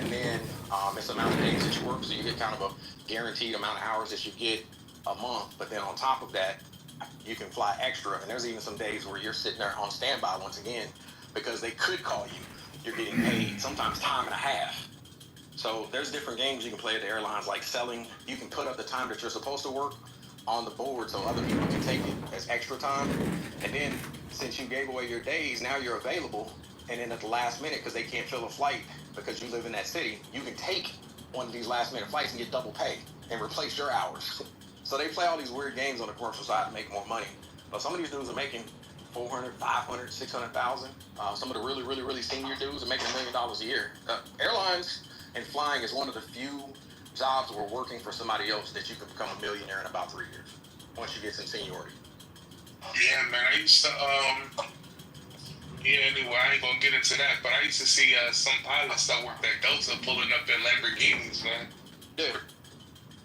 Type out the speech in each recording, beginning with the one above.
and then it's the amount of days that you work, so you get kind of a guaranteed amount of hours that you get a month. But then on top of that, you can fly extra, and there's even some days where you're sitting there on standby once again because they could call you. You're getting paid sometimes time and a half. So there's different games you can play at the airlines, like selling. You can put up the time that you're supposed to work on the board so other people can take it as extra time. And then since you gave away your days, now you're available. And then at the last minute, because they can't fill a flight because you live in that city, you can take one of these last minute flights and get double pay and replace your hours. So they play all these weird games on the commercial side to make more money. But some of these dudes are making 400, 500, 600,000. Some of the really, really, really senior dudes are making $1 million a year. Airlines and flying is one of the few jobs where working for somebody else that you can become a millionaire in about 3 years once you get some seniority. Yeah, man. I used to, anyway, I ain't gonna get into that, but I used to see some pilots that worked at Delta pulling up in Lamborghinis, man. Dude,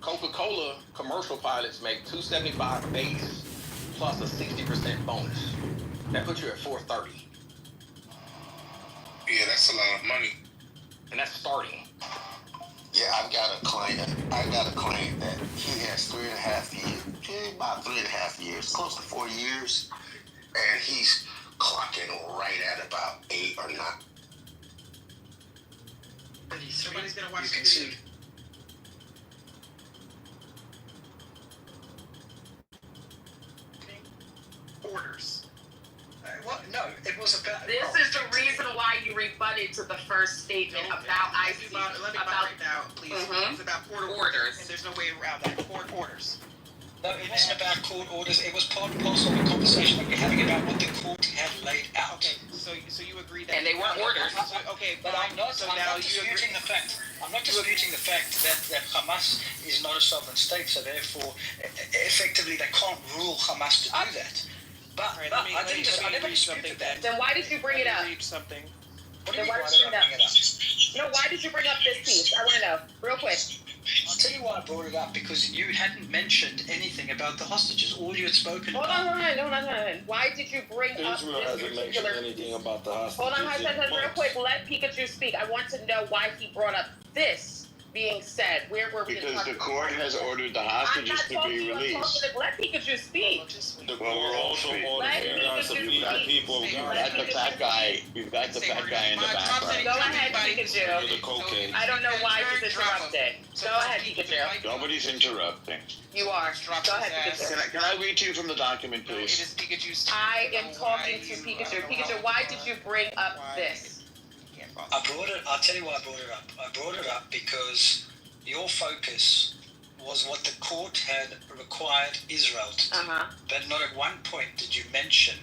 Coca-Cola commercial pilots make $275 base plus a 60% bonus. That puts you at $430. Yeah, that's a lot of money. And that's starting. Yeah, I've got a client that he has 3.5 years, about 3.5 years, close to 4 years, and he's clocking right at about 8 or 9. Somebody's gonna watch the video. Orders. Well, no, it was about. This is the reason why you rebutted to the first statement about IC. Let me break down, please. It's about court orders, and there's no way around that. Court orders. No, it wasn't about court orders. It was part and parcel of the conversation that we're having about what the court had laid out. Okay, so you agree that. And they weren't orders. Okay, but I'm not disputing the fact. I'm not disputing the fact that Hamas is not a sovereign state, so therefore, effectively, they can't rule Hamas to do that. But I never disputed that. Then why did you bring it up? Read something. Then why did you bring it up? No, why did you bring up this piece? I want to know, real quick. I'll tell you why I brought it up, because you hadn't mentioned anything about the hostages. All you had spoken about. Hold on. Why did you bring up Israel this hasn't mentioned particular... anything about the hostages. Hold on, real quick. Let Pikachu speak. I want to know why he brought up this being said. Where were we? Because the court has ordered the hostages to be released. Let Pikachu speak. Well, we're also ordering gossip. We've got people. We've got the fat guy. We've got the fat guy in the background. Go ahead, Pikachu. With the cocaine. I don't know why he's interrupted. Go ahead, Pikachu. Nobody's interrupting. You are. Go ahead, Pikachu. Can I read to you from the document, It please? is Pikachu's. I am talking to Pikachu. Pikachu, why did you bring up this? I'll tell you why I brought it up. I brought it up because your focus was what the court had required Israel to do. But not at one point did you mention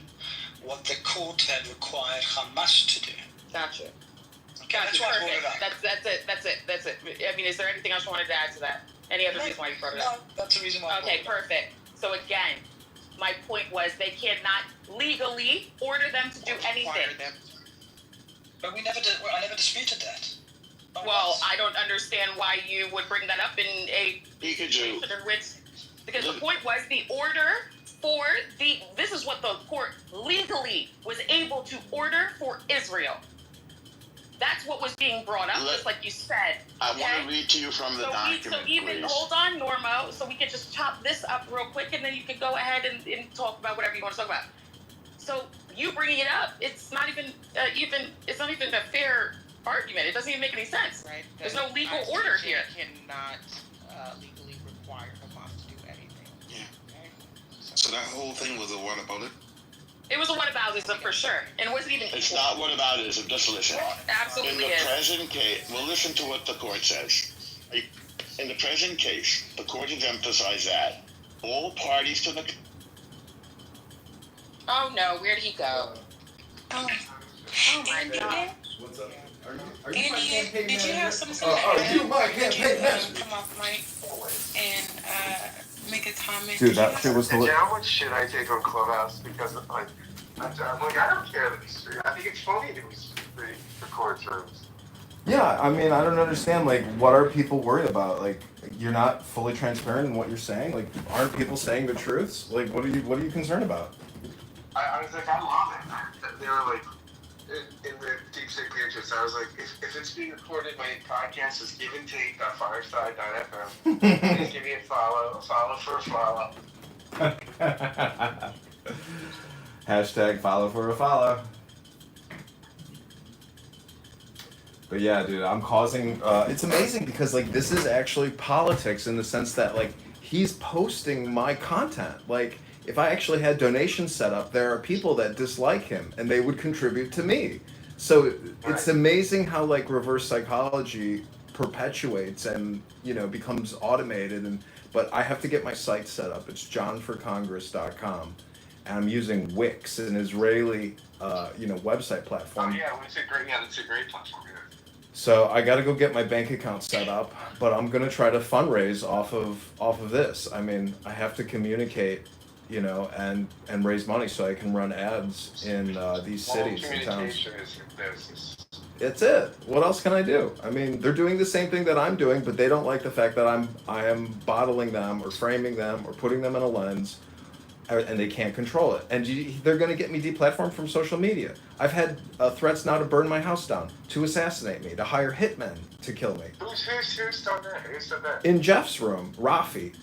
what the court had required Hamas to do. Gotcha. That's why I brought it up. That's it. I mean, is there anything else you wanted to add to that? Any other reason why you brought it up? No, that's the reason why I brought it up. Okay, perfect. So again, my point was they cannot legally order them to do anything. But I never disputed that. Well, I don't understand why you would bring that up in a Pikachu. Because the point was the order for this is what the court legally was able to order for Israel. That's what was being brought up, just like you said. I want to read to you from the document, please. Hold on, Normo, so we can just chop this up real quick, and then you can go ahead and talk about whatever you want to talk about. So you bringing it up, it's not even a fair argument. It doesn't even make any sense. Right. There's no legal order here. Cannot legally require Hamas to do anything. Yeah. Okay? So that whole thing was a whataboutism? It was a whataboutism for sure, and it wasn't even. It's not whataboutism. Just listen. Absolutely. In the present case, well, listen to what the court says. In the present case, the court has emphasized that all parties to the. Oh no! Where did he go? Oh my God! What's up? Are you Andy, did you have something you my campaign manager? Come off mic and make a comment? Dude, that shit was hilarious. How much shit I take on Clubhouse because I'm like, I don't care that he's free. I think it's funny that he's free for court terms. Yeah, I mean, I don't understand, like, what are people worried about? Like, you're not fully transparent in what you're saying? Like, aren't people saying the truths? Like, what are you concerned about? I was like, I love it. They were like, in the Deep State Patriots, I was like, if it's being recorded, my podcast is giventake.fireside.fm. Please give me a follow for a follow. Hashtag follow for a follow. But yeah, dude, I'm causing. It's amazing because like this is actually politics in the sense that like he's posting my content. Like if I actually had donations set up, there are people that dislike him and they would contribute to me. So it's amazing how like reverse psychology perpetuates and becomes automated. But I have to get my site set up. It's johnforcongress.com. And I'm using Wix, an Israeli website platform. Oh yeah, it's a great platform. Yeah. So I got to go get my bank account set up, but I'm gonna try to fundraise off of this. I mean, I have to communicate, and raise money so I can run ads in these cities and towns. Communication is business. It's it. What else can I do? I mean, they're doing the same thing that I'm doing, but they don't like the fact that I am bottling them or framing them or putting them in a lens. And they can't control it. And they're going to get me deplatformed from social media. I've had threats now to burn my house down, to assassinate me, to hire hitmen to kill me. Who's done that? Who said that? In Jeff's room, Rafi.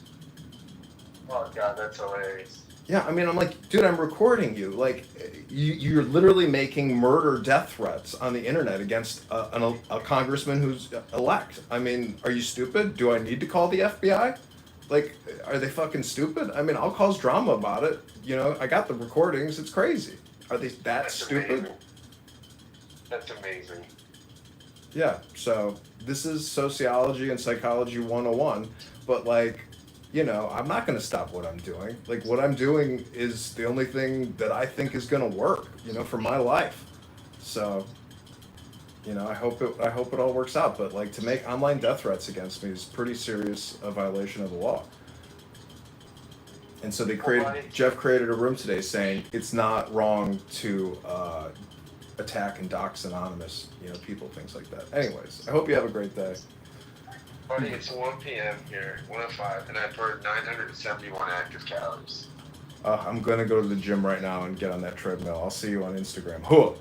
Oh God, that's hilarious. Yeah, I mean, I'm like, dude, I'm recording you. Like, you're literally making murder death threats on the internet against a congressman who's elect. I mean, are you stupid? Do I need to call the FBI? Like, are they fucking stupid? I mean, I'll cause drama about it. I got the recordings. It's crazy. Are they that's stupid? Amazing. That's amazing. Yeah, so this is sociology and psychology 101. But, like, I'm not going to stop what I'm doing. Like, what I'm doing is the only thing that I think is going to work, for my life. So, I hope it all works out. But like to make online death threats against me is pretty serious a violation of the law. And so Jeff created a room today saying it's not wrong to attack and dox anonymous, people, things like that. Anyways, I hope you have a great day. Buddy, it's 1 p.m. here, 1:05, and I burned 971 active calories. I'm gonna go to the gym right now and get on that treadmill. I'll see you on Instagram. Huh.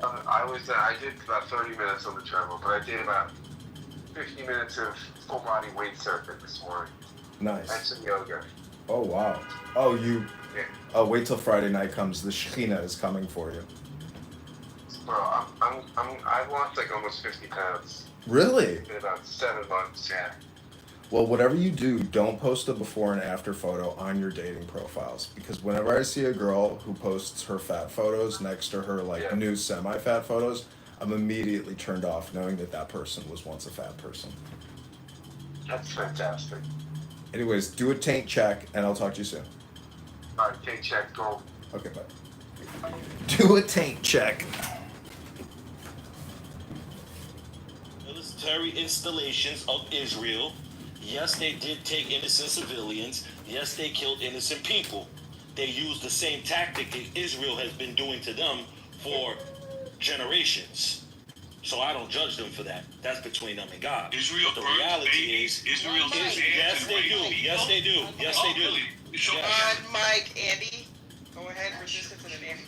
I did about 30 minutes on the treadmill, but I did about 50 minutes of full body weight circuit this morning. Nice. And some yoga. Oh wow. Oh Yeah. Oh, wait till Friday night comes. The Shekhinah is coming for you. Bro, I've lost like almost 50 pounds. Really? In about 7 months, yeah. Well, whatever you do, don't post a before and after photo on your dating profiles. Because whenever I see a girl who posts her fat photos next to her new semi-fat photos, I'm immediately turned off knowing that person was once a fat person. That's fantastic. Anyways, do a taint check and I'll talk to you soon. All right, taint check, go. Okay, bye. Do a taint check. Military installations of Israel. Yes, they did take innocent civilians. Yes, they killed innocent people. They used the same tactic that Israel has been doing to them for generations. So I don't judge them for that. That's between them and God. Israel the burns reality babies. is, Israel yes, they do. Yes, they do. Yes, they do. Really? Show On Mike, Andy. Go ahead, resistance, and then Andy.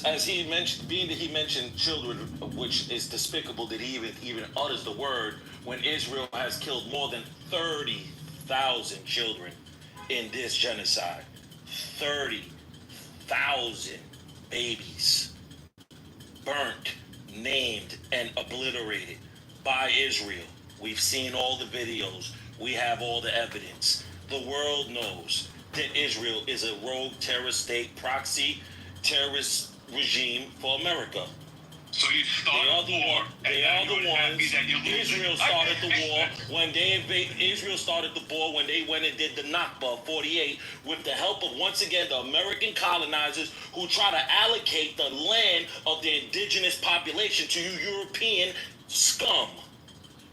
As he mentioned, being that he mentioned children, which is despicable that he even utters the word when Israel has killed more than 30,000 children in this genocide. 30,000 babies burnt, named, and obliterated by Israel. We've seen all the videos. We have all the evidence. The world knows that Israel is a rogue terrorist state, proxy terrorist regime for America. So you start a war, they are the ones. Israel started the war when they Israel started the war when they went and did the Nakba of 48 with the help of, once again, the American colonizers who try to allocate the land of the indigenous population to you European scum.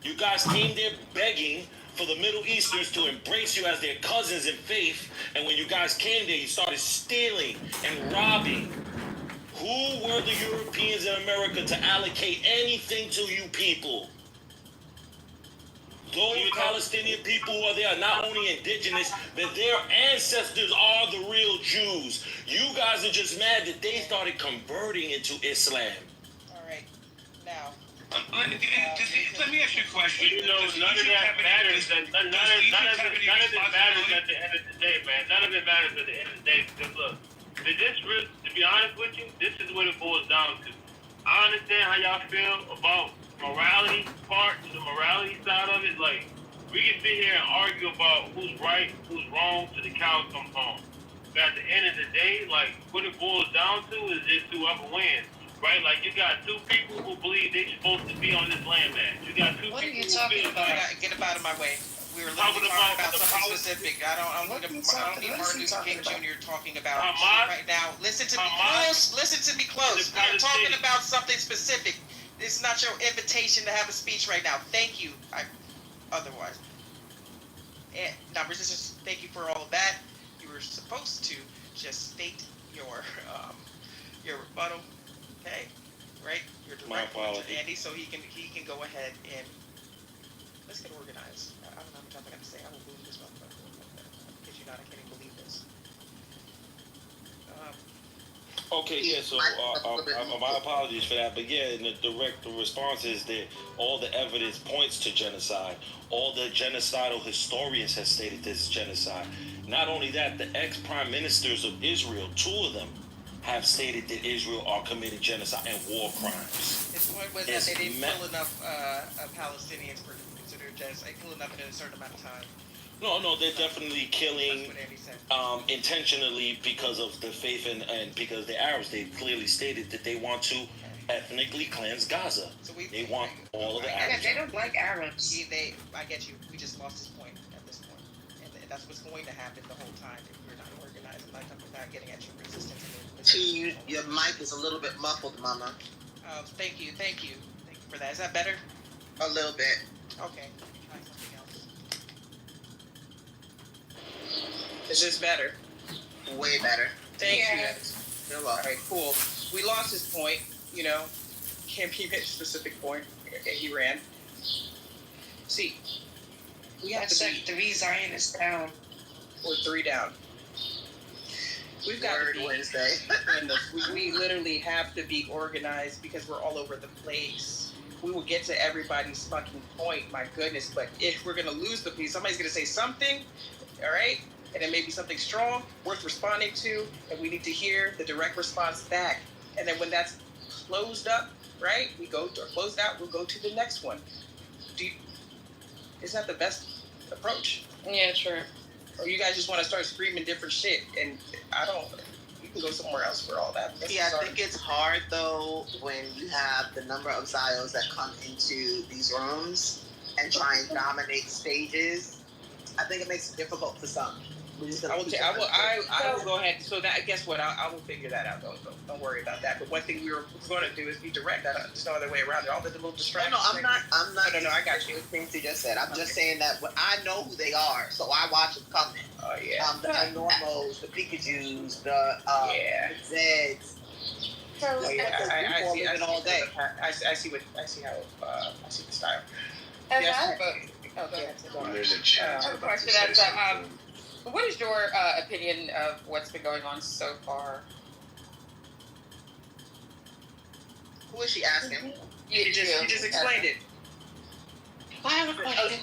You guys came there begging for the Middle Easterns to embrace you as their cousins in faith, and when you guys came there, you started stealing and robbing. Who were the Europeans in America to allocate anything to you people? Those Palestinian people who are there are not only indigenous, but their ancestors are the real Jews. You guys are just mad that they started converting into Islam. Let me ask you a question. You know, none of that matters. None of it matters at the end of the day, man. None of it matters at the end of the day. Because look, to be honest with you, this is what it boils down to. I understand how y'all feel about morality part, the morality side of it. Like, we can sit here and argue about who's right, who's wrong, till the cows come home. But at the end of the day, like, what it boils down to is just whoever wins. Right? Like, you got two people who believe they're supposed to be on this land mass. You got two What are people you who talking feel about? Get up out of my way. We were literally talking about something specific. I don't need Martin Luther King Jr. talking about shit right now. Listen to me close. Listen to me close. We're talking about something specific. It's not your invitation to have a speech right now. Thank you. Otherwise. And now, resistance, thank you for all of that. You were supposed to just state your rebuttal. Okay, right? You're directing to Andy, so he can go ahead and let's get organized. I don't know how much I'm gonna say. I will boom this motherfucker because I can't even believe this. Okay, yeah, so my apologies for that, but yeah, and the direct response is that all the evidence points to genocide. All the genocidal historians have stated this is genocide. Not only that, the ex-prime ministers of Israel, 2 of them, have stated that Israel are committing genocide and war crimes. His point was that they didn't kill enough Palestinians for considered genocide. Kill enough in a certain amount of time. No, they're definitely killing intentionally because of the faith and because they're Arabs. They clearly stated that they want to ethnically cleanse Gaza. So they want all of the Arabs. They don't like Arabs. I get you. We just lost his point at this point. And that's what's going to happen the whole time if we're not organized and not getting at your resistance. Your mic is a little bit muffled, Mama. Thank you for that. Is that better? A little bit. Okay. Try something else. Is this better? Way better. Thank you. You're welcome. All right, cool. We lost his point. Can't be made a specific point. He ran. See, we have to be 3 Zionists down. Or 3 down. We've got to be Wednesday. we literally have to be organized because we're all over the place. We will get to everybody's fucking point, my goodness. But if we're gonna lose the piece, somebody's gonna say something, all right, and it may be something strong, worth responding to, and we need to hear the direct response back. And then when that's closed up, right, closed out, we'll go to the next one. Isn't that the best approach? Yeah, sure. Or you guys just want to start screaming different shit, and you can go somewhere else for all that. Yeah, I think it's hard, though, when you have the number of Zios that come into these rooms and try and dominate stages. I think it makes it difficult for some. I will go ahead. So that, guess what? I will figure that out. Don't worry about that. But one thing we're going to do is be direct. There's no other way around it. All the little distractions. No, I'm not. No, I got you. Things you just said. I'm just saying that I know who they are, so I watch them coming. Oh yeah. The Normals, the Pikajus, the Zeds. I see the style. Yes, but okay. There's a chat. I have a question. What is your opinion of what's been going on so far? Who is she asking? You just explained it. I have a question.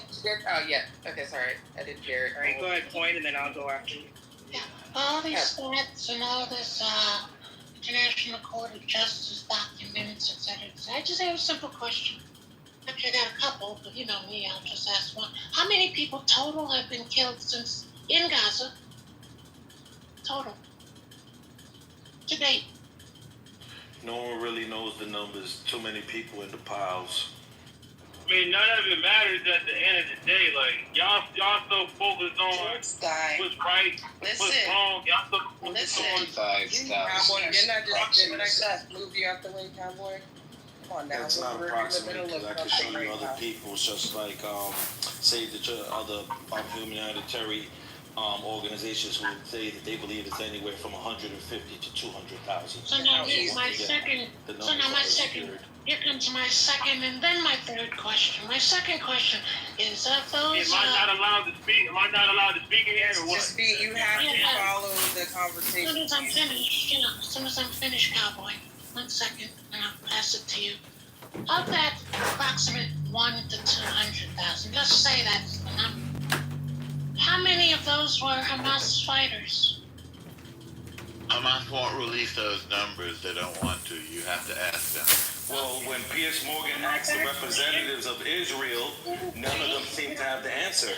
Oh yeah. Okay, sorry. I didn't hear it. All right, go ahead, point, and then I'll go after you. Yeah. All these threats and all this International Court of Justice documents, etc. I just have a simple question. Actually, I got a couple, but you know me, I'll just ask one. How many people total have been killed since in Gaza? Total. To date. No one really knows the numbers. Too many people in the piles. I mean, none of it matters at the end of the day. Like, y'all so focused on what's right, what's wrong. Y'all so focused on 5,000. Didn't I just move you out the way, Cowboy? Come on now. That's not approximate, because I can show you other people, just like Save the other humanitarian organizations who would say that they believe it's anywhere from 150 to 200,000. So now here's my second. Here comes my second and then my third question. My second question is those. Am I not allowed to speak? Am I not allowed to speak in here or what? You have to follow the conversation. As soon as I'm finished, Cowboy. 1 second, and I'll pass it to you. Of that approximate 1 to 200,000, let's say that's the number. How many of those were Hamas fighters? Hamas won't release those numbers. They don't want to. You have to ask them. Well, when Piers Morgan asked the representatives of Israel, none of them seem to have the answer.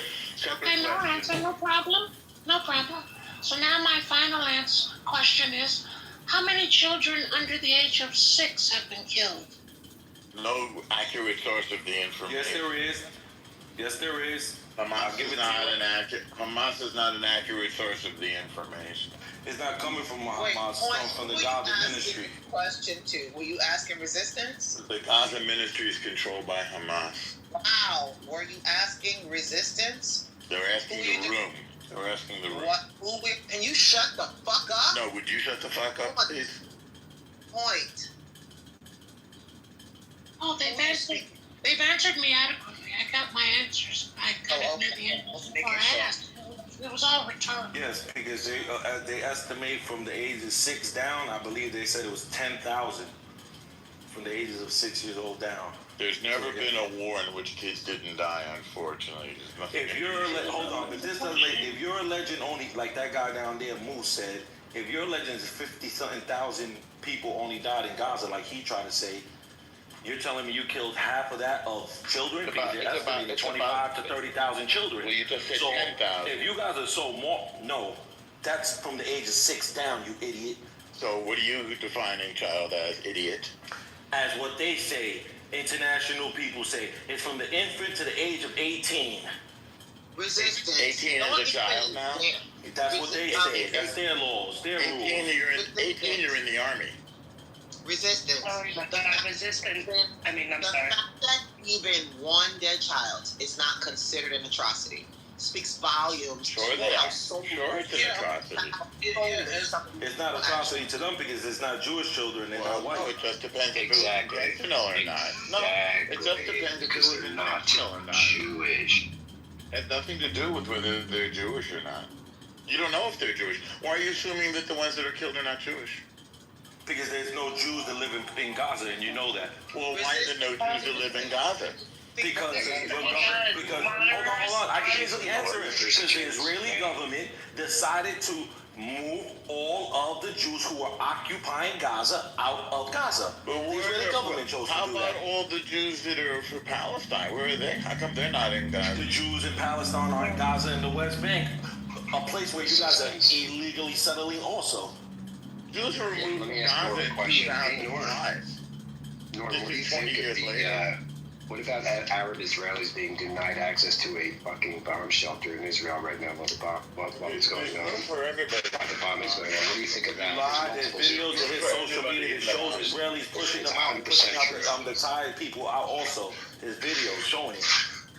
Okay, no answer, no problem. No problem. So now my final question is, how many children under the age of 6 have been killed? No accurate source of the information. Yes, there is. Yes, there is. Hamas is not an accurate source of the information. It's not coming from Hamas. It's coming from the Gaza Ministry. Question 2. Were you asking resistance? The Gaza Ministry is controlled by Hamas. Wow. Were you asking resistance? They're asking the room. They're asking the room. What? Can you shut the fuck up? No, would you shut the fuck up, please? Point. Oh, they've answered me adequately. I got my answers. I got the answers before I asked. It was all rhetorical. Yes, because they estimate from the ages of 6 down. I believe they said it was 10,000 from the ages of 6 years old down. There's never been a war in which kids didn't die, unfortunately. If you're alleging only, like that guy down there, Moose said, if you're alleging 50-something thousand people only died in Gaza, like he tried to say, you're telling me you killed half of that of children? Because they're estimating 25 to 30,000 children. Well, you just said 10,000. If you guys are so more, no, that's from the age of 6 down, you idiot. So what are you defining child as, idiot? As what they say, international people say, it's from the infant to the age of 18. Resistance. 18 is a child now? That's what they say. That's their laws, their rules. 18, you're in the army. Resistance. Sorry, but resistance. I'm sorry. That even one dead child is not considered an atrocity. Speaks volumes. Sure they are. Sure it's an atrocity. It's not atrocity to them because it's not Jewish children. They're not white. No, it just depends if it was intentional or not. No, it just depends if it was intentional or not. Jewish. It has nothing to do with whether they're Jewish or not. You don't know if they're Jewish. Why are you assuming that the ones that are killed are not Jewish? Because there's no Jews that live in Gaza, and you know that. Well, why are there no Jews that live in Gaza? Because hold on, I can easily answer it. Because the Israeli government decided to move all of the Jews who are occupying Gaza out of Gaza. But the Israeli government chose to do that. How about all the Jews that are for Palestine? Where are they? How come they're not in Gaza? The Jews in Palestine are in Gaza and the West Bank, a place where you guys are illegally settling also. Jews were removed from Gaza in 2005. Norman, what do you 20 think years of later. what about Arab Israelis being denied access to a fucking bomb shelter in Israel right now while it's going on? For everybody. While the bombing's going on. What do you think of that? There's videos that hit social media that shows Israelis pushing them out and pushing out the tired people out also. There's videos showing it.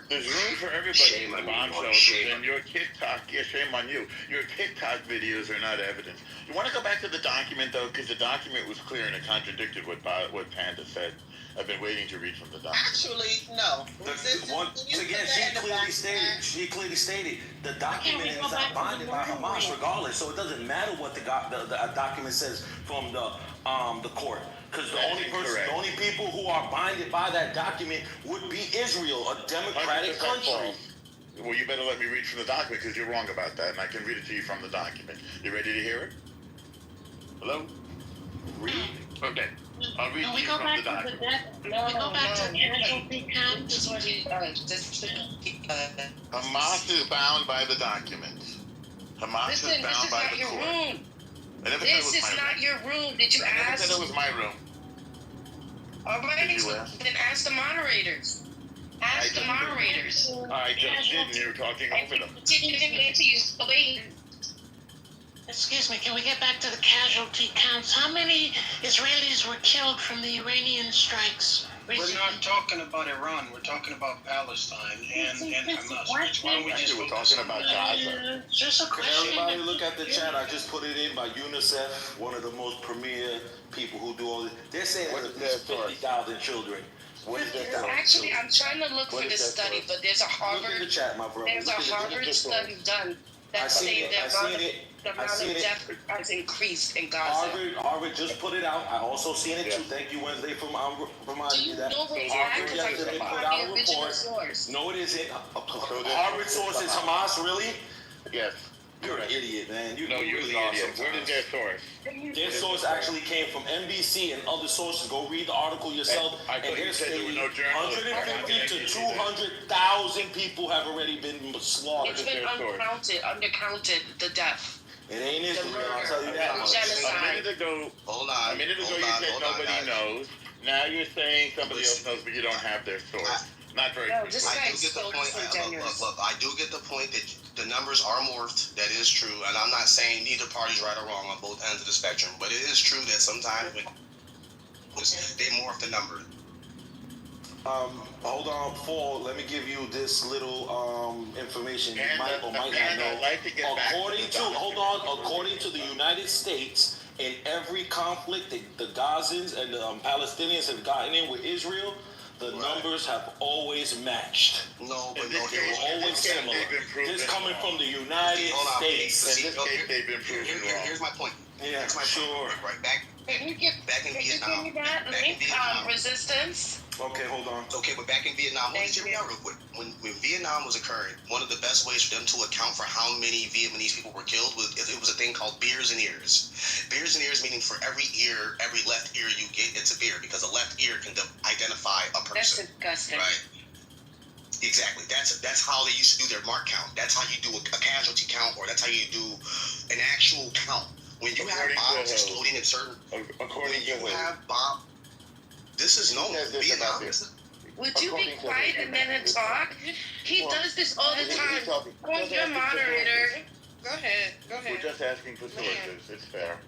There's room for everybody in the bomb shelters, and your TikTok, shame on you. Your TikTok videos are not evidence. You want to go back to the document, though, because the document was clear and it contradicted what Panda said. I've been waiting to read from the document. Actually, no. Once again, she clearly stated the document is not binding by Hamas regardless, so it doesn't matter what the document says from the court. Because the only people who are binded by that document would be Israel, a democratic country. Well, you better let me read from the document because you're wrong about that, and I can read it to you from the document. You ready to hear it? Hello? Read. Okay. I'll read to you from the document. We go back to the casualty count. Is what he Hamas is bound by the document. Hamas is bound by the court. Room. This is not your room. Did you ask? I never said it was my room. All right, then ask the moderators. Ask the moderators. I just did, and you were talking over them. Excuse me, can we get back to the casualty counts? How many Israelis were killed from the Iranian strikes? We're not talking about Iran. We're talking about Palestine and Hamas. Why don't we just we're talking about Gaza? Just a Can question. everybody look at the chat? I just put it in by UNICEF, one of the most premier people who do all this. They're saying there's 50,000 children. Actually, I'm trying to look for this study, but there's a Harvard. Look in the chat, my brother. There's a Harvard study done. That's saying the amount of death has increased in Gaza. Harvard just put it out. I also seen it too. Thank you, Wednesday, for reminding me that. Harvard yesterday put out a report. No, it isn't. Harvard source is Hamas, really? Yes. You're an idiot, man. You're an idiot. Where is their source? Their source actually came from NBC and other sources. Go read the article yourself. And they're saying 150 to 200,000 people have already been slaughtered. It's been undercounted, the death. It ain't Israel, I'll tell you that much. A minute ago, you said nobody knows. Now you're saying somebody else knows, but you don't have their source. Not very No, this I guy's do get the so point. disingenuous. Look, I do get the point that the numbers are morphed. That is true, and I'm not saying neither party's right or wrong on both ends of the spectrum. But it is true that sometimes when they morph the number. Hold on, Paul. Let me give you this little information you might or might not know. According to the United States, in every conflict the Gazans and the Palestinians have gotten in with Israel, the numbers have always matched. No, but they were always similar. This coming from the United States. In this case, they've been proven wrong. Here's my point. Yeah, sure. Right back in Vietnam. Give me that link, resistance. Okay, hold on. Okay, but back in Vietnam, let's hear me out real quick. When Vietnam was occurring, one of the best ways for them to account for how many Vietnamese people were killed was a thing called beers and ears. Beers and ears meaning for every ear, every left ear you get, it's a beer, because a left ear can identify a person. That's disgusting. Right. Exactly. That's how they used to do their mark count. That's how you do a casualty count, or that's how you do an actual count. When you have bombs exploding in certain, this is known as Vietnam. Would you be quiet and then talk? He does this all the time. Who's your moderator? Go ahead. We're just asking for sources. It's fair.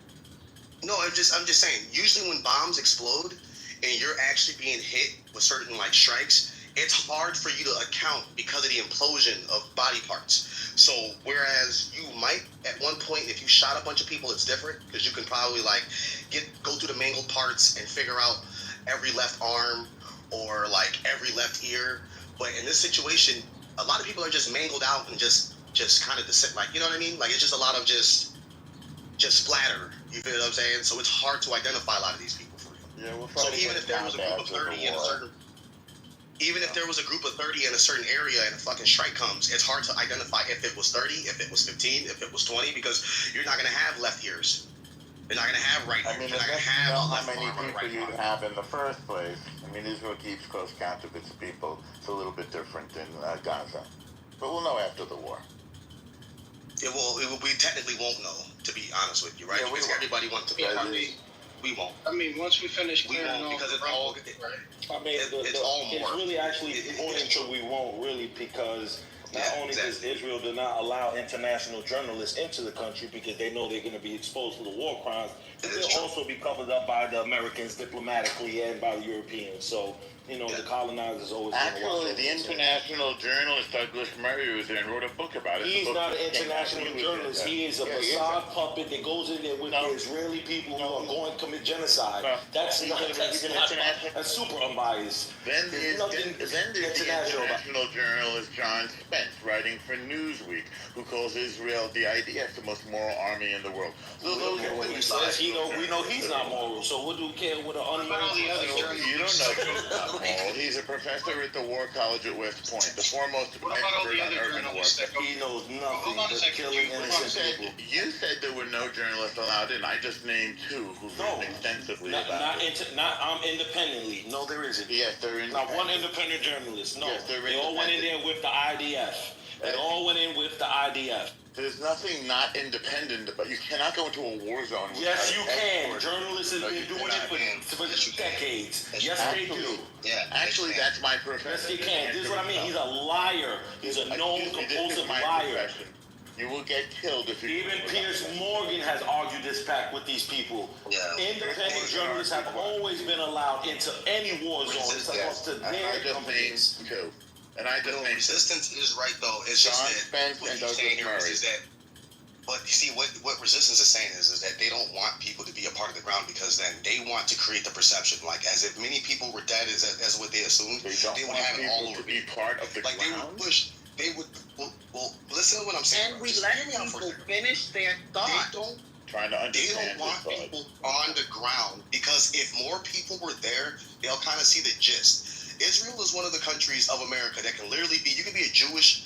No, I'm just saying. Usually, when bombs explode and you're actually being hit with certain strikes, it's hard for you to account because of the implosion of body parts. So whereas you might at one point, if you shot a bunch of people, it's different because you can probably go through the mangled parts and figure out every left arm or every left ear. But in this situation, a lot of people are just mangled out and just kind of you know what I mean? It's just a lot of just splatter. You feel what I'm saying? So it's hard to identify a lot of these people for real. Yeah, so even if there was a group of 30 in a certain Even if there was a group of 30 in a certain area and a fucking strike comes, it's hard to identify if it was 30, if it was 15, if it was 20, because you're not going to have left ears. You're not going to have right ears. You're not going to have how many people you have in the first place. I mean, Israel keeps close count of its people. It's a little bit different in Gaza. But we'll know after the war. We technically won't know, to be honest with you, right? Yeah, because everybody wants to be happy. We won't. I mean, once we finish we won't, because it's all more. It's really actually pointing to we won't really, because not only does Israel do not allow international journalists into the country because they know they're going to be exposed to the war crimes, but they'll also be covered up by the Americans diplomatically and by the Europeans. So, the colonizers always. Actually, the international journalist Douglas Murray was there and wrote a book about it. He's not an international journalist. He is a facade puppet that goes in there with the Israeli people who are going to commit genocide. That's super unbiased. Then there's the international journalist John Spence, writing for Newsweek, who calls Israel the IDF, the most moral army in the world. So we know he's not moral. So what do we care what an unmoral? You don't know. He's a professor at the War College at West Point, the foremost expert on urban warfare. He knows nothing but killing innocent people. You said there were no journalists allowed in. I just named two who've written extensively about it. Not independently. No, there isn't. Yes, there is. Not one independent journalist. No, yes, they all went in there with the IDF. They all went in with the IDF. There's nothing not independent, but you cannot go into a war zone. Yes, you can. Journalists have been doing it for decades. Yes, they do. Yeah, actually, that's my profession. Yes, they can. This is what I mean. He's a liar. He's a known compulsive liar. You will get killed if you. Even Piers Morgan has argued this fact with these people. Yeah. Independent journalists have always been allowed into any war zone. It's up to their companies. And I just think resistance is right though. It's just that what you're saying here is that. But you see, what resistance is saying is that they don't want people to be a part of the ground, because then they want to create the perception, as if many people were dead, as what they assumed. They would have it all over. To be part of the ground. They would push. they would. Well, listen to what I'm saying. And we Just let hear me out for a people second. finish their thought. Trying to They understand don't want his thought. people on the ground because if more people were there, they'll kind of see the gist. Israel is one of the countries of America that can literally be. You can be a Jewish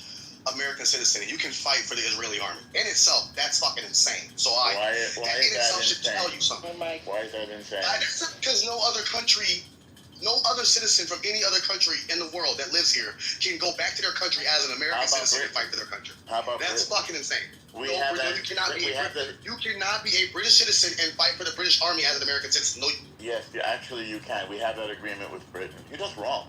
American citizen and you can fight for the Israeli army. In itself, that's fucking insane. So Why that is in that itself should insane? tell you something. Why is that insane? Because no other country, no other citizen from any other country in the world that lives here can go back to their country as an American citizen and fight for their country. How about That's Britain? fucking insane. We No, have Brazil, that. you cannot be a British citizen and fight for the British army as an American citizen. No, Yes, actually you can. We have that agreement with Britain. You're just wrong.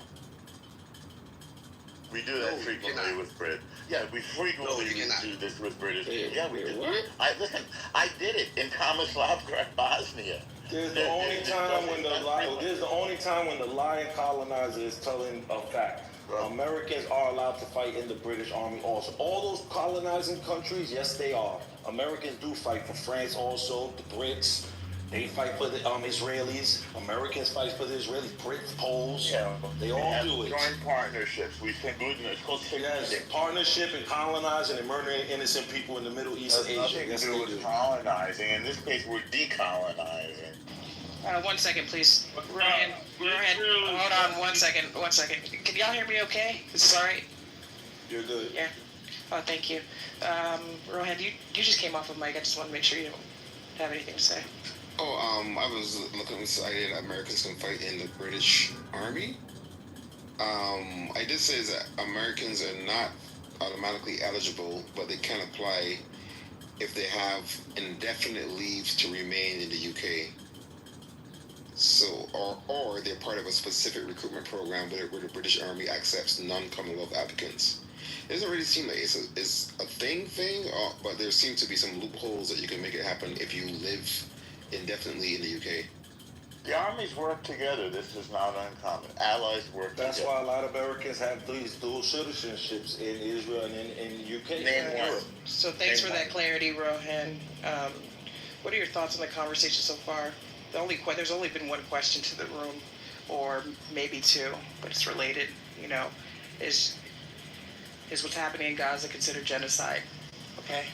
We do that frequently with Britain. Yeah, we frequently do this with British people. Yeah, we do. What? I did it in Tomislavgrad, Bosnia. There's the only time when the lying colonizer is telling a fact. Americans are allowed to fight in the British Army also. All those colonizing countries, yes, they are. Americans do fight for France also, the Brits. They fight for the Israelis. Americans fight for the Israelis. Brits, Poles. Yeah, they all do it. Joint partnerships. We think goodness. Yes, partnership and colonizing and murdering innocent people in the Middle East and Asia. Nothing to do with colonizing. In this case, we're decolonizing. 1 second, please. Rohan, hold on 1 second. 1 second. Can y'all hear me okay? Is this all right? You're good. Yeah. Oh, thank you. Rohan, you just came off of mic. I just want to make sure you don't have anything to say. Oh, I was looking excited Americans can fight in the British Army. I did say that Americans are not automatically eligible, but they can apply if they have indefinite leaves to remain in the UK. So, or they're part of a specific recruitment program where the British Army accepts non-Commonwealth applicants. It doesn't really seem like it's a thing, but there seem to be some loopholes that you can make it happen if you live indefinitely in the UK. The armies work together. This is not uncommon. Allies work That's together. why a lot of Americans have these dual citizenships in Israel and in the UK. So thanks for that clarity, Rohan. What are your thoughts on the conversation so far? There's only been one question to the room, or maybe two, but it's related. Is what's happening in Gaza considered genocide? Okay.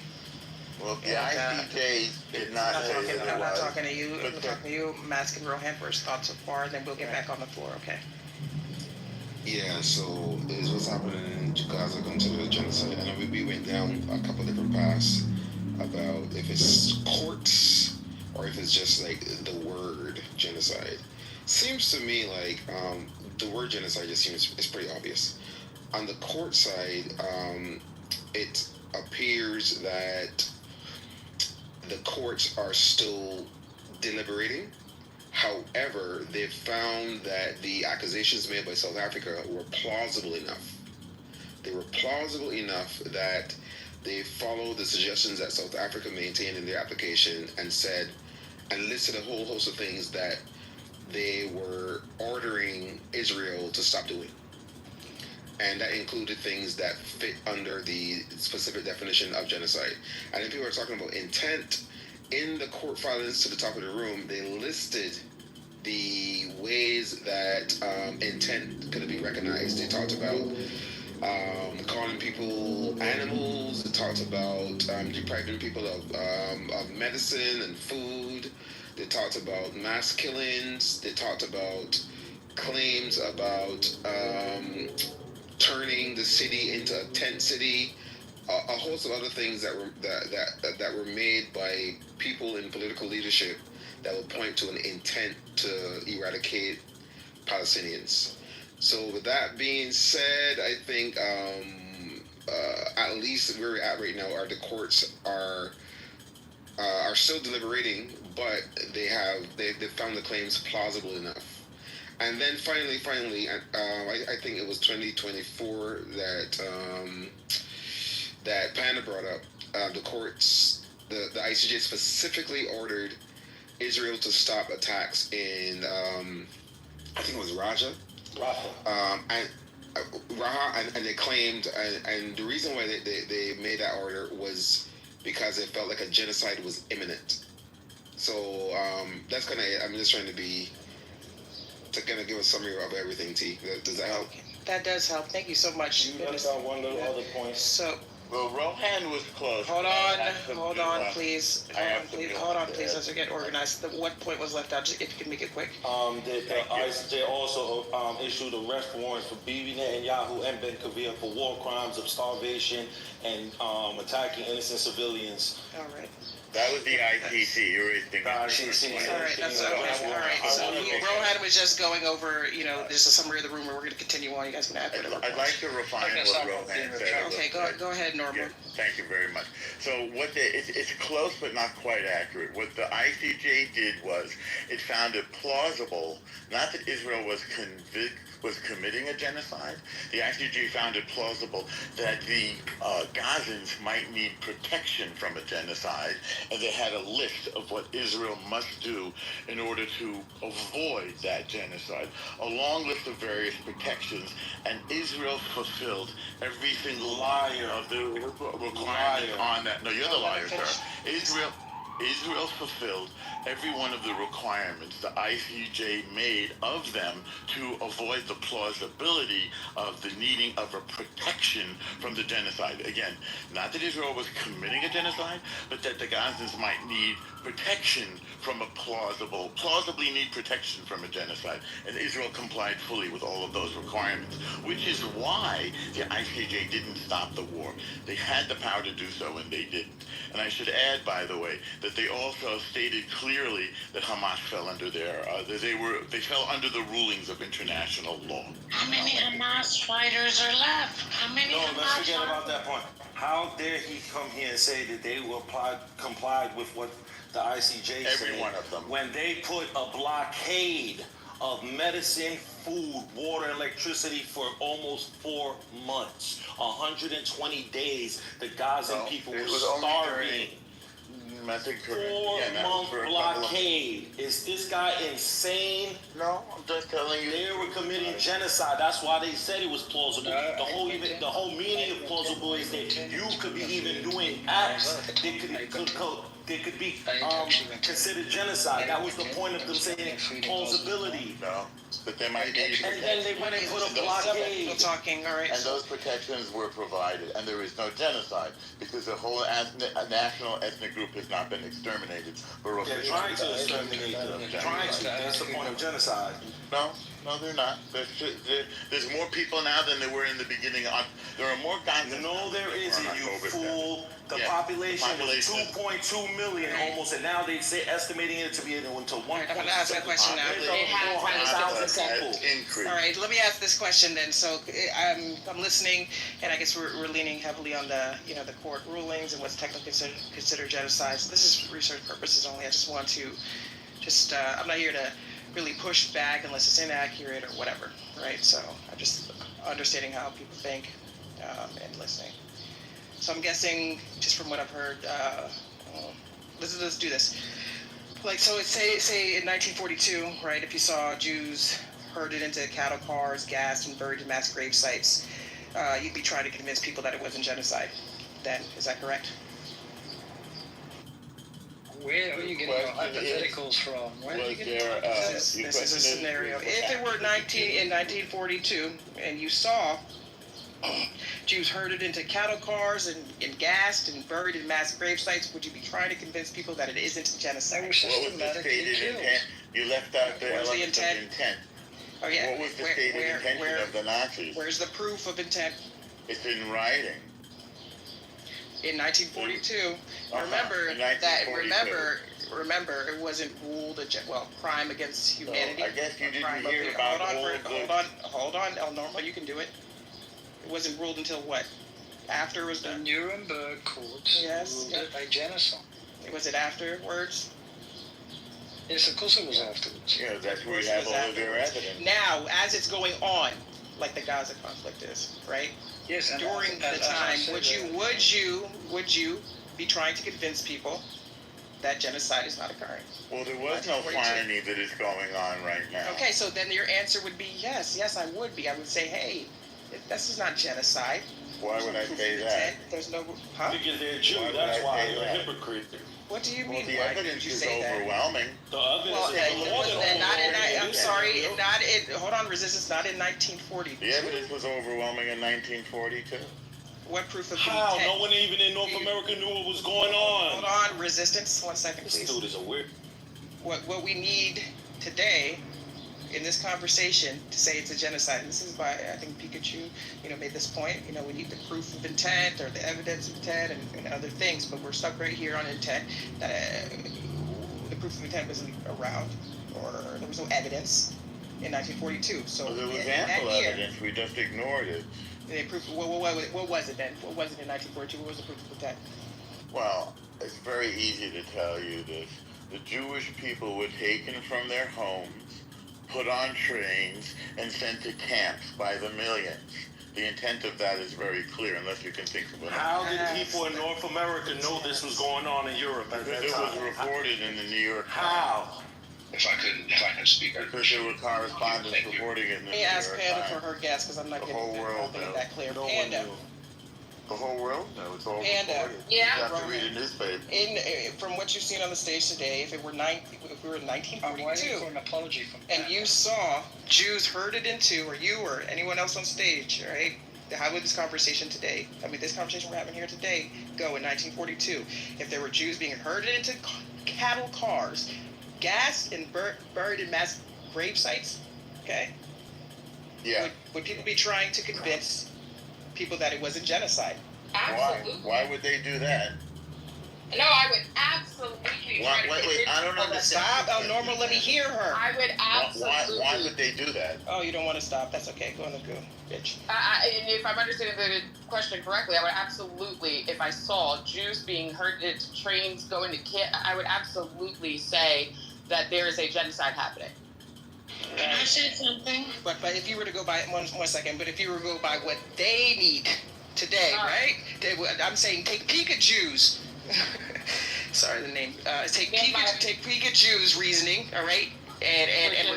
Well, the ICJ did not say otherwise. I'm not talking to you. I'm talking to you. I'm asking Rohan for his thoughts so far, and then we'll get back on the floor. Okay. Yeah, so is what's happening in Gaza considered a genocide? And we went down a couple different paths about if it's courts or if it's just like the word genocide. Seems to me like the word genocide just seems it's pretty obvious. On the court side, it appears that the courts are still deliberating. However, they've found that the accusations made by South Africa were plausible enough. They were plausible enough that they followed the suggestions that South Africa maintained in their application and said, and listed a whole host of things that they were ordering Israel to stop doing. And that included things that fit under the specific definition of genocide. And if people are talking about intent, in the court filings to the top of the room, they listed the ways that intent could be recognized. They talked about calling people animals. They talked about depriving people of medicine and food. They talked about mass killings. They talked about claims about turning the city into a tent city, a host of other things that were made by people in political leadership that would point to an intent to eradicate Palestinians. So with that being said, I think at least where we're at right now, the courts are still deliberating, but they found the claims plausible enough. And then finally, I think it was 2024 that Panda brought up. The courts, the ICJ specifically ordered Israel to stop attacks in, I think it was Raja. And they claimed, and the reason why they made that order was because it felt like a genocide was imminent. So that's kind of it. I'm just trying to give a summary of everything, T. Does that help? That does help. Thank you so much. You left out one of the other points. So, Well, Rohan was close. hold on, please. Hold on, please, add. as we get organized. What point was left out? Just if you can make it quick. They also issued arrest warrants for Bibi Netanyahu and Ben Gvir for war crimes of starvation and attacking innocent civilians. All right. That was the ICC. You were thinking. All right, that's all right. So Rohan was just going over, just a summary of the room. We're going to continue on. You guys can add whatever. I'd like to refine what Rohan said. Okay, go ahead, Norman. Yeah, thank you very much. So it's close but not quite accurate. What the ICJ did was it found it plausible, not that Israel was committing a genocide. The ICJ found it plausible that the Gazans might need protection from a genocide, and they had a list of what Israel must do in order to avoid that genocide, a long list of various protections, and Israel fulfilled every single of the requirements on that. No, you're the liar, sir. Israel fulfilled every one of the requirements the ICJ made of them to avoid the plausibility of the needing of a protection from the genocide. Again, not that Israel was committing a genocide, but that the Gazans might need protection from plausibly need protection from a genocide. And Israel complied fully with all of those requirements, which is why the ICJ didn't stop the war. They had the power to do so, and they didn't. And I should add, by the way, that they also stated clearly that Hamas fell under they fell under the rulings of international law. How many Hamas fighters are left? Let's forget about that point. How dare he come here and say that they complied with what the ICJ said? Every one of them. When they put a blockade of medicine, food, water, electricity for almost 4 months, 120 days, the Gazan people were starving. 4-month blockade. Is this guy insane? No, I'm just telling you. They were committing genocide. That's why they said it was plausible. The whole meaning of plausible is that you could be even doing acts that could be considered genocide. That was the point of them saying plausibility. No, but they might be. And then they went and put a blockade. Talking, all right. And those protections were provided, and there is no genocide because the whole national ethnic group has not been exterminated. They're trying to exterminate them. That's the point of genocide. No, they're not. There's more people now than there were in the beginning. There are more Gazans. No, there isn't, you fool. The population was 2.2 million almost, and now they say estimating it to be into 1.7. I'm going to ask that question now. 400,000 people. All right, let me ask this question then. So I'm listening, and I guess we're leaning heavily on the the court rulings and what's technically considered genocide. So this is for research purposes only. I just want to I'm not here to really push back unless it's inaccurate or whatever, right? So I'm just understanding how people think and listening. So I'm guessing, just from what I've heard, let's do this. Like, so say in 1942, right, if you saw Jews herded into cattle cars, gassed, and buried in mass grave sites, you'd be trying to convince people that it wasn't genocide then. Is that correct? Where are you getting your hypotheticals from? Where are you getting your This is a scenario. If it were in 1942 and you saw Jews herded into cattle cars and gassed and buried in mass grave sites, would you be trying to convince people that it isn't genocide? What was the stated intent? You left out the element of intent. Oh yeah. What was the stated intention of the Nazis? Where's the proof of intent? It's in writing. In 1942, remember, it wasn't ruled crime against humanity. So I guess you didn't hear about Hold on, El Norma, you can do it. It wasn't ruled until what? After it was done? The Nuremberg court ruled it a genocide. Was it afterwards? Yes, of course it was afterwards. Yeah, that's where you have all of their evidence. Now, as it's going on, like the Gaza conflict is, right? Yes. During the time, would you be trying to convince people that genocide is not occurring? Well, there was no tyranny that is going on right now. Okay, so then your answer would be yes, I would be. I would say, hey, this is not genocide. Why would I say that? There's no, Because they're Jew, that's why you're a hypocrite. What do you mean? Well, the why evidence did you is say overwhelming. The evidence Well, is more than not in. I'm overwhelming. sorry, not in. Hold on, resistance. Not in 1940. The evidence was overwhelming in 1942. What proof of How? intent? No one even in North America knew what was going on. Hold on, resistance. 1 second, This please. dude is a weird. What we need today in this conversation to say it's a genocide. And this is by, I think Pikachu, made this point. We need the proof of intent or the evidence of intent and other things, but we're stuck right here on intent. The proof of intent wasn't around, or there was no evidence in 1942. So Well, there was that ample year, evidence. We just ignored it. What was it then? What was it in 1942? What was the proof of intent? Well, it's very easy to tell you this. The Jewish people were taken from their homes, put on trains, and sent to camps by the millions. The intent of that is very clear, unless you can think of it. How did people in North America know this was going on in Europe at that Because it was time? reported in the New York Times. How? If I can speak, Because there were correspondents reporting it in the Let me New ask York Panda Times. for her guess, because I'm not The getting whole world knows. that clear. No one Panda. knew. The whole world knows. It's all Panda. reported. Yeah. You have to read a newspaper. From what you've seen on the stage today, if we were in I'm 1942, waiting for an apology from and you saw Jews herded into, or you or anyone else on stage, all right? How would this conversation today, this conversation we're having here today, go in 1942? If there were Jews being herded into cattle cars, gassed and buried in mass grave sites, okay? Yeah. Would people be trying to convince people that it wasn't genocide? Absolutely. Why would they do that? No, I would absolutely try to Wait, convince I don't people that understand. Stop, Norma, let me hear her. I would absolutely. Why would they do that? Oh, you don't want to stop? That's okay. Go on the go, bitch. And if I'm understanding the question correctly, I would absolutely, if I saw Jews being herded to trains going to I would absolutely say that there is a genocide happening. Can I say something? But if you were to go by one second, but if you were to go by what they need today, right? I'm saying take Pikachu's. Sorry, the name. Take Pikachu's reasoning, all right, and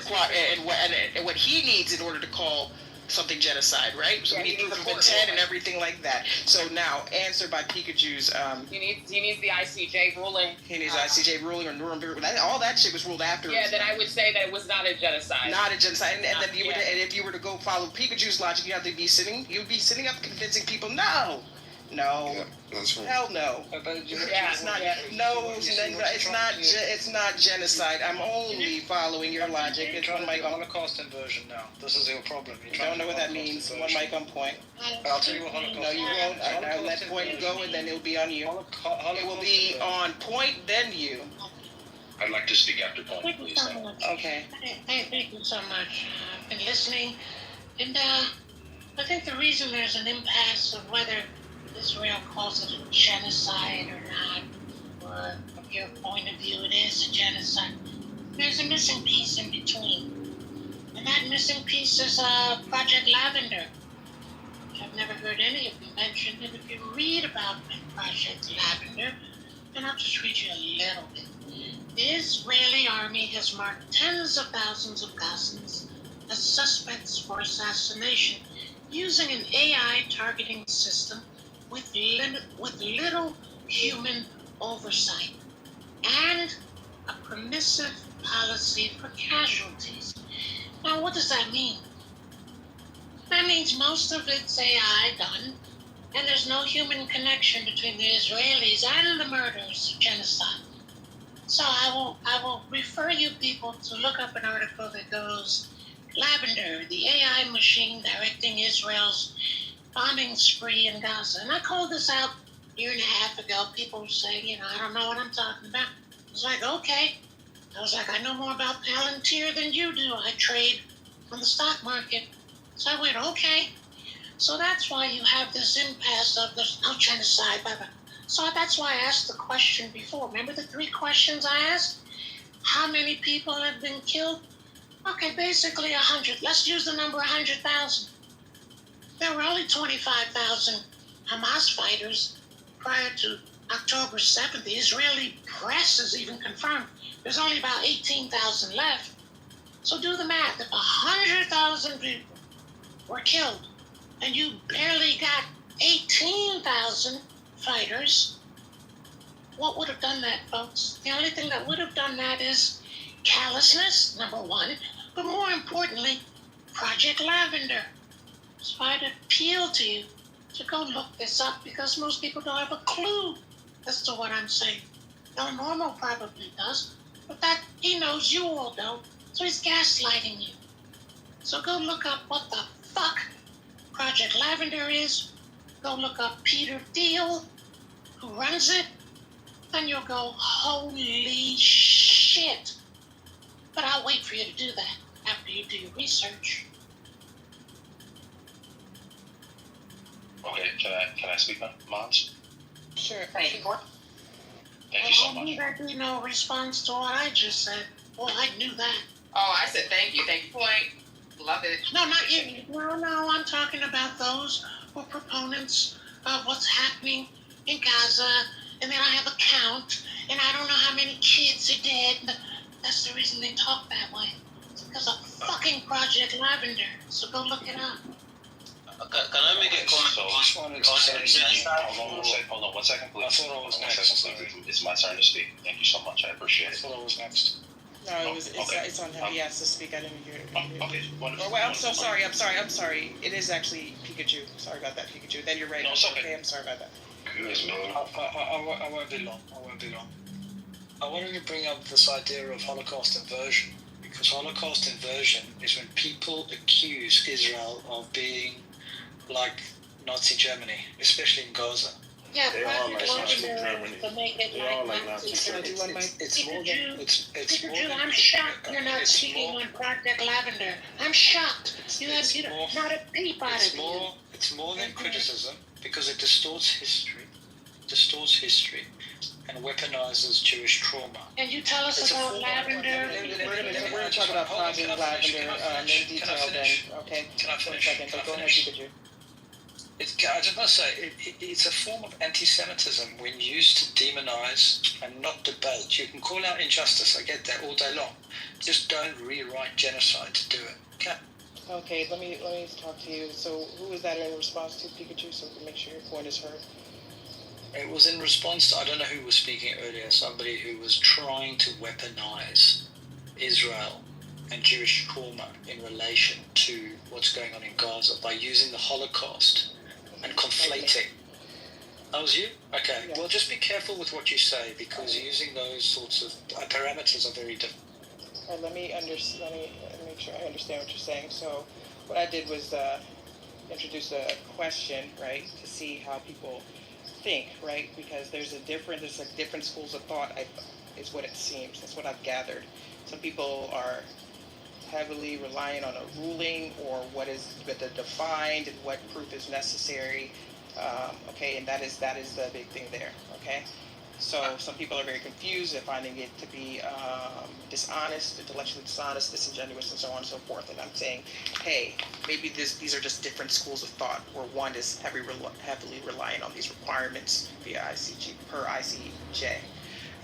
what he needs in order to call something genocide, right? So we need proof of intent and everything like that. So now, answered by Pikachu's. He needs the ICJ ruling. He needs ICJ ruling or Nuremberg. All that shit was ruled after. Yeah, then I would say that it was not a genocide. Not a genocide, and then you would, and if you were to go follow Pikachu's logic, you'd be sitting up convincing people, no. Yeah, that's right. Hell no. It's not. No, it's not genocide. I'm only following your logic. It's one mic on. Holocaust inversion now. This is your problem. I don't know what that means. One mic on point. I'll tell you what Holocaust. No, you won't. I'll let point go, and then it'll be on you. It will be on point, then you. I'd like to speak after Paul, Thank you please. so much. Okay. Thank you so much. I've been listening, and I think the reason there's an impasse of whether Israel calls it a genocide or not, or from your point of view it is a genocide, there's a missing piece in between. And that missing piece is Project Lavender, which I've never heard any of you mention. And if you read about Project Lavender, and I'll just read you a little bit. The Israeli army has marked tens of thousands of Gazans as suspects for assassination using an AI targeting system with little human oversight and a permissive policy for casualties. Now, what does that mean? That means most of it's AI done, and there's no human connection between the Israelis and the murders of genocide. So I will refer you people to look up an article that goes, Lavender, the AI machine directing Israel's bombing spree in Gaza. And I called this out a year and a half ago. People were saying, I don't know what I'm talking about. I was like, okay. I was like, I know more about Palantir than you do. I trade on the stock market. So I went, okay. So that's why you have this impasse of there's no genocide. Blah, blah. So that's why I asked the question before. Remember the 3 questions I asked? How many people have been killed? Okay, basically 100. Let's use the number 100,000. There were only 25,000 Hamas fighters prior to October 7th. The Israeli press has even confirmed there's only about 18,000 left. So do the math. If 100,000 people were killed and you barely got 18,000 fighters, what would have done that, folks? The only thing that would have done that is callousness, number one, but more importantly, Project Lavender. So I'd appeal to you to go look this up because most people don't have a clue as to what I'm saying. El Normo probably does, but that he knows you all don't, so he's gaslighting you. So go look up what the fuck Project Lavender is. Go look up Peter Thiel, who runs it, and you'll go, holy shit. But I'll wait for you to do that after you do your research. Okay, can I speak now, Moms? Sure. Thank you so much. There'd be no response to what I just said. Well, I knew that. Oh, I said thank you, point. Love it. No, not you. No, I'm talking about those who are proponents of what's happening in Gaza, and then I have a count, and I don't know how many kids are dead, but that's the reason they talk that way. It's because of fucking Project Lavender, so go look it up. Can I make a comment? Hold on 1 second, please. I thought I was next. It's my turn to speak. Thank you so much. I appreciate it. I thought I was next. No, it's on him. He has to speak. I didn't hear it. Okay, wonderful. Oh, wait, I'm so sorry. I'm sorry. It is actually Pikachu. Sorry about that, Pikachu. Then you're right. No, it's okay. I'm sorry about that. Yes, I won't be long. I wanted to bring up this idea of Holocaust inversion, because Holocaust inversion is when people accuse Israel of being like Nazi Germany, especially in Gaza. Yeah, They are like Nazi Germany. They are like Nazi Germany. It's more than it's more than. I'm shocked you're not speaking on Project Lavender. I'm shocked. You have not a peep out of you. It's more than criticism because it distorts history, and weaponizes Jewish trauma. And you tell us about Lavender. We're going to talk about Project Lavender in detail then. Okay. Can I finish? But go ahead, Pikachu. I just want to say, it's a form of anti-Semitism when used to demonize and not debate. You can call out injustice, I get that all day long. Just don't rewrite genocide to do it. Okay? Okay, let me talk to you. So who is that in response to, Pikachu, so we can make sure your point is heard? It was in response to, I don't know who was speaking earlier, somebody who was trying to weaponize Israel and Jewish trauma in relation to what's going on in Gaza by using the Holocaust and conflating. That was you? Okay. Yeah. Well, just be careful with what you say because using those sorts of parameters are very different. Let me make sure I understand what you're saying. So what I did was introduce a question, right, to see how people think, right? Because there's like different schools of thought, is what it seems. That's what I've gathered. Some people are heavily reliant on a ruling or what is defined and what proof is necessary. Okay, and that is the big thing there. Okay, so some people are very confused. They're finding it to be dishonest, intellectually dishonest, disingenuous, and so on and so forth. And I'm saying, hey, maybe these are just different schools of thought, where one is heavily reliant on these requirements via ICJ.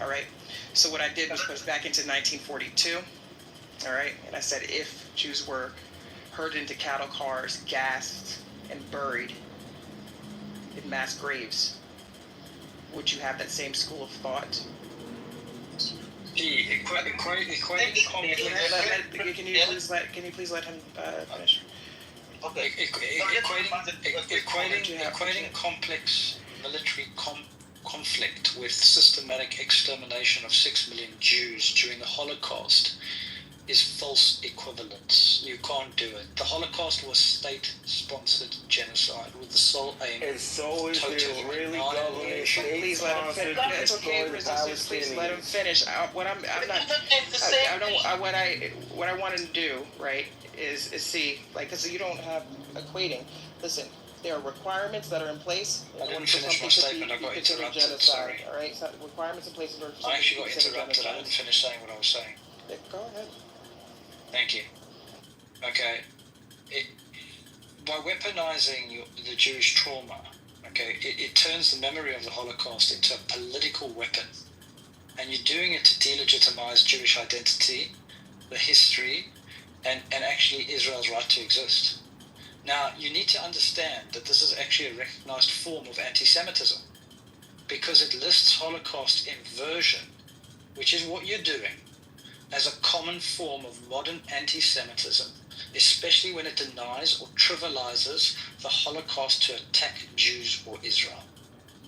All right. So what I did was push back into 1942. All right, and I said if Jews were herded into cattle cars, gassed, and buried in mass graves, would you have that same school of thought? Can you please let him finish? Okay. Equating complex military conflict with systematic extermination of 6 million Jews during the Holocaust is false equivalence. You can't do it. The Holocaust was state-sponsored genocide with the sole aim. And so is the Israeli government state-sponsored to destroy the Palestinians. Please let him finish. What I wanted to do, right, is see, like, because you don't have equating. Listen, there are requirements that are in place. I didn't finish my statement. I got interrupted. Sorry. All right, so requirements in place in order for I actually got interrupted. I didn't finish saying what I was saying. Go ahead. Thank you. Okay. By weaponizing the Jewish trauma, okay, it turns the memory of the Holocaust into a political weapon. And you're doing it to delegitimize Jewish identity, the history, and actually Israel's right to exist. Now, you need to understand that this is actually a recognized form of anti-Semitism. because it lists Holocaust inversion, which is what you're doing, as a common form of modern anti-Semitism, especially when it denies or trivializes the Holocaust to attack Jews or Israel.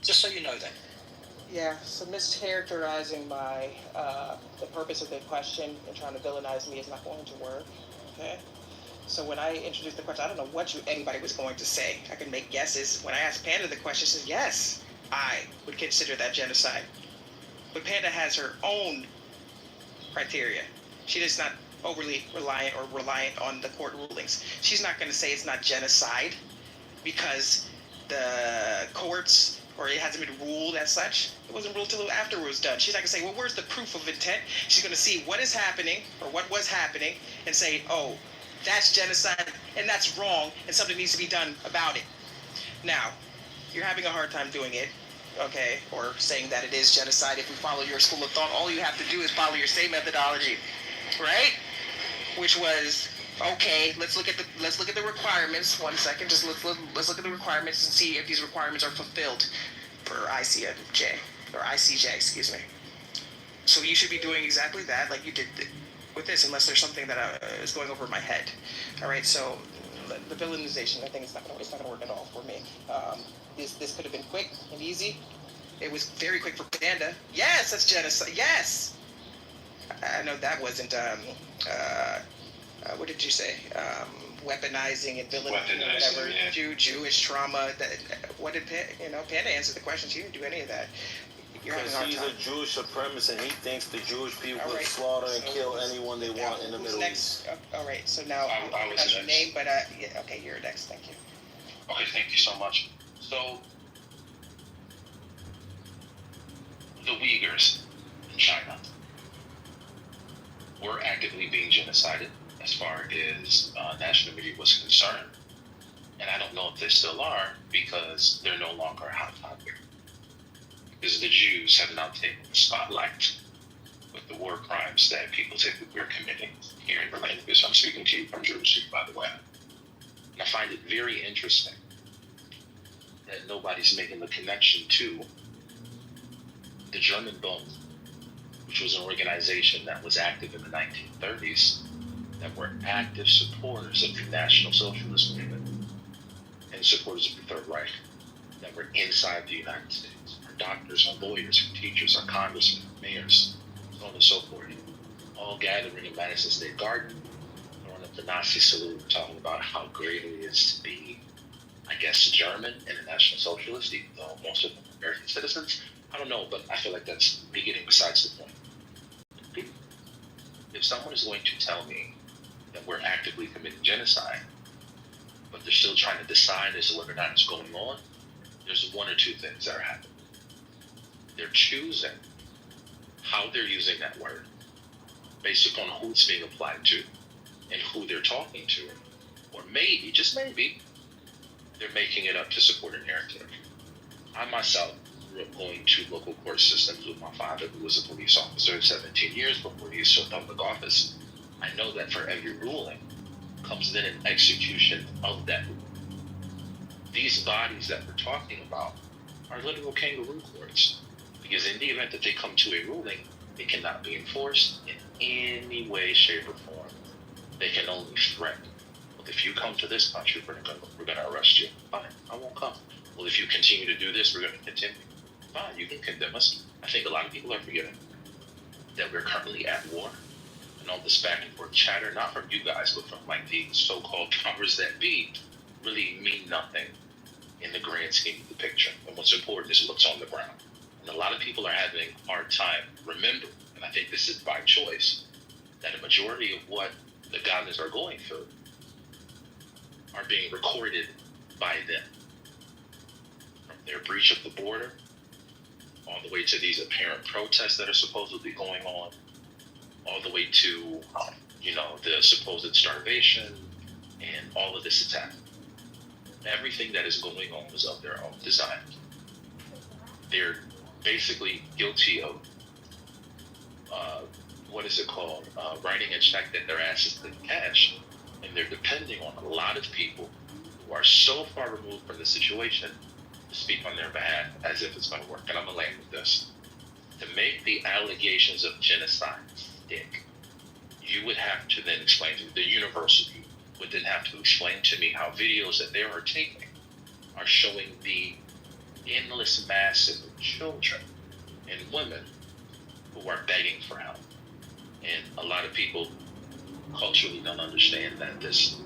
Just so you know that. Yeah, so mischaracterizing the purpose of the question and trying to villainize me is not going to work, okay? So when I introduced the question, I don't know what anybody was going to say. I can make guesses. When I asked Panda the question, she says, yes, I would consider that genocide. But Panda has her own criteria. She is not overly reliant on the court rulings. She's not going to say it's not genocide because the courts, or it hasn't been ruled as such. It wasn't ruled till after it was done. She's not going to say, well, where's the proof of intent? She's going to see what is happening or what was happening and say, oh, that's genocide and that's wrong and something needs to be done about it. Now, you're having a hard time doing it, okay, or saying that it is genocide. If we follow your school of thought, all you have to do is follow your same methodology, right? Which was, okay, let's look at the requirements. 1 second, just let's look at the requirements and see if these requirements are fulfilled for ICJ, or ICJ, excuse me. So you should be doing exactly that, like you did with this, unless there's something that is going over my head. All right, so the villainization, I think it's not going to work at all for me. This could have been quick and easy. It was very quick for Panda. Yes, that's genocide. Yes. I know that wasn't. What did you say? Weaponizing and villainizing, whatever. Yeah. Jewish trauma. What did Panda answer the question? She didn't do any of that. Because he's a Jewish supremacist and he thinks the Jewish people will slaughter and kill anyone they want in the Middle East. All right, so now I was your name, but yeah, okay, you're next. Thank you. Okay, thank you so much. So, the Uyghurs in China were actively being genocided as far as national media was concerned. And I don't know if they still are because they're no longer a hot topic. Because the Jews have now taken the spotlight with the war crimes that people say that we're committing here in Berlin. Because I'm speaking to you from Jerusalem, by the way. And I find it very interesting that nobody's making the connection to the German Bund, which was an organization that was active in the 1930s, that were active supporters of the National Socialist movement and supporters of the Third Reich, that were inside the United States. Our doctors, our lawyers, our teachers, our congressmen, our mayors, so on and so forth, all gathering in Madison Square Garden, throwing up the Nazi salute, talking about how great it is to be, I guess, German and a National Socialist, even though most of them are American citizens. I don't know, but I feel like that's me getting besides the point. If someone is going to tell me that we're actively committing genocide, but they're still trying to decide as to whether or not it's going on, there's one or two things that are happening. They're choosing how they're using that word based upon who it's being applied to and who they're talking to. Or maybe, just maybe, they're making it up to support a narrative. I myself grew up going to local court systems with my father, who was a police officer 17 years before he assumed public office. I know that for every ruling comes then an execution of that ruling. These bodies that we're talking about are literal kangaroo courts, because in the event that they come to a ruling, it cannot be enforced in any way, shape, or form. They can only threaten. Well, if you come to this country, we're going to arrest you. Fine, I won't come. Well, if you continue to do this, we're going to continue. Fine, you can condemn us. I think a lot of people are forgetting that we're currently at war. And all this back and forth chatter, not from you guys, but from like the so-called powers that be, really mean nothing in the grand scheme of the picture. And what's important is what's on the ground. And a lot of people are having a hard time remembering, and I think this is by choice, that a majority of what the Ghanaians are going through are being recorded by them. From their breach of the border, all the way to these apparent protests that are supposedly going on, all the way to, the supposed starvation and all of this attack. Everything that is going on is of their own design. They're basically guilty of, writing a check that their asses didn't cash. And they're depending on a lot of people who are so far removed from the situation to speak on their behalf as if it's going to work. And I'm going to land with this. To make the allegations of genocide stick, you would have to then explain to the university would then have to explain to me how videos that they are taking are showing the endless masses of children and women who are begging for help. And a lot of people culturally don't understand that this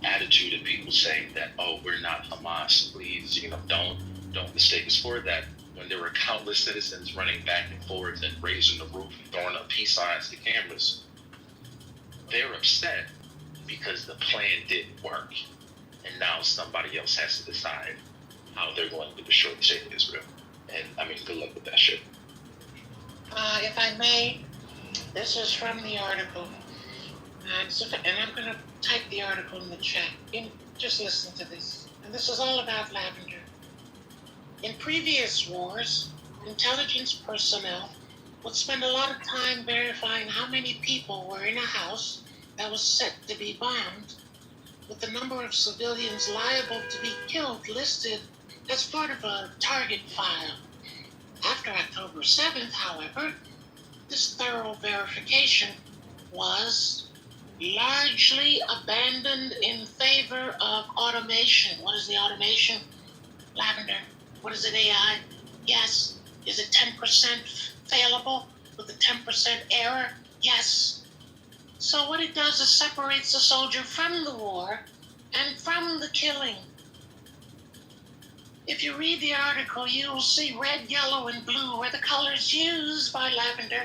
attitude of people saying that, oh, we're not Hamas, please, don't mistake us for that. When there were countless citizens running back and forth and raising the roof and throwing up peace signs to cameras, they're upset because the plan didn't work. And now somebody else has to decide how they're going to destroy the state of Israel. And I mean, good luck with that shit. If I may, this is from the article. And I'm going to type the article in the chat. Just listen to this. And this is all about lavender. In previous wars, intelligence personnel would spend a lot of time verifying how many people were in a house that was set to be bombed, with the number of civilians liable to be killed listed as part of a target file. After October 7th, however, this thorough verification was largely abandoned in favor of automation. What is the automation? Lavender. What is it, AI? Yes. Is it 10% failable with a 10% error? Yes. So what it does is separates the soldier from the war and from the killing. If you read the article, you will see red, yellow, and blue are the colors used by lavender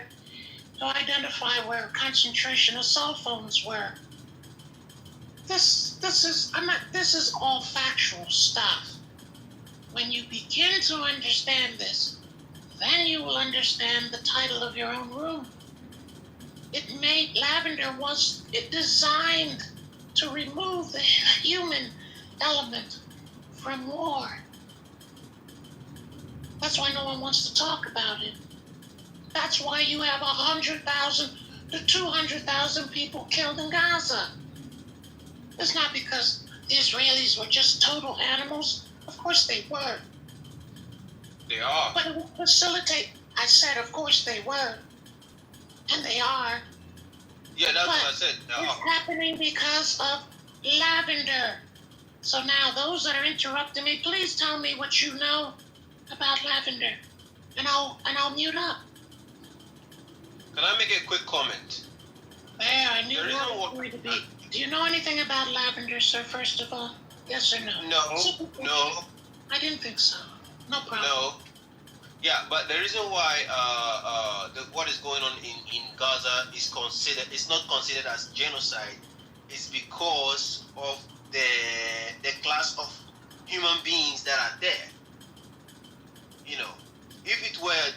to identify where a concentration of cell phones were. This is all factual stuff. When you begin to understand this, then you will understand the title of your own room. Lavender was designed to remove the human element from war. That's why no one wants to talk about it. That's why you have 100,000 to 200,000 people killed in Gaza. It's not because the Israelis were just total animals. Of course they were. They are. But it would facilitate. I said, of course they were. And they are. Yeah, that's what I said. It's happening because of lavender. So now those that are interrupting me, please tell me what you know about lavender. And I'll mute up. Can I make a quick comment? There, I knew you were going to be. Do you know anything about lavender, sir, first of all? Yes or no? No. I didn't think so. No problem. No. Yeah, but the reason why what is going on in Gaza is not considered as genocide is because of the class of human beings that are there. You know, if it were a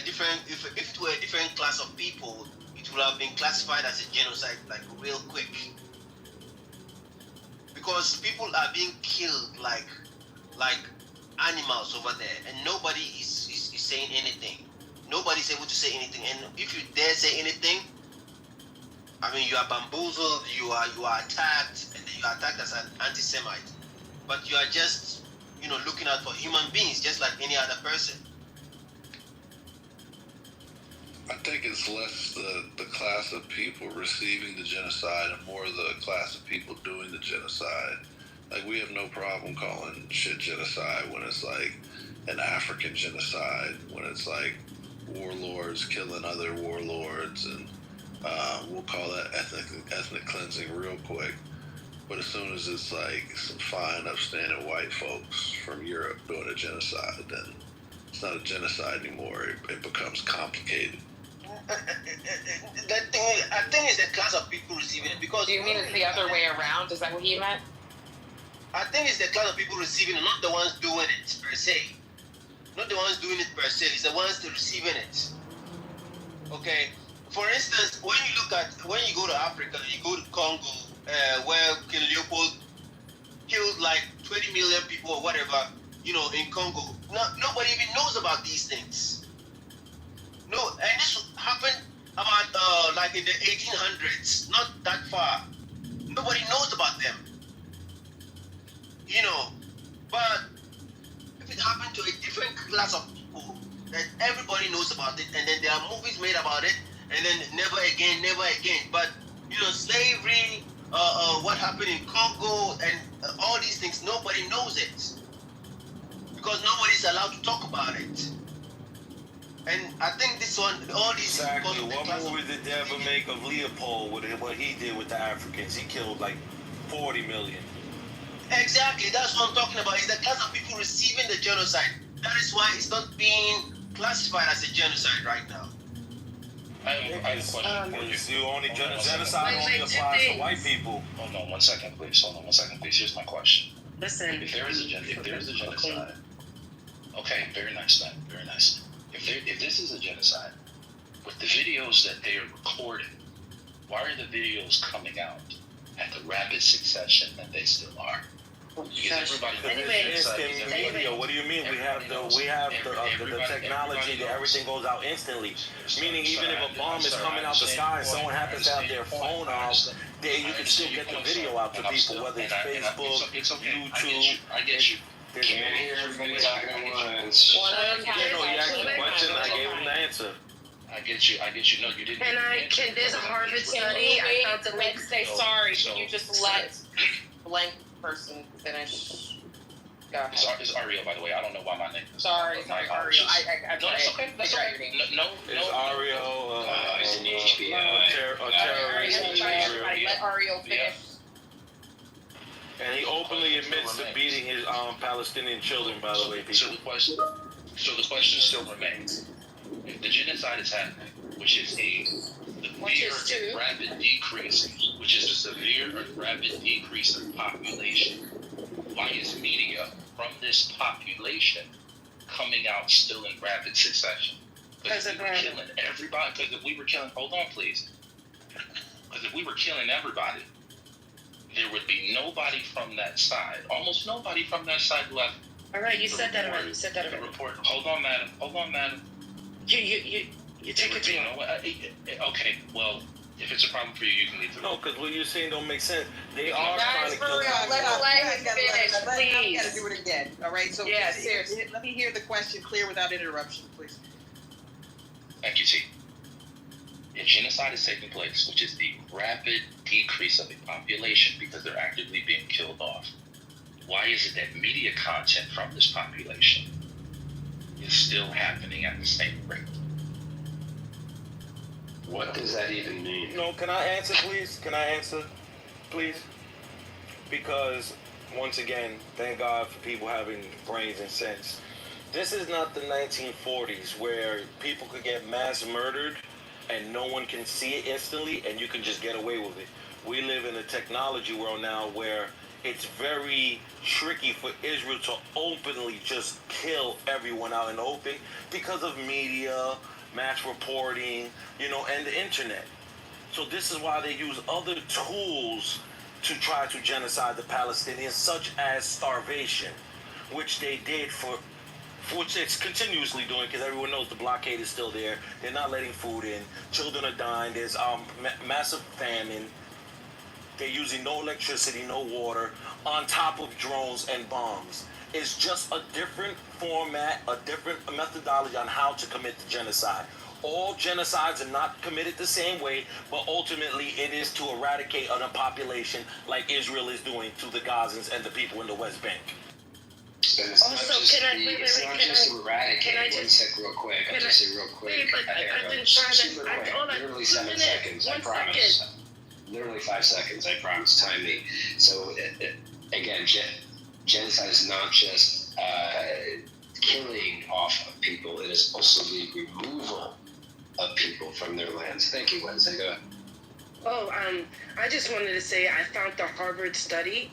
different class of people, it would have been classified as a genocide like real quick. Because people are being killed like animals over there, and nobody is saying anything. Nobody's able to say anything, and if you dare say anything, I mean, you are bamboozled, you are attacked, and then you are attacked as an anti-Semite. But you are just, looking out for human beings, just like any other person. I think it's less the class of people receiving the genocide and more the class of people doing the genocide. Like, we have no problem calling shit genocide when it's like an African genocide, when it's like warlords killing other warlords, and we'll call that ethnic cleansing real quick. But as soon as it's like some fine, upstanding white folks from Europe doing a genocide, then it's not a genocide anymore. It becomes complicated. I think it's the class of people receiving it, because... Do you mean it's the other way around? Is that what you meant? I think it's the class of people receiving it, not the ones doing it per se. Not the ones doing it per se, it's the ones receiving it. Okay? For instance, when you go to Africa, you go to Congo, where King Leopold killed like 20 million people or whatever, in Congo. Nobody even knows about these things. No, and this happened about like in the 1800s, not that far. Nobody knows about them. But class of people that everybody knows about it, and then there are movies made about it, and then never again. But slavery, what happened in Congo, and all these things, nobody knows it because nobody's allowed to talk about it. And I think this one, all these exactly. What movie did they ever make of Leopold with what he did with the Africans? He killed like 40 million. Exactly, that's what I'm talking about. It's the class of people receiving the genocide. That is why it's not being classified as a genocide right now. I have a question. Genocide only applies to white people. Hold on 1 second, please. Here's my question. Listen. If there is a genocide, okay, very nice, man. Very nice. If this is a genocide, with the videos that they are recording, why are the videos coming out at the rapid succession that they still are? Because everybody media. What do you mean? We have the technology that everything goes out instantly. Meaning, even if a bomb is coming out the sky and someone happens to have their phone out, you can still get the video out to people, whether it's Facebook, YouTube. I get you. Can't hear everybody talking at once. He asked a question, I gave him the answer. I get you. No, you didn't. Can there's a Harvard study? I found the link. Say sorry. Can you just let blank person finish? Go ahead. It's Ariel, by the way. I don't know why my name is. Sorry, Ariel. I couldn't figure out your name. No. It's Ariel. It's an HBO. I let Ariel finish. And he openly admits to beating his Palestinian children, by the way, people. So the question still remains. If the genocide is happening, which is a severe and rapid decrease, of population, why is media from this population coming out still in rapid succession? Because if we were killing everybody, hold on, please. Because if we were killing everybody, there would be nobody from that side. Almost nobody from that side left. All right, you said that already. The report. Hold on, madam. You take it to okay, well, if it's a problem for you, you can leave the room. No, because what you're saying don't make sense. They are trying to kill Let's let him finish, please. Gotta do it again, all right? So Yeah, seriously. let me hear the question clear without interruption, please. Thank you, T. If genocide is taking place, which is the rapid decrease of a population because they're actively being killed off, why is it that media content from this population is still happening at the same rate? What does that even mean? No, can I answer, please? Because, once again, thank God for people having brains and sense. This is not the 1940s where people could get mass murdered and no one can see it instantly and you can just get away with it. We live in a technology world now where it's very tricky for Israel to openly just kill everyone out in the open because of media, mass reporting, and the internet. So this is why they use other tools to try to genocide the Palestinians, such as starvation, which they did which it's continuously doing because everyone knows the blockade is still there. They're not letting food in. Children are dying. There's massive famine. They're using no electricity, no water, on top of drones and bombs. It's just a different format, a different methodology on how to commit the genocide. All genocides are not committed the same way, but ultimately it is to eradicate a population like Israel is doing to the Gazans and the people in the West Bank. But it's not just eradicate. One sec, real quick. I'll just say real quick. Wait, but I've been trying to. Literally 7 seconds. I promise. Literally 5 seconds. I promise. Time me. So again, genocide is not just killing off of people. It is also the removal of people from their lands. Thank you, Wednesday. Go ahead. Oh, I just wanted to say I found the Harvard study.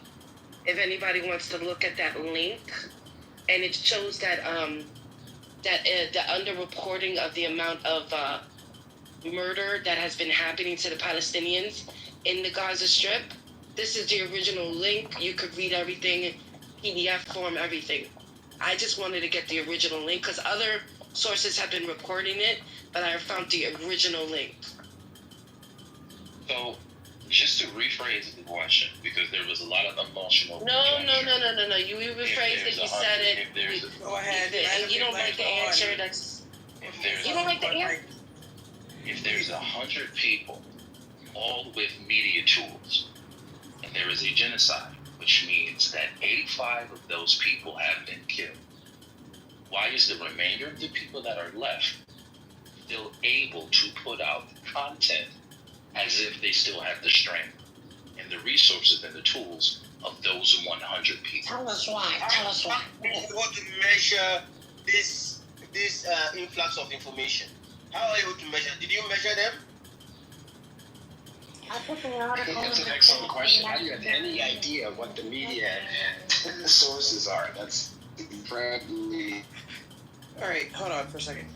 If anybody wants to look at that link, and it shows that the underreporting of the amount of murder that has been happening to the Palestinians in the Gaza Strip. This is the original link. You could read everything, PDF form, everything. I just wanted to get the original link because other sources have been reporting it, but I found the original link. So Just to rephrase the question, because there was a lot of emotional. No. You rephrased it. You said it. Go ahead. You don't like the answer. You don't like the answer. If there's 100 people, all with media tools, and there is a genocide, which means that 85 of those people have been killed, why is the remainder of the people that are left still able to put out content as if they still have the strength and the resources and the tools of those 100 people? Tell us why. Tell us why. You want to measure this influx of information. How are you able to measure? Did you measure them? I put the article. That's an excellent question. How do you have any idea what the media and the sources are? That's incredibly. All right, hold on for a second.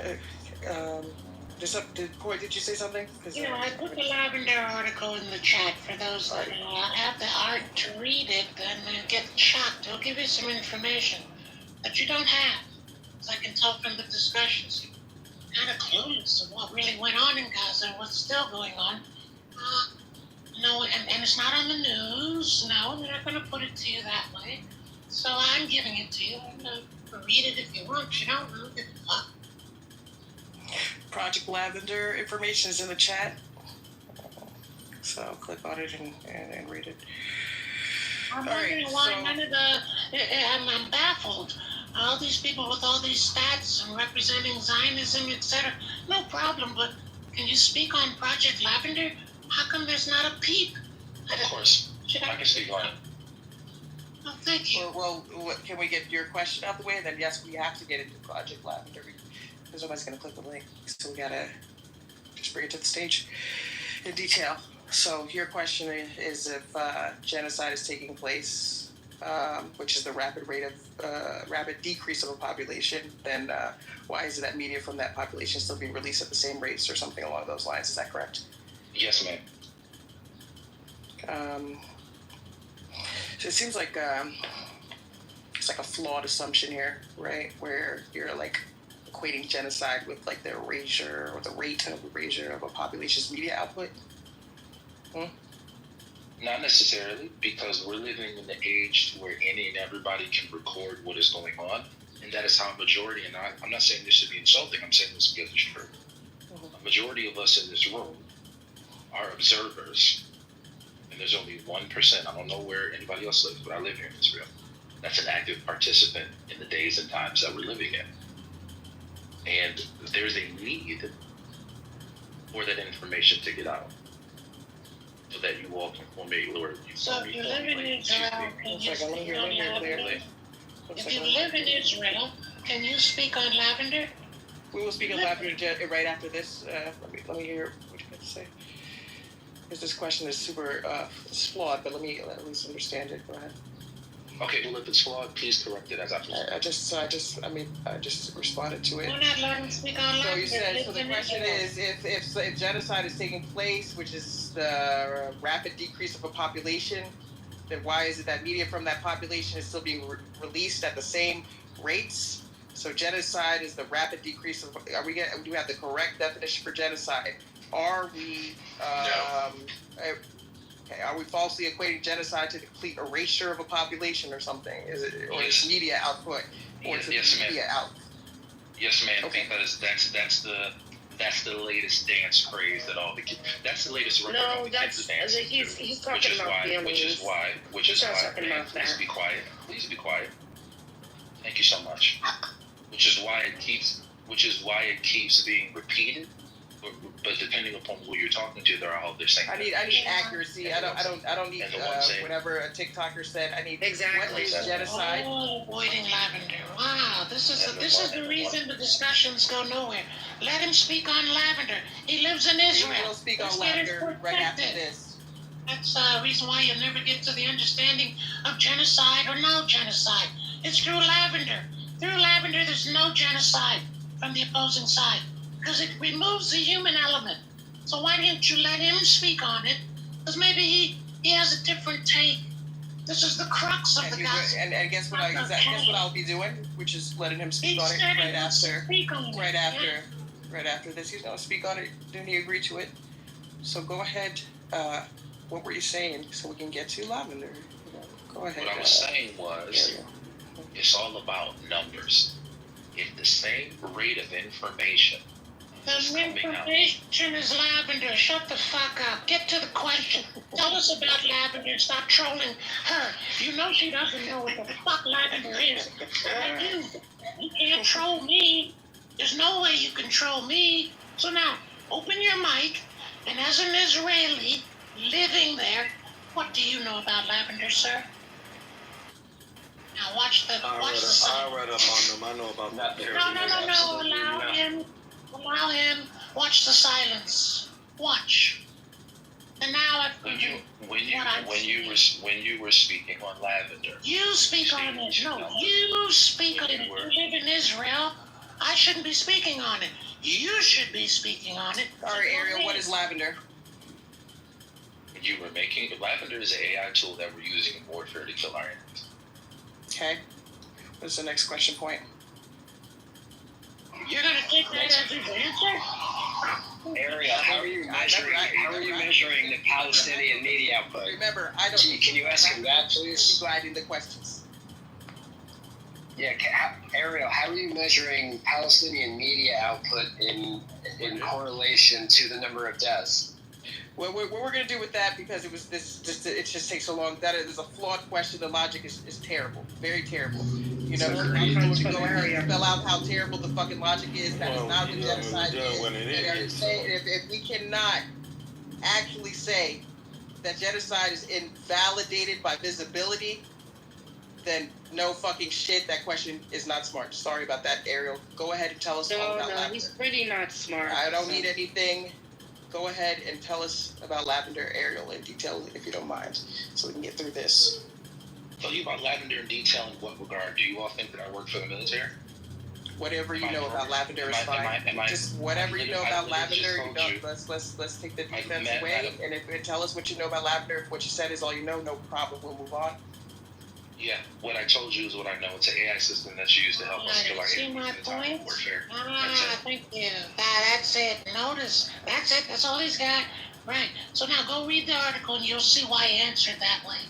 Did you say something? Yeah, I put the Lavender article in the chat for those that have the art to read it and get shocked. It'll give you some information that you don't have. As I can tell from the discussions, you're kind of clueless of what really went on in Gaza and what's still going on. No, and it's not on the news. No, they're not going to put it to you that way. So I'm giving it to you. Read it if you want. You don't know. Give a fuck. Project Lavender information is in the chat. So click on it and read it. I'm wondering why none of the. I'm baffled. All these people with all these stats and representing Zionism, etc. No problem, but can you speak on Project Lavender? How come there's not a peep? Of course. I can speak on it. Oh, thank you. Well, can we get your question out the way? Then yes, we have to get into Project Lavender because nobody's going to click the link. So we got to just bring it to the stage in detail. So your question is if genocide is taking place, which is the rapid decrease of a population, then why is it that media from that population still being released at the same rates or something along those lines? Is that correct? Yes, ma'am. So it seems like it's like a flawed assumption here, right? Where you're like equating genocide with like the erasure or the rate of erasure of a population's media output. Not necessarily, because we're living in the age where any and everybody can record what is going on, and that is how a majority, and I'm not saying this to be insulting, I'm saying this because it's true. A majority of us in this room are observers, and there's only 1%. I don't know where anybody else lives, but I live here in this room. That's an active participant in the days and times that we're living in. And there's a need for that information to get out so that you all can form a Lord. So if you live in Israel, can you speak on lavender? If you live in Israel, can you speak on lavender? We will speak on lavender right after this. Let me hear what you have to say. Because this question is super flawed, but let me at least understand it. Go ahead. Okay, well, if it's flawed, please correct it as I I just responded to it. We're not letting him speak on lavender. So you said, so the question is, if genocide is taking place, which is the rapid decrease of a population, then why is it that media from that population is still being released at the same rates? So genocide is the rapid decrease of. Do we have the correct definition for genocide? Are we? Okay, are we falsely equating genocide to the complete erasure of a population or something? Is it, or is media output, or is it media out? Yes, ma'am. Okay. Because that's the latest dance craze that all the kids. That's the latest record all the kids are dancing he's talking about families. Which is why. Please be quiet. Please be quiet. Thank you so much. Which is why it keeps being repeated. But depending upon who you're talking to, they're all they're saying. I need accuracy. I don't need whatever a TikToker said. I need exactly. What is genocide? Oh, avoiding lavender. Wow, this is the reason the discussions go nowhere. Let him speak on lavender. He lives in Israel. We'll speak on lavender right after this. That's the reason why you'll never get to the understanding of genocide or no genocide. It's through lavender. Through lavender, there's no genocide from the opposing side. Because it removes the human element. So why didn't you let him speak on it? Because maybe he has a different take. This is the crux of the gospel. And guess what? Guess what I'll be doing, which is letting him speak on it right after this. He's gonna speak on it. Didn't he agree to it? So go ahead. what were you saying so we can get to Lavender? Go ahead. What I was saying was, it's all about numbers. If the same rate of information is The coming out, information is Lavender. Shut the fuck up. Get to the question. Tell us about Lavender. Stop trolling her. You know she doesn't know what the fuck Lavender is. I do. You can't troll me. There's no way you can troll me. So now, open your mic, and as an Israeli living there, what do you know about Lavender, sir? Now watch the I read up on them. I know about that. No. Allow him. Watch the silence. Watch. And now when you were speaking on Lavender, you speak on it. No, you speak on it. You live in Israel. I shouldn't be speaking on it. You should be speaking on it. Sorry, Ariel. What is Lavender? You were making Lavender is an AI tool that we're using in warfare to kill our enemies. Okay. What's the next question point? You're gonna take that as his answer? Ariel, how are you measuring the Palestinian media output? Remember, I don't. Can you ask him that, please? Gliding the questions. Yeah, Ariel, how are you measuring Palestinian media output in correlation to the number of deaths? What we're going to do with that, because it just takes so long. That is a flawed question. The logic is terrible, very terrible. You know, to go ahead and spell out how terrible the fucking logic is. That is not what genocide is. If we cannot actually say that genocide is invalidated by visibility, then no fucking shit. That question is not smart. Sorry about that, Ariel. Go ahead and tell us all about Lavender. He's pretty not smart. I don't need anything. Go ahead and tell us about Lavender, Ariel, in detail, if you don't mind, so we can get through this. Tell you about Lavender in detail in what regard? Do you all think that I work for the military? Whatever you know about Lavender is fine. Just whatever you know about Lavender, let's take the defense away, and if you tell us what you know about Lavender, if what you said is all you know, no problem, we'll move on. Yeah, what I told you is what I know. It's an AI system that's used to help us kill our See my point? Thank you. That's it. Notice. That's it. That's all he's got. Right. So now go read the article and you'll see why he answered that way.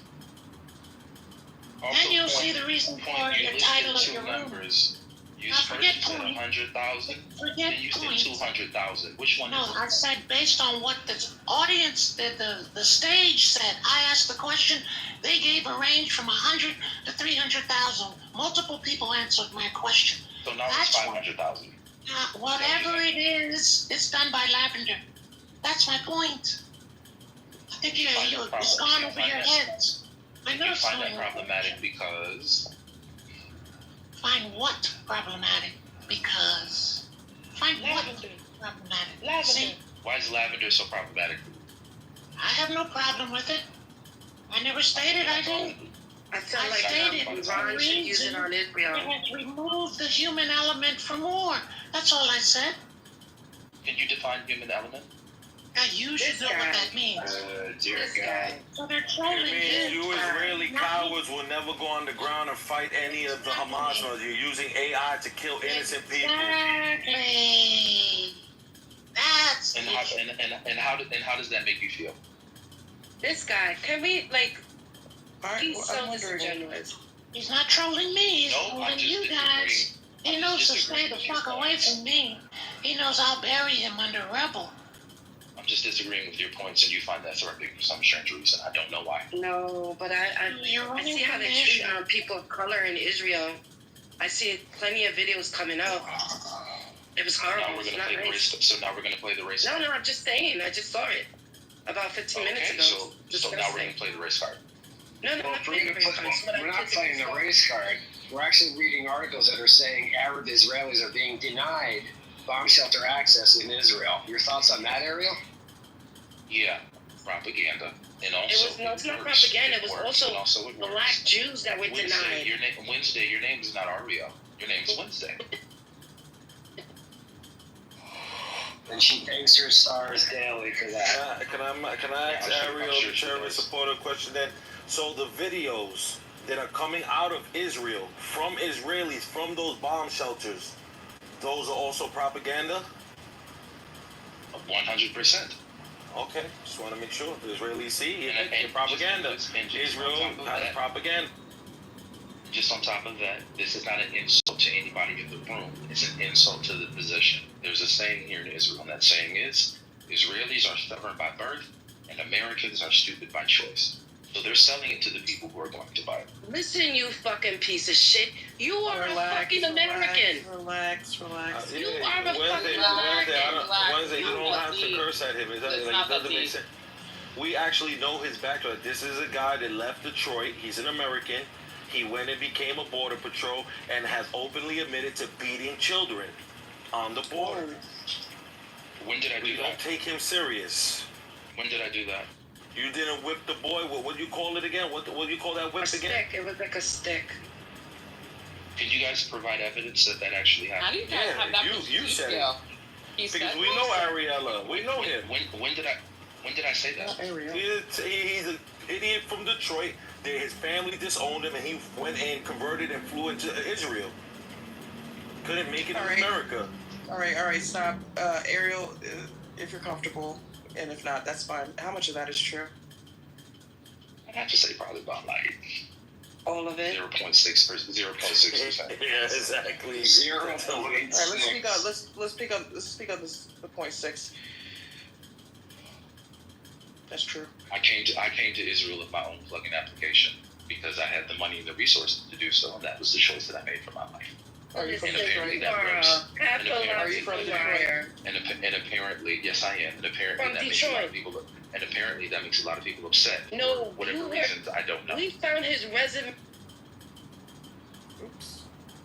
Also, then you'll see the reason for your title of your room. Numbers. You first said 100,000. Then you said 200,000. Which one is it? No, I said based on what the audience, the stage said. I asked the question. They gave a range from 100 to 300,000. Multiple people answered my question. So now it's 500,000. Whatever it is, it's done by Lavender. That's my point. I think it's gone over your heads. I know you find that problematic because. Find what problematic? Because. Find Lavender. What problematic? Lavender. See? Why is Lavender so problematic? I have no problem with it. I never stated I did. I feel like Iran should use it on Israel. It has removed the human element from war. That's all I said. Can you define human element? Now you should know what that means. Dear God. So they're trolling It means you Israeli cowards will never go on the ground and fight any of the Hamas. You're using AI to kill innocent people. Exactly. That's and how does that make you feel? This guy, can we he's so disingenuous. He's not trolling me, he's trolling you guys. He knows to stay the fuck away from me. He knows I'll bury him under rubble. I'm just disagreeing with your points, and you find that threatening for some strange reason. I don't know why. No, but I see how they treat people of color in Israel. I see plenty of videos coming up. It was horrible. So now we're gonna play the race. No, I'm just saying. I just saw it about 15 minutes ago. So now we're gonna play the race card. No, we're not playing the race card. We're actually reading articles that are saying Arab Israelis are being denied bomb shelter access in Israel. Your thoughts on that, Ariel? Yeah, propaganda. And also, it's not propaganda. It was also black Jews that were denied. Wednesday, your name is not Ariel. Your name is Wednesday. And she thanks her stars daily for that. Can I ask Ariel, the chairman supporter, a question then? So the videos that are coming out of Israel from Israelis from those bomb shelters, those are also propaganda? 100%. Okay, just want to make sure the Israelis see And propaganda. Just on Israel top of has that, propaganda. Just on top of that, this is not an insult to anybody in the room. It's an insult to the position. There's a saying here in Israel, and that saying is, Israelis are stubborn by birth, and Americans are stupid by choice. So they're selling it to the people who are going to buy it. Listen, you fucking piece of shit. You are a fucking American. Relax. You are a fucking Wednesday, American. you don't have to curse at him. It doesn't make sense. We actually know his background. This is a guy that left Detroit. He's an American. He went and became a border patrol and has openly admitted to beating children on the border. When did I do that? Don't take him serious. When did I do that? You didn't whip the boy. What do you call it again? What do you call that whip A again? stick. It was like a stick. Can you guys provide evidence that actually happened? How do you guys have that you said it. He Because said we know Ariella. We know him. When did I say that? He's an idiot from Detroit. His family disowned him, and he went and converted and flew into Israel. Couldn't make it in America. All right, stop. Ariel, if you're comfortable, and if not, that's fine. How much of that is true? I'd have to say probably about like all of it. 0.6%. Yeah, exactly. 0.6. All right, let's speak on this the 0.6. That's true. I came to Israel with my own plug-in application because I had the money and the resources to do so, and that was the choice that I made for my life. Are you from Detroit? And apparently, yes, I am. And apparently, that makes a lot of people. And apparently, that makes a lot of people upset. No, for whatever reasons, I don't know. We found his resume. Oops.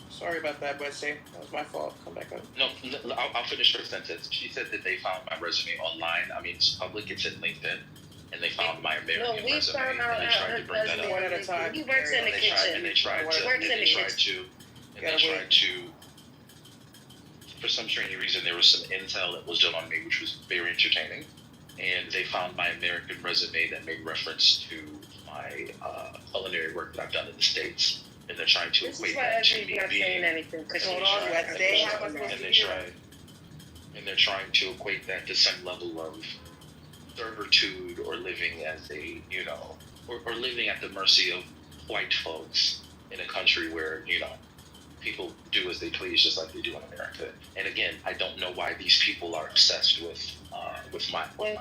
Sorry about that, Wednesday. That was my fault. Come back up. No, I'll finish her sentence. She said that they found my resume online. I mean, it's public. It's in LinkedIn. And they found my American resume. Found out and they tried to bring that up. One at a time. He works in the kitchen. And they tried to, for some strange reason, there was some intel that was done on me, which was very entertaining. And they found my American resume that made reference to my culinary work that I've done in the States. And they're trying to equate that to me being. And they're trying to equate that to some level of servitude or living as a, or living at the mercy of white folks in a country where, people do as they please, just like they do in America. And again, I don't know why these people are obsessed with my life.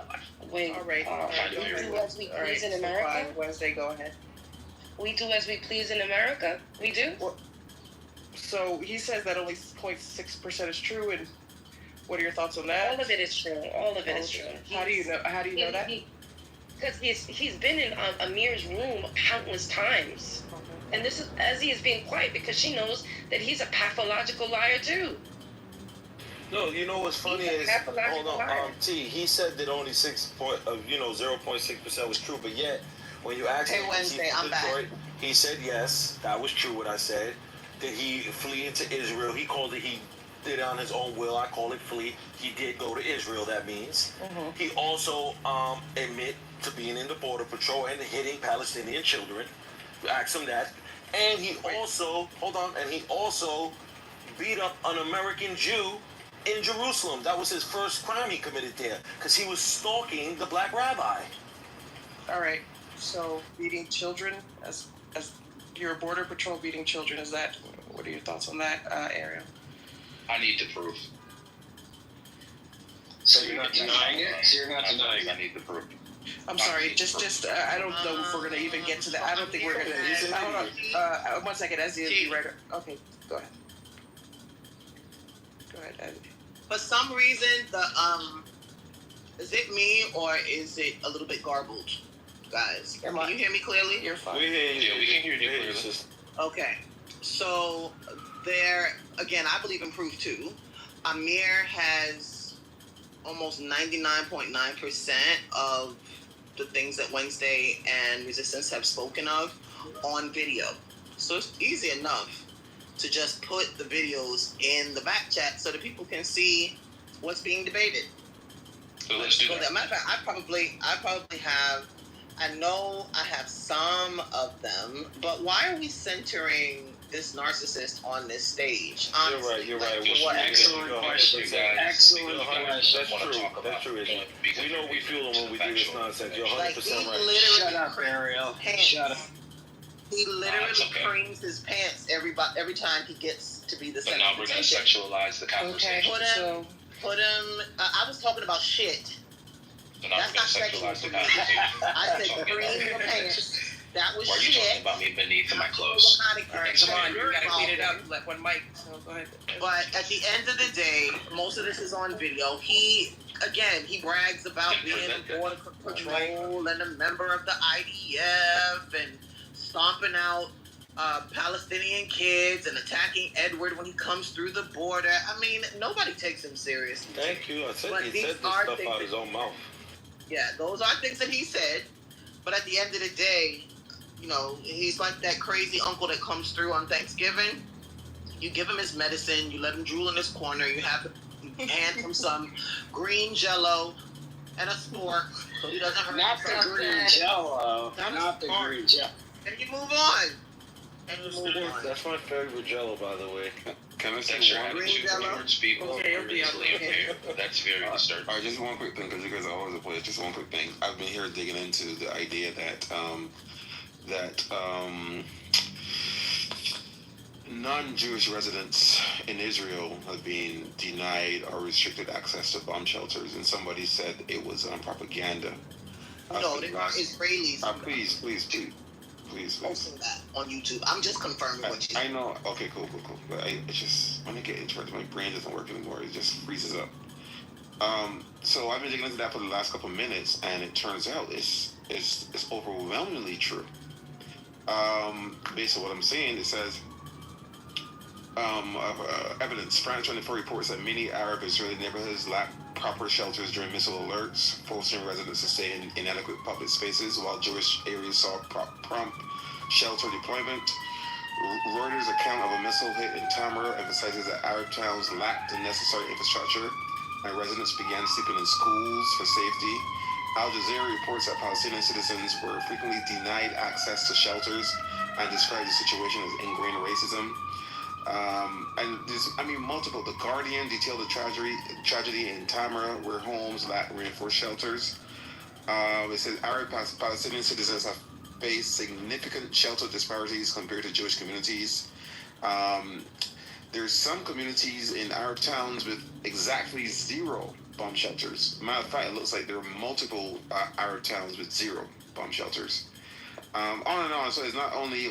Wait, all right. We do as we please in America. Wednesday, go ahead. We do as we please in America. We do. So he says that only 0.6% is true, and what are your thoughts on that? All of it is true. All of it is true. How do you know that? Because he's been in Amir's room countless times. And this is as he is being quiet because she knows that he's a pathological liar too. No, you know what's funny is, hold on, T. He said that only 0.6% was true, but yet when you asked him, Wednesday, I'm Detroit, he said yes, that was true. What I said, that he flee into Israel. He called it. He did it on his own will. I call it flee. He did go to Israel. That means he also admit to being in the border patrol and hitting Palestinian children. Ask him that. And he also, beat up an American Jew in Jerusalem. That was his first crime he committed there, because he was stalking the black rabbi. All right. So beating children, as you're a border patrol beating children, what are your thoughts on that, Ariel? I need the proof. So you're not denying it? I need the proof. I'm sorry, just I don't know if we're gonna even get to that. I don't think we're gonna. Hold on, 1 second, Ezzy is the writer. Okay, go ahead. Go ahead, Ezzy. For some reason, is it me or is it a little bit garbled, guys? Can you hear me clearly? You're fine. We hear you. Yeah, we can hear you clearly. Okay, so there again, I believe in proof too. Amir has almost 99.9% of the things that Wednesday and Resistance have spoken of on video. So it's easy enough to just put the videos in the back chat so that people can see what's being debated. So let's do that. As a matter of fact, I probably have, I know I have some of them, but why are we centering this narcissist on this stage. Honestly, You're right. Excellent question. Excellent question. That's true. We know we feel them when we do this nonsense. You're 100% right. Shut up, Ariel. Shut up. He literally creams his pants every time he gets to be the center. But now we're going to sexualize the conversation. Okay, put him. I was talking about shit. So now That's not sexual. I said cream your pants. That was Why are you shit. talking about me beneath my clothes? All right, come on, you gotta clean it up. Let one mic. So go ahead. But at the end of the day, most of this is on video. He brags about being a border patrol and a member of the IDF and stomping out Palestinian kids and attacking Edward when he comes through the border. I mean, nobody takes him seriously. Thank you. I said he said this stuff out his own mouth. Yeah, those are things that he said. But at the end of the day, you know, he's like that crazy uncle that comes through on Thanksgiving. You give him his medicine, you let him drool in his corner, you hand him some green Jello and a spork so he doesn't hurt Not the green Jello. Not the green Jello. And you move on. That's my favorite Jello, by the way. Can I say one green Jello? People that's very disturbing. All right, just one quick thing, because you guys are all over the place. Just one quick thing. I've been here digging into the idea that non-Jewish residents in Israel have been denied or restricted access to bomb shelters, and somebody said it was propaganda. No, they are Israelis. Please. Posting that on YouTube. I'm just confirming what you. I know. Okay, cool. But it's just when I get into it, my brain doesn't work anymore. It just freezes up. So I've been digging into that for the last couple of minutes, and it turns out it's overwhelmingly true. Based on what I'm seeing, it says evidence. France 24 reports that many Arab Israeli neighborhoods lack proper shelters during missile alerts, forcing residents to stay in inadequate public spaces, while Jewish areas saw prompt shelter deployment. Reuters' account of a missile hit in Tamar emphasizes that Arab towns lacked the necessary infrastructure, and residents began sleeping in schools for safety. Al Jazeera reports that Palestinian citizens were frequently denied access to shelters and described the situation as ingrained racism. And there's, multiple. The Guardian detailed the tragedy in Tamar, where homes lack reinforced shelters. It says Arab Palestinian citizens have faced significant shelter disparities compared to Jewish communities. There's some communities in Arab towns with exactly 0 bomb shelters. Matter of fact, it looks like there are multiple Arab towns with 0 bomb shelters. On and on. So it's not only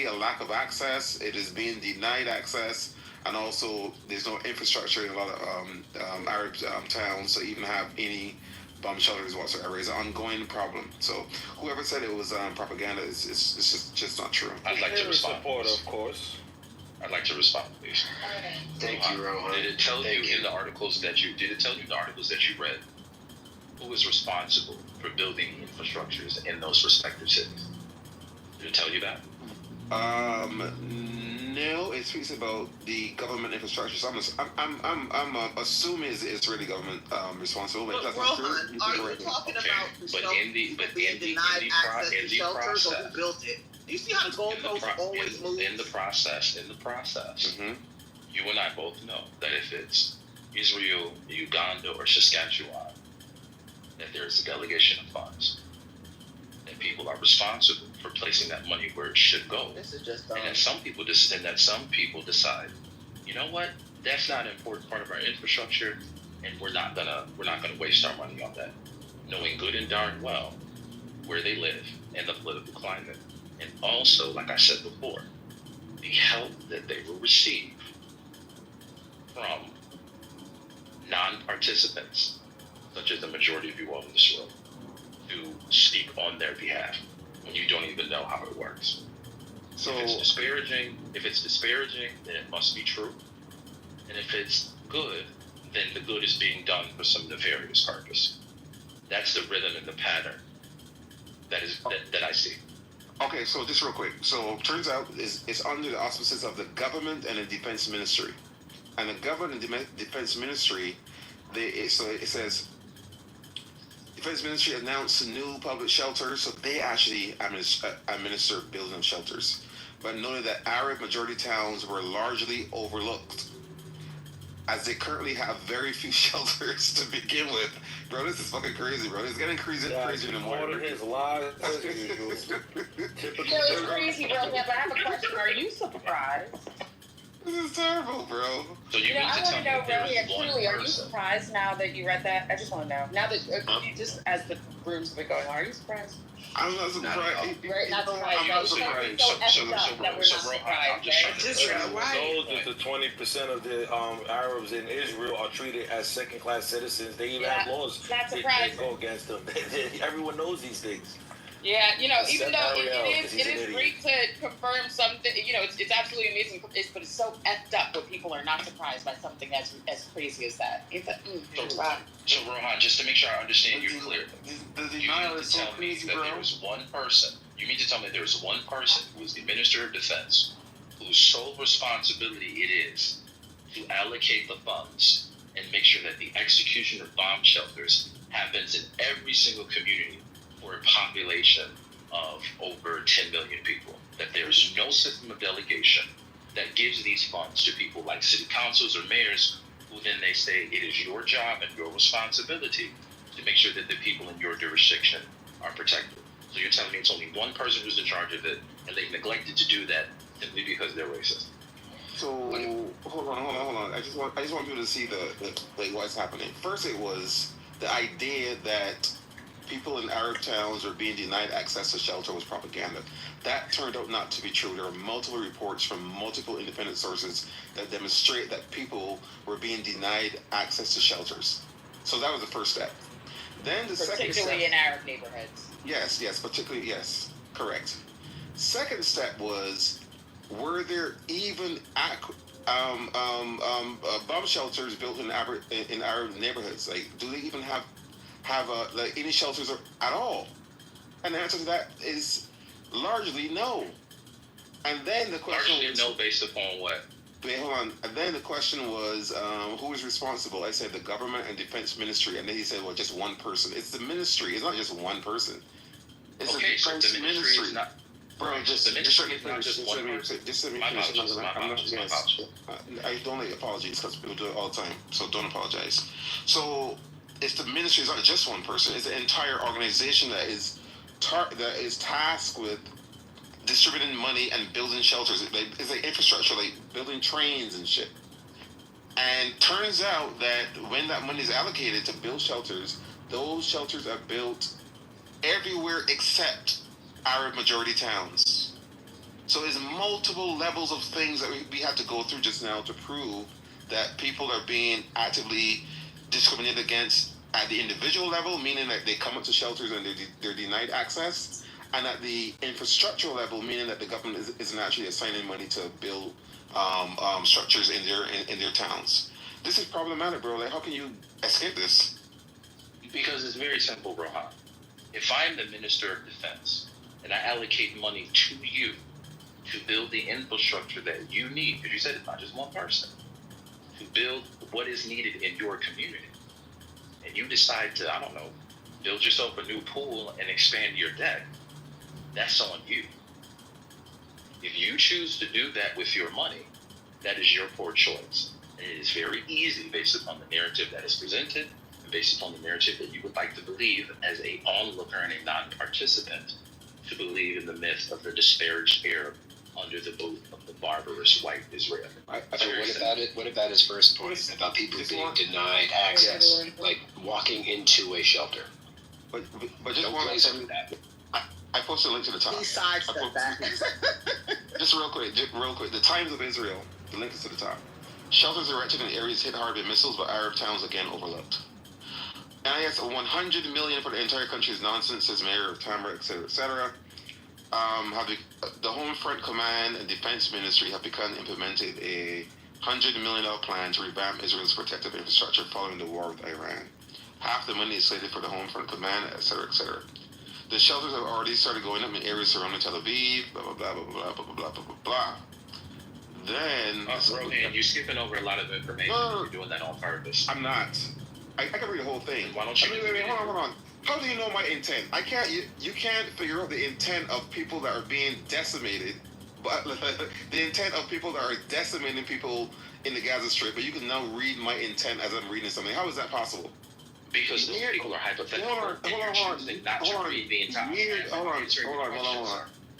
a lack of access, it is being denied access, and also there's no infrastructure in a lot of Arab towns to even have any bomb shelters whatsoever. It's an ongoing problem. So whoever said it was propaganda is just not true. I'd like to respond. Of course. I'd like to respond, please. Thank you, Rohan. Did it tell you in the articles that you read who is responsible for building infrastructures in those respective cities? Did it tell you that? No, it speaks about the government infrastructure. So I'm assuming it's Israeli government responsible. But that's not true. Are you talking about being denied access to shelters, or who built it? Do you see how the goalposts always move? In the process, you and I both know that if it's Israel, Uganda, or Saskatchewan, that there's a delegation of funds, and people are responsible for placing that money where it should go. This is just and that some people decide, you know what, that's not an important part of our infrastructure, and we're not gonna waste our money on that, knowing good and darn well where they live and the political climate, and also, like I said before, the help that they will receive from non-participants, such as the majority of you all in this room, to speak on their behalf when you don't even know how it works. So if it's disparaging, then it must be true. And if it's good, then the good is being done for some nefarious purpose. That's the rhythm and the pattern that I see. Okay, so just real quick. So turns out it's under the auspices of the government and the defense ministry. And the government and defense ministry, it says, defense ministry announced new public shelters. So they actually administer building of shelters. but noted that Arab majority towns were largely overlooked, as they currently have very few shelters to begin with. Bro, this is fucking crazy, bro. It's getting crazier in the morning. His lies as usual. It's crazy, bro. Yeah, but I have a question. Are you surprised? This is terrible, bro. So I want to know, really and truly, are you surprised now that you read that? I just want to know. Now that you just, as the rooms have been going on, are you surprised? I'm not surprised. Right, not surprised. I'm not surprised. Those the 20% of the Arabs in Israel are treated as second-class citizens. They even have laws that go against them. Everyone knows these things. Yeah, even Except though Ariel, it 'cause is he's an idiot. great to confirm something, it's absolutely amazing, but it's so effed up when people are not surprised by something as crazy as that. So Rohan, just to make sure I understand you clearly, you mean to tell me that there was one person, you mean to tell me there was one person who was the Minister of Defense, whose sole responsibility it is to allocate the funds and make sure that the execution of bomb shelters happens in every single community for a population of over 10 million people, that there's no system of delegation that gives these funds to people like city councils or mayors, who then they say it is your job and your responsibility to make sure that the people in your jurisdiction are protected. So you're telling me it's only one person who's in charge of it, and they neglected to do that simply because they're racist. So hold on. I just want people to see the what's happening. First, it was the idea that people in Arab towns are being denied access to shelter was propaganda. That turned out not to be true. There are multiple reports from multiple independent sources that demonstrate that people were being denied access to shelters. So that was the first step. Then the second step, particularly in Arab neighborhoods. Yes, particularly, yes, correct. Second step was, were there even bomb shelters built in Arab neighborhoods? Like, do they even have any shelters at all? And the answer to that is largely no. And then the question was no, based upon what? Wait, hold on. And then the question was, who is responsible? I said the government and defense ministry, and then he said, well, just one person. It's the ministry. It's not just one person. It's okay, the defense so the ministry is not. Bro, just let me finish. Just let me finish. I don't like apologies because people do it all the time. So don't apologize. So it's the ministry. It's not just one person. It's the entire organization that is tasked with distributing money and building shelters. It's like infrastructure, like building trains and shit. And turns out that when that money is allocated to build shelters, those shelters are built everywhere except Arab majority towns. So there's multiple levels of things that we have to go through just now to prove that people are being actively discriminated against at the individual level, meaning that they come up to shelters and they're denied access, and at the infrastructural level, meaning that the government isn't actually assigning money to build structures in their towns. This is problematic, bro. Like, how can you escape this? Because it's very simple, Rohan. If I'm the Minister of Defense and I allocate money to you to build the infrastructure that you need, because you said it's not just one person, to build what is needed in your community, and you decide to, I don't know, build yourself a new pool and expand your deck, that's on you. If you choose to do that with your money, that is your poor choice. And it is very easy, based upon the narrative that is presented, and based upon the narrative that you would like to believe as a onlooker and a non-participant, to believe in the myth of the disparaged Arab under the boot of the barbarous white Israeli. What about his first point about people being denied access, like walking into a shelter? But just one thing. I posted a link to the top. He sidestepped that. Just real quick. The Times of Israel. The link is to the top. Shelters erected in areas hit hard by missiles, but Arab towns again overlooked. And I guess $100 million for the entire country is nonsense, says Mayor of Tamra, etc., etc. The Home Front Command and Defense Ministry have implemented a $100 million plan to revamp Israel's protective infrastructure following the war with Iran. Half the money is slated for the Home Front Command, etc., etc. The shelters have already started going up in areas surrounding Tel Aviv, blah, blah, blah, blah, blah, blah, blah, blah, blah, blah. Then... Rohan, you're skipping over a lot of information. You're doing that on purpose. I'm not. I can read the whole thing. Why don't you... Wait, hold on. How do you know my intent? You can't figure out the intent of people that are being decimated But the intent of people that are decimating people in the Gaza Strip, but you can now read my intent as I'm reading something. How is that possible? Because those people are hypothetical.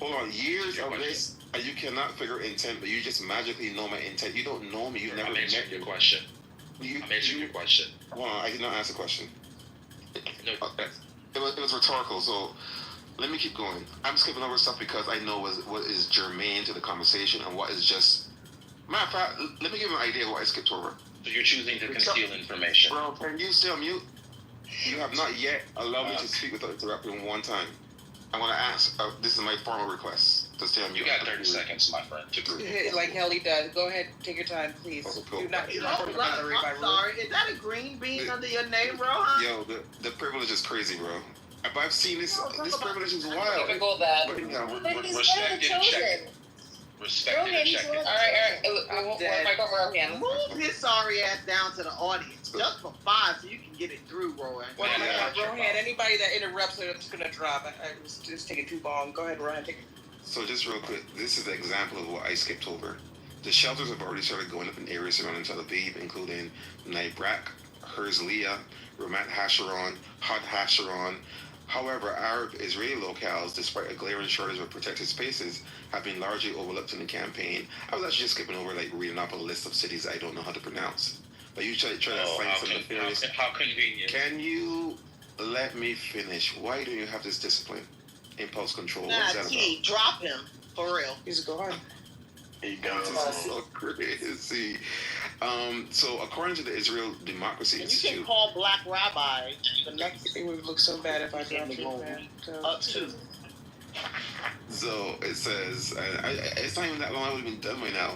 Hold on. Years of this, and you cannot figure intent, but you just magically know my intent. You don't know me. You've never met me. I'm answering your question. Hold on, I did not ask a question. No. Okay. It was rhetorical, so let me keep going. I'm skipping over stuff because I know what is germane to the conversation and what is just... Matter of fact, let me give you an idea of what I skipped over. So you're choosing to conceal information. Bro, can you stay on mute? You have not yet allowed me to speak without interrupting one time. I want to ask, this is my formal request to stay on mute. You got 30 seconds, my friend. Like Helly does. Go ahead, take your time, please. Okay, cool. You're not I'm sorry. Is that a green bean under your name, Rohan? Yo, the privilege is crazy, bro. But I've seen this. This privilege is wild. Typical that. But he's one of the chosen. Respect and check. All right. Rohan. Move his sorry ass down to the audience just for 5 so you can get it through, Rohan. Rohan, anybody that interrupts her, I'm just going to drop. I was just taking too long. Go ahead, Rohan. Take it. So just real quick, this is the example of what I skipped over. The shelters have already started going up in areas surrounding Tel Aviv, including Nibrak, Herzliya, Ramat Hasharon, Had Hasharon. However, Arab Israeli locales, despite a glaring shortage of protected spaces, have been largely overlooked in the campaign. I was actually just skipping over, like, reading off a list of cities I don't know how to pronounce. But you try to find some nefarious... How convenient. Can you let me finish? Why do you have this discipline? Impulse control. What's that about? Drop him. For real. He's gone. He got so crazy. So according to the Israel Democracy Institute... You can call Black Rabbi the next... It would look so bad if I dropped you, man. Up to. So it says, it's not even that long, I would have been done by now.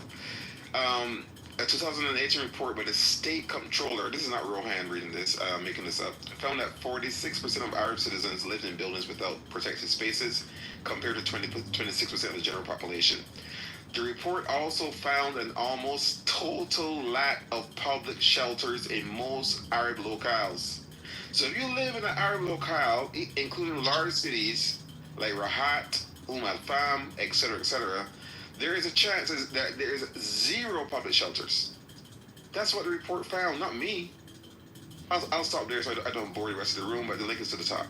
A 2018 report by the state comptroller, this is not Rohan reading this, making this up, found that 46% of Arab citizens lived in buildings without protected spaces, compared to 26% of the general population. The report also found an almost total lack of public shelters in most Arab locales. So if you live in an Arab locale, including large cities like Rahat, Al-Fam, etc., there is a chance that there is 0 public shelters. That's what the report found, not me. I'll stop there so I don't bore the rest of the room, but the link is to the top.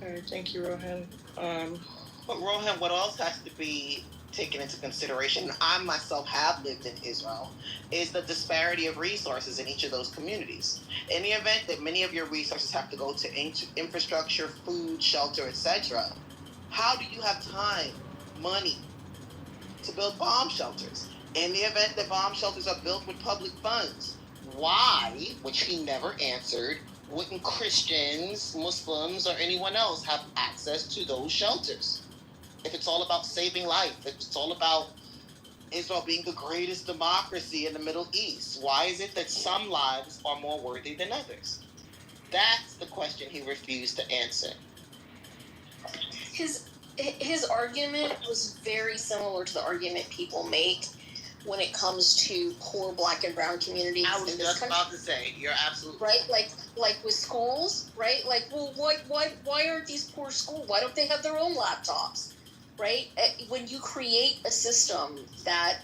All right, thank you, Rohan. But Rohan, what else has to be taken into consideration, I myself have lived in Israel, is the disparity of resources in each of those communities. In the event that many of your resources have to go to infrastructure, food, shelter, etc., how do you have time, money, to build bomb shelters? In the event that bomb shelters are built with public funds, why, which he never answered, wouldn't Christians, Muslims, or anyone else have access to those shelters? If it's all about saving life, if it's all about Israel being the greatest democracy in the Middle East, why is it that some lives are more worthy than others? That's the question he refused to answer. His argument was very similar to the argument people make when it comes to poor Black and brown communities. I was just about to say, you're absolutely right. Like with schools, right? Like, well, why aren't these poor schools? Why don't they have their own laptops, right? When you create a system that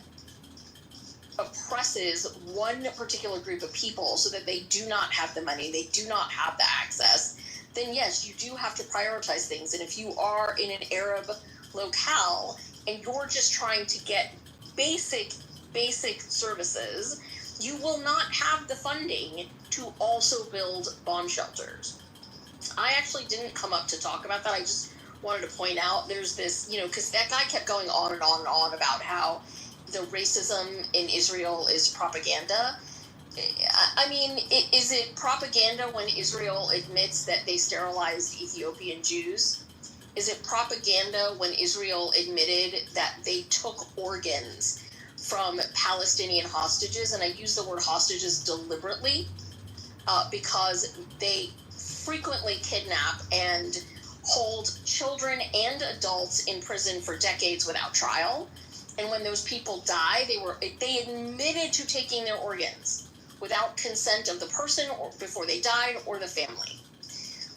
oppresses one particular group of people so that they do not have the money, they do not have the access, then yes, you do have to prioritize things. And if you are in an Arab locale and you're just trying to get basic services, you will not have the funding to also build bomb shelters. I actually didn't come up to talk about that. I just wanted to point out there's this, because that guy kept going on and on and on about how the racism in Israel is propaganda. I mean, is it propaganda when Israel admits that they sterilized Ethiopian Jews? Is it propaganda when Israel admitted that they took organs from Palestinian hostages? And I use the word hostages deliberately because they frequently kidnap and hold children and adults in prison for decades without trial. And when those people die, they admitted to taking their organs without consent of the person or before they died or the family,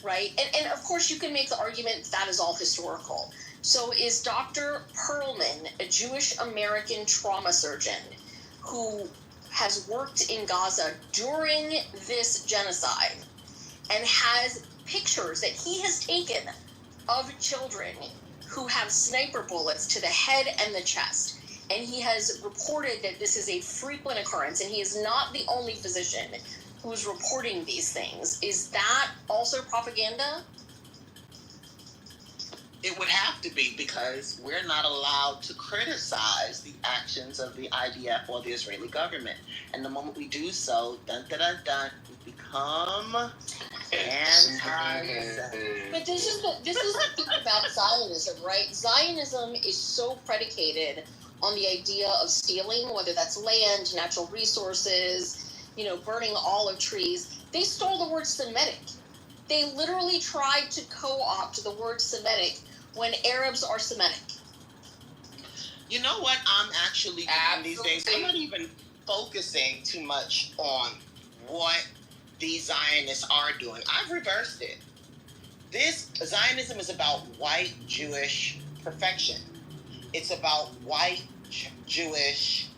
right? And of course you can make the argument that is all historical. So is Dr. Perlman a Jewish American trauma surgeon who has worked in Gaza during this genocide and has pictures that he has taken of children who have sniper bullets to the head and the chest. And he has reported that this is a frequent occurrence, and he is not the only physician who is reporting these things. Is that also propaganda? It would have to be, because we're not allowed to criticize the actions of the IDF or the Israeli government. And the moment we do so, dun dun dun dun, we become anti-Zionism. But this is the thing about Zionism, right? Zionism is so predicated on the idea of stealing, whether that's land, natural resources, burning olive trees. They stole the word Semitic. They literally tried to co-opt the word Semitic when Arabs are Semitic. You know what I'm actually doing these days? I'm not even focusing too much on what these Zionists are doing. I've reversed it. This Zionism is about white Jewish perfection. It's about white Jewish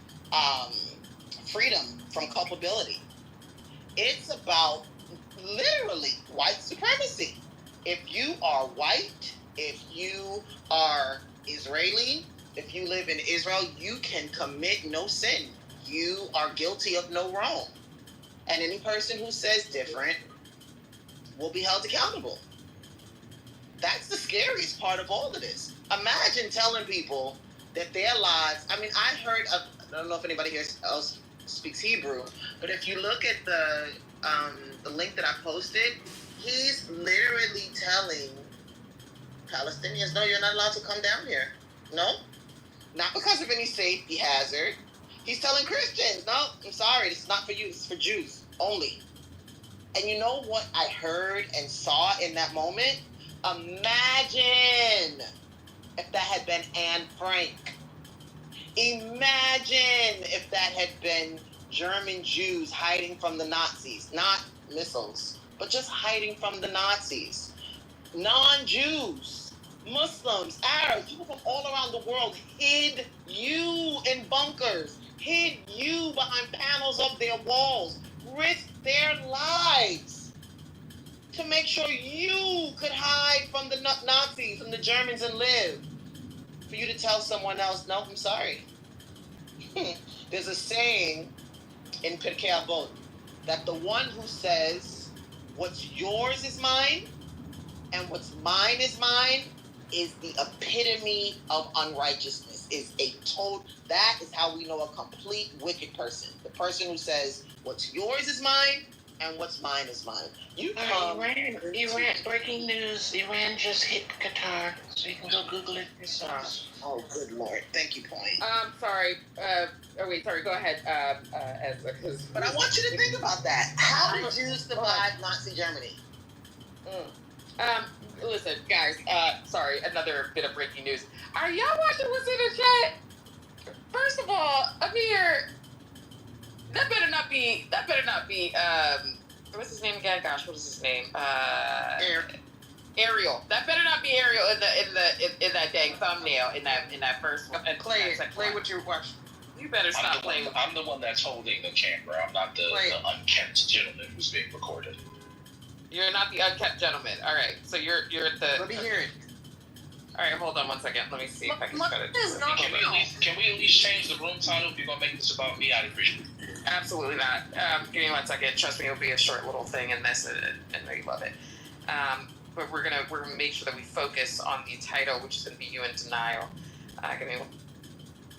freedom from culpability. It's about literally white supremacy. If you are white, if you are Israeli, if you live in Israel, you can commit no sin. You are guilty of no wrong. And any person who says different will be held accountable. That's the scariest part of all of this. Imagine telling people that their lives, I don't know if anybody here else speaks Hebrew, but if you look at the link that I posted, he's literally telling Palestinians, no, you're not allowed to come down here. No, not because of any safety hazard. He's telling Christians, no, I'm sorry, this is not for you, this is for Jews only. And you know what I heard and saw in that moment? Imagine if that had been Anne Frank. Imagine if that had been German Jews hiding from the Nazis, not missiles, but just hiding from the Nazis. Non-Jews, Muslims, Arabs, people from all around the world hid you in bunkers, hid you behind panels of their walls, risked their lives to make sure you could hide from the Nazis and the Germans and live. For you to tell someone else, no, I'm sorry. There's a saying in Pirkei Avot that the one who says, what's yours is mine, and what's mine is the epitome of unrighteousness. That is how we know a complete wicked person. The person who says, what's yours is mine, and what's mine is mine. Iran, breaking news, Iran just hit Qatar, so you can go Google it yourself. Oh, good Lord. Thank you, Point. Sorry. Sorry, go ahead, Ezra. But I want you to think about that. How did Jews survive Nazi Germany? Listen, guys, sorry, another bit of breaking news. Are y'all watching what's in the chat? First of all, Amir, that better not be, what's his name again? Gosh, what is his name? Ariel. That better not be Ariel in that dang thumbnail in that first one. And play what you're watching. You better stop playing. I'm the one that's holding the camera. I'm not the unkempt gentleman who's being recorded. You're not the unkept gentleman. All right, so you're the. Let me hear it. All right, hold on one second. Let me see if I can try to. Can we at least change the room title? If you're gonna make this about me, I'd appreciate it. Absolutely not. Give me 1 second. Trust me, it'll be a short little thing in this, and I love it. But we're gonna make sure that we focus on the title, which is gonna be "You in Denial." Give me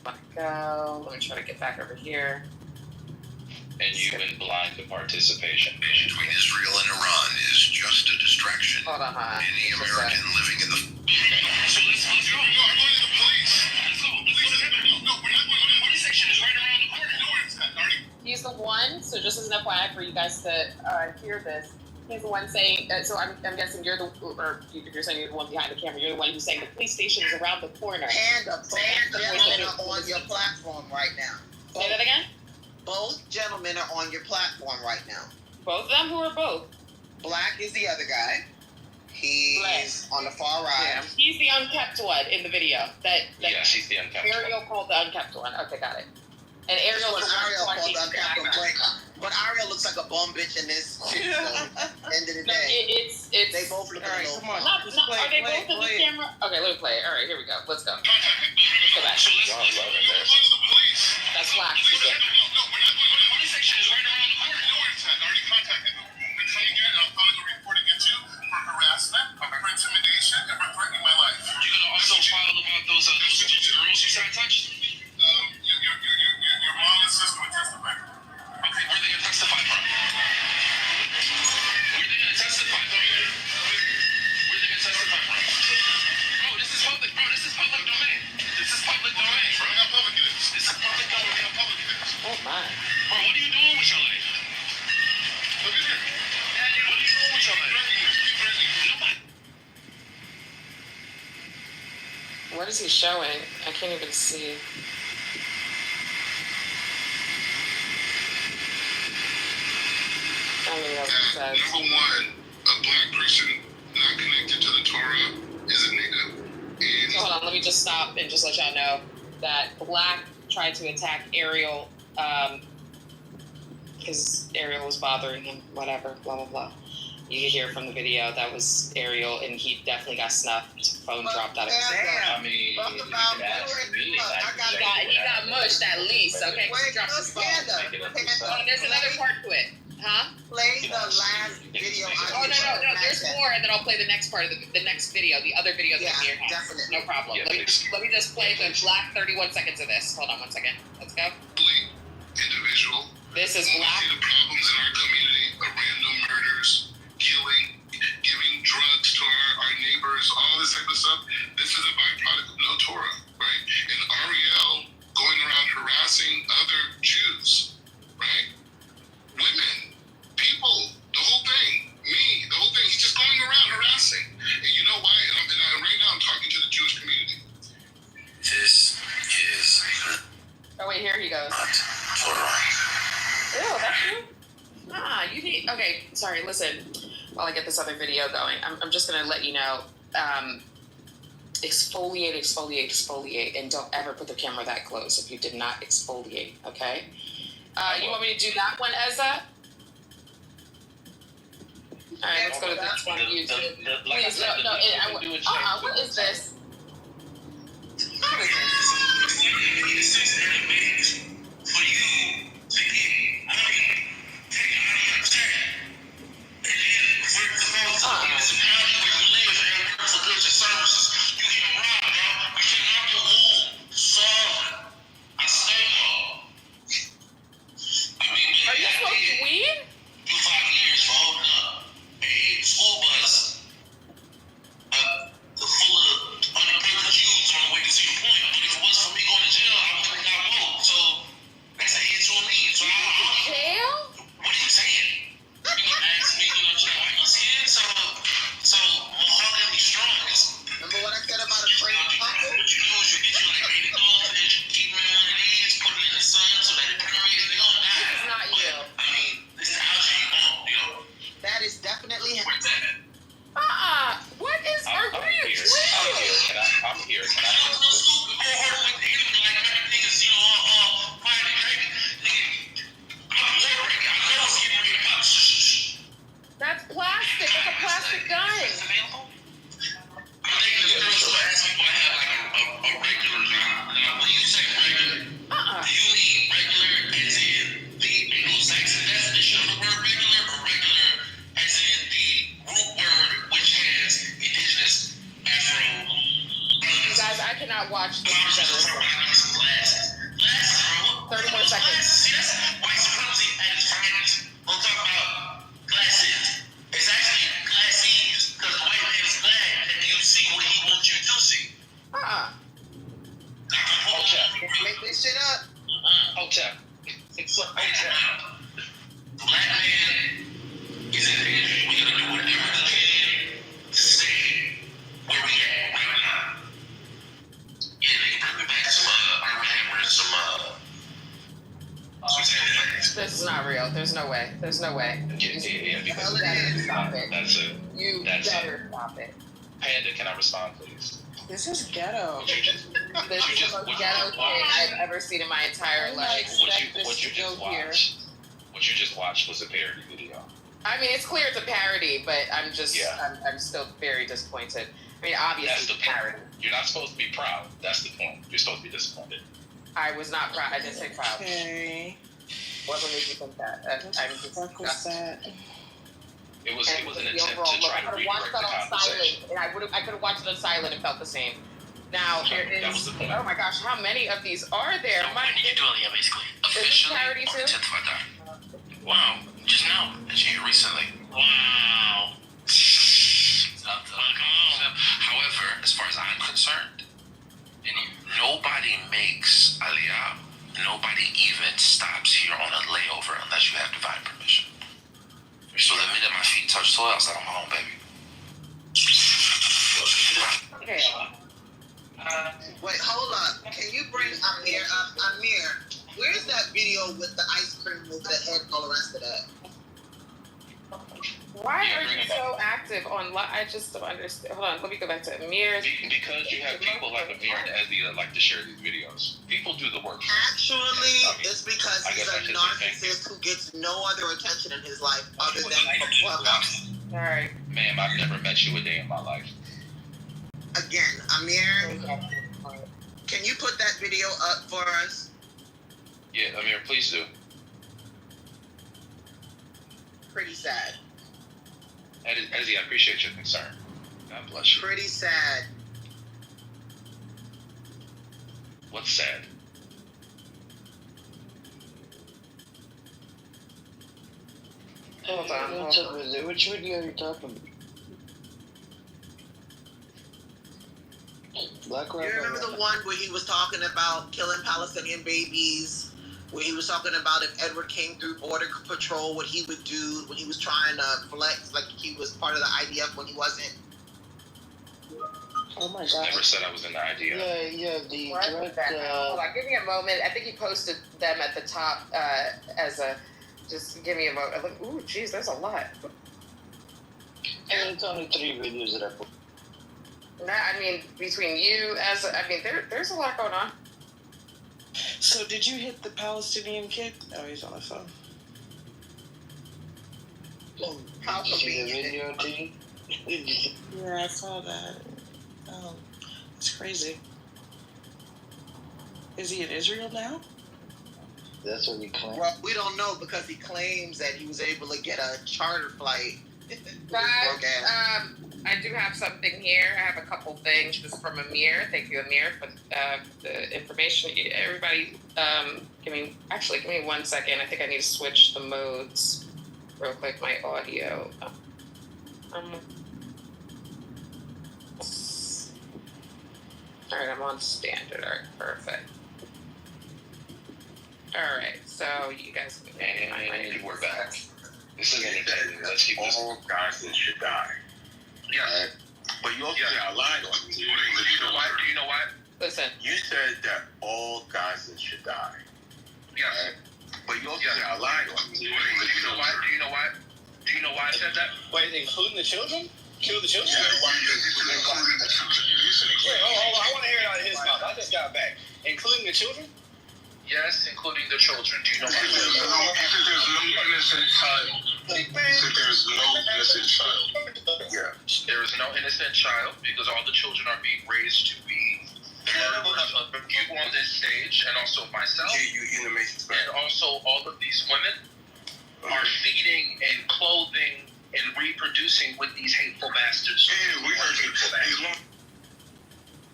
1 go. Let me try to get back over here. And you in blind participation. Between Israel and Iran is just a distraction. Hold on, Any American living in the... So let's go. No, I'm going to the police. Let's go. No, we're not going to the police station. It's right around the corner. No, it's not. He's the one, so just as an FYI for you guys to hear this, he's the one saying, so I'm guessing you're the, or if you're saying you're the one behind the camera, you're the one who's saying the police station is around the corner. And both gentlemen are on your platform right now. Say that again? Both gentlemen are on your platform right now. Both of them? Who are both? Black is the other guy. He's on the far right. He's the unkept one in the video. That Yeah, she's the unkept Ariel called the unkept one. Okay, got it. And Ariel So was Ariel the one called the teaching unkept one, grammar. but Ariel looks like a bum bitch in this. So, end of the No, day, it's they both look all right. a little. Come on, are they both in the camera? Okay, let me play it. All right, here we go. Let's go. Let's go back. Y'all loving this. That's Black. No, we're not going to the police station. Is right around the corner. No, it's I already contacted them. They're coming here, and I'm filing a report against you for harassment, for intimidation, and for threatening my life. You're gonna also file about those girls you tried to touch? Your mom and sister would testify. Okay, where are they gonna testify from? Where are they gonna testify from? Where are they gonna testify from? Bro, this is public. Bro, this is public domain. This is public domain, bro. How public it is? This is public domain. How public it is? Oh my. Bro, what are you doing with your life? Look at here. Daddy, what are you doing with your life? Keep threatening me. Nobody. What is he showing? I can't even see. I don't even know what it says. Number one, a black person not connected to the Torah is a nigga. And So hold on, let me just stop and just let y'all know that Black tried to attack Ariel because Ariel was bothering him, whatever, blah, blah, blah. You can hear from the video, that was Ariel, and he definitely got snuffed. Phone dropped out of his hand. I mean, you could ask me. He got mushed at least, okay? He dropped his phone. Oh, there's another part to it. Huh? Play the last video. Oh, no, there's more, and then I'll play the next part of the next video, the other video that Amir has. Definitely. No problem. Yeah, let me just play the Black 31 seconds of this. Hold on 1 second. Let's go. individual. This is When we Black. see the problems in our community of random murders, killing, giving drugs to our neighbors, all this type of stuff, this is a byproduct of no Torah, right? And Ariel going around harassing other Jews, right? Women, people, the whole thing, me, the whole thing. He's just going around harassing. And you know why? And right now I'm talking to the Jewish community. This is Oh wait, here he goes. Torah. Ew, that's you? Ah, you need. Okay, sorry. Listen, while I get this other video going, I'm just gonna let you know. Exfoliate, exfoliate, exfoliate, and don't ever put the camera that close if you did not exfoliate. Okay. You want me to do that one, Ezra? All right, let's go to this one. YouTube. Please, no. What is this? What is this? For you to get money taken out of your check, and then for the whole municipality where you live and work for goods and services, you get robbed, bro. You came out the womb, starving. I say no. I mean, Are you smoking weed? do 5 years for holding up a school bus full of unprivileged youths on the way to Cedar Point. But if it wasn't for me going to jail, I wouldn't have got moved. So that's a hit to me. So I There's no way. There's no way. Yeah, because You better stop it. You better stop it. Panda, can I respond, please? This is ghetto. Would you just This is the most ghetto thing I've ever seen in my entire life. What you just watched was a parody video. I mean, it's clear it's a parody, but I'm still very disappointed. I mean, obviously, That's the parody. You're not supposed to be proud. That's the point. You're supposed to be disappointed. I was not proud. I didn't say proud. Okay. What made you think that? I'm disgusted. It was an attempt to try to redirect the conversation. And I could have watched it on silent and felt the same. Now there is. Oh my gosh, how many of these are there? So when are you doing it, basically? Officially or intensified? Wow, just now, actually recently. Wow. However, as far as I'm concerned, nobody makes Aliyah. Nobody even stops here on a layover unless you have divine permission. So the minute my feet touch soil, I was like, I'm home, baby. Okay. Wait, hold on. Can you bring Amir up? Amir, where's that video with the ice cream with the head and all the rest of that? Why are you so active on? I just don't understand. Hold on, let me go back to Amir's. Because you have people like Amir and Ezzy that like to share these videos. People do the work. Actually, it's because he's a narcissist who gets no other attention in his life other than from Clubhouse. All right. Ma'am, I've never met you a day in my life. Again, Amir, can you put that video up for us? Yeah, Amir, please do. Pretty sad. Ezzy, I appreciate your concern. God bless you. Pretty sad. What's sad? Hold on. Which video are you talking about? You remember the one where he was talking about killing Palestinian babies? Where he was talking about if Edward came through Border Patrol, what he would do when he was trying to flex like he was part of the IDF when he wasn't? Oh my god. Never said I was in the IDF. Yeah, the direct... Hold on, give me a moment. I think he posted them at the top as a... Just give me a moment. Ooh, jeez, there's a lot. And it's only 3 videos that I put. I mean, between you there's a lot going on. So did you hit the Palestinian kid? Oh, he's on the phone. How did you see the video, T? Yeah, I saw that. Oh, it's crazy. Is he in Israel now? That's what he claims. Well, we don't know because he claims that he was able to get a charter flight. Guys, I do have something here. I have a couple things. This is from Amir. Thank you, Amir, for the information. Everybody, give me 1 second. I think I need to switch the modes real quick. My audio. All right, I'm on standard. All right, perfect. All right, so you guys. And we're back. This is entertaining. Let's keep this. All guys that should die. Yeah, but you also got lied on. Do you know what? Do you know what? Listen. You said that all guys that should die. Yeah, but you also got lied on. Do you know what? Do you know what? Do you know why I said that? Wait, including the children? Kill the children? Yeah, why including the children? Wait, hold on. I want to hear it out of his mouth. I just got back. Including the children? Yes, including the children. Do you know why? There's no innocent child. There's no innocent child. Yeah. There is no innocent child because all the children are being raised to be members of you on this stage and also myself. Yeah, and also all of these women are feeding and clothing and reproducing with these hateful bastards. Yeah, we heard you.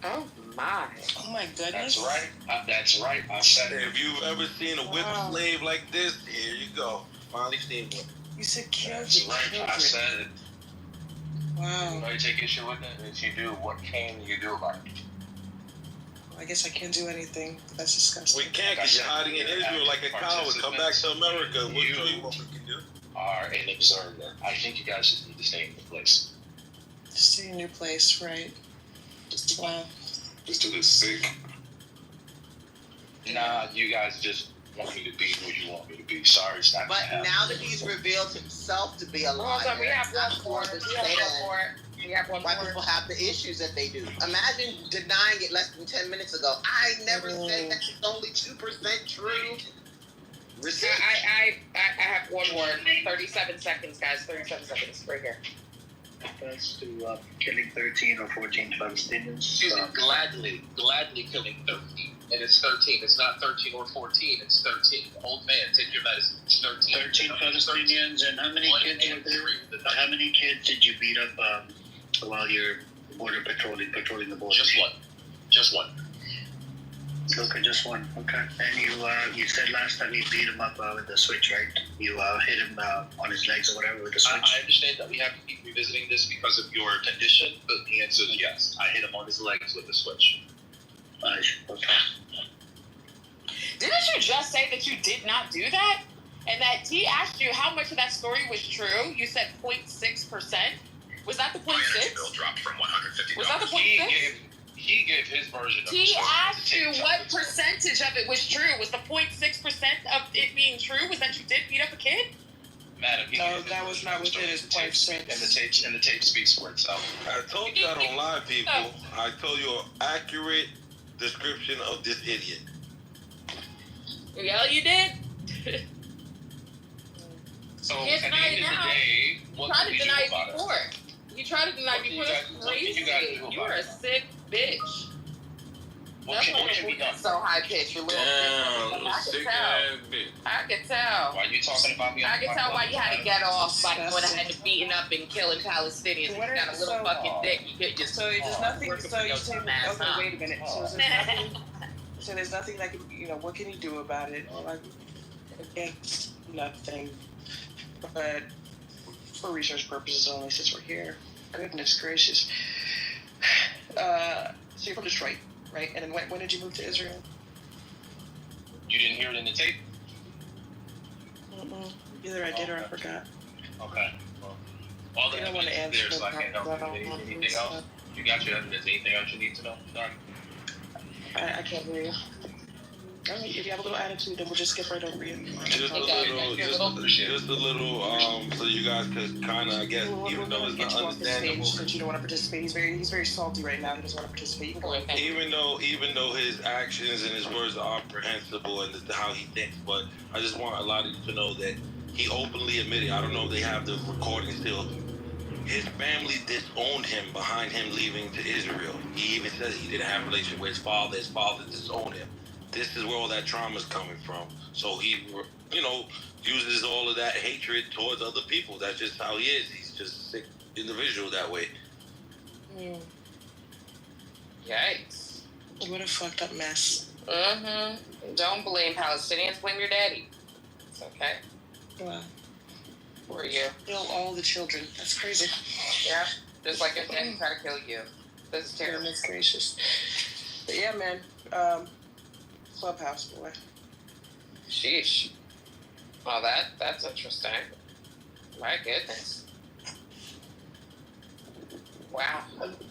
Oh my! Oh my goodness! That's right. That's right. I said it. If you've ever seen a whip slave like this, here you go. Finally seen one. You said kill the children. I said it. Wow. You take issue with it? If you do, what can you do about it? Well, I guess I can't do anything. That's disgusting. We can't because you're hiding in Israel like a coward. Come back to America. We'll show you what we can do. Are an observer. I think you guys just need to stay in your place. Stay in your place, right? Wow. This dude is sick. Nah, you guys just want me to be who you want me to be. Sorry, it's not. But now that he's revealed himself to be a liar, Hold on, we have I one more. We have one why more. people have the issues that they do. Imagine denying it less than 10 minutes ago. I never said that it's only 2% true. I have one more. 37 seconds, guys. 37 seconds. Right here. Refers to killing 13 or 14 Palestinians. She's gladly killing 13. And it's 13. It's not 13 or 14. It's 13. Old man, take your medicine. It's 13. 13 Palestinians, and how many kids were there? How many kids did you beat up while you're border patrolling the border? Just one. Okay, just one. Okay. And you said last time you beat him up with the switch, right? You hit him on his legs or whatever with the switch. I understand that we have to keep revisiting this because of your condition, but the answer is yes. I hit him on his legs with the switch. Okay. Didn't you just say that you did not do that? And that he asked you how much of that story was true? You said 0.6%. Was that the 0.6? My energy bill dropped from $150. Was that the 0.6? He gave his version of the He story. asked you what percentage of it was true. Was the 0.6% of it being true? Was that you did beat up a kid? Madam, No, that was not within his 0.6. And the tape speaks for itself. I told you I don't lie, people. I told you an accurate description of this idiot. Yeah, you did. So You at the end of the day, what tried can to we do deny about it? before. You tried to deny before. That's What can crazy. you guys do about You're a it? sick bitch. What can be done? So high pitched. You're little. Damn, I sick can ass tell. bitch. I can tell. Why are you talking about me? I can tell why you had to get off by going ahead and beating up and killing Palestinians. You got a little fucking dick. You could just. So there's nothing. So you say, dumbass, okay, huh? wait a minute. So there's nothing. So there's nothing that can, what can you do about it? Or like, okay, nothing. But for research purposes only, since we're here. Goodness gracious. So you're from Detroit, right? And then when did you move to Israel? You didn't hear it in the tape? Either I did or I forgot. Okay. Well, all the evidence is there, so I can't help you. Anything else? You got your evidence. Anything else you need to know? Done. I can't hear you. All right, if you have a little attitude, then we'll just skip right over you. Just a little, so you guys could kind of, I guess, even though it's not understandable. Since you don't want to participate, he's very salty right now. He doesn't want to participate. You can go ahead. Even though his actions and his words are comprehensible and how he thinks, but I just want a lot of you to know that he openly admitted. I don't know if they have the recording still. His family disowned him behind him leaving to Israel. He even said he didn't have a relationship with his father. His father disowned him. This is where all that trauma is coming from. So he, uses all of that hatred towards other people. That's just how he is. He's just a sick individual that way. Yikes. What a fucked up mess. Don't blame Palestinians. Blame your daddy. It's okay. Wow. Or you. Kill all the children. That's crazy. Yeah. Just like your daddy tried to kill you. This is terrible. Goodness gracious. But yeah, man. Clubhouse boy. Sheesh. Well, that's interesting. My goodness. Wow.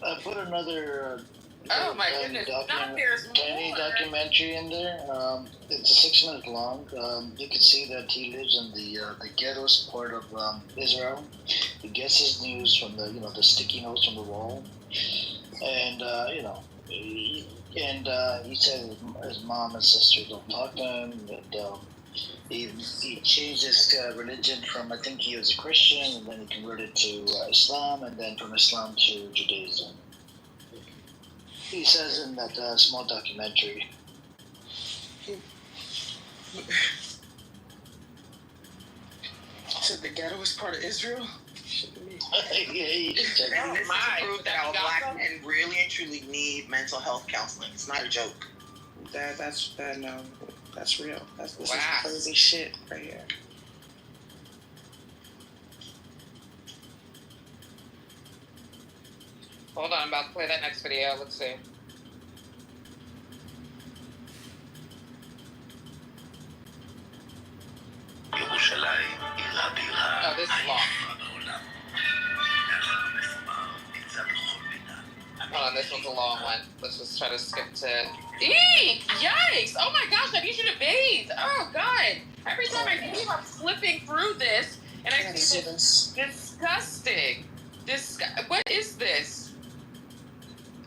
I put another oh my goodness. Not there's tiny more. documentary in there. It's 6 minutes long. You can see that he lives in the ghettos part of Israel. He gets his news from the sticky notes on the wall, and he said his mom and sister don't talk to him. And, he changed his religion from, I think he was a Christian, and then he converted to Islam, and then from Islam to Judaism. He says in that small documentary. So the ghetto is part of Israel? And this is proof that all black men really and truly need mental health counseling. It's not a joke. That's real. This is Wow. crazy shit right here. Hold on, I'm about to play that next video. Let's see. Oh, this is long. Hold on, this one's a long one. Let's just try to skip to Eek! Yikes! Oh my gosh, I need you to bathe. Oh God! Every time I leave, I'm flipping through this, and I see this disgusting. What is this?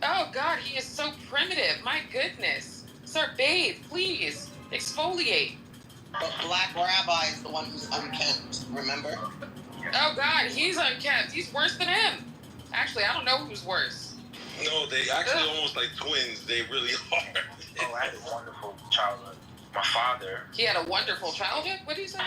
Oh God, he is so primitive. My goodness. Sir, bathe, please. Exfoliate. But Black Rabbi is the one who's unkempt, remember? Oh God, he's unkempt. He's worse than him. Actually, I don't know who's worse. No, they actually almost like twins. They really are. Oh, I had a wonderful childhood. My father. He had a wonderful childhood? What did he say?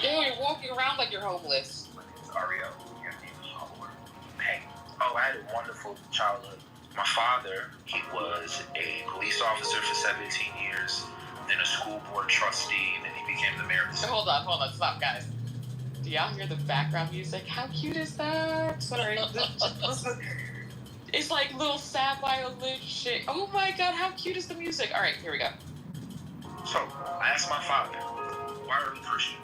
Ew, you're walking around like you're homeless. My name is Ariel. Your name is Howard. Hey. Oh, I had a wonderful childhood. My father, he was a police officer for 17 years, then a school board trustee, then he became the mayor of the Hold on, stop, guys. Do y'all hear the background music? How cute is that? Sorry. It's like little sad violin shit. Oh my God, how cute is the music? All right, here we go. So, I asked my father, why are we Christian?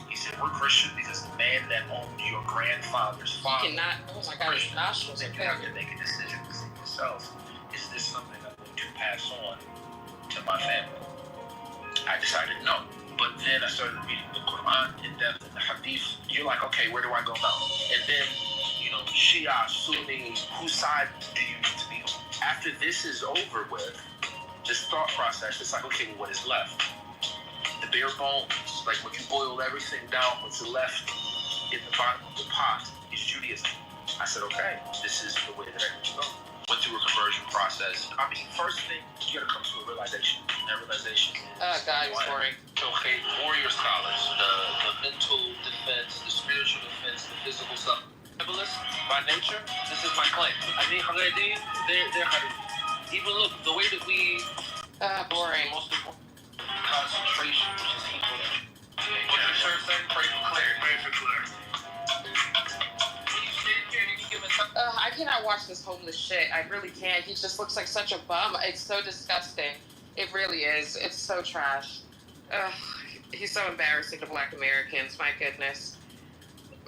He said, we're Christian because the man that owned your grandfather's father oh my God, his nostrils then you have to make a decision within yourself. Is this something I'm going to pass on to my family? I decided no. But then I started reading the Quran in depth and the Hadith. You're like, okay, where do I go now? And then, Shia, Sunni, whose side do you need to be on? After this is over with, this thought process, it's like, okay, well, what is left? The bare bones, like when you boil everything down, what's left in the bottom of the pot is Judaism. I said, okay, this is the way that I need to go. Went through a conversion process. I mean, first thing, you gotta come to a realization. That realization is... Oh, God, it's boring. Okay, warrior scholars, the mental defense, the spiritual defense, the physical stuff. By nature, this is my claim. I mean, they're even look, the way that we... boring. Most important concentration, which is equal. What did Sir say? Pray for clarity. Pray for clarity. I cannot watch this homeless shit. I really can't. He just looks like such a bum. It's so disgusting. It really is. It's so trash. Ugh, he's so embarrassing to Black Americans. My goodness.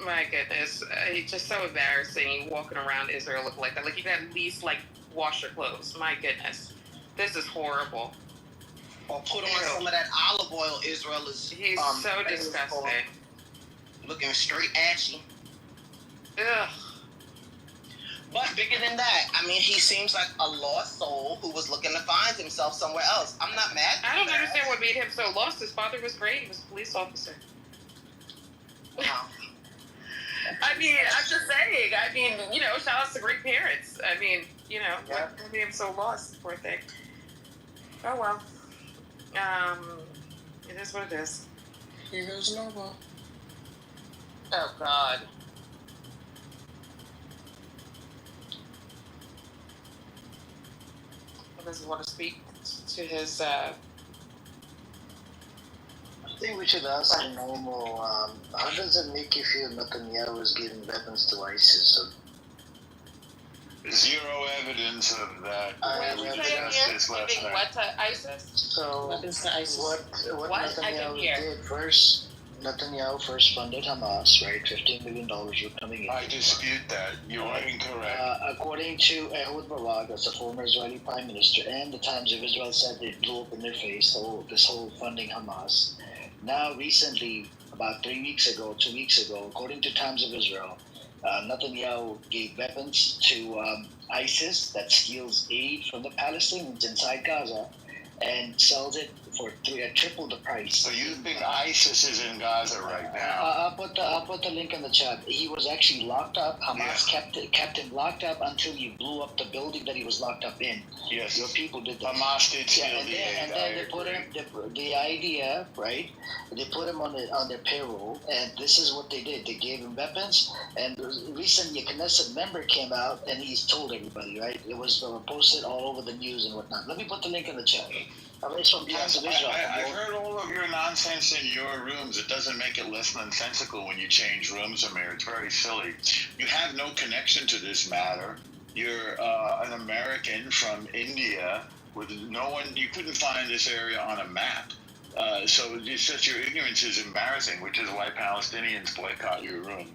My goodness. He's just so embarrassing. Walking around Israel look like that. Like you can at least wash your clothes. My goodness. This is horrible. Or put on some of that olive oil. Israel is. He's so disgusting. Looking straight ashy. Ugh. But bigger than that, I mean, he seems like a lost soul who was looking to find himself somewhere else. I'm not mad. I don't understand what made him so lost. His father was great. He was a police officer. Wow. I mean, I'm just saying. I mean, shout out to great parents. I mean, what made him so lost? Poor thing. Oh well. It is what it is. Here goes Nova. Oh God. Does he want to speak to his? I think we should ask a normal. How does it make you feel Netanyahu is giving weapons to ISIS? Zero evidence of that. What to ISIS? So weapons to ISIS. What Netanyahu did first? Netanyahu first funded Hamas, right? $15 million were coming in. I dispute that. You are incorrect. According to Ehud Barak, that's the former Israeli prime minister, and the Times of Israel said they blew up in their face, this whole funding Hamas. Now, recently, about 2 weeks ago, according to Times of Israel, Netanyahu gave weapons to ISIS that steals aid from the Palestinians inside Gaza and sells it for triple the price. So you think ISIS is in Gaza right now? I'll put the link in the chat. He was actually locked up. Hamas kept him locked up until you blew up the building that he was locked up in. Yes. Your people did that. Hamas did steal and then they put him. The idea, right? They put him on their payroll, and this is what they did. They gave him weapons. And recently, a Knesset member came out and he's told everybody, right? It was posted all over the news and whatnot. Let me put the link in the chat. It's from Times of Israel. I've heard all of your nonsense in your rooms. It doesn't make it less nonsensical when you change rooms, Amir. It's very silly. You have no connection to this matter. You're an American from India with no one. You couldn't find this area on a map. So it's just your ignorance is embarrassing, which is why Palestinians boycott your room.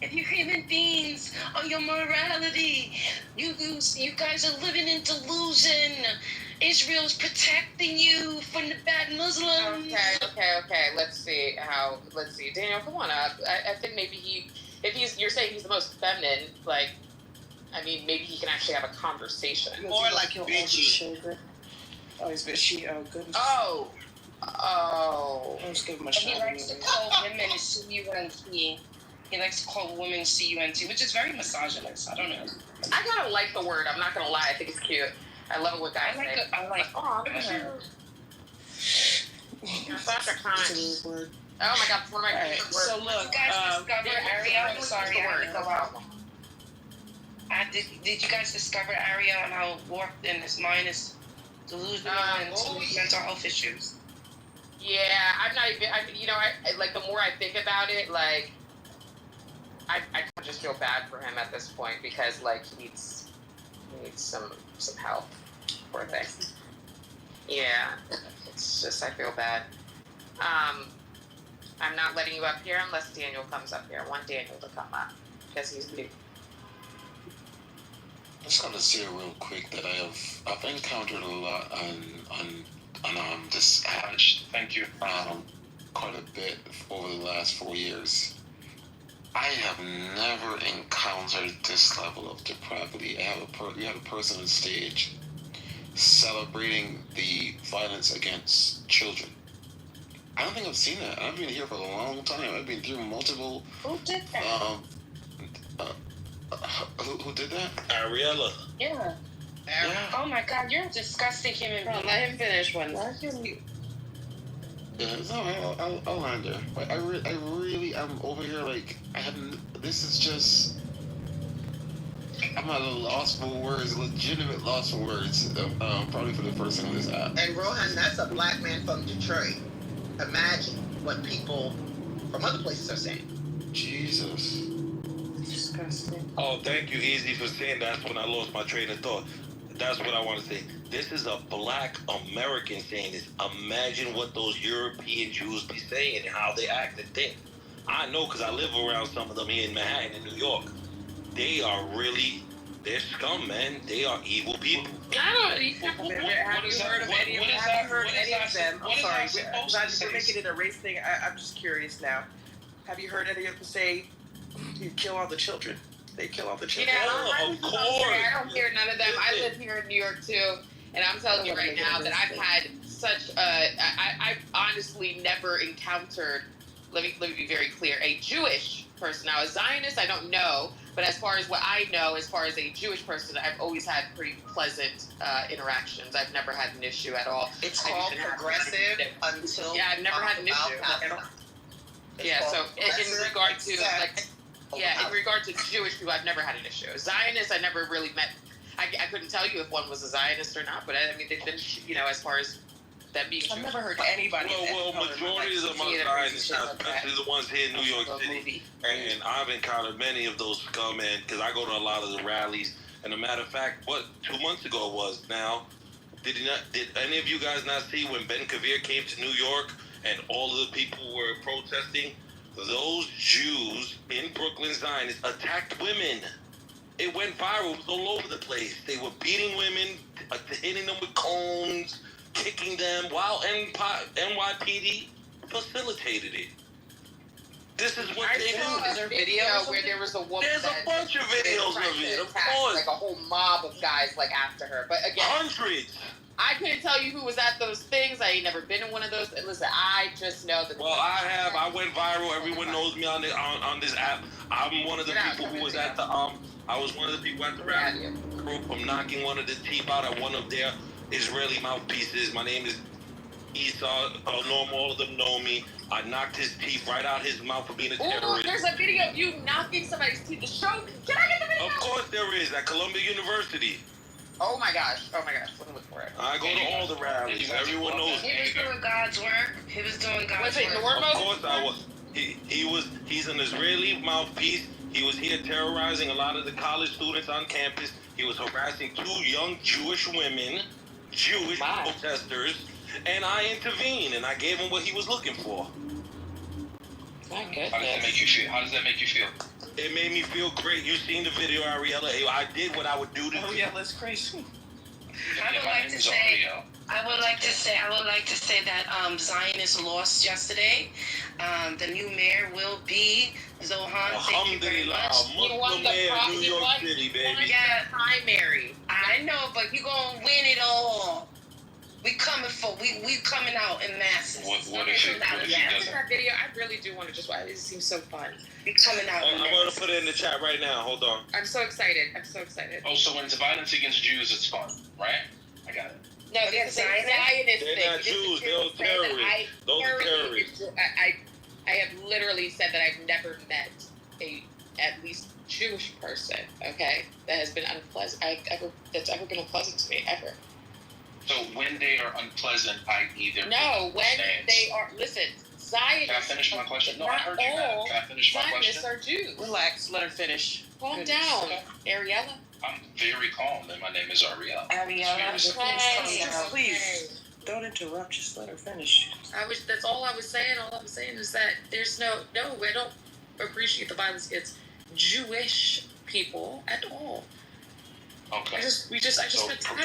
and your human beings, on your morality. You guys are living in delusion. Israel's protecting you from the bad Muslims. Okay. Let's see. Daniel, come on up. I think maybe you're saying he's the most feminine, like, I mean, maybe he can actually have a conversation. More like bitchy. Oh, he's bitchy. Oh, goodness. Oh. I'll just give him a shot. He likes to call women C-U-N-T. He likes to call women C-U-N-T, which is very misogynist. I don't know. I kind of like the word. I'm not going to lie. I think it's cute. I love it when guys say. I like oh, look at you. You're such a cunt. Word. Oh my God, it's one of my favorite words. So look, you guys discover Ariel? I'm sorry, I had to go out. Did you guys discover Ariel and how warped and his mind is delusional and mental health issues? Yeah, I'm not even. I like the more I think about it, like I just feel bad for him at this point because like he needs some help. Poor thing. Yeah, it's just I feel bad. I'm not letting you up here unless Daniel comes up here. I want Daniel to come up because he's big. I just want to say real quick that I've encountered a lot on this app. Thank you. Quite a bit over the last 4 years. I have never encountered this level of depravity. You have a person on stage celebrating the violence against children. I don't think I've seen that. I've been here for a long time. I've been through multiple. Who did that? Who did that? Ariella. Yeah. Oh my God, you're a disgusting human being. Let him finish one. Yeah, no, I'll land there. But I really, I'm over here like, this is just, I'm at a loss for words, legitimate loss for words, probably for the person on this app. And Rohan, that's a black man from Detroit. Imagine what people from other places are saying. Jesus. Disgusting. Oh, thank you, Easy, for saying that's when I lost my train of thought. That's what I want to say. This is a black American saying this. Imagine what those European Jews be saying and how they act and think. I know because I live around some of them here in Manhattan in New York. They're scum, man. They are evil people. Have you heard of any of them? I'm sorry, we're making it a race thing. I'm just curious now. Have you heard any of them say, you kill all the children? They kill all the children. Yeah, of course. I don't hear none of them. I live here in New York too, and I'm telling you right now that I've had such I've honestly never encountered, let me be very clear, a Jewish person. Now a Zionist, I don't know, but as far as what I know, as far as a Jewish person, I've always had pretty pleasant interactions. I've never had an issue at all. It's called progressive until I've never had an issue. Yeah, so in regard to like. Yeah, in regard to Jewish people, I've never had an issue. Zionists, I never really met. I couldn't tell you if one was a Zionist or not, but I mean, they've been, as far as them being Jewish. I've never heard anybody. Well, majority of them are Zionists, especially the ones here in New York City. And I've encountered many of those scum, because I go to a lot of the rallies. And a matter of fact, 2 months ago it was now, did any of you guys not see when Ben Kavir came to New York and all of the people were protesting? Those Jews in Brooklyn Zionists attacked women. It went viral. It was all over the place. They were beating women, hitting them with cones, kicking them, while NYPD facilitated it. This is what they do. Is there video where there was a woman? There's a bunch of videos of it, of course. Like a whole mob of guys like after her. But again, hundreds. I couldn't tell you who was at those things. I ain't never been in one of those. Listen, I just know that. Well, I have. I went viral. Everyone knows me on this app. I'm one of the people who was at the I was one of the people at the rally group. I'm knocking one of the teeth out at one of their Israeli mouthpieces. My name is Esau. All of them know me. I knocked his teeth right out his mouth for being a terrorist. There's a video of you knocking somebody's teeth. Show me. Can I get the video? Of course there is, at Columbia University. Oh my gosh. Let me look for it. I go to all the rallies. Everyone knows. He was doing God's work. Was it normal? Of course I was. He's an Israeli mouthpiece. He was here terrorizing a lot of the college students on campus. He was harassing 2 young Jewish women, protesters, and I intervened and I gave him what he was looking for. How does that make you feel? It made me feel great. You seen the video, Ariella. I did what I would do to you. Ariella's crazy. I would like to say that Zionists lost yesterday. The new mayor will be Zohan. Thank you very much. He won the New York City, baby. Yeah, primary. I know, but you gonna win it all. We coming out in masses. What if he doesn't? That video, I really do want to just watch it. It seems so fun. We coming out in I'm going to masses. put it in the chat right now. Hold on. I'm so excited. Oh, so when it's violence against Jews, it's fun, right? I got it. No, this is a Zionist thing. They're not Jews. They're terrorists. Those are terrorists. I have literally said that I've never met a at least Jewish person, okay, that has been unpleasant. That's ever been unpleasant to me ever. So when they are unpleasant, i.e. they're they are. Listen, Zionists. Can I finish my question? No, I heard you, man. Can I finish my question? Zionists are Jews. Relax. Let her finish. Calm down, Ariella. I'm very calm, and my name is Ariel. Please, don't interrupt. Just let her finish. That's all I was saying. All I was saying is that there's I don't appreciate the violence against Jewish people at all. Okay. I just spent time.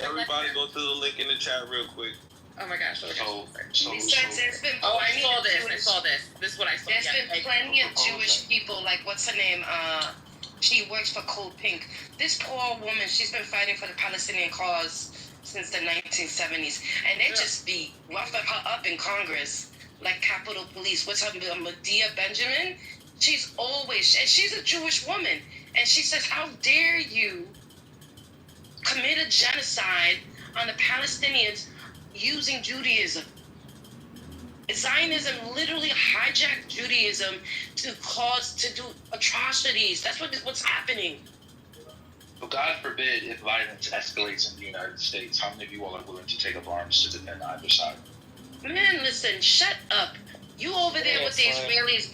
Everybody go to the link in the chat real quick. Oh my gosh. There's been I saw this. This is what I saw. There's been plenty of Jewish people, like, what's her name? She works for Cold Pink. This poor woman, she's been fighting for the Palestinian cause since the 1970s. And they just be roughing her up in Congress, like Capitol Police. What's her name? Medea Benjamin? She's a Jewish woman. And she says, how dare you commit a genocide on the Palestinians using Judaism? Zionism literally hijacked Judaism to do atrocities. That's what's happening. So God forbid if violence escalates in the United States, how many of you all are willing to take up arms to defend either side? Man, listen, shut up. You over there with the Israelis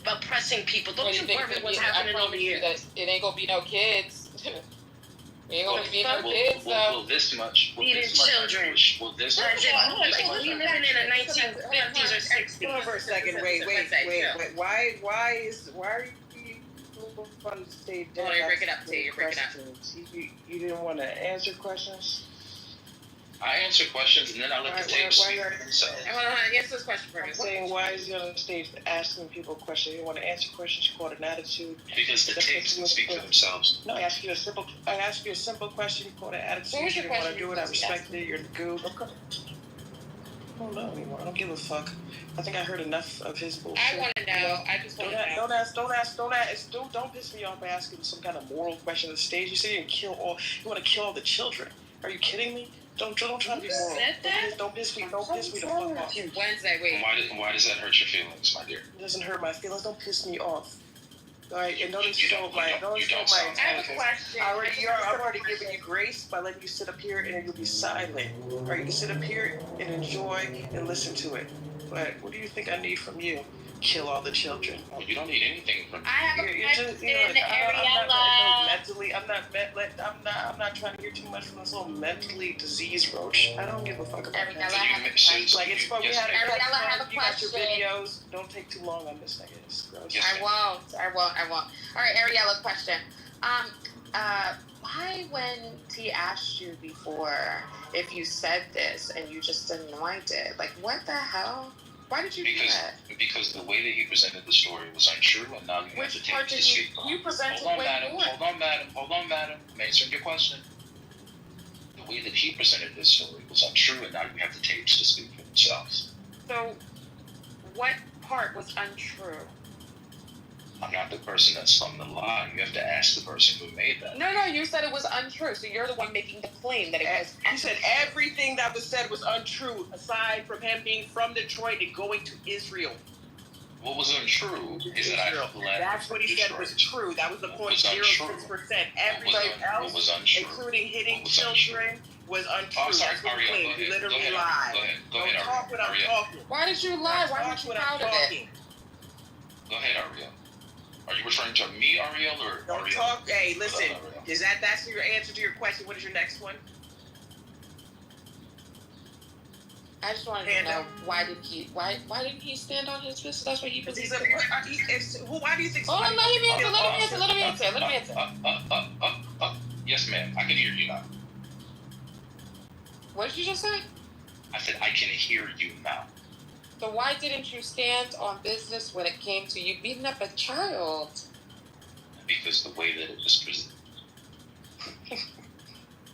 oppressing people. Don't you worry what's happening over here. It ain't gonna be no kids. It ain't gonna be no kids, though. Will this much? Feeding children. Will this Like, much? we living in the 1950s or 60s. Hold on for a second. Wait. Why are you on the stage? Oh, you're breaking up, T. You're breaking up. You didn't want to answer questions? I answer questions and then I let the tape speak for themselves. I want to answer this question for me. I'm saying, why is he on the stage asking people questions? You want to answer questions? You call it an attitude? Because the tapes can speak for themselves. No, I ask you a simple question. You call it an attitude. What's your you want to question? do it. I respect it. You're the goo. I don't know anymore. I don't give a fuck. I think I heard enough of his bullshit. I want to know. I just want to know. Don't piss me off by asking some kind of moral question on the stage. You say you want to kill all the children. Are you kidding me? Don't try to be moral. Don't piss me the fuck off. Wednesday, wait. Why does that hurt your feelings, my dear? It doesn't hurt my feelings. Don't piss me off. All right, and don't insult my I have a question. I'm already giving you grace by letting you sit up here and you'll be silent. All right, you can sit up here and enjoy and listen to it. But what do you think I need from you? Kill all the children. Well, you don't need anything from me. I have a question, I'm not trying to hear too much from this little mentally diseased roach. I don't give a fuck about that. Like, it's fun. You got your videos. Don't take too long on this, I guess. I won't. All right, Ariella, question. Why when T asked you before if you said this and you just denied it, like, what the hell? Why did you do that? Because the way that he presented the story was untrue, and now you have to take to speak. You presented Hold on, madam. I'm answering your question. The way that he presented this story was untrue, and now you have the tapes to speak for themselves. So, what part was untrue? I'm not the person that spun the lie. You have to ask the person who made that. No, you said it was untrue. So you're the one making the claim that it was. You said everything that was said was untrue, aside from him being from Detroit and going to Israel. What was untrue is that I fled. That's what he said was true. That was the 0.06%. Everything else, including hitting children, was untrue. I'm sorry, That's what Ariel, he claimed. He literally lied. Go ahead, talk when I'm talking. Why did you lie? Why weren't you proud of it? Go ahead, Ariel. Are you referring to me, Ariel, or Don't Ariel? talk. Hey, listen. That's your answer to your question? What is your next one? I just wanted to know why didn't he stand on his business? That's what he believes. Why do you think? Hold on, let him answer. Yes, ma'am. I can hear you now. What did you just say? I said I can hear you now. So why didn't you stand on business when it came to you beating up a child? Because the way that it was presented.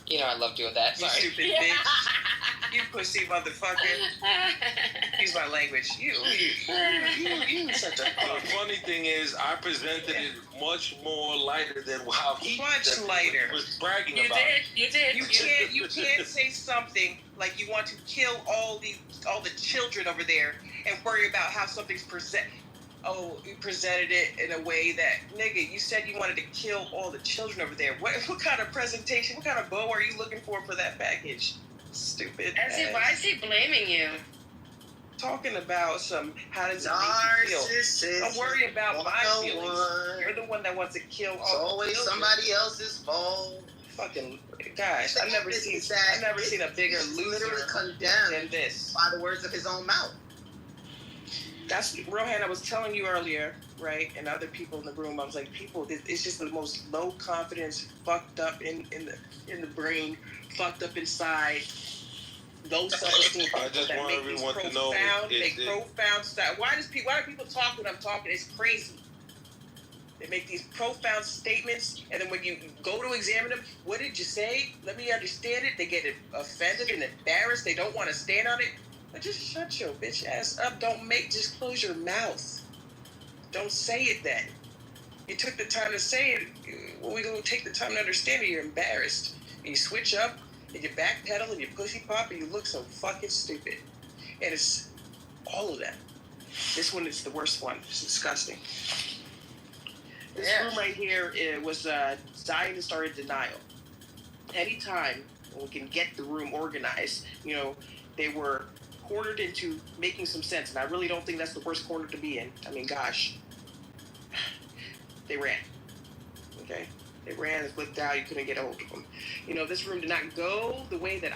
You know I love doing that. You Sorry. stupid bitch. You pussy motherfucker. Use my language. You such a The funny thing is, I presented it much more lighter than how he was bragging about. You did. You can't say something like you want to kill all the children over there and worry about how something's presented. Oh, you presented it in a way that, nigga, you said you wanted to kill all the children over there. What kind of presentation, what kind of bow are you looking for that package? Stupid. Why is he blaming you? Talking about how does it make you feel? Don't worry about my feelings. You're the one that wants to kill all It's always somebody else's fault. Fucking guys, I've never seen a bigger loser than this. By the words of his own mouth. That's Rohan. I was telling you earlier, right? And other people in the room, I was like, it's just the most low confidence, fucked up in the brain, fucked up inside. Low self-esteem. I just want everyone to know profound stuff. Why do people talk when I'm talking? It's crazy. They make these profound statements, and then when you go to examine them, what did you say? Let me understand it. They get offended and embarrassed. They don't want to stand on it. But just shut your bitch ass up. Just close your mouth. Don't say it then. You took the time to say it. When we don't take the time to understand it, you're embarrassed. And you switch up, and you backpedal, and you pussy pop, and you look so fucking stupid. And it's all of that. This one is the worst one. It's disgusting. This room right here, it was Zionist are in denial. Anytime we can get the room organized, they were cornered into making some sense, and I really don't think that's the worst corner to be in. I mean, gosh, they ran. Okay, they ran and flipped out. You couldn't get a hold of them. This room did not go the way that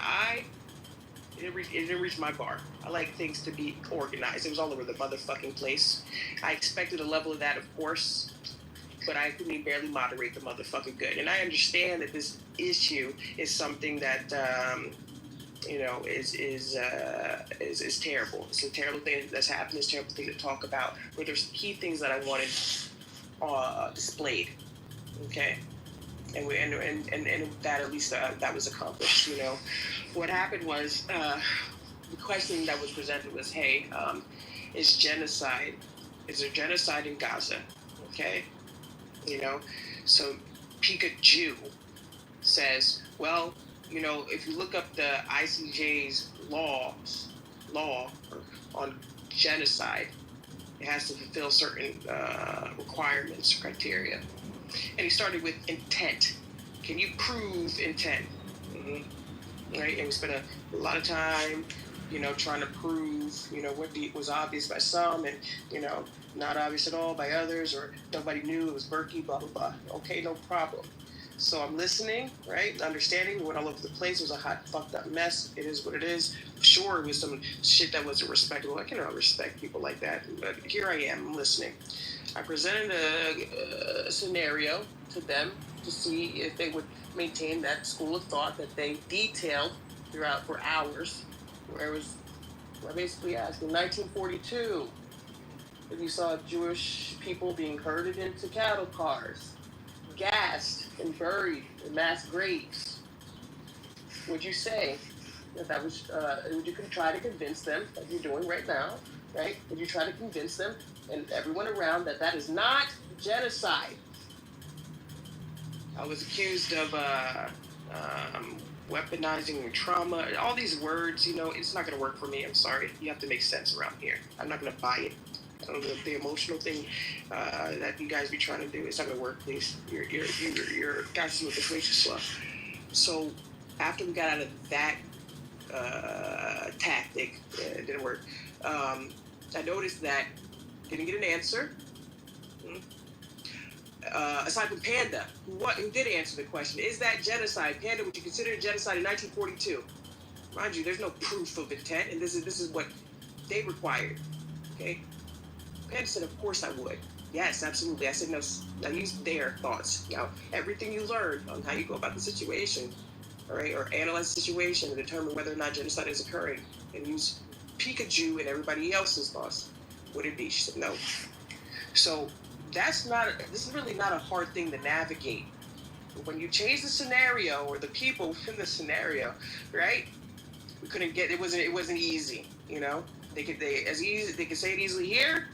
it didn't reach my bar. I like things to be organized. It was all over the motherfucking place. I expected a level of that, of course, but I couldn't even barely moderate the motherfucking good. And I understand that this issue is something that is terrible. It's a terrible thing that's happened. It's a terrible thing to talk about. But there's key things that I wanted displayed. Okay, and that at least that was accomplished. What happened was the question that was presented was, hey, is there genocide in Gaza? Okay, so Pikachu says, well, if you look up the ICJ's law on genocide, it has to fulfill certain requirements, criteria. And he started with intent. Can you prove intent? Mm-hmm. Right? And we spent a lot of time, trying to prove, what was obvious by some and, not obvious at all by others, or nobody knew it was Berkey, blah, blah, blah. Okay, no problem. So I'm listening, right? Understanding, went all over the place. It was a hot, fucked up mess. It is what it is. Sure, it was some shit that wasn't respectable. I cannot respect people like that. But here I am, I'm listening. I presented a scenario to them to see if they would maintain that school of thought that they detailed throughout for hours, where I basically asked, in 1942, if you saw Jewish people being herded into cattle cars, gassed and buried in mass graves, would you say that was, would you try to convince them, like you're doing right now, right? Would you try to convince them and everyone around that is not genocide? I was accused of weaponizing trauma, all these words, it's not going to work for me. I'm sorry. You have to make sense around here. I'm not going to buy it. The emotional thing that you guys be trying to do, it's not gonna work. Please, you're guys with this way too slow. So after we got out of that tactic, it didn't work. I noticed that didn't get an answer. Aside from Panda, who did answer the question, is that genocide? Panda, would you consider it genocide in 1942? Mind you, there's no proof of intent, and this is what they required. Okay. Penn said, "Of course I would. Yes, absolutely." I said, "No." I used their thoughts. Everything you learned on how you go about the situation, all right, or analyze the situation to determine whether or not genocide is occurring, and use Pikachu and everybody else's thoughts. Would it be? She said, "No." So this is really not a hard thing to navigate. But when you change the scenario or the people in the scenario, right? We couldn't get it wasn't easy. They could say it easily here.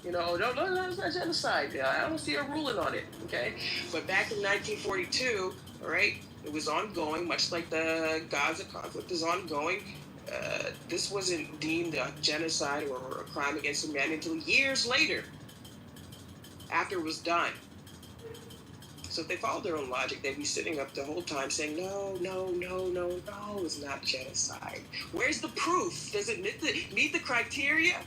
No, it's not genocide. I don't see a ruling on it. Okay, but back in 1942, all right, it was ongoing, much like the Gaza conflict is ongoing. This wasn't deemed a genocide or a crime against humanity until years later, after it was done. So if they followed their own logic, they'd be sitting up the whole time saying, no, it's not genocide. Where's the proof? Does it meet the criteria?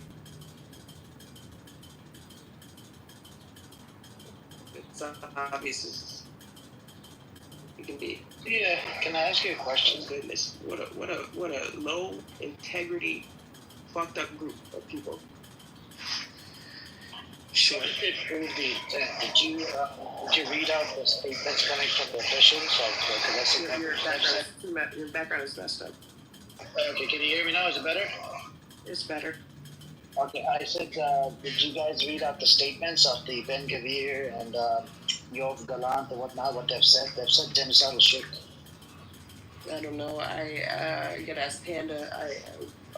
It's obvious it can be. Yeah, can I ask you a question? Goodness, what a low integrity, fucked up group of people. Sure. Did you read out the statements coming from the officials? Your background is messed up. Okay, can you hear me now? Is it better? It's better. Okay, I said, did you guys read out the statements of the Ben Gavir and Yoav Gallant and whatnot, what they've said? They've said genocide was strict. I don't know. You gotta ask Panda.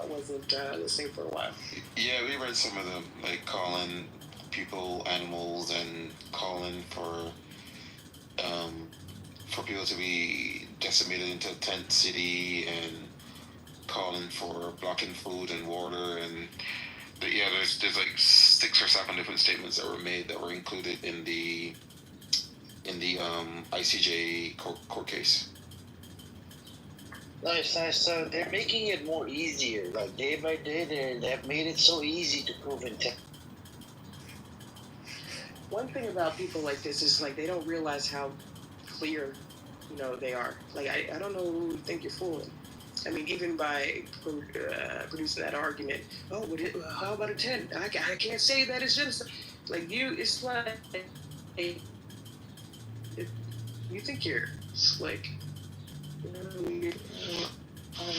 I wasn't listening for a while. Yeah, we read some of them, like calling people animals and calling for people to be decimated into a tent city and calling for blocking food and water and there's like 6 or 7 different statements that were made that were included in the ICJ court case. Nice. So they're making it more easier. Like day by day, they've made it so easy to prove intent. One thing about people like this is like they don't realize how clear, they are. Like I don't know who you think you're fooling. I mean, even by producing that argument, how about a 10? I can't say that it's genocide. Like it's like you think you're slick. I don't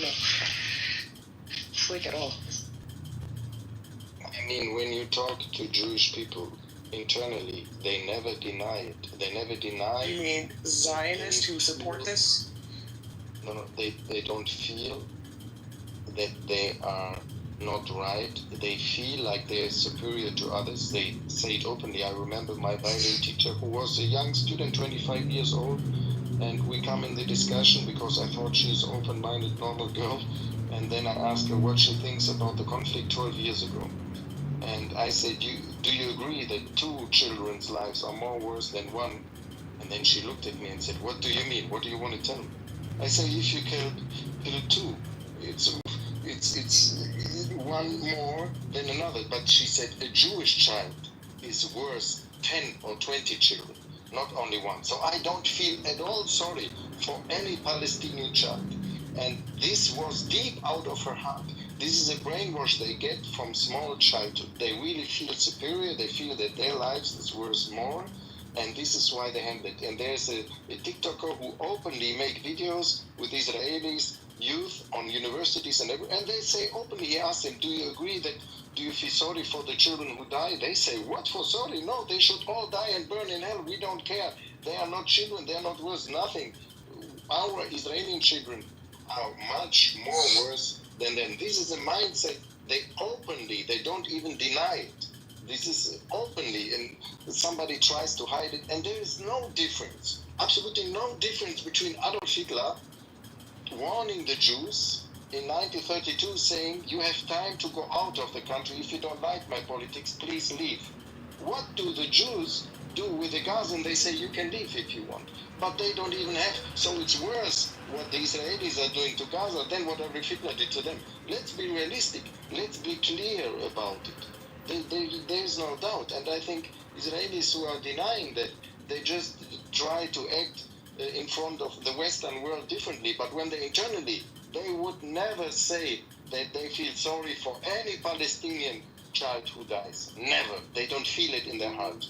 know. Slick at all. I mean, when you talk to Jewish people internally, they never deny it. They never deny. You mean Zionists who support this? No, they don't feel that they are not right. They feel like they're superior to others. They say it openly. I remember my biology teacher who was a young student, 25 years old, and we come in the discussion because I thought she's an open-minded, normal girl, and then I asked her what she thinks about the conflict 12 years ago. And I said, do you agree that 2 children's lives are more worse than 1? And then she looked at me and said, what do you mean? What do you want to tell me? I say, if you kill 2, it's one more than another. But she said, a Jewish child is worse 10 or 20 children, not only 1. So I don't feel at all sorry for any Palestinian child. And this was deep out of her heart. This is a brainwash they get from small childhood. They really feel superior. They feel that their lives is worth more. And this is why they handle it. And there's a TikToker who openly make videos with Israelis, youth on universities and they say openly, he asked them, do you feel sorry for the children who die? They say, what for sorry? No, they should all die and burn in hell. We don't care. They are not children. They are not worth nothing. Our Israeli children are much more worse than them. This is a mindset. They don't even deny it. This is openly, and somebody tries to hide it, and there is no difference, absolutely no difference between Adolf Hitler warning the Jews in 1932 saying, you have time to go out of the country. If you don't like my politics, please leave. What do the Jews do with the Gazans? They say, you can leave if you want. But they don't even have, so it's worse what the Israelis are doing to Gaza than what Adolf Hitler did to them. Let's be realistic. Let's be clear about it. There's no doubt, and I think Israelis who are denying that, they just try to act in front of the Western world differently, but when they internally they would never say that they feel sorry for any Palestinian child who dies. Never. They don't feel it in their heart.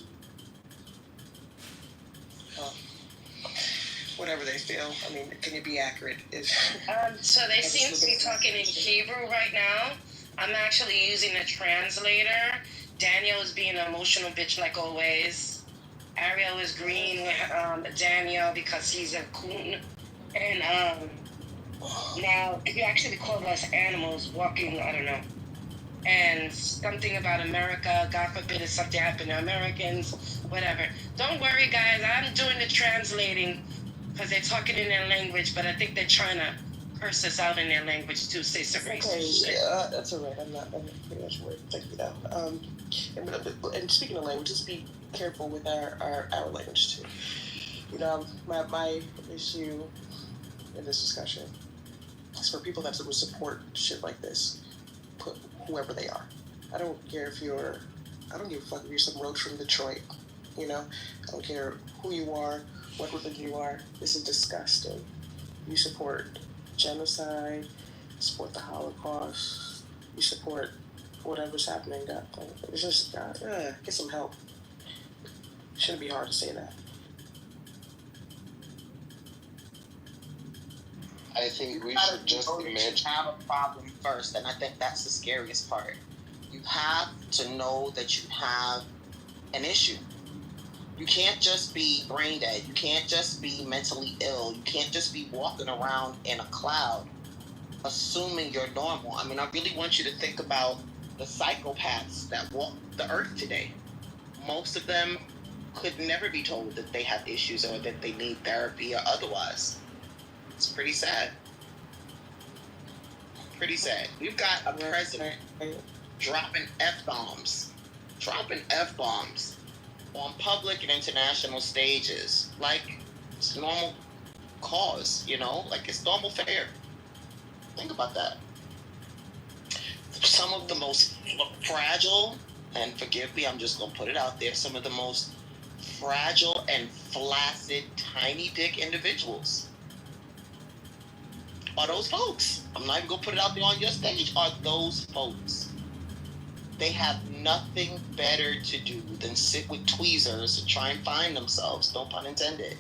Whatever they feel. I mean, can you be accurate? So they seem to be talking in Hebrew right now. I'm actually using a translator. Daniel is being an emotional bitch like always. Ariel is green with Daniel because he's a coon. And now he actually called us animals walking, I don't know. And something about America, God forbid if something happened to Americans, whatever. Don't worry, guys, I'm doing the translating because they're talking in their language, but I think they're trying to curse us out in their language to say some racist shit. That's all right. I'm pretty much worried. Thank you, though. And speaking of language, just be careful with our language, too. You know, my issue in this discussion is for people that would support shit like this, put whoever they are. I don't care if I don't give a fuck if you're some roach from Detroit, you know? I don't care who you are, what religion you are. This is disgusting. You support genocide, support the Holocaust, you support whatever's happening. It's just, get some help. Shouldn't be hard to say that. I think we should just imagine. You have a problem first, and I think that's the scariest part. You have to know that you have an issue. You can't just be brain dead. You can't just be mentally ill. You can't just be walking around in a cloud assuming you're normal. I mean, I really want you to think about the psychopaths that walk the earth today. Most of them could never be told that they have issues or that they need therapy or otherwise. It's pretty sad. Pretty sad. We've got a president dropping F-bombs on public and international stages. Like, it's normal cause, you know? Like, it's normal fare. Think about that. Some of the most fragile, and forgive me, I'm just going to put it out there, some of the most fragile and flaccid, tiny dick individuals are those folks. I'm not even going to put it out there on your stage. Are those folks. They have nothing better to do than sit with tweezers and try and find themselves. No pun intended.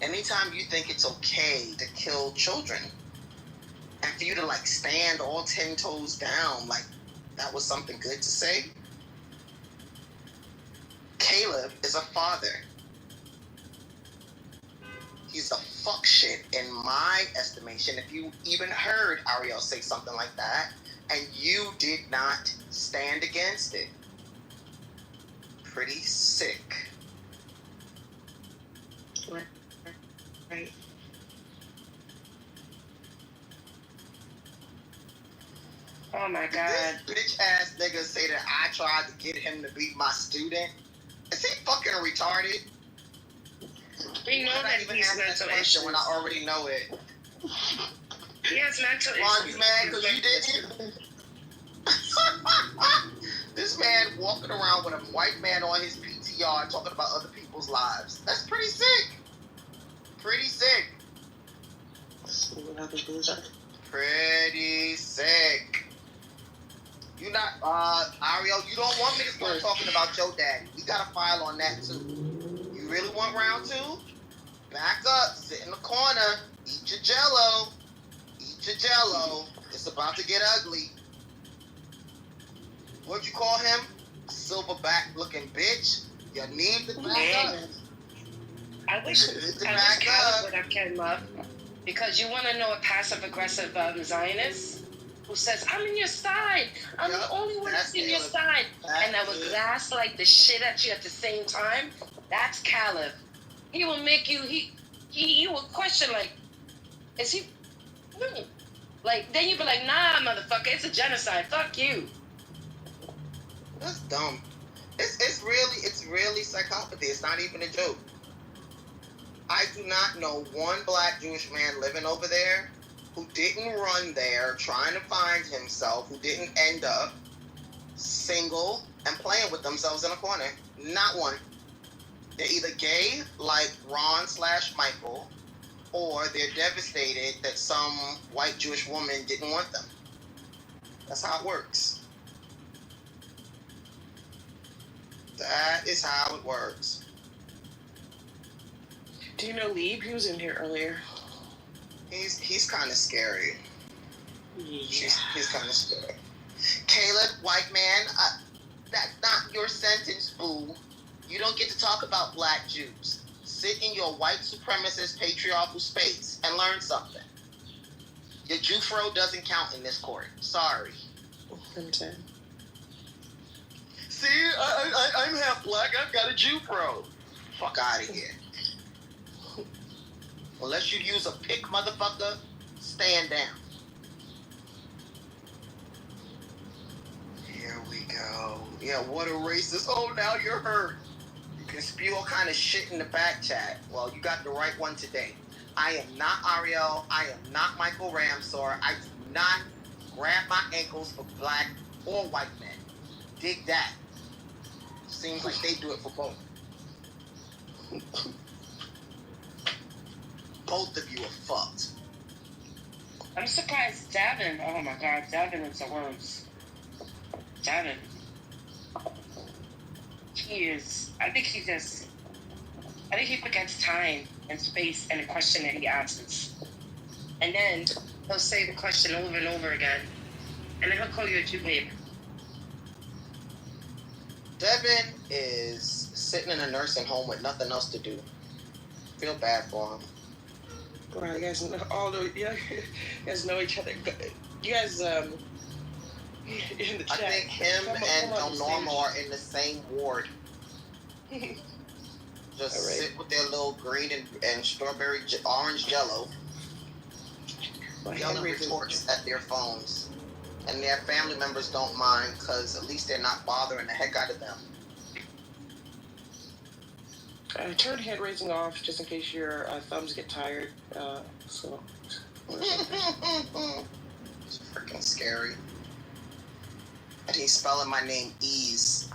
Anytime you think it's okay to kill children, and for you to like stand all 10 toes down, like that was something good to say. Caleb is a father. He's a fuck shit in my estimation. If you even heard Ariel say something like that, and you did not stand against it, pretty sick. Right. Oh my God. This bitch ass nigga say that I tried to get him to be my student. Is he fucking retarded? We know that he's mental issues. When I already know it. He has mental issues. Why are you mad because you didn't? This man walking around with a white man on his PTR talking about other people's lives. That's pretty sick. Pretty sick. Pretty sick. You not, Ariel, you don't want me to start talking about your daddy. We got a file on that too. You really want round two? Back up, sit in the corner, eat your jello. Eat your jello. It's about to get ugly. What'd you call him? Silverback looking bitch. You need to back up. I wish Caleb would have came up, because you want to know a passive-aggressive Zionist who says, I'm in your side. I'm the only one that's in your side. And I would gaslight the shit at you at the same time. That's Caleb. He will make you, he will question, like, is he, like, then you be like, nah, motherfucker, it's a genocide. Fuck you. That's dumb. It's really psychopathy. It's not even a joke. I do not know one black Jewish man living over there who didn't run there trying to find himself, who didn't end up single, and playing with themselves in a corner. Not one. They're either gay, like Ron/Michael, or they're devastated that some white Jewish woman didn't want them. That's how it works. That is how it works. Do you know Lieb? He was in here earlier. He's kind of scary. Yeah. He's kind of scary. Caleb, white man, that's not your sentence, boo. You don't get to talk about black Jews. Sit in your white supremacist patriarchal space and learn something. Your Jufro doesn't count in this court. Sorry. I'm saying. See, I'm half black. I've got a Jufro. Fuck out of here. Unless you use a pick, motherfucker, stand down. Here we go. Yeah, what a racist. Oh, now you're hurt. You can spew all kind of shit in the back chat. Well, you got the right one today. I am not Ariel. I am not Michael Ramsor. I do not grab my ankles for black or white men. Dig that. Seems like they do it for both. Both of you are fucked. I'm surprised Davin. Oh my God, Davin is the worst. Davin. He is. I think he forgets time and space and the question that he asks. And then he'll say the question over and over again. And then he'll call you a Jew babe. Devin is sitting in a nursing home with nothing else to do. Feel bad for him. Wow, you guys know you guys know each other. You guys in the chat. I think him and El Normo are in the same ward. Just sit with their little green and strawberry orange jello. Yelling retorts at their phones. And their family members don't mind because at least they're not bothering the heck out of them. Turn hand raising off just in case your thumbs get tired. It's freaking scary. And he's spelling my name ease.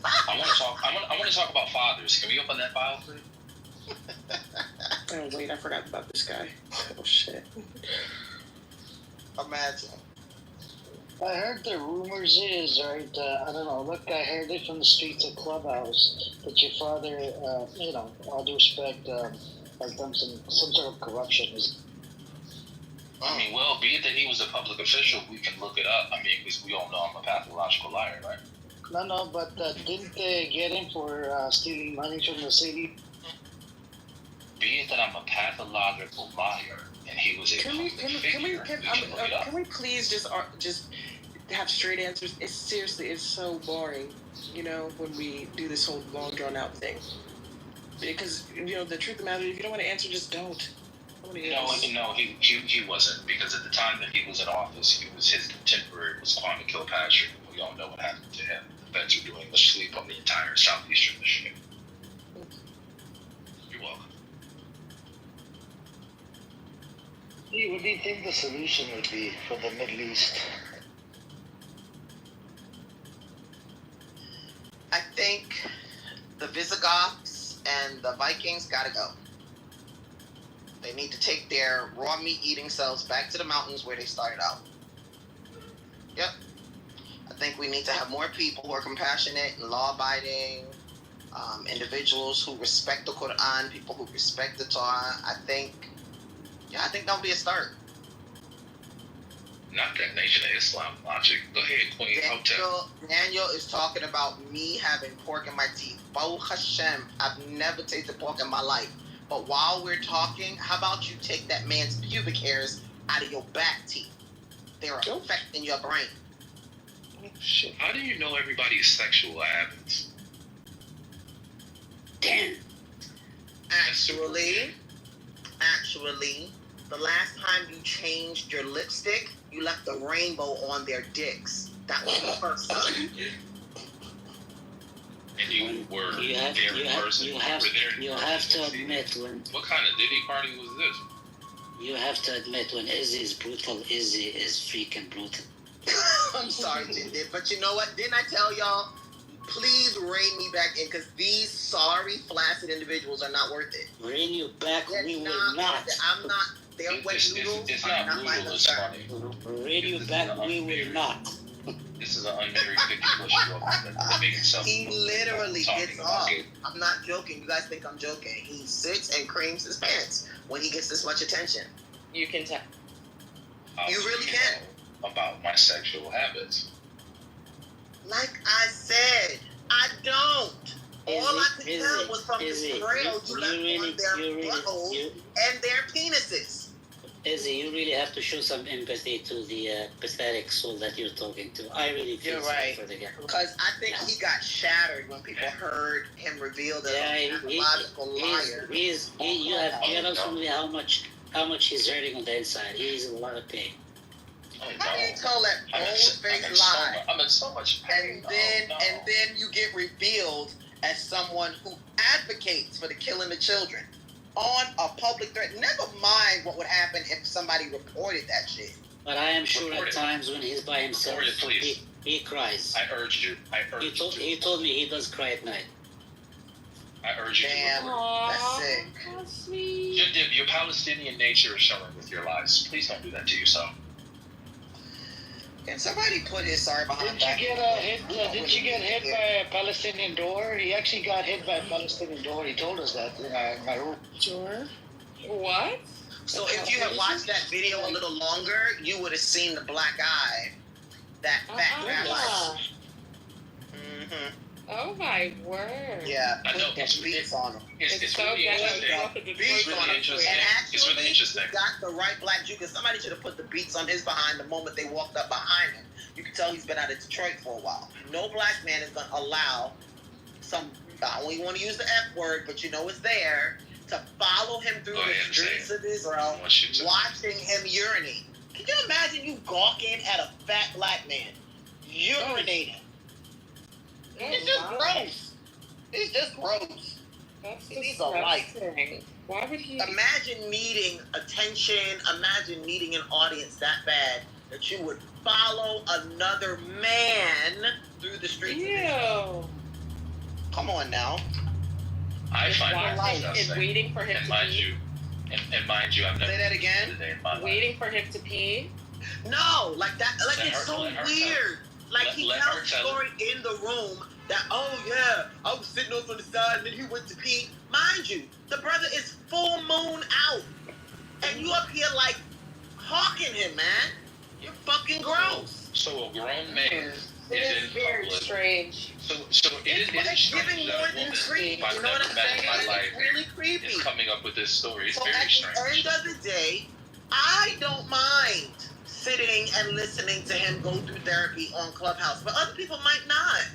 I want to talk about fathers. Can we open that file, please? Oh wait, I forgot about this guy. Oh shit. Imagine. I heard the rumors is, right, I don't know, look, I heard it from the streets of Clubhouse that your father, all due respect, has done some sort of corruption. I mean, well, be it that he was a public official, we can look it up. I mean, because we all know I'm a pathological liar, right? No, but didn't they get him for stealing money from the city? Be it that I'm a pathological liar, and he was a public figure, can we please just have straight answers? It's seriously, it's so boring, when we do this whole long drawn out thing. Because the truth of the matter, if you don't want to answer, just don't. No, he wasn't, because at the time that he was in office, his contemporary was Kwame Kilpatrick. We all know what happened to him. The feds are doing a sweep on the entire southeastern Michigan. You're welcome. What do you think the solution would be for the Middle East? I think the Visigoths and the Vikings gotta go. They need to take their raw meat eating selves back to the mountains where they started out. Yep. I think we need to have more people who are compassionate and law-abiding, individuals who respect the Quran, people who respect the Torah. I think that'll be a start. Not that Nation of Islam logic. Go ahead, Queen. Daniel is talking about me having pork in my teeth. Baruch Hashem, I've never tasted pork in my life. But while we're talking, how about you take that man's pubic hairs out of your back teeth? They're affecting your brain. Shit. How do you know everybody's sexual habits? Damn. Actually, the last time you changed your lipstick, you left a rainbow on their dicks. That was the first time. And you were there in person. You have to admit when. What kind of Diddy party was this? You have to admit when Izzy is brutal, Izzy is freaking brutal. I'm sorry, Jen did. But you know what? Didn't I tell y'all? Please rein me back in, because these sorry, flaccid individuals are not worth it. Rein you back, we will not. I'm not. They're wet noodles. It's not brutal, it's funny. Rein you back, we will not. This is an unmarried 50-plus-year-old living in self. He literally gets off. I'm not joking. You guys think I'm joking. He sits and creams his pants when he gets this much attention. You can tell. You really can. About my sexual habits. Like I said, I don't. All I could tell was from the trail you left on their buttholes and their penises. Izzy, you really have to show some empathy to the pathetic soul that you're talking to. I really feel sorry for the guy. Because I think he got shattered when people heard him reveal that he's a pathological liar. You have no idea how much he's hurting on the inside. He's in a lot of pain. How do you tell that bold-faced lie? I'm in so much pain. And then you get revealed as someone who advocates for the killing of children on a public threat. Never mind what would happen if somebody reported that shit. But I am sure at times when he's by himself, he cries. I urged you. He told me he does cry at night. I urge you to that's sick. That's sweet. Your Palestinian nature is showing with your lies. Please don't do that to yourself. Can somebody put his sorry behind back? Didn't you get hit by a Palestinian door? He actually got hit by a Palestinian door. He told us that in my room. Sure. What? So if you had watched that video a little longer, you would have seen the black eye. That fat rabbi. Oh my word. Yeah. I know. Put beats on him. It's really interesting. It's really interesting. And It's really interesting. he got the right black Jew, because somebody should have put the beats on his behind the moment they walked up behind him. You can tell he's been out of Detroit for a while. No black man is going to allow some, I don't even want to use the F word, but you know it's there, to follow him through the streets of Israel, watching him urinate. Can you imagine you gawking at a fat black man urinating? It's just gross. It's just gross. He needs a life. Why would he? Imagine needing attention. Imagine needing an audience that bad that you would follow another man through the streets of Israel. Come on now. I find that disgusting. And waiting for him to pee. And mind you, I've never say that again. Waiting for him to pee. No, like that. Like it's so weird. Like he tells the story in the room that, oh yeah, I was sitting over on the side and then he went to pee. Mind you, the brother is full moon out. And you up here like hawking him, man. You're fucking gross. So a grown man is in very public. Strange. So it is strange that a woman I've never met in my life really creepy. is coming up with this story. It's so very strange. At the end of the day, I don't mind sitting and listening to him go through therapy on Clubhouse, but other people might not.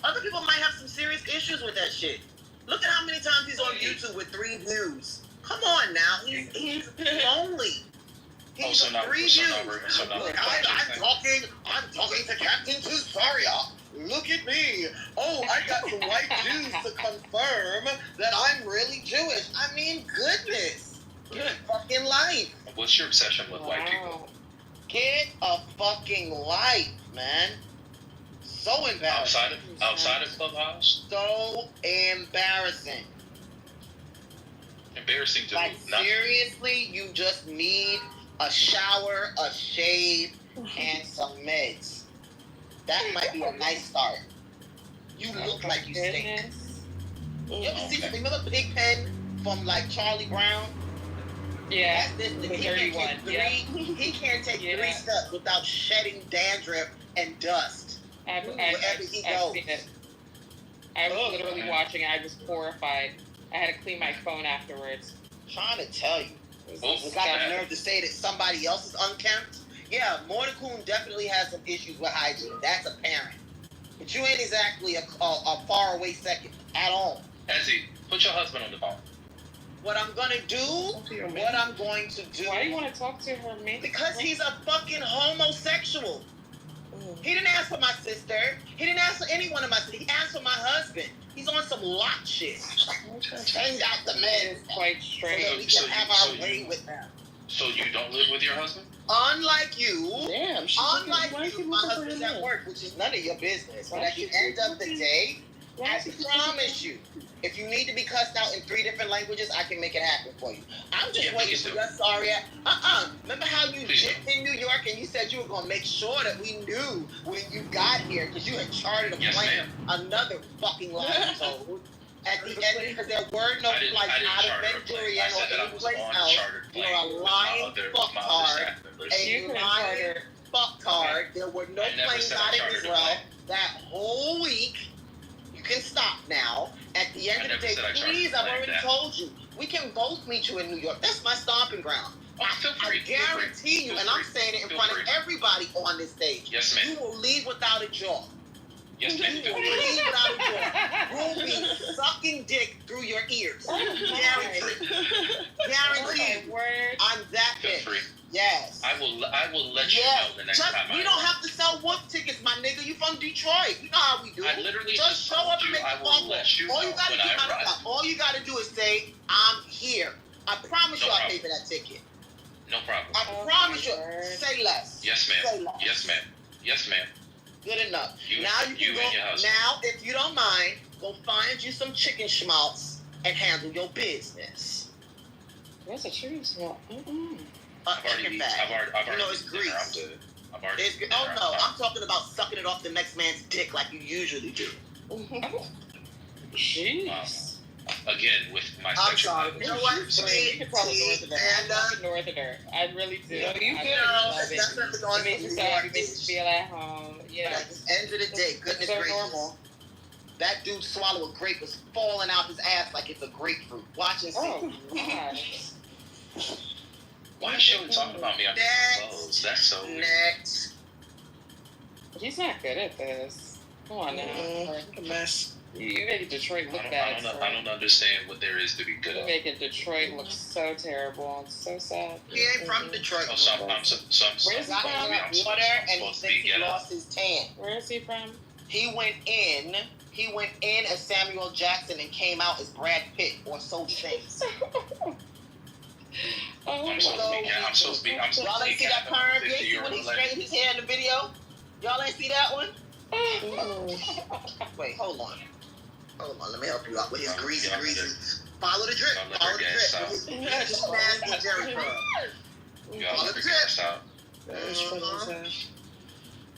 Other people might have some serious issues with that shit. Look at how many times he's on YouTube with 3 views. Come on now, he's lonely. He's so 3 views. I'm talking to Captain Cesaria. Look at me. Oh, I got the white Jews to confirm that I'm really Jewish. I mean, goodness. Get a fucking life. What's your obsession with white people? Get a fucking life, man. So embarrassing. Outside of Clubhouse? So embarrassing. Embarrassing to like seriously, you just need a shower, a shave, and some meds. That might be a nice start. You look like you stink. You ever see? Remember Pigpen from like Charlie Brown? Yeah, the dirty one. He can't take 3 steps without shedding dandruff and dust. Wherever he goes. I was literally watching it. I was horrified. I had to clean my phone afterwards. Trying to tell you. You got the nerve to say that somebody else is unkempt? Yeah, Mordecai definitely has some issues with hygiene. That's apparent. But you ain't exactly a far away second at all. Ezzy, put your husband on the phone. What I'm gonna do, Why do you want to talk to her, man? Because he's a fucking homosexual. He didn't ask for my sister. He didn't ask for any one of my sisters. He asked for my husband. He's on some lot shit. Change out the men. It's quite strange. So that we can have our way with them. So you don't live with your husband? Unlike you, Damn, my husband's at work, which is none of your business. But at the end of the day, I promise you, if you need to be cussed out in 3 different languages, I can make it happen for you. I'm just waiting for your sorry ass. Remember how you dipped in New York and you said you were going to make sure that we knew when you got here because you had chartered a plane another fucking line you told. At the end, because there were no flights out of Ben Gurion or any place else. You're a lying fucktard. A lying fucktard. There were no planes out of Israel that whole week. You can stop now. At the end of the day, please, I've already told you, we can both meet you in New York. That's my stomping ground. I guarantee you, and I'm saying it in front of everybody on this stage. Yes, ma'am. You will leave without a jaw. Yes, ma'am. You will leave without a jaw. You'll be sucking dick through your ears. Guaranteed. Guaranteed. I'm that bitch. Yes. I will let you know the next time. We don't have to sell wolf tickets, my nigga. You from Detroit. You know how we do. I literally just show up and make a phone call. All you gotta do is say, I'm here. I promise you I'll pay for that ticket. No problem. I promise you. Say less. Yes, ma'am. Say less. Yes, ma'am. Yes, ma'am. Good enough. Now you can go. Now, if you don't mind, go find you some chicken schmaltz and handle your business. What's a chicken schmaltz? I've already it's grease. I'm talking about sucking it off the next man's dick like you usually do. Jeez. Again, with my I'm sorry. You know what? You can probably Northerner. I really do. No, you can. That's nothing on me. It makes me feel at home. Yeah. At the end of the day, goodness gracious. Normal. That dude swallow a grape was falling out his ass like it's a grapefruit. Watch and see. Oh, God. Why is she talking about me? I'm clothes. That's so weird. Next. He's not good at this. Come on now. A mess. You make Detroit look bad. I don't understand what there is to be good at. You're making Detroit look so terrible and so sad. He ain't from Detroit. Where's he from? Water, and he thinks he lost his tan. Where is he from? He went in as Samuel Jackson and came out as Brad Pitt, or so he thinks. I'm supposed to be. Y'all ain't see that perm? You ain't see when he straightened his hair in the video? Y'all ain't see that one? Wait, hold on, let me help you out with his greasy. Follow the drip. Follow the drip. With his nasty Jerry curl. Follow the drip.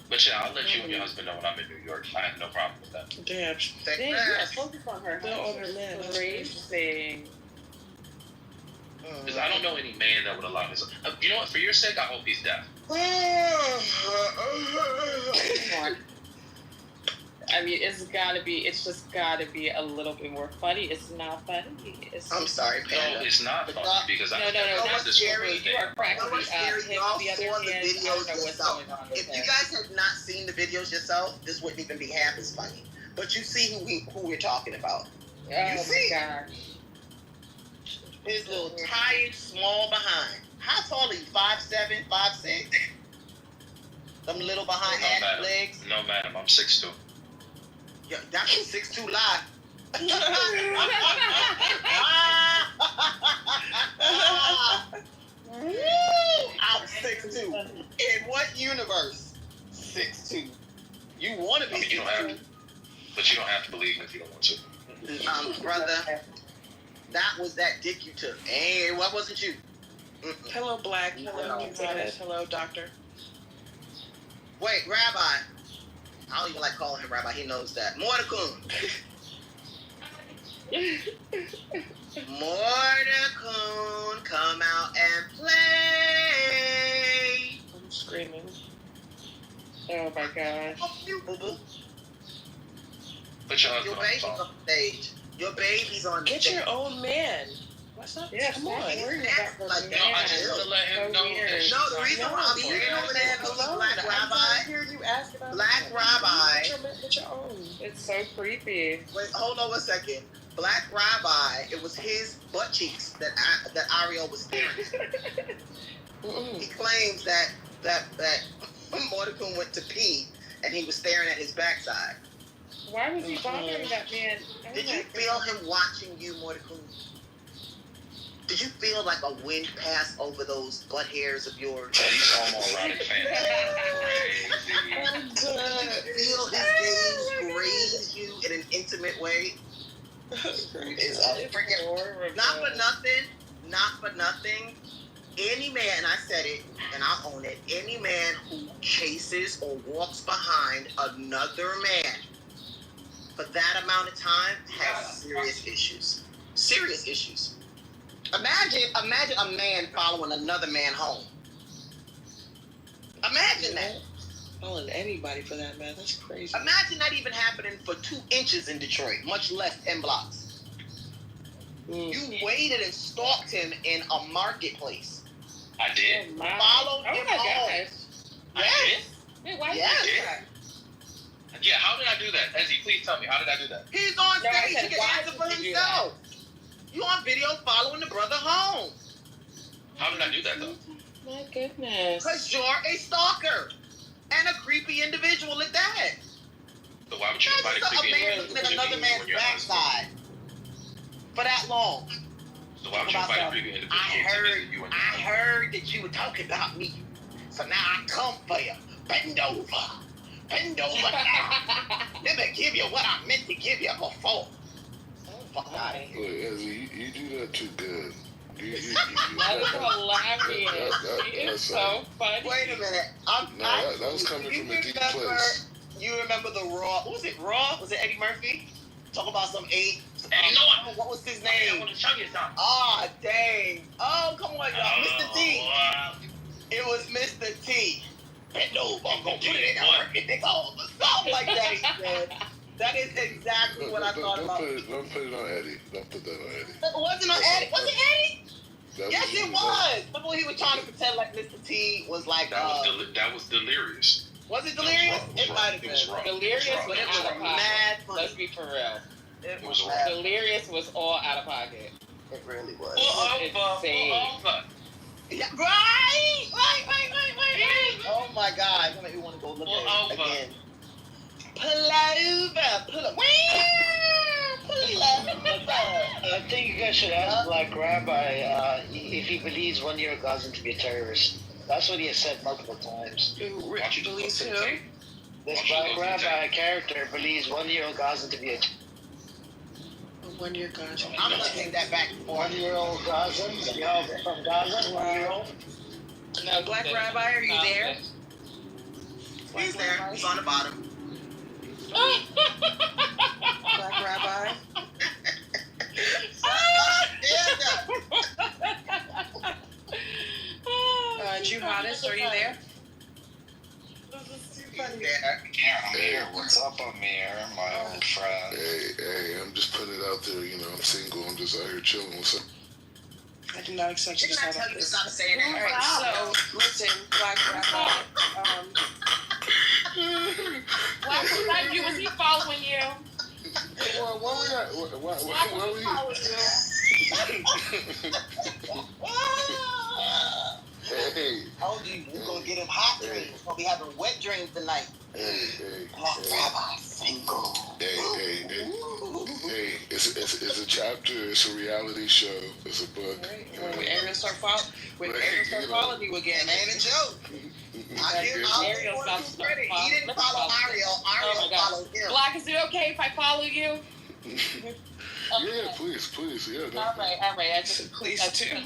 But yeah, I'll let you and your husband know when I'm in New York. I have no problem with that. Damn. Focus on her. Racing. Because I don't know any man that would allow this. You know what? For your sake, I hope he's deaf. I mean, it's just gotta be a little bit more funny. It's not funny. I'm sorry, Panda. No, it's not funny because no, not this Jerry, you are cracking me up. If you guys have not seen the videos yourself, this wouldn't even be half as funny. But you see who we're talking about. Oh my gosh. His little tired, small behind. How tall are you? 5'7", 5'6"? Them little behind ass legs? No, madam. I'm 6'2". Yeah, that's a 6'2" lie. I'm 6'2". In what universe? 6'2". You want to be 6'2". But you don't have to believe me if you don't want to. Brother, that was that dick you took. Hey, what wasn't you? Hello, Black. Hello, Doctor. Wait, Rabbi. I don't even like calling him Rabbi. He knows that. Mordecai. Mordecai, come out and play. I'm screaming. Oh my gosh. Oh, you, boo-boo. Put your husband on baby's on stage. Your baby's on Get stage. your own man. What's up? Yeah, come on. Like that. I just want to let him know. No, the reason why I'm here over there is Black Rabbi. Black Rabbi. Get your own. It's so creepy. Wait, hold on 1 second. Black Rabbi, it was his butt cheeks that Ariel was staring at. He claims that Mordecai went to pee and he was staring at his backside. Why was he bothering that man? Did you feel him watching you, Mordecai? Did Did you feel like a wind pass over those butt hairs of yours? He's homoerotic fan. Did you feel his gaze graze you in an intimate way? It's a freaking not for nothing. Any man, and I said it, and I own it, any man who chases or walks behind another man for that amount of time has serious issues. Serious issues. Imagine a man following another man home. Imagine that. Following anybody for that, man. That's crazy. Imagine that even happening for 2 inches in Detroit, much less 10 blocks. You waited and stalked him in a marketplace. I did. Followed him home. I did? Wait, why Yes. did you do that? Yeah, how did I do that? Ezzy, please tell me, how did I do that? He's on No, I stage. said, He can why answer for did you do himself. You on video following the brother home. How did I do that, though? My goodness. Because you're a stalker. And a creepy individual at that. So why would you invite a creepy A man individual looking at to another you man's when you're husband? backside for that long. So why would you invite a creepy individual to visit you and I heard that you were talking about me. So now I come for you. Bend over. Bend over now. Let me give you what I meant to give you before. Fuck out of here. Look, Ezzy, you do that too good. That is hilarious. He is so funny. Wait a minute. That was coming from a deep place. You remember the Raw? Was it Raw? Was it Eddie Murphy? Talk about some eight. Eddie Norton. What was his name? I want to show you something. Ah, dang. Oh, come on, y'all. Mr. T. Wow. It was Mr. T. Bend over. I'm going to put it in there. Work it over. Something like that, he said. That is exactly what I thought about. Don't put it on Eddie. Don't put that on Eddie. It wasn't on Eddie. Was it Eddie? Yes, it was. Remember when he was trying to pretend like Mr. T was like... That was delirious. Was it delirious? It might have been. It was wrong. Delirious But it was out of pocket. mad funny. Let's be for real. It was mad. Delirious was all out of pocket. It really was. Insane. Yeah, right. Oh my God! It's gonna make me want to go look at it again. Pull over. I think you guys should ask Black Rabbi if he believes 1 year Gazan to be a terrorist. That's what he has said multiple times. Rich believes who? This Black Rabbi character believes 1 year Gazan to be a 1 year Gazan. I'm gonna take that back. 1 year old Gazan. You know, from Gaza, 1 year old. No, Black Rabbi, are you there? He's there. He's on the bottom. Black Rabbi. Juhatis, are you there? Hey, what's up, Amir, my old friend? Hey, I'm just putting it out there. You know, I'm single. I'm just out here chilling. What's up? I did not expect you to Didn't I start tell off you to this. stop saying that? All right, so listen, Black Rabbi. Black Rabbi, was he following you? Well, where we at? Where we? Hey. I told you, we're gonna get him hot dreams. We're gonna be having wet dreams tonight. Black Rabbi single. Hey, it's a chapter. It's a reality show. It's a book. When Ariel start following you again, it ain't a joke. Ariel stopped. He didn't follow Ariel. Ariel followed him. Black, is it okay if I follow you? Yeah, please, yeah. All right. I just please too. Hey,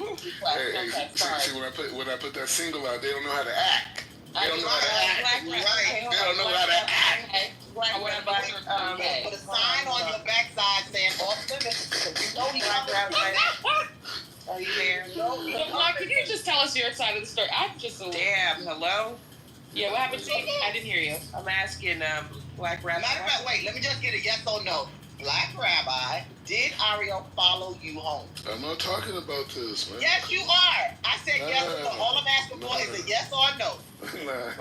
see, when I put that single out, they don't know how to act. They don't know how to act. Right. They don't know how to act. Black Rabbi, put a sign on your backside saying off limits. You know he's Black Rabbi. Are you there? Black, can you just tell us your side of the story? I'm just a Damn. Hello. Yeah, what happened to you? I didn't hear you. I'm asking Black Rabbi. Matter of fact, wait. Let me just get a yes or no. Black Rabbi, did Ariel follow you home? I'm not talking about this, man. Yes, you are. I said yes or no. All I'm asking for is a yes or no. Nah.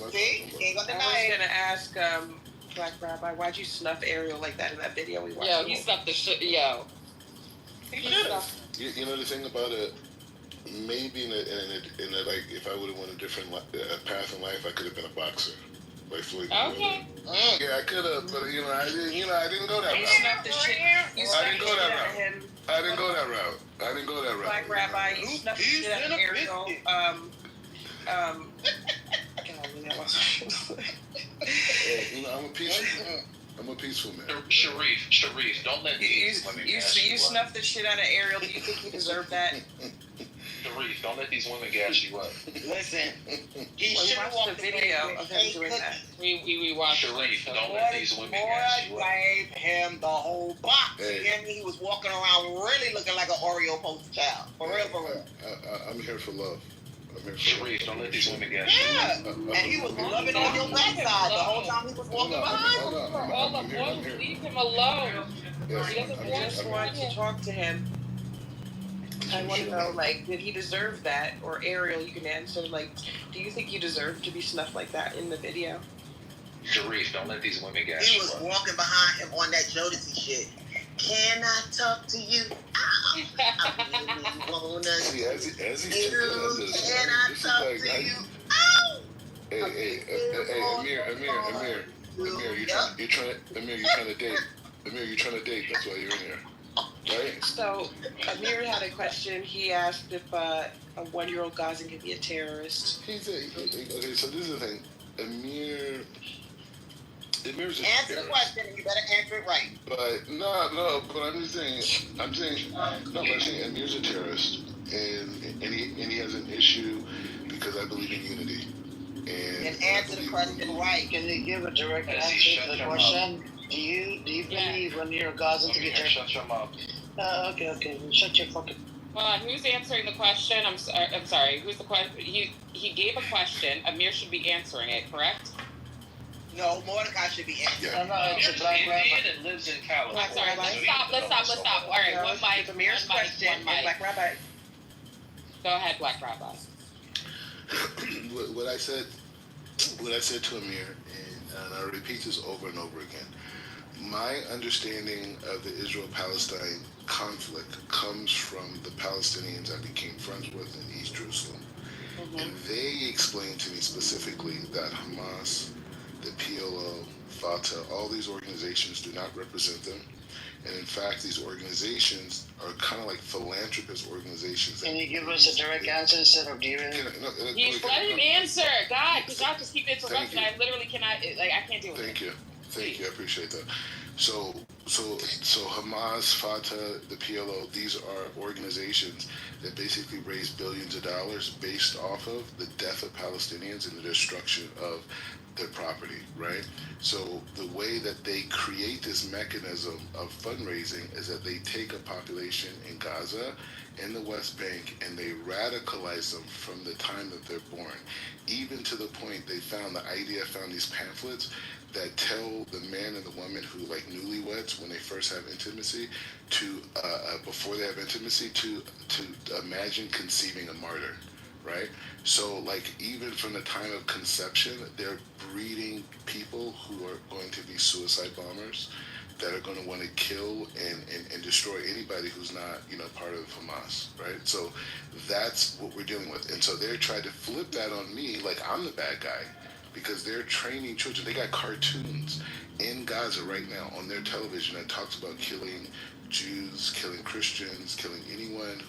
See? You ain't gonna deny I it. was gonna ask Black Rabbi, why'd you snuff Ariel like that in that video we watched? Yo, he snuffed the shit. Yo. You know the thing about it, maybe in a like if I would have went a different path in life, I could have been a boxer. by Floyd. Okay. Yeah, I could have, but I didn't go that route. You snuffed the shit. I didn't go that route. I didn't go that route. Black Rabbi, you snuffed the shit out of Ariel. Hey, I'm a peaceful man. Sharif, don't let these women gas you You snuffed the shit out of Ariel. Do you think he deserved that? Sharif, don't let these women gas you up. Listen, he should have watched the video of him doing that. We watched. Sharif, don't let these women gas you up. gave him the whole box. Hey. And he was walking around really looking like an Oreo poster child. For real. I'm here for love. Sharif, don't let these women gas you Yeah. And he was loving on your backside the whole time he was walking behind you. For all the boys, leave him alone. Yes, He doesn't I want just want to talk to him. I want to know, did he deserve that? Or Ariel, you can answer, do you think you deserve to be snuffed like that in the video? Sharif, don't let these women gas He you was up. walking behind him on that Jodeci shit. Can I talk to you? I really wanna See, as he's you. talking about this, Can I this is talk like, to you? Ow! Hey, Amir, you're trying to date. Amir, you're trying to date. That's why you're in here, right? So, Amir had a question. He asked if a 1-year-old Gazan can be a terrorist. Okay, so this is the thing. Amir's a Answer the question, and you better answer it right. But but I'm just saying, Amir's a terrorist, and he has an issue because I believe in unity. And answer the question right. Can you give a direct answer to the question? Do you believe when you're a Gazan to get Shut your mouth. Okay. Shut your fucking. Hold on, who's answering the question? I'm sorry. Who's the question? He gave a question. Amir should be answering it, correct? No, Mordecai should be answering. No, it's a black rabbi. Indian that lives in California. I'm sorry. Let's stop. All right, one mic. Amir's question, and Black Rabbi. Go ahead, Black Rabbi. What I said to Amir, and I repeat this over and over again. My understanding of the Israel-Palestine conflict comes from the Palestinians I became friends with in East Jerusalem. Mm-hmm. And they explained to me specifically that Hamas, the PLO, Fatah, all these organizations do not represent them. And in fact, these organizations are kind of like philanthropist organizations. Can you give us a direct answer instead of dealing? Let him answer. God, because y'all just keep interrupting. I literally cannot, I can't deal with it. Thank you. I appreciate that. So Hamas, Fatah, the PLO, these are organizations that basically raise billions of dollars based off of the death of Palestinians and the destruction of their property, right? So the way that they create this mechanism of fundraising is that they take a population in Gaza, in the West Bank, and they radicalize them from the time that they're born, even to the point they found these pamphlets that tell the man and the woman who like newlyweds when they first have intimacy to before they have intimacy to imagine conceiving a martyr, right? So like even from the time of conception, they're breeding people who are going to be suicide bombers that are going to want to kill and destroy anybody who's not, part of Hamas, right? So that's what we're dealing with. And so they're trying to flip that on me like I'm the bad guy because they're training children. They got cartoons in Gaza right now on their television that talks about killing Jews, killing Christians, killing anyone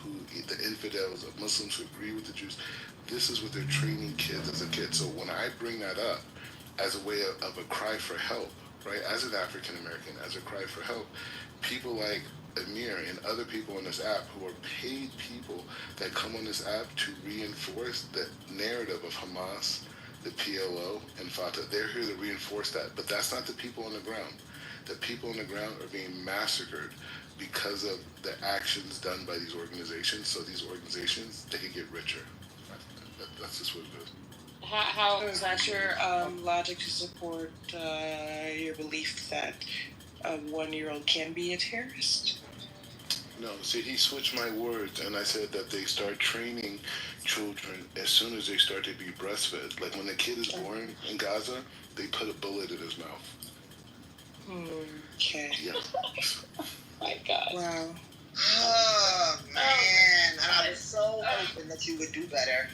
the infidels, the Muslims who agree with the Jews. This is what they're training kids as a kid. So when I bring that up as a way of a cry for help, right, as an African American, as a cry for help, people like Amir and other people on this app who are paid people that come on this app to reinforce the narrative of Hamas, the PLO, and Fatah, they're here to reinforce that. But that's not the people on the ground. The people on the ground are being massacred because of the actions done by these organizations. So these organizations, they can get richer. That's just what it is. How is that your logic to support your belief that a 1-year-old can be a terrorist? No, see, he switched my words, and I said that they start training children as soon as they start to be breastfed. Like when the kid is born in Gaza, they put a bullet in his mouth. Okay. Yeah. My God. Wow. Oh, man. I was so hoping that you would do better.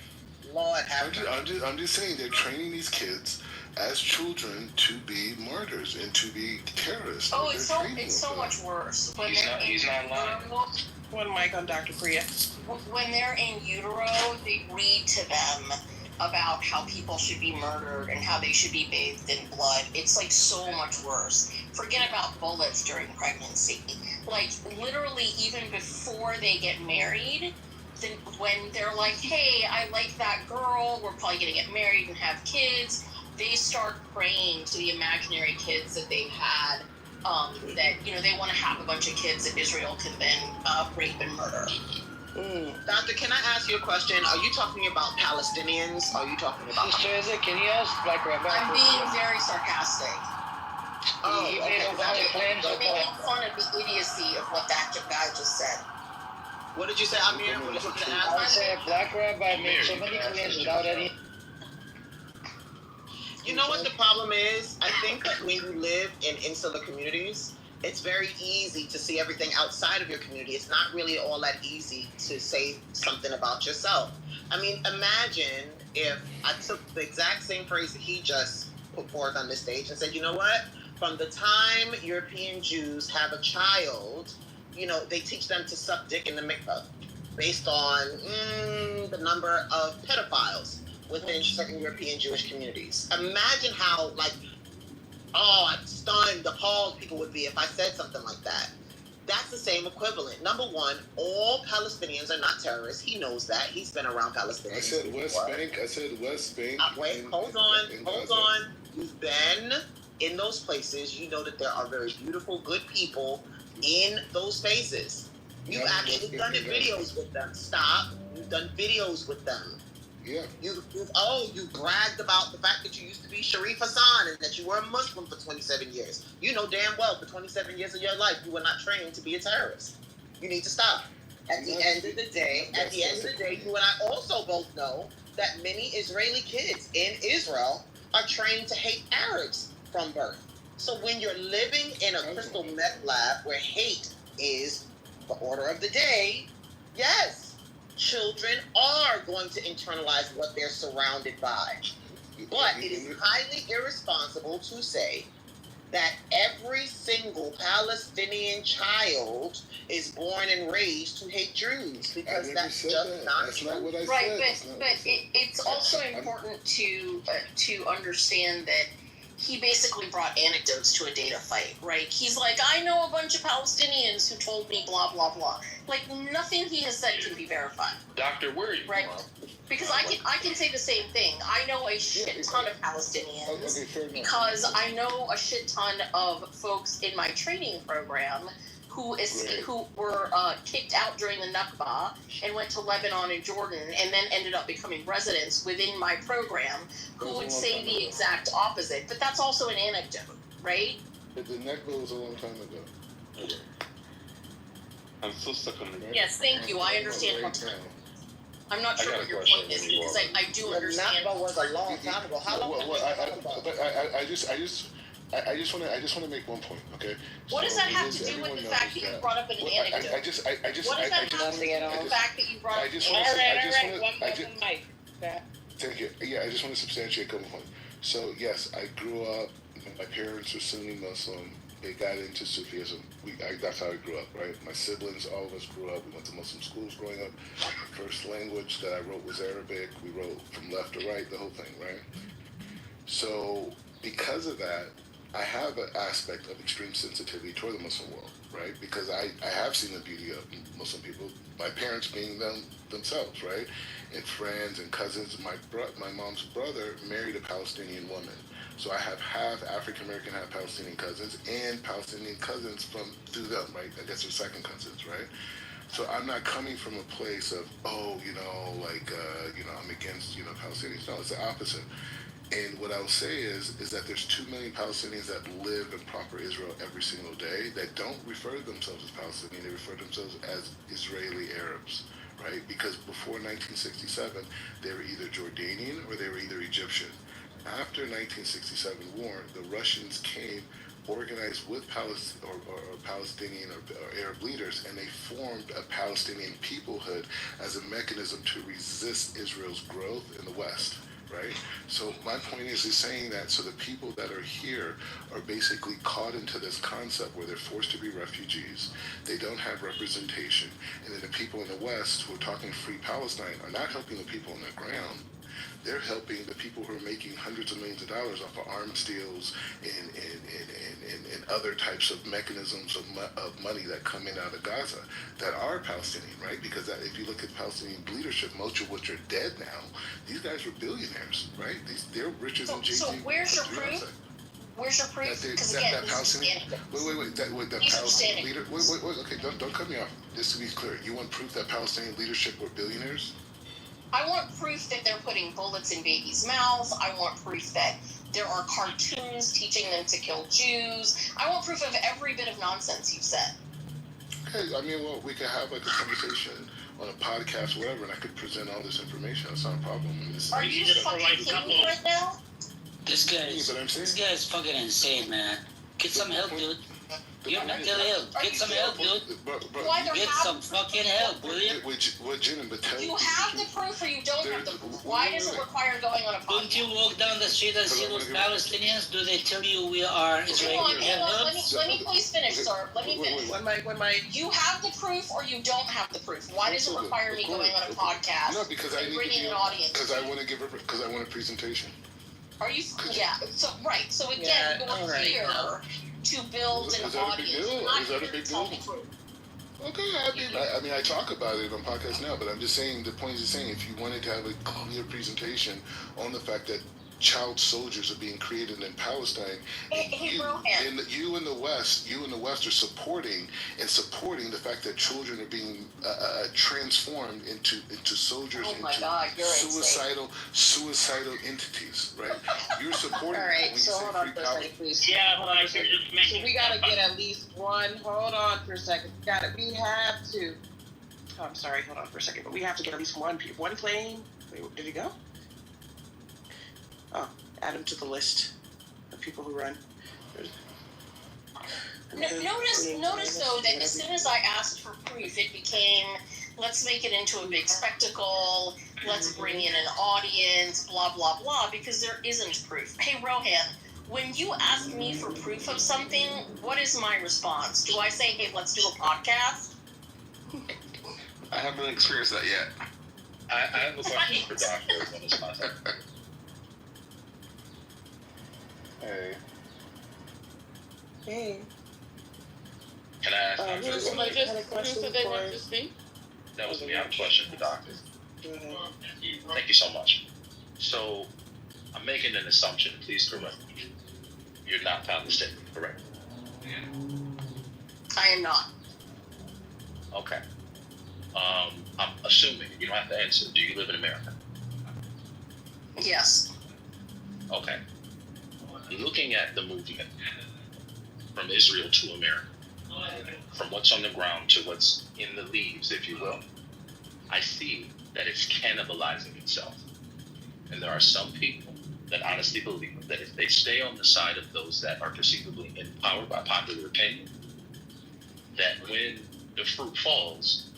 Lord have mercy. I'm just saying they're training these kids as children to be martyrs and to be terrorists. Oh, it's so much worse. He's not lying. One mic on Dr. Priya. When they're in utero, they read to them about how people should be murdered and how they should be bathed in blood. It's like so much worse. Forget about bullets during pregnancy. Like literally even before they get married, then when they're like, hey, I like that girl, we're probably gonna get married and have kids, they start praying to the imaginary kids that they've had, that, you know, they want to have a bunch of kids that Israel can then rape and murder. Doctor, can I ask you a question? Are you talking about Palestinians? Are you talking about... Sister Isaac, can you ask Black Rabbi? I'm being very sarcastic. Oh, He okay. You're making fun of the idiocy of what that guy just said. What did you say, Amir? What did you ask? I said Black Rabbi made so many claims without any... You know what the problem is? I think that when you live in insular communities, it's very easy to see everything outside of your community. It's not really all that easy to say something about yourself. I mean, imagine if I took the exact same phrase that he just put forth on this stage and said, you know what? From the time European Jews have a child, you know, they teach them to suck dick in the mikvah based on the number of pedophiles within certain European Jewish communities. Imagine how, like, stunned, appalled people would be if I said something like that. That's the same equivalent. Number one, all Palestinians are not terrorists. He knows that. He's been around Palestinians. I said West Bank. I said West Bank. Wait, hold on. You've been in those places. You know that there are very beautiful, good people in those spaces. You've actually done videos with them. Stop. You've done videos with them. Yeah. You bragged about the fact that you used to be Sharif Hassan and that you were a Muslim for 27 years. You know damn well for 27 years of your life you were not trained to be a terrorist. You need to stop. At the end of the day, you and I also both know that many Israeli kids in Israel are trained to hate Arabs from birth. So when you're living in a crystal meth lab where hate is the order of the day, yes, children are going to internalize what they're surrounded by. But it is highly irresponsible to say that every single Palestinian child is born and raised to hate Jews, because that's just not true. Not what I right, said. but it's also important to understand that he basically brought anecdotes to a data fight, right? He's like, I know a bunch of Palestinians who told me blah, blah, blah. Like, nothing he has said can be verified. Doctor, where are you right? Because I can say the same thing. I know a shit ton of Palestinians because I know a shit ton of folks in my training program who were kicked out during the Nakba and went to Lebanon and Jordan and then ended up becoming residents within my program who would say the exact opposite. But that's also an anecdote, right? But the Nakba was a long time ago. Okay. I'm so stuck on the... Yes, thank you. I understand what time. I'm not sure what your point is because I do understand. Nakba was a long time ago. How long? I just want to make one point, okay? What does that have to do with the fact that you brought up an anecdote? What does that have to do with the fact that you brought up an anecdote? One more mic. Thank you. Yeah, I just want to substantiate a couple points. So, yes, I grew up, my parents were Sunni Muslim. They got into Sufism. That's how I grew up, right? My siblings, all of us grew up. We went to Muslim schools growing up. The first language that I wrote was Arabic. We wrote from left to right, the whole thing, right? So, because of that, I have an aspect of extreme sensitivity toward the Muslim world, right? Because I have seen the beauty of Muslim people, my parents being themselves, right? And friends and cousins. My mom's brother married a Palestinian woman. So I have half African American, half Palestinian cousins, and Palestinian cousins through them, right? I guess they're second cousins, right? So I'm not coming from a place of, I'm against, Palestinians. No, it's the opposite. And what I'll say is that there's 2 million Palestinians that live in proper Israel every single day that don't refer to themselves as Palestinian. They refer to themselves as Israeli Arabs, right? Because before 1967, they were either Jordanian or they were either Egyptian. After 1967 war, the Russians came organized with Palestinian or Arab leaders, and they formed a Palestinian peoplehood as a mechanism to resist Israel's growth in the West. right? So my point is saying that so the people that are here are basically caught into this concept where they're forced to be refugees, they don't have representation, and then the people in the West who are talking free Palestine are not helping the people on the ground. They're helping the people who are making hundreds of millions of dollars off of arms deals and other types of mechanisms of money that come in out of Gaza that are Palestinian, right? Because if you look at Palestinian leadership, most of which are dead now, these guys were billionaires, right? They're richer than Jay-Z. So where's your proof? Where's your proof? Because again, that Palestinian, that Palestinian leader. Wait. Okay, don't cut me off. Just to be clear, you want proof that Palestinian leadership were billionaires? I want proof that they're putting bullets in babies' mouths. I want proof that there are cartoons teaching them to kill Jews. I want proof of every bit of nonsense you've said. Okay, I mean, well, we could have like a conversation on a podcast, whatever, and I could present all this information. That's not a problem. Are you fucking kidding me right now? This guy is fucking insane, man. Get some help, dude. You're mental ill. Get some help, dude. Get some fucking help, will you? You have the proof or you don't have the proof. Why does it require going on a podcast? Don't you walk down the street and see those Palestinians? Do they tell you we are Israeli? Let me please finish, sir. Let me finish. You have the proof or you don't have the proof. Why does it require me going on a podcast and bringing an audience? Because I want a presentation. Are you? Yeah. So right. So again, you're here to build an audience. Is that a big deal? Okay, I mean, I talk about it on podcasts now, but I'm just saying, the point is saying, if you wanted to have a clear presentation on the fact that child soldiers are being created in Palestine, you in the West are supporting the fact that children are being transformed into soldiers, suicidal entities, right? You're supporting. All right, so hold on for a second, please. Yeah, hold on. So we gotta get at least one. Hold on for a second. We have to. Oh, I'm sorry. Hold on for a second, but we have to get at least one claim. Wait, did he go? Oh, add him to the list of people who run. Notice though that as soon as I asked for proof, it became, let's make it into a big spectacle, let's bring in an audience, blah, blah, blah, because there isn't proof. Hey, Rohan, when you ask me for proof of something, what is my response? Do I say, hey, let's do a podcast? I haven't experienced that yet. I have a question for Dr. on this concept. Hey. Can I ask somebody just had a question they want to speak? That was me. I have a question for Doctor. Thank you so much. So, I'm making an assumption. Please correct me. You're not Palestinian, correct? I am not. Okay. I'm assuming, you don't have to answer, do you live in America? Yes. Okay. Looking at the movement from Israel to America, from what's on the ground to what's in the leaves, if you will, I see that it's cannibalizing itself. And there are some people that honestly believe that if they stay on the side of those that are perceivably in power by popular opinion, that when the fruit falls,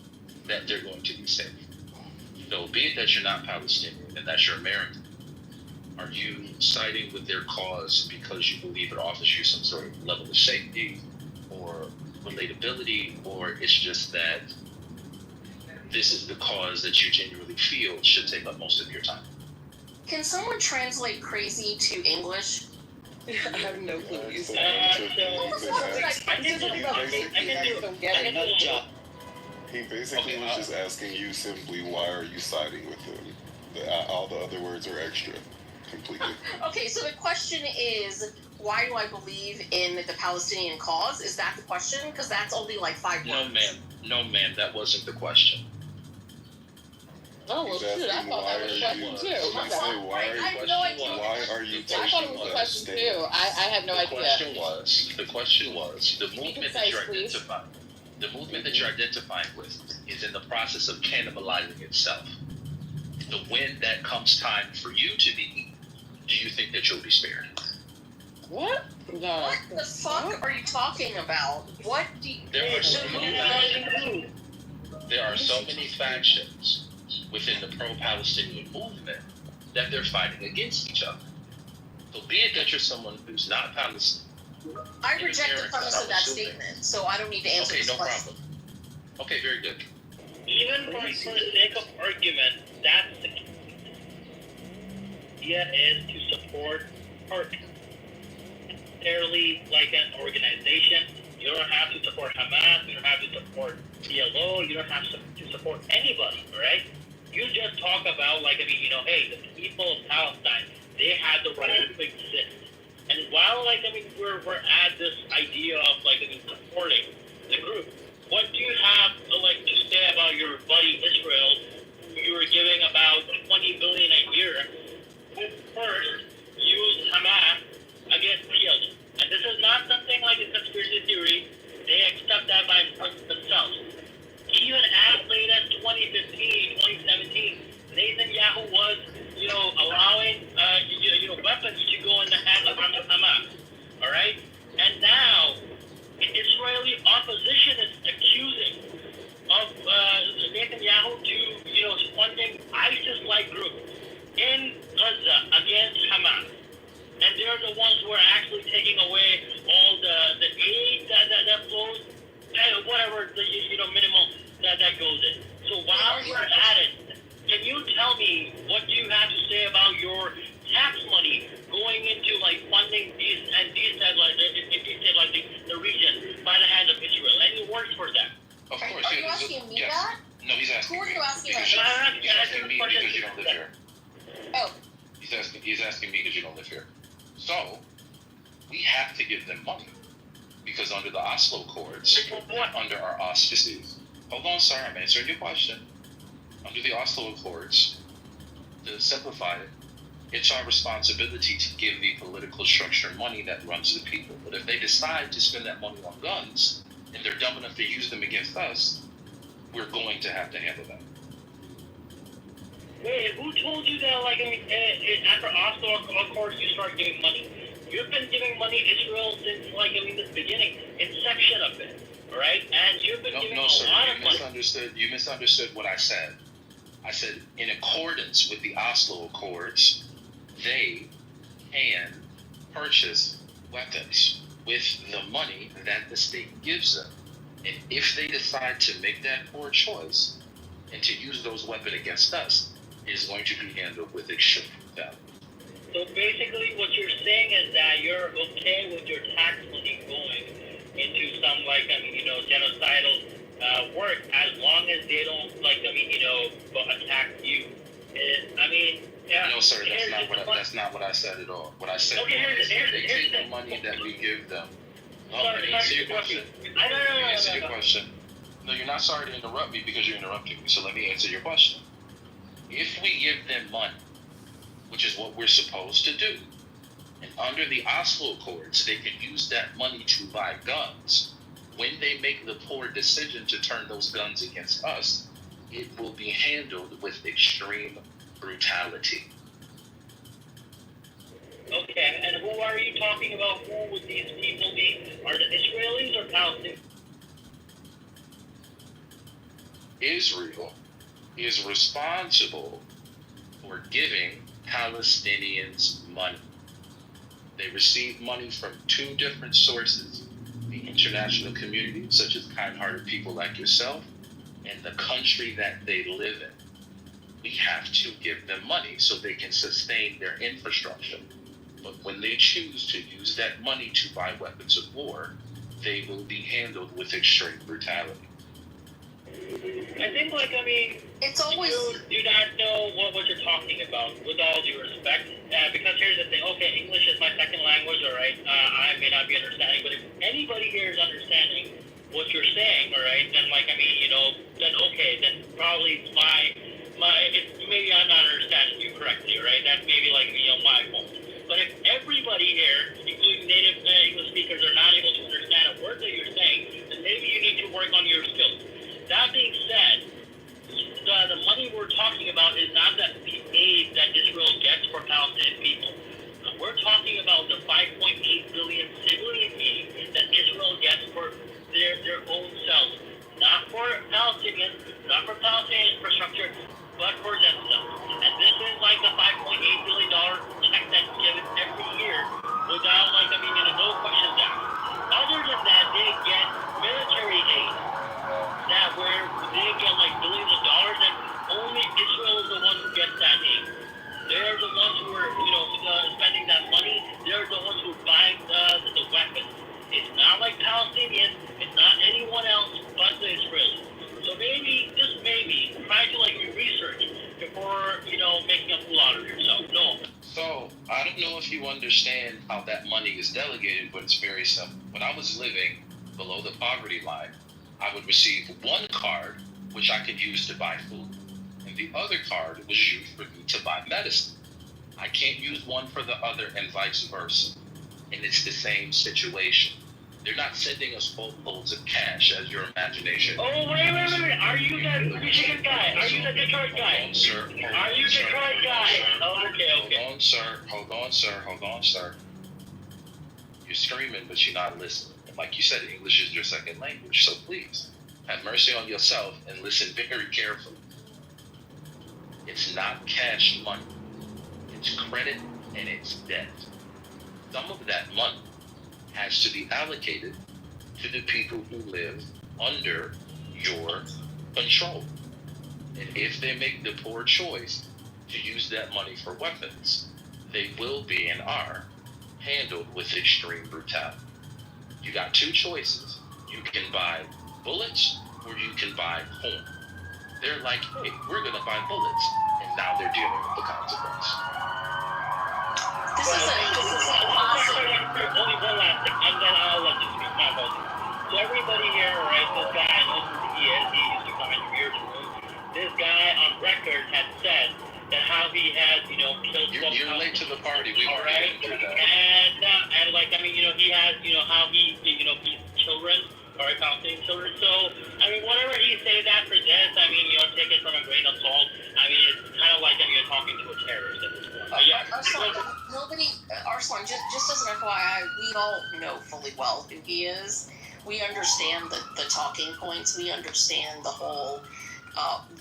that they're going to be safe. So be it that you're not Palestinian and that you're American, are you siding with their cause because you believe it offers you some sort of level of safety or relatability, or it's just that this is the cause that you genuinely feel should take up most of your time? Can someone translate crazy to English? I have no clue. He basically was just asking you simply, why are you siding with him? All the other words are extra. Completely. Okay, so the question is, why do I believe in the Palestinian cause? Is that the question? Because that's only like 5 words. No, ma'am, that wasn't the question. Oh, well, shoot, I thought that was a question too. Why are you taking I thought it was a question too. I had no idea. The question was, the movement that you're identifying with is in the process of cannibalizing itself. So when that comes time for you to be eaten, do you think that you'll be spared? What? No. What the fuck are you talking about? What do you... There are so many factions within the pro-Palestinian movement that they're fighting against each other. So be it that you're someone who's not Palestinian. I reject the premise of that statement, so I don't need to answer this question. Problem. Okay, very good. Even for the sake of argument, that's the idea is to support parties. Necessarily like an organization. You don't have to support Hamas, you don't have to support PLO, you don't have to support anybody, right? You just talk about, like, I mean, you know, hey, the people of Palestine, they have the right to exist. And while, like, I mean, we're at this idea of, like, I mean, supporting the group, what do you have, like, to say about your buddy Israel, who you were giving about $20 billion a year, who first used Hamas against PLO? And this is not something like a conspiracy theory. They accept that by themselves. Even as late as 2015, 2017, Netanyahu was, you know, allowing, weapons to go in the hands of Hamas. All right? And now, Israeli opposition is accusing of Netanyahu to, you know, funding ISIS-like groups in Gaza against Hamas. And they're the ones who are actually taking away all the aid that flows, and whatever the minimal that goes in. So while we're at it, can you tell me what do you have to say about your tax money going into like funding these the region by the hands of Israel? Any words for that? Of course. Are you asking me that? No, he's asking. Who are you asking that? He's asking me because you don't live here. Oh. He's asking me because you don't live here. So, we have to give them money. Because under the Oslo Accords, under our auspices, hold on, sir, I'm answering your question. Under the Oslo Accords, to simplify it, it's our responsibility to give the political structure money that runs the people. But if they decide to spend that money on guns, and they're dumb enough to use them against us, we're going to have to handle that. Wait, who told you that, like, I mean, after Oslo Accords, you start giving money? You've been giving money to Israel since, like, I mean, the beginning, inception of it, all right? And you've been giving a lot of money. You misunderstood what I said. I said, in accordance with the Oslo Accords, they can purchase weapons with the money that the state gives them. And if they decide to make that poor choice and to use those weapons against us, it is going to be handled with extreme value. So basically what you're saying is that you're okay with your tax money going into some, like, I mean, you know, genocidal work as long as they don't, like, I mean, you know, attack you. I mean, yeah. No, sir, that's not what I said at all. What I said was they take the money that we give them. Let me answer your question. No, you're not sorry to interrupt me because you're interrupting me. So let me answer your question. If we give them money, which is what we're supposed to do, and under the Oslo Accords, they can use that money to buy guns. When they make the poor decision to turn those guns against us, it will be handled with extreme brutality. Okay, and who are you talking about? Who would these people be? Are the Israelis or Palestinians? Israel is responsible for giving Palestinians money. They receive money from two different sources: the international community, such as kind-hearted people like yourself, and the country that they live in. We have to give them money so they can sustain their infrastructure. But when they choose to use that money to buy weapons of war, they will be handled with extreme brutality. I think, like, I mean, it's always... you do not know what you're talking about, with all due respect. Because here's the thing, okay, English is my second language, all right? I may not be understanding, but if anybody here is understanding what you're saying, all right, then, like, I mean, you know, then okay, then probably maybe I'm not understanding you correctly, right? That's maybe, like, you know, my fault. But if everybody here, including native English speakers, are not able to understand a word that you're saying, then maybe you need to work on your skills. That being said, the money we're talking about is not the aid that Israel gets for Palestinian people. We're talking about the $5.8 billion civilian aid that Israel gets for their own selves. Not for Palestinians, not for Palestinian infrastructure, but for themselves. And this is like the $5.8 making a fool out of yourself. No. So, I don't know if you understand how that money is delegated, but it's very simple. When I was living below the poverty line, I would receive one card, which I could use to buy food, and the other card was used for me to buy medicine. I can't use one for the other and vice versa. And it's the same situation. They're not sending us boatloads of cash as your imagination. Oh, wait. Are you that Michigan guy? Are you the Detroit guy? Hold on, sir. Are you Detroit guy? Oh, okay. Hold on, sir. You're screaming, but you're not listening. And like you said, English is your second language, so please, have mercy on yourself and listen very carefully. It's not cash money. It's credit and it's debt. Some of that money has to be allocated to the people who live under your control. And if they make the poor choice to use that money for weapons, they will be and are handled with extreme brutality. You got two choices. You can buy bullets or you can buy corn. They're like, hey, we're gonna buy bullets, and now they're dealing with the consequence. This is only one last thing, and then I'll let you speak my vote. So everybody here, right, this guy knows who he is. He used to come in your room. This guy on record had said that how he had, killed You're late to the party. We've already been through that. And like, I mean, he has, how he, beat children, or counseling children. So, I mean, whatever he say that for this, I mean, take it from a grain of salt. I mean, it's kind of like, talking to a terrorist at this point. Arslan, just as an FYI, we all know fully well who he is. We understand the talking points. We understand the whole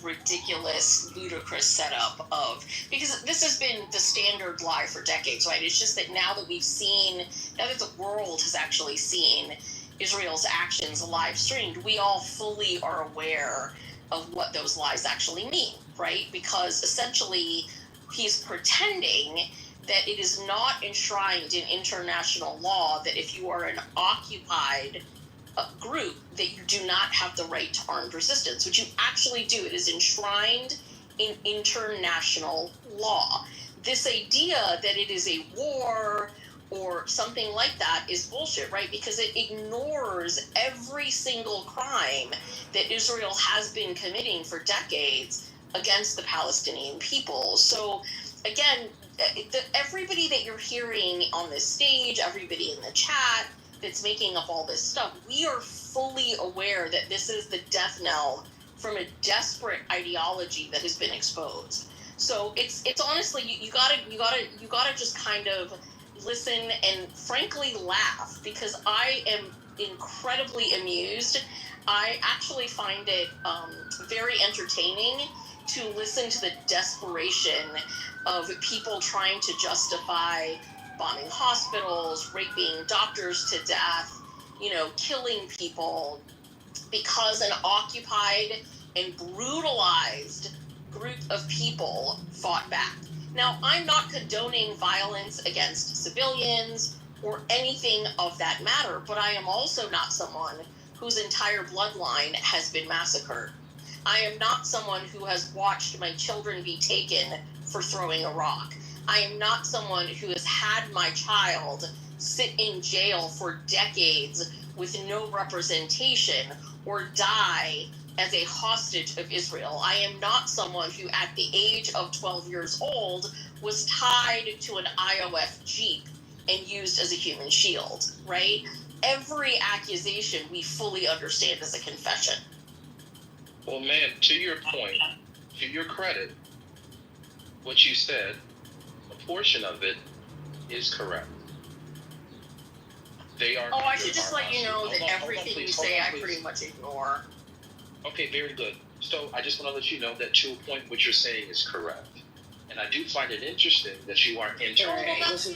ridiculous, ludicrous setup of, because this has been the standard lie for decades, right? It's just that now that the world has actually seen Israel's actions live streamed, we all fully are aware of what those lies actually mean, right? Because essentially he's pretending that it is not enshrined in international law that if you are an occupied group that you do not have the right to armed resistance, which you actually do. It is enshrined in international law. This idea that it is a war or something like that is bullshit, right? Because it ignores every single crime that Israel has been committing for decades against the Palestinian people. So again, everybody that you're hearing on this stage, everybody in the chat that's making up all this stuff, we are fully aware that this is the death knell from a desperate ideology that has been exposed. So it's honestly, you gotta just kind of listen and frankly laugh, because I am incredibly amused. I actually find it very entertaining to listen to the desperation of people trying to justify bombing hospitals, raping doctors to death, killing people because an occupied and brutalized group of people fought back. Now, I'm not condoning violence against civilians or anything of that matter, but I am also not someone whose entire bloodline has been massacred. I am not someone who has watched my children be taken for throwing a rock. I am not someone who has had my child sit in jail for decades with no representation or die as a hostage of Israel. I am not someone who, at the age of 12 years old, was tied to an IOF Jeep and used as a human shield, right? Every accusation we fully understand as a confession. Well, man, to your point, to your credit, what you said, a portion of it is correct. They are. Oh, I should just let you know that everything you say, I pretty much ignore. Okay, very good. So I just want to let you know that to a point, what you're saying is correct. And I do find it interesting that you aren't entering because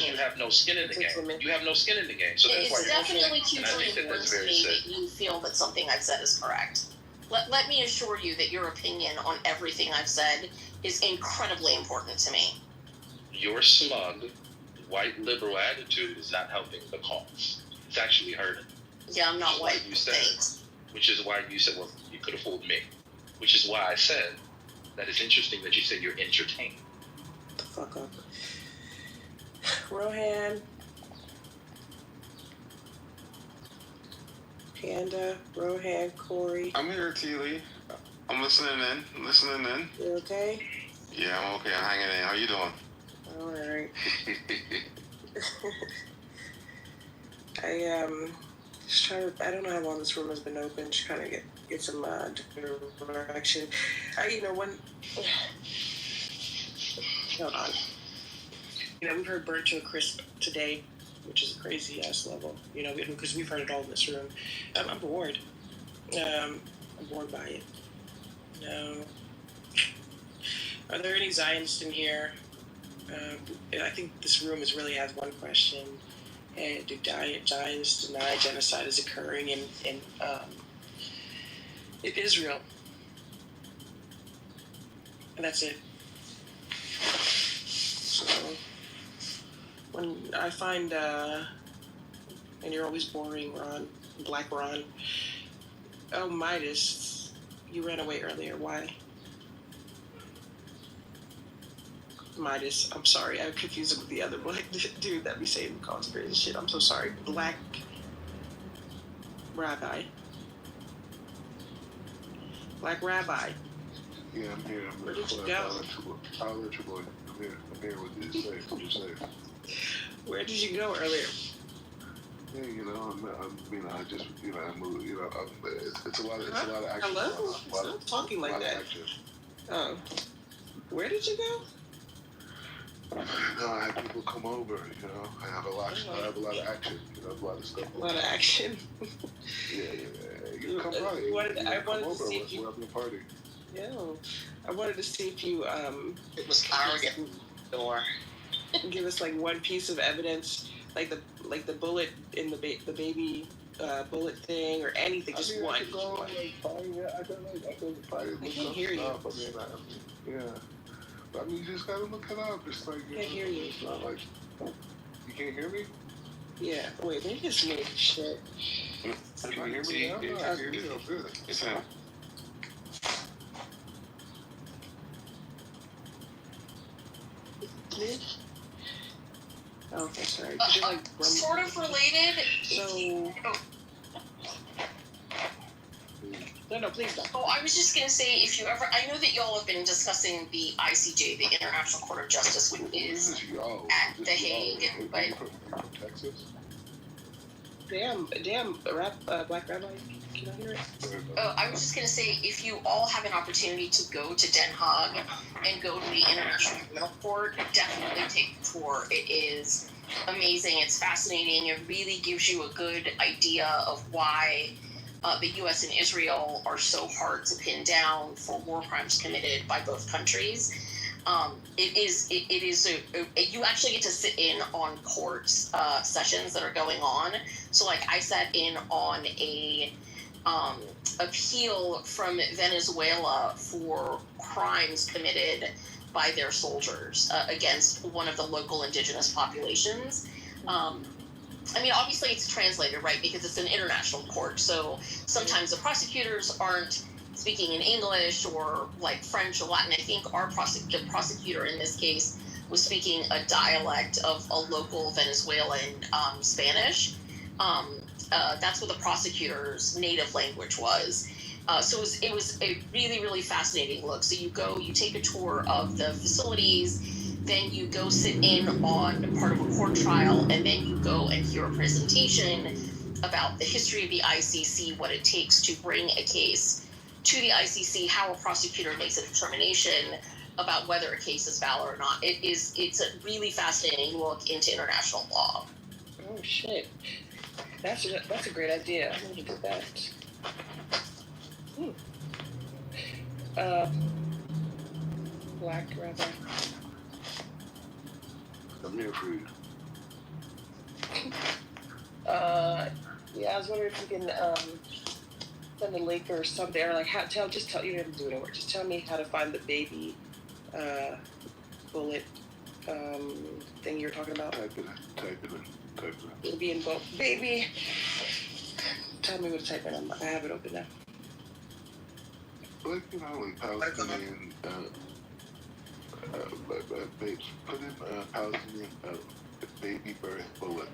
you have no skin in the game. You have no skin in the game. So that's why it's definitely hugely important to me that you feel that something I've said is correct. Let me assure you that your opinion on everything I've said is incredibly important to me. Your smug, white liberal attitude is not helping the cause. It's actually hurting. Yeah, I'm not white. Which is why you said, well, you could have fooled me. Which is why I said that it's interesting that you said you're entertained. The fuck up. Rohan. Panda, Rohan, Corey. I'm here, Teely. I'm listening in. You okay? Yeah, I'm okay. I'm hanging in. How you doing? All right. Just trying to. I don't know how long this room has been open. Just trying to get some direction. Hold on. We've heard burnt to a crisp today, which is a crazy ass level. Because we've heard it all in this room. I'm bored. I'm bored by it. No. Are there any Zionists in here? I think this room really has one question. Do Zionists deny genocide is occurring in Israel? And that's it. So, when I find, and you're always boring, Ron, Black Ron. Oh, Midas, you ran away earlier. Why? Midas, I'm sorry, I confused him with the other black dude that be saying conspiracy shit. I'm so sorry. Black Rabbi. Black Rabbi. Yeah, I'm here. Where did you go? I'll let you go. I'm here with you. Safe. You're safe. Where did you go earlier? Yeah, I just, I moved, it's a lot of action. Hello? Stop talking like that. Oh. Where did you go? No, I had people come over, I have a lot of action, a lot of stuff. A lot of action. Yeah. You come by. I wanted to see if you... We're having a party. Yeah. I wanted to see if you, It was arrogant door. Give us, one piece of evidence, like the bullet in the baby bullet thing, or anything, just one. I can go I can't hear you. Yeah. But you just gotta look it up. It's like, I can't hear you. It's not like, you can't hear me? Yeah. Wait, maybe it's me. Shit. Can you hear me now? No, I can hear you. Good. It's him. Oh, okay, sorry. Sort of related. So... No, please don't. Oh, I was just going to say, if you ever... I know that y'all have been discussing the ICJ, the International Court of Justice, which is at The Hague, but... From Texas? Damn, Black Rabbi, can I hear it? I was just going to say, if you all have an opportunity to go to Den Haag and go to the International Criminal Court, definitely take the tour. It is amazing. It's fascinating. It really gives you a good idea of why the U.S. and Israel are so hard to pin down for war crimes committed by both countries. It is you actually get to sit in on court sessions that are going on. So I sat in on a appeal from Venezuela for crimes committed by their soldiers against one of the local indigenous populations. Obviously it's translated, right, because it's an international court. So sometimes the prosecutors aren't speaking in English or French or Latin. I think the prosecutor in this case was speaking a dialect of a local Venezuelan Spanish. That's what the prosecutor's native language was. So it was a really, really fascinating look. So you take a tour of the facilities, then you go sit in on part of a court trial, and then you go and hear a presentation about the history of the ICC, what it takes to bring a case to the ICC, how a prosecutor makes a determination about whether a case is valid or not. It's a really fascinating look into international law. Oh shit, that's a great idea. I'm gonna do that. Black Rabbi. I'm here for you. Yeah, I was wondering if you can send a link or something, or just tell you don't have to do it over. Just tell me how to find the baby bullet thing you're talking about. Type it in. Baby and both. Baby. Tell me what to type in. I have it open now. But you know, like Palestinian, put in Palestinian baby birth bullet.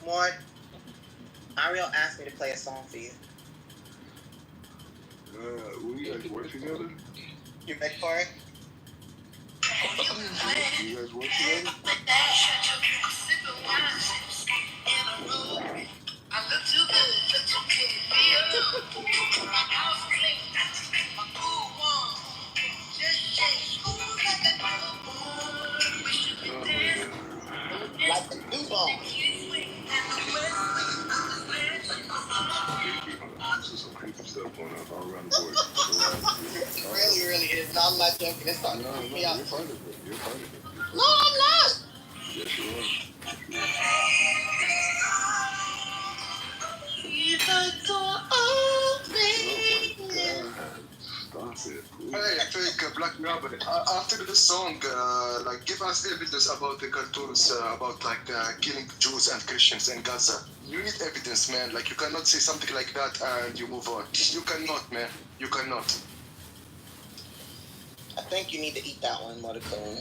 Mort, Ariel asked me to play a song for you. We guys work together? You ready for it? You guys work together? Like a newborn. This is some creepy stuff going on all around the board. It really is. No, I'm not joking. It's starting to creep me out. You're part of it. You're part of it. No, I'm not. Yes, you are. Hey, fake Black Rabbit. After the song, like, give us evidence about the cartoons, about like killing Jews and Christians in Gaza. You need evidence, man. Like, you cannot say something like that and you move on. You cannot, man. You cannot. I think you need to eat that one, Mordecai.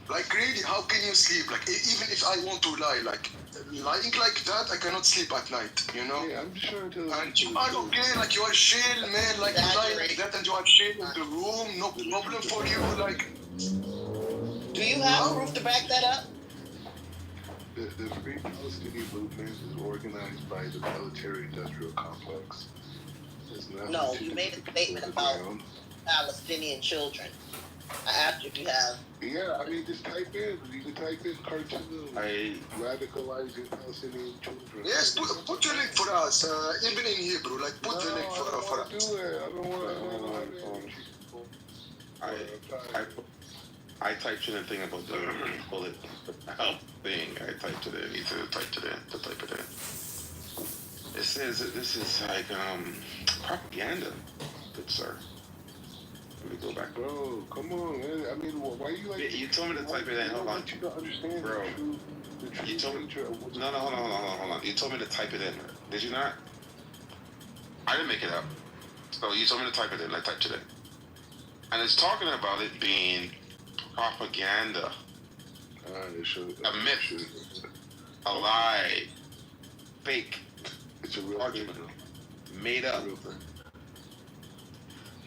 Like, really, how can you sleep? Like, even if I want to lie, like, lying like that, I cannot sleep at night, you know? Yeah, I'm sure and you are okay, like, you are chill, man, like, you lie like that and you are chill in the room, no problem for you, like... Do you have proof to back that up? The Free Palestinian movement is organized by the military-industrial complex. No, you made a statement about Palestinian children. I asked you if you have. Yeah, I mean, just type in. You can type in cartoon radicalizing Palestinian children. Yes, put the link for us, even in Hebrew, like, put the link for us. I don't want I typed in a thing about the bullet thing. I typed it in. You need to type it in. It says that this is like propaganda, good sir. Let me go back. Bro, come on, man. I mean, why you like... You told me to type it in. Hold on. You don't understand, bro. You told me... No, hold on. You told me to type it in. Did you not? I didn't make it up. So you told me to type it in. I typed it in. And it's talking about it being propaganda. A myth. A lie. Fake. It's a real argument. Made up.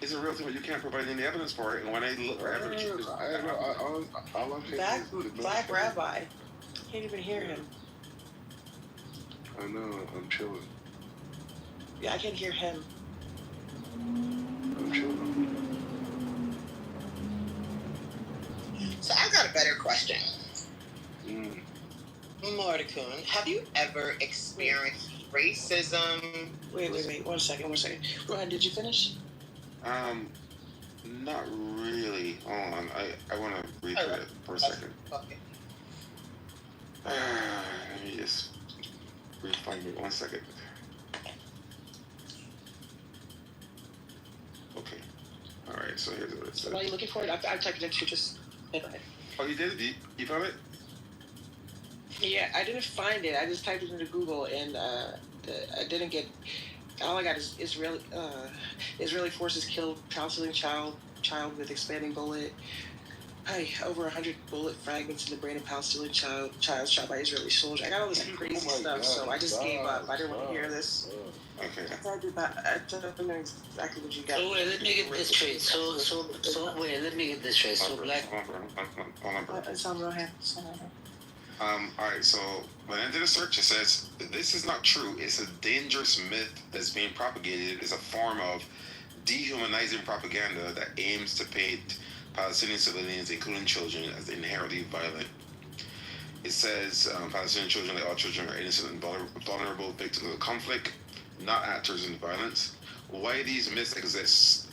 It's a real thing, but you can't provide any evidence for it. And when I look for evidence, all I'm saying is Black Rabbi. Can't even hear him. I know. I'm chilling. Yeah, I can hear him. I'm chilling. So I got a better question. Mordecai, have you ever experienced racism? Wait. 1 second. Go ahead. Did you finish? Not really. Hold on. I want to read through it for a second. Okay. Let me just refine it 1 second. Okay. All right. So here's what it says. While you're looking for it, I typed it into just. Go ahead. Oh, you did? You found it? Yeah, I didn't find it. I just typed it into Google, and I didn't get. All I got is Israeli forces killed Palestinian child with expanding bullet. Over 100 bullet fragments in the brain of Palestinian child shot by Israeli soldiers. I got all this crazy stuff, so I just gave up. I didn't want to hear this. Okay. I don't know exactly what you got. So wait, let me get this straight. So let me get this straight. So Black. Hold on, bro. It's on Rohan. Alright, so when I did a search, it says, this is not true. It's a dangerous myth that's being propagated. It's a form of dehumanizing propaganda that aims to paint Palestinian civilians, including children, as inherently violent. It says Palestinian children, like all children, are innocent and vulnerable victims of the conflict, not actors in violence. Why these myths exist?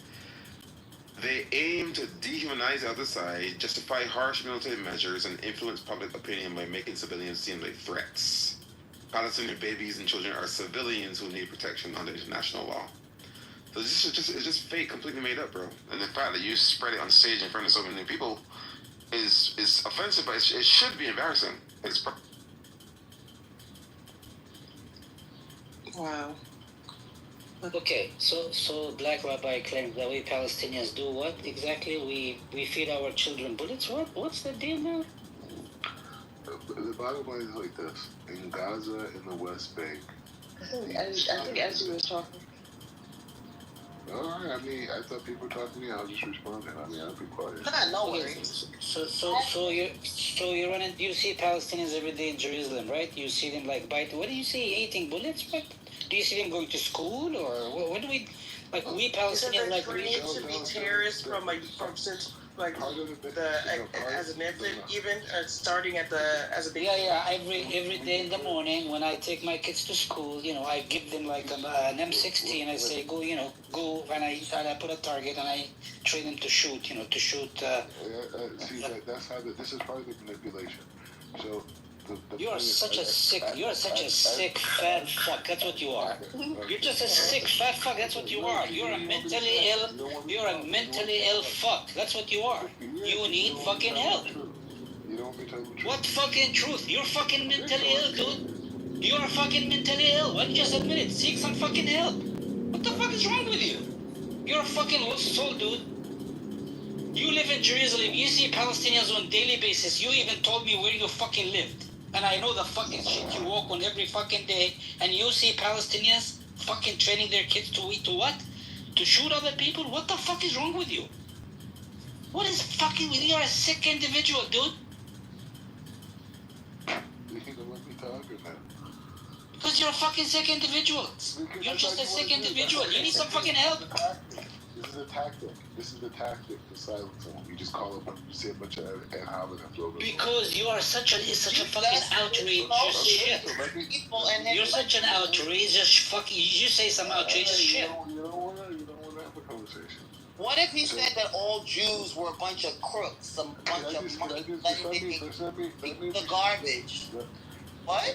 They aim to dehumanize the other side, justify harsh military measures, and influence public opinion by making civilians seem like threats. Palestinian babies and children are civilians who need protection under international law. So it's just fake, completely made up, bro. And the fact that you spread it on stage in front of so many people is offensive, but it should be embarrassing. Wow. Okay, so Black Rabbi claims that we Palestinians do what exactly? We feed our children bullets. What's the deal now? The bottom line is like this: in Gaza, in the West Bank. I think as you was talking. All right. I mean, I thought people were talking to me. I was just responding. I mean, I'll be quiet. No worries. So you're running. You see Palestinians every day in Jerusalem, right? You see them like biting. What do you see? Eating bullets? What? Do you see them going to school or what do we? Like we Palestinians like trained to be terrorists from since like as an infant, even starting as a baby. Yeah. Every day in the morning when I take my kids to school, I give them like an M60 and I say go, and I put a target and I train them to shoot. See, that's how this is part of the manipulation. So. You're such a sick fat fuck. That's what you are. You're just a sick fat fuck. That's what you are. You're a mentally ill fuck. That's what you are. You need fucking help. What fucking truth? You're fucking mentally ill, dude. You are fucking mentally ill. Why don't you just admit it? Seek some fucking help. What the fuck is wrong with you? You're a fucking lost soul, dude. You live in Jerusalem. You see Palestinians on a daily basis. You even told me where you fucking lived. And I know the fucking shit you walk on every fucking day. And you see Palestinians fucking training their kids to what? To shoot other people? What the fuck is wrong with you? What is fucking with you? You're a sick individual, dude. Because you're a fucking sick individual. You're just a sick individual. You need some fucking help. This is a tactic. This is the tactic to silence them. You just call them, you say a bunch of ad hominem and throw them. Because you are such a fucking outrageous shit. You're such an outrageous fucking. You say some outrageous shit. You don't want to have a conversation. What if he said that all Jews were a bunch of crooks, some bunch of monkeys, the garbage? What?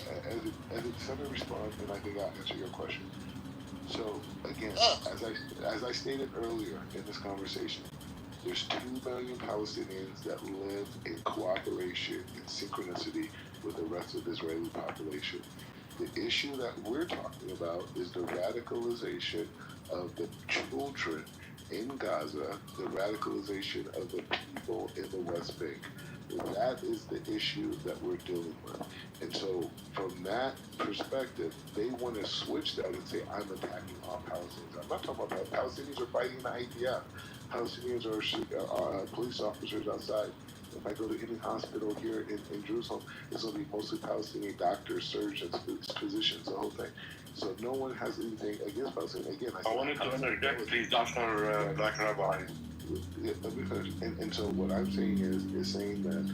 Let me respond, and I think I'll answer your question. So again, as I stated earlier in this conversation, there's 2 million Palestinians that live in cooperation, in synchronicity with the rest of the Israeli population. The issue that we're talking about is the radicalization of the children in Gaza, the radicalization of the people in the West Bank. That is the issue that we're dealing with. And so from that perspective, they want to switch that and say, I'm attacking all Palestinians. I'm not talking about Palestinians are fighting the IDF. Palestinians are police officers outside. If I go to any hospital here in Jerusalem, it's going to be mostly Palestinian doctors, surgeons, physicians, the whole thing. So no one has anything against Palestinians. Again, I wanted to interject, please, Dr. Black Rabbi. Yeah, let me finish. And so what I'm saying is saying that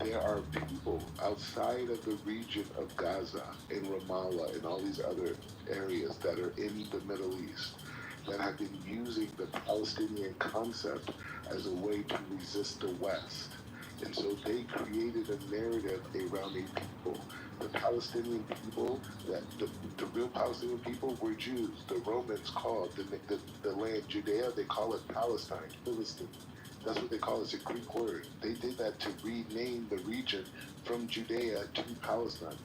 there are people outside of the region of Gaza, in Ramallah, and all these other areas that are in the Middle East that have been using the Palestinian concept as a way to resist the West. And so they created a narrative around a people. The Palestinian people, the real Palestinian people were Jews. The Romans called the land Judea, they call it Palestine, Philistine. That's what they call it. It's a Greek word. They did that to rename the region from Judea to Palestine.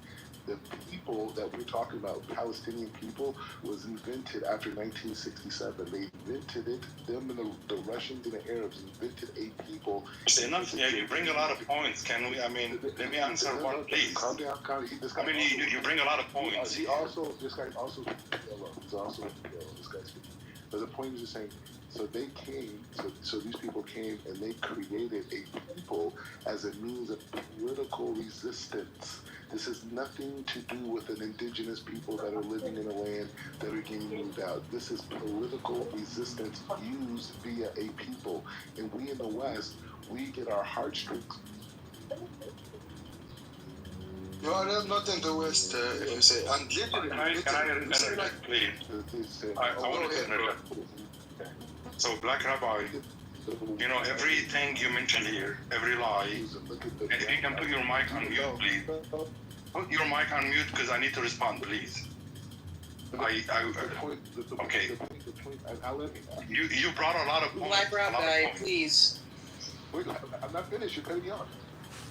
The people that we're talking about, Palestinian people, was invented after 1967. They invented it. Them and the Russians and the Arabs invented a people. Enough. Yeah, you bring a lot of points. Can we? I mean, let me answer one, please. Calm down. I mean, you bring a lot of points. This guy's also PLO. He's also PLO. This guy's speaking. But the point is just saying. So they came. So these people came and they created a people as a means of political resistance. This has nothing to do with an indigenous people that are living in a land that are getting moved out. This is political resistance used via a people. And we in the West, we get our heartstrings. You are not in the West, if you say. And literally, can I interject, please? I want to interject. So, Black Rabbi, you know, everything you mentioned here, every lie, and if you can put your mic on mute, please. Put your mic on mute because I need to respond, please. Okay. You brought a lot of points. Black Rabbi, please. Wait, I'm not finished. You're cutting me off.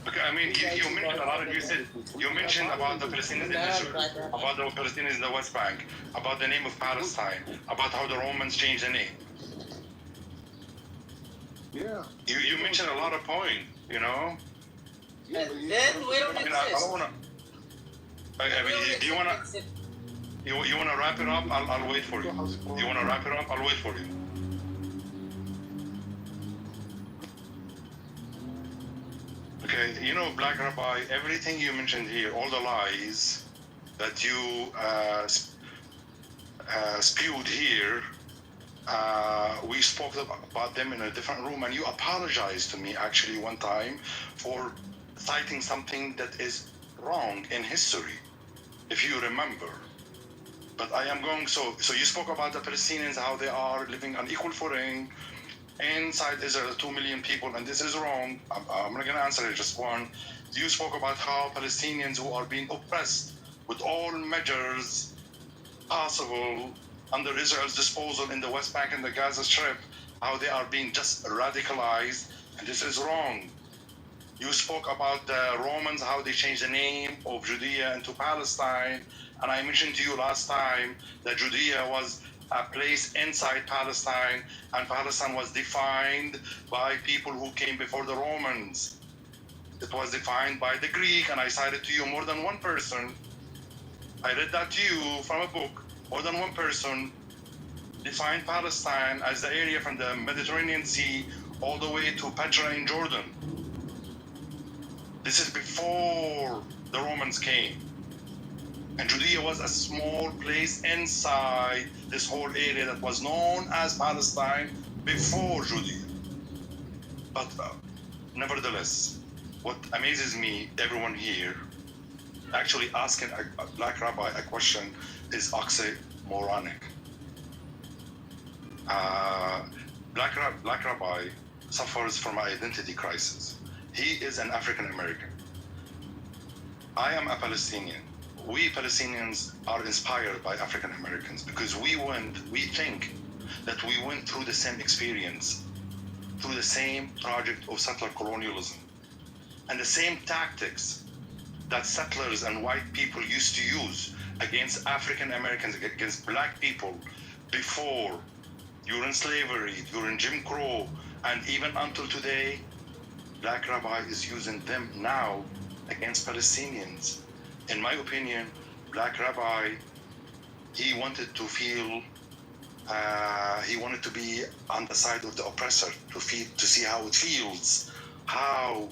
Okay, I mean, you mentioned a lot of, you mentioned about the Palestinians in Israel, about the Palestinians in the West Bank, about the name of Palestine, about how the Romans changed the name. Yeah. You mentioned a lot of points, you know? And then we don't I exist. don't wanna, I mean, do you wanna, you wanna wrap it up? I'll wait for you. You wanna wrap it up? I'll wait for you. Okay, you know, Black Rabbi, everything you mentioned here, all the lies that you spewed here, we spoke about them in a different room, and you apologized to me actually one time for citing something that is wrong in history, if you remember. But I am going, so you spoke about the Palestinians, how they are living on equal footing inside Israel, 2 million people, and this is wrong. I'm not going to answer it, just one. You spoke about how Palestinians who are being oppressed with all measures possible under Israel's disposal in the West Bank and the Gaza Strip, how they are being just radicalized, and this is wrong. You spoke about the Romans, how they changed the name of Judea into Palestine, and I mentioned to you last time that Judea was a place inside Palestine, and Palestine was defined by people who came before the Romans. It was defined by the Greek, and I cited to you more than one person. I read that to you from a book. More than one person defined Palestine as the area from the Mediterranean Sea all the way to Petra in Jordan. This is before the Romans came. And Judea was a small place inside this whole area that was known as Palestine before Judea. But nevertheless, what amazes me, everyone here, actually asking a Black Rabbi a question is oxymoronic. Black Rabbi suffers from an identity crisis. He is an African American. I am a Palestinian. We Palestinians are inspired by African Americans because we think that we went through the same experience, through the same project of settler colonialism, and the same tactics that settlers and white people used to use against African Americans, against black people before, during slavery, during Jim Crow, and even until today. Black Rabbi is using them now against Palestinians. In my opinion, Black Rabbi, he wanted to feel, he wanted to be on the side of the oppressor, to see how it feels. How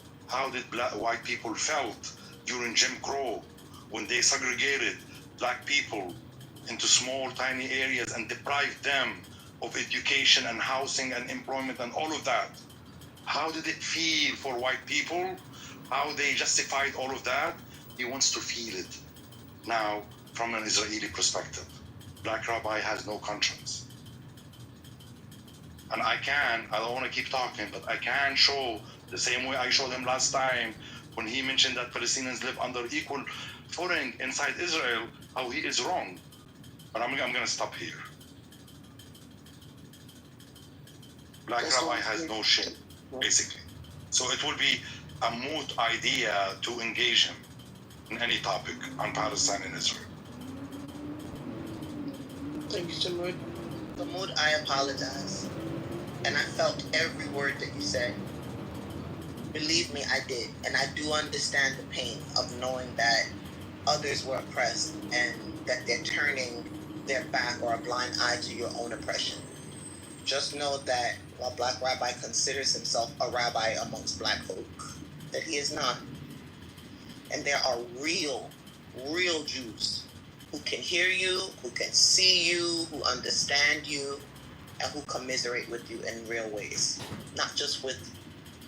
did white people felt during Jim Crow when they segregated black people into small, tiny areas and deprived them of education and housing and employment and all of that. How did it feel for white people? How they justified all of that? He wants to feel it now from an Israeli perspective. Black Rabbi has no conscience. And I don't want to keep talking, but I can show the same way I showed him last time when he mentioned that Palestinians live under equal footing inside Israel, how he is wrong. But I'm going to stop here. Black Rabbi has no shame, basically. So it will be a moot idea to engage him in any topic on Palestine and Israel. Thank you, Samud. Samud, I apologize. And I felt every word that you said. Believe me, I did. And I do understand the pain of knowing that others were oppressed and that they're turning their back or a blind eye to your own oppression. Just know that while Black Rabbi considers himself a rabbi amongst black folk, that he is not. And there are real Jews who can hear you, who can see you, who understand you, and who commiserate with you in real ways. Not just with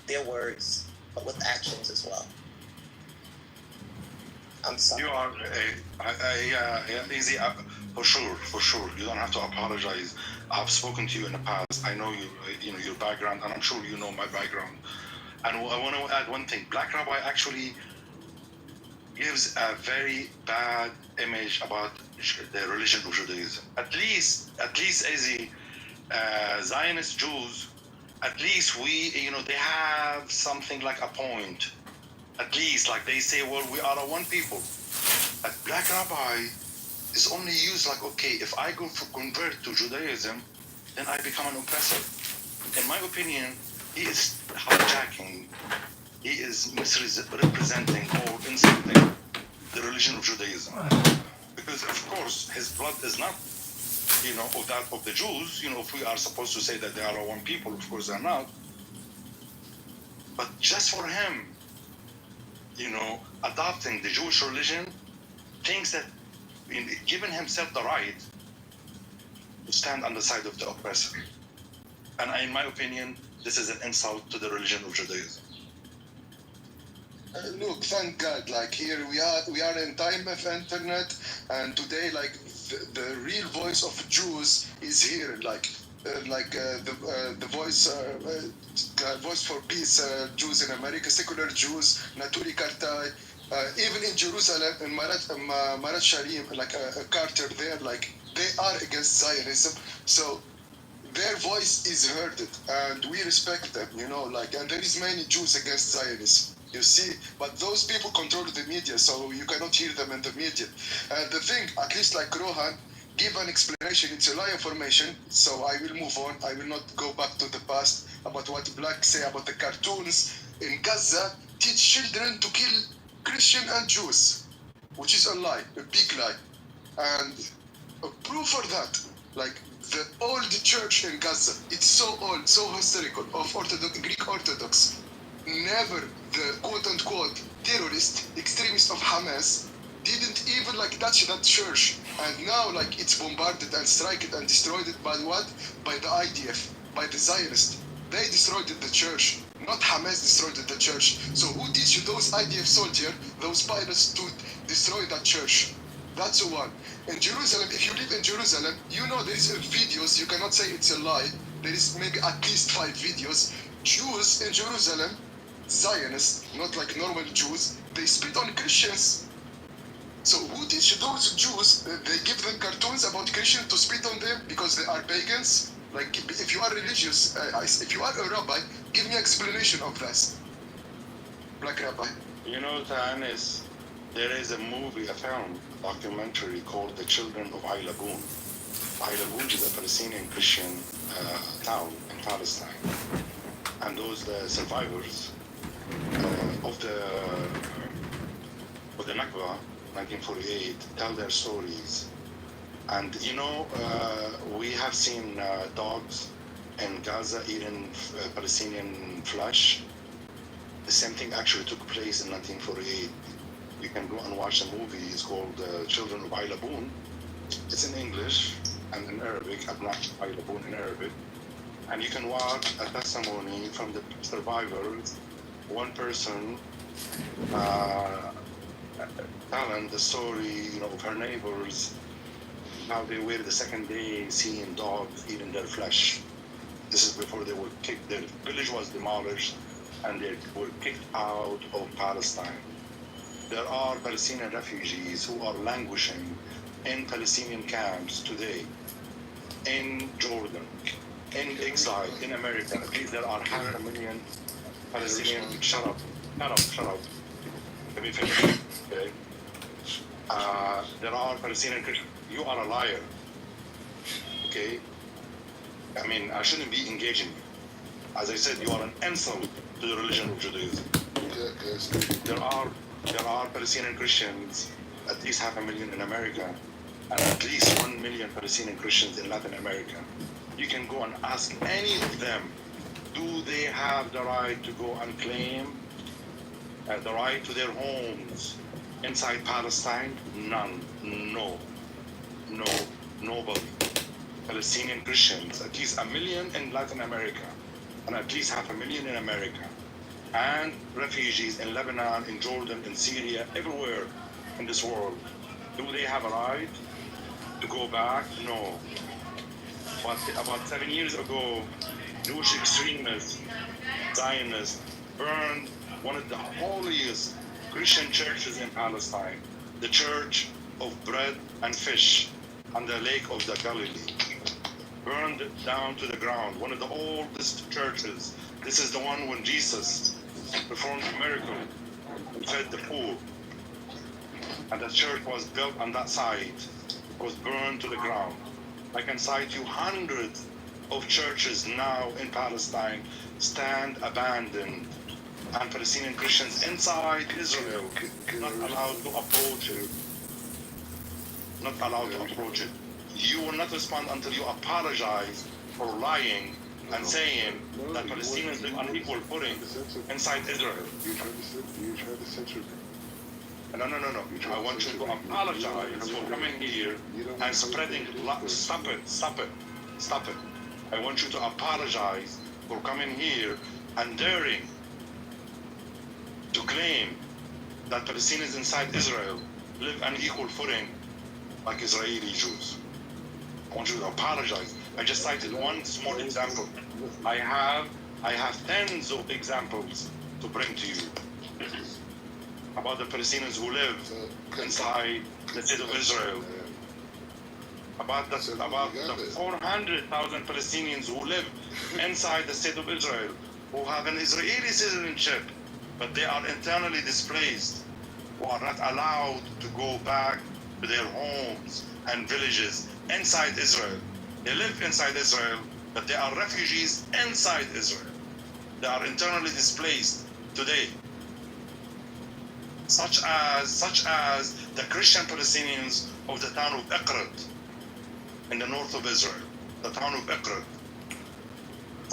their words, but with actions as well. I'm sorry. You are easy, for sure. You don't have to apologize. I've spoken to you in the past. I know you know your background, and I'm sure you know my background. And I want to add one thing. Black Rabbi actually gives a very bad image about the religion of Judaism. At least as a Zionist Jews, at least they have something like a point. At least, like they say, well, we are a one people. A black rabbi is only used like, okay, if I go for convert to Judaism, then I become an oppressor. In my opinion, he is hijacking, he is misrepresenting or insulting the religion of Judaism. Because of course, his blood is not, of that of the Jews. If we are supposed to say that they are one people, of course they're not. But just for him, adopting the Jewish religion, thinks that giving himself the right to stand on the side of the oppressor. And in my opinion, this is an insult to the religion of Judaism. Look, thank God, like here we are in time of internet, and today, like the real voice of Jews is here, the voice for peace, Jews in America, secular Jews, Naturi Kartai, even in Jerusalem, in Marat Sharim, Carter there, like they are against Zionism, so their voice is heard, and we respect them, and there is many Jews against Zionism. You see, but those people control the media, so you cannot hear them in the media. And the thing, at least like Rohan, give an explanation. It's a lie information, so I will move on. I will not go back to the past about what blacks say about the cartoons in Gaza. Teach children to kill Christian and Jews, which is a lie, a big lie. And a proof for that, like the old church in Gaza, it's so old, so historical, of Greek Orthodox. Never the quote-unquote terrorist, extremist of Hamas didn't even touch that church, and now it's bombarded and struck and destroyed it by what? By the IDF, by the Zionists. They destroyed the church, not Hamas destroyed the church. So who teach you those IDF soldiers, those pilots to destroy that church? That's one. In Jerusalem, if you live in Jerusalem, there is videos, you cannot say it's a lie. There is maybe at least 5 videos. Jews in Jerusalem, Zionists, not like normal Jews, they spit on Christians. So who teach those Jews? They give them cartoons about Christians to spit on them because they are pagans? Like, if you are religious, if you are a rabbi, give me explanation of this. Black rabbi. Tanis, there is a movie, a film, documentary called The Children of Ailabun. Ailabun is a Palestinian Christian town in Palestine. And those survivors of the Nakba, 1948, tell their stories. And we have seen dogs in Gaza eating Palestinian flesh. The same thing actually took place in 1948. You can go and watch the movie. It's called Children of Ailabun. It's in English and in Arabic, Abnak Ailabun in Arabic. And you can watch a testimony from the survivors. One person telling the story, of her neighbors, how they were the second day seeing dogs eating their flesh. This is before they were kicked. Their village was demolished, and they were kicked out of Palestine. There are Palestinian refugees who are languishing in Palestinian camps today, in Jordan, in exile, in America. At least there are 500,000 Palestinian. Shut up. Let me finish. Okay. There are Palestinian Christians. You are a liar. Okay. I mean, I shouldn't be engaging you. As I said, you are an insult to the religion of Judaism. There are Palestinian Christians, at least 500,000 in America, and at least 1 million Palestinian Christians in Latin America. You can go and ask any of them, do they have the right to go and claim the right to their homes inside Palestine? None. No. Nobody. Palestinian Christians, at least 1 million in Latin America, and at least 500,000 in America, and refugees in Lebanon, in Jordan, in Syria, everywhere in this world. Do they have a right to go back? No. But about 7 years ago, Jewish extremists, Zionists, burned one of the holiest Christian churches in Palestine, the Church of Bread and Fish on the Lake of the Galilee. Burned it down to the ground, one of the oldest churches. This is the one when Jesus performed a miracle and fed the poor. And the church was built on that site. It was burned to the ground. I can cite you hundreds of churches now in Palestine stand abandoned, and Palestinian Christians inside Israel not allowed to approach it. Not allowed to approach it. You will not respond until you apologize for lying and saying that Palestinians live on equal footing inside Israel. You're trying to censor me. No. I want you to apologize for coming here and spreading. Stop it. I want you to apologize for coming here and daring to claim that Palestinians inside Israel live on equal footing like Israeli Jews. I want you to apologize. I just cited one small example. I have tens of examples to bring to you about the Palestinians who live inside the state of Israel. About the 400,000 Palestinians who live inside the state of Israel, who have an Israeli citizenship, but they are internally displaced, who are not allowed to go back to their homes and villages inside Israel. They live inside Israel, but they are refugees inside Israel. They are internally displaced today. Such as the Christian Palestinians of the town of Ekrat in the north of Israel, the town of Ekrat,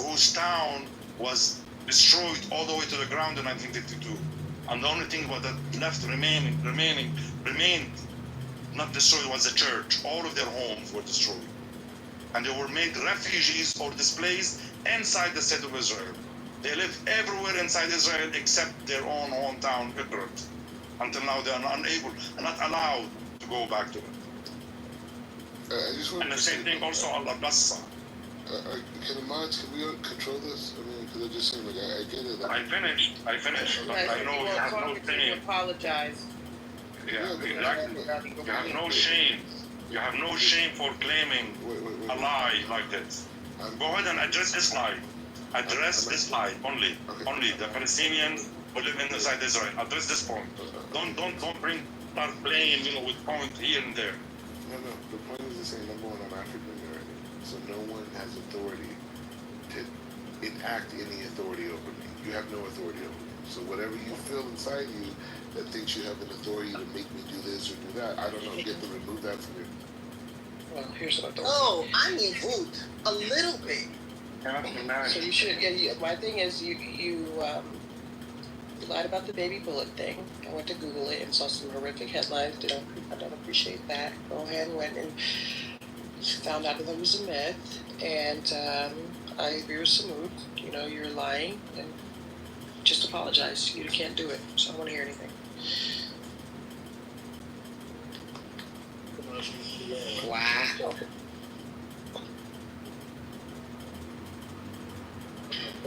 whose town was destroyed all the way to the ground in 1952, and the only thing that left remained not destroyed was the church. All of their homes were destroyed, and they were made refugees or displaced inside the state of Israel. They live everywhere inside Israel except their own hometown, Ekrat. Until now, they are unable and not allowed to go back to it. And the same thing also on the plus side. Can the mods, can we control this? I mean, because it just seems like I get it. I finished. But I know you have no shame. Apologize. Yeah, exactly. You have no shame. You have no shame for claiming a lie like this. Go ahead and address this lie. Address this lie only. Only the Palestinians who live inside Israel. Address this point. Don't start playing, with points here and there. No. The point is the same. Number one, I'm African American, so no one has authority to enact any authority over me. You have no authority over me. So whatever you feel inside you that thinks you have an authority to make me do this or do that, I don't know. Get to remove that from you. Well, here's what I thought. Oh, I mean, vote a little bit. So you should. Yeah. My thing is, you lied about the baby bullet thing. I went to Google it and saw some horrific headlines. I don't appreciate that. Go ahead and went and found out that it was a myth. And I agree with Samud. You're lying, and just apologize. You can't do it. So I don't want to hear anything. Wow.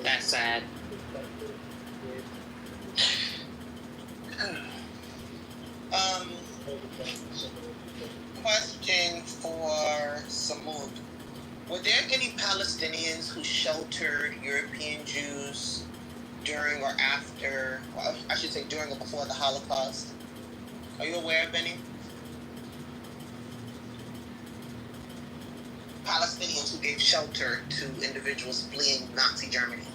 That's sad. Question for Samud. Were there any Palestinians who sheltered European Jews during or after, well, I should say during or before the Holocaust? Are you aware of any? Palestinians who gave shelter to individuals fleeing Nazi Germany.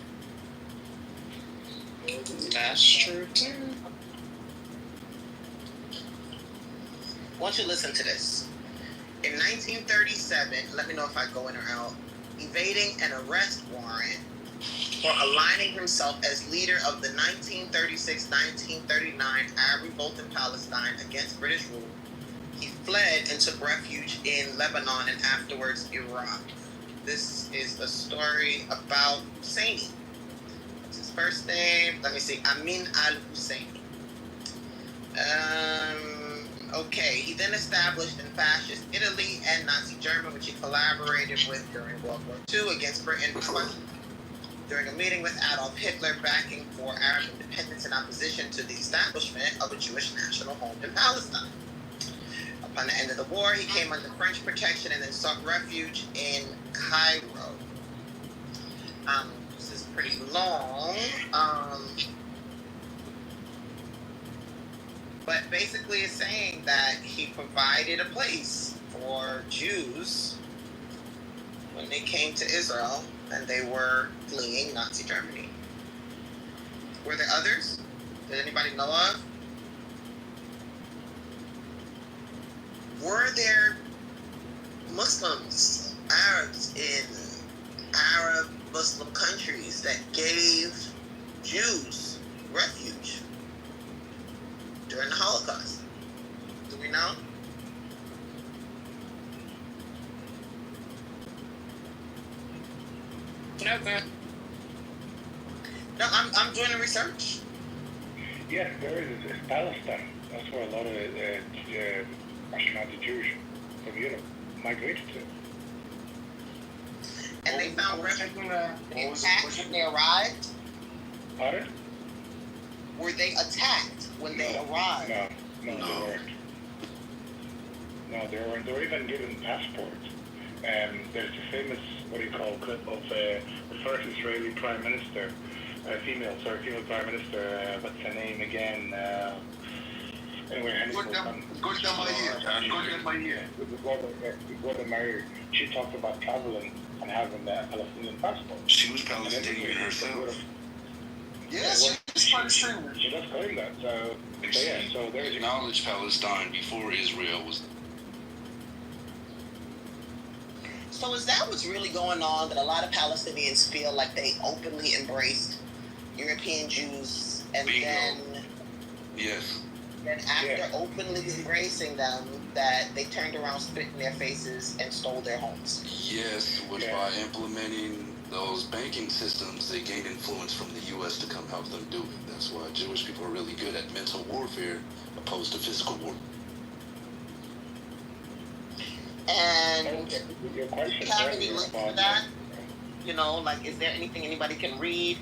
That's true too. I want you to listen to this. In 1937, let me know if I go in or out, evading an arrest warrant for aligning himself as leader of the 1936-1939 Arab revolt in Palestine against British rule, he fled and took refuge in Lebanon and afterwards Iraq. This is a story about Husseini. What's his first name? Let me see. Amin al-Husseini. Okay, he then established in fascist Italy and Nazi Germany, which he collaborated with during World War II against Britain. During a meeting with Adolf Hitler backing for Arab independence in opposition to the establishment of a Jewish national home in Palestine. Upon the end of the war, he came under French protection and then sought refuge in Cairo. This is pretty long. But basically, it's saying that he provided a place for Jews when they came to Israel and they were fleeing Nazi Germany. Were there others that anybody know of? Were there Muslims, Arabs in Arab Muslim countries that gave Jews refuge during the Holocaust? Do we know? No, I'm doing the research. Yes, there is. It's Palestine. That's where a lot of Ashkenazi Jewish from Europe migrated to. And they found refuge. They attacked when they arrived? Pardon? Were they attacked when they arrived? No, they weren't. No, they weren't. They were even given passports. There's a famous, clip of the first Israeli Prime Minister, female Prime Minister, what's her name again? Golda Meir. Golda Meir. She talked about traveling and having a Palestinian passport. She was Palestinian herself. Yes, she's Palestinian. She does claim that. So there's acknowledged Palestine before Israel was. So is that what's really going on, that a lot of Palestinians feel like they openly embraced European Jews and then after openly embracing them, that they turned around, spit in their faces, and stole their homes? Yes, which by implementing those banking systems, they gained influence from the U.S. to come help them do it. That's why Jewish people are really good at mental warfare opposed to physical war. And do you have any links to that? You know, like, is there anything anybody can read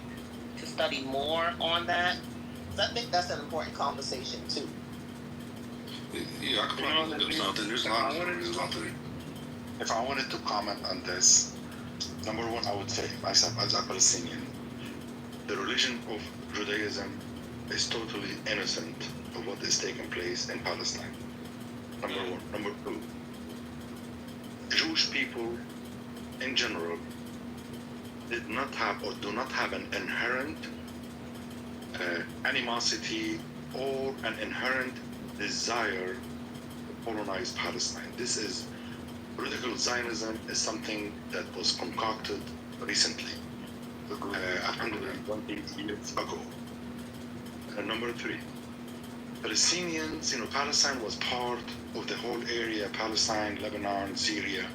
to study more on that? Because I think that's an important conversation, too. Yeah, I could probably look up something. There's a lot of If I wanted to comment on this, number one, I would say, myself as a Palestinian, the religion of Judaism is totally innocent of what is taking place in Palestine. Number one. Number two, Jewish people in general did not have or do not have an inherent animosity or an inherent desire to colonize Palestine. This is political Zionism is something that was concocted recently, 120 years ago. Number three, Palestinians, Palestine was part of the whole area, Palestine, Lebanon, Syria.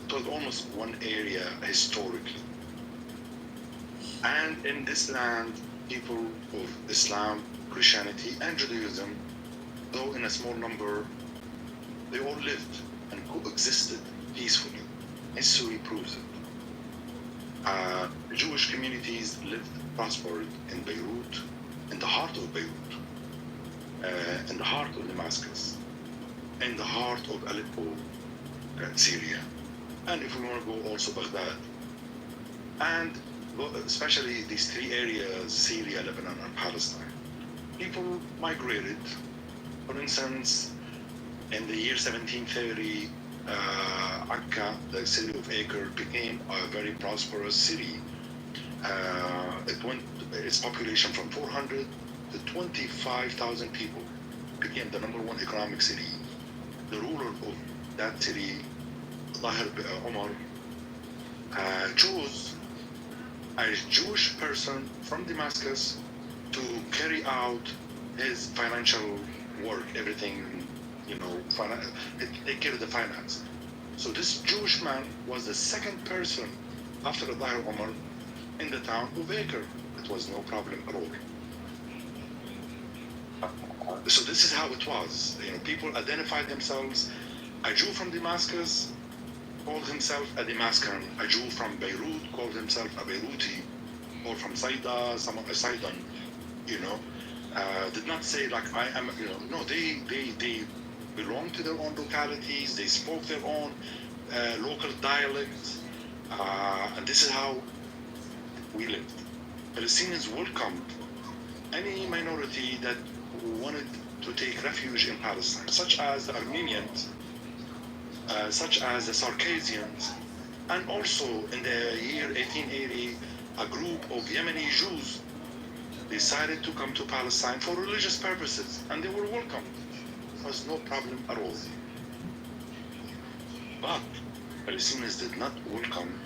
It was almost one area historically. And in this land, people of Islam, Christianity, and Judaism, though in a small number, they all lived and coexisted peacefully. History proves it. Jewish communities lived, prospered in Beirut, in the heart of Beirut, in the heart of Damascus, in the heart of Aleppo, Syria, and if we want to go also Baghdad, and especially these three areas, Syria, Lebanon, and Palestine. People migrated. For instance, in the year 1730, Akka, the city of Acre, became a very prosperous city. Its population from 400 to 25,000 people, became the number one economic city. The ruler of that city, Omar, chose a Jewish person from Damascus to carry out his financial work, everything, take care of the finance. So this Jewish man was the second person after Omar in the town of Acre. It was no problem at all. So this is how it was. People identified themselves. A Jew from Damascus called himself a Damascus. A Jew from Beirut called himself a Beiruti, or from Saida, someone a Sidon. Did not say like I am. No, they belonged to their own localities. They spoke their own local dialects, and this is how we lived. Palestinians welcomed any minority that wanted to take refuge in Palestine, such as the Armenians, such as the Circassians, and also in the year 1880, a group of Yemeni Jews decided to come to Palestine for religious purposes, and they were welcomed. There was no problem at all. But Palestinians did not welcome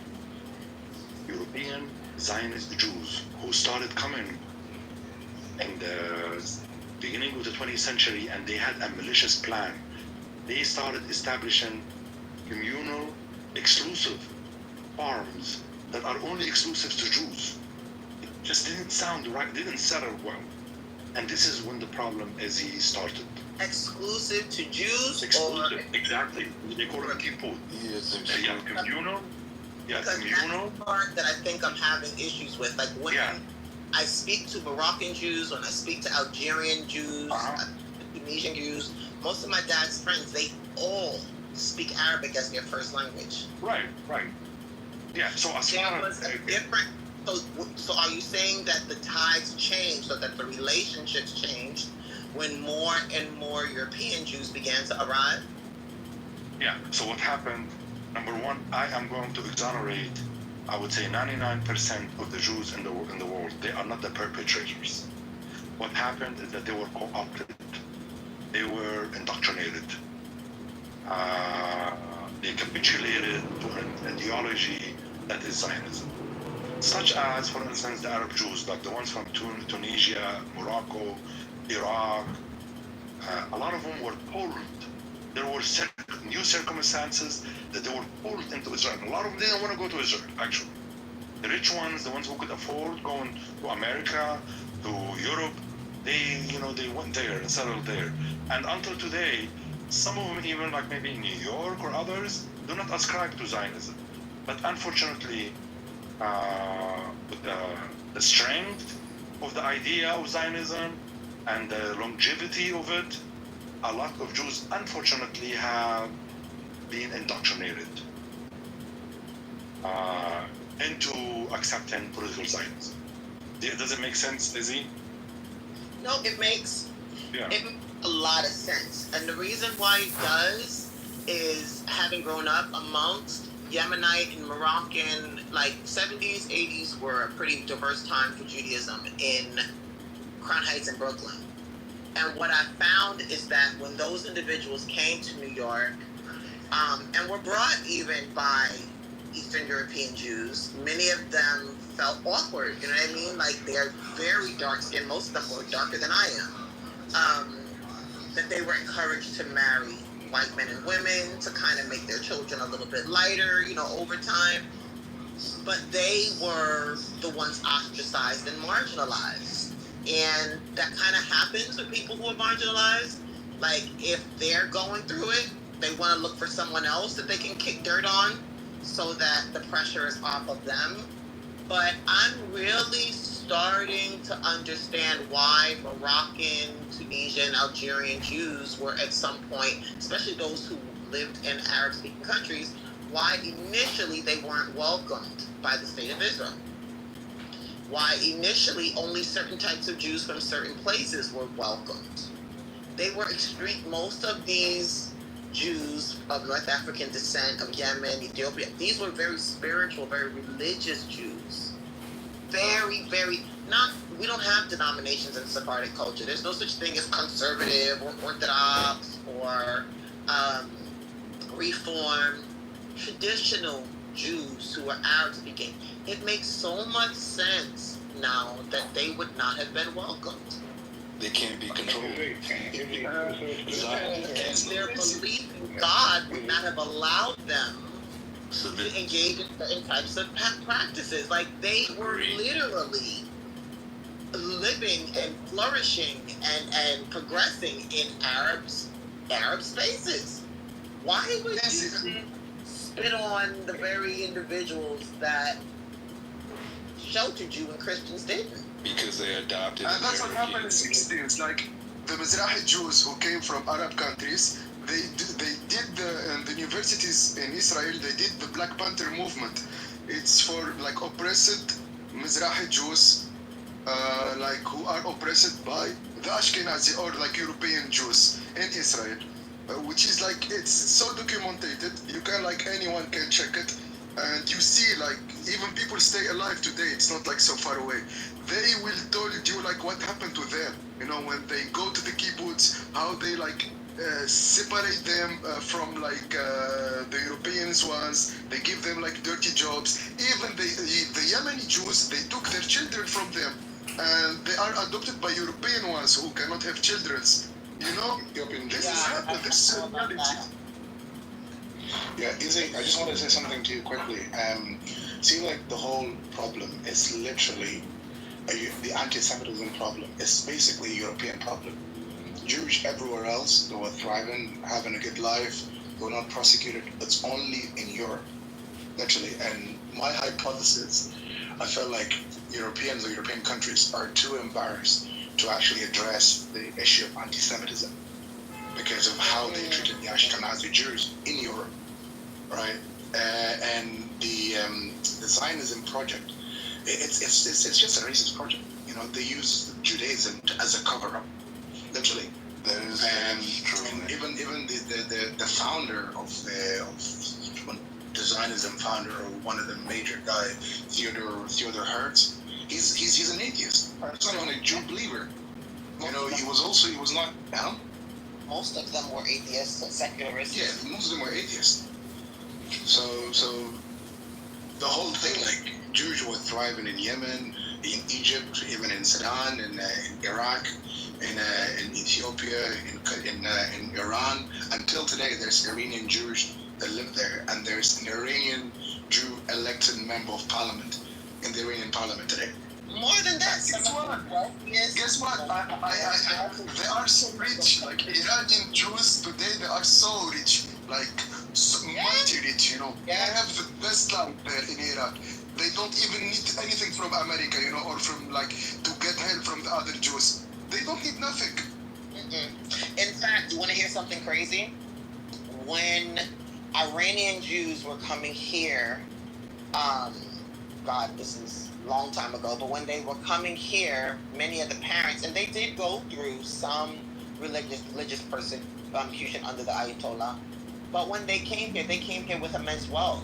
European Zionist Jews who started coming in the beginning of the 20th century, and they had a malicious plan. They started establishing communal, exclusive farms that are only exclusive to Jews. It just didn't sound right, didn't settle well. And this is when the problem as he started. Exclusive to Jews? Exclusive, exactly. They call it a kipput. Yes, Yeah, communal. Yeah, because communal. that's the part that I think I'm having issues with. Like when I speak to Moroccan Jews, when I speak to Algerian Jews, Tunisian Jews, most of my dad's friends, they all speak Arabic as their first language. Right. Yeah, so as far as different. So are you saying that the tides changed, so that the relationships changed when more and more European Jews began to arrive? Yeah, so what happened, number one, I am going to exonerate, I would say 99% of the Jews in the world. They are not the perpetrators. What happened is that they were co-opted. They were indoctrinated. They capitulated to an ideology that is Zionism. Such as, for instance, the Arab Jews, like the ones from Tunisia, Morocco, Iraq. A lot of them were pulled. There were new circumstances that they were pulled into Israel. A lot of them didn't want to go to Israel, actually. The rich ones, the ones who could afford going to America, to Europe, they went there and settled there. And until today, some of them, even like maybe in New York or others, do not ascribe to Zionism. But unfortunately, with the strength of the idea of Zionism and the longevity of it, a lot of Jews, unfortunately, have been indoctrinated into accepting political Zionism. Does it make sense, Izzy? No, it makes a lot of sense. And the reason why it does is having grown up amongst Yemenite and Moroccan, like 70s, 80s were a pretty diverse time for Judaism in Crown Heights and Brooklyn. And what I found is that when those individuals came to New York, and were brought even by Eastern European Jews, many of them felt awkward, you know what I mean? Like they're very dark skinned, most of them were darker than I am. That they were encouraged to marry white men and women to kind of make their children a little bit lighter, over time. But they were the ones ostracized and marginalized. And that kind of happens with people who are marginalized. Like if they're going through it, they want to look for someone else that they can kick dirt on so that the pressure is off of them. But I'm really starting to understand why Moroccan, Tunisian, Algerian Jews were at some point, especially those who lived in Arab-speaking countries, why initially they weren't welcomed by the State of Israel. Why initially only certain types of Jews from certain places were welcomed. They were extreme. Most of these Jews of North African descent, of Yemen, Ethiopia, these were very spiritual, very religious Jews. Very, very, we don't have denominations in Sephardic culture. There's no such thing as conservative or Orthodox or Reform. Traditional Jews who are Arab speaking. It makes so much sense now that they would not have been welcomed. They can't be controlled. And their belief in God would not have allowed them to engage in certain types of practices. Like they were literally living and flourishing and progressing in Arab spaces. Why would you spit on the very individuals that sheltered you when Christians didn't? Because they adopted. And that's what happened in the 60s. Like the Mizrahi Jews who came from Arab countries, they did the universities in Israel. They did the Black Panther movement. It's for like oppressed Mizrahi Jews, like who are oppressed by the Ashkenazi or like European Jews in Israel, which is like it's so documented. You can like anyone can check it, and you see like even people stay alive today. It's not like so far away. They will tell you like what happened to them. You know, when they go to the kibbutz, how they like separate them from like the Europeans ones. They give them like dirty jobs. Even the Yemeni Jews, they took their children from them, and they are adopted by European ones who cannot have children. You know, this is happening. This is reality. Yeah, Izzy, I just want to say something to you quickly. See, like the whole problem is literally the anti-Semitism problem. It's basically a European problem. Jewish everywhere else, they were thriving, having a good life, they were not prosecuted. It's only in Europe, literally. And my hypothesis, I feel like Europeans or European countries are too embarrassed to actually address the issue of anti-Semitism because of how they treated the Ashkenazi Jews in Europe, right? And the Zionism project, it's just a racist project. You know, they use Judaism as a cover-up, literally. That is true. And even the founder of the Zionism founder, or one of the major guy, Theodor Herz, he's an atheist. He's not even a Jew believer. You know, he was not. Most of them were atheists and secularists. Yeah, most of them were atheists. So the whole thing, like Jews were thriving in Yemen, in Egypt, even in Sudan, in Iraq, in Ethiopia, in Iran. Until today, there's Iranian Jews that live there, and there's an Iranian Jew elected member of parliament in the Iranian parliament today. More than that. Guess what? They are so rich. Like Iranian Jews today, they are so rich. Like so mighty rich, you know. They have the best land there in Iraq. They don't even need anything from America, you know, or from like to get help from the other Jews. They don't need nothing. In fact, you want to hear something crazy? When Iranian Jews were coming here, God, this is a long time ago, but when they were coming here, many of the parents, and they did go through some religious persecution under the Ayatollah, but when they came here with immense wealth.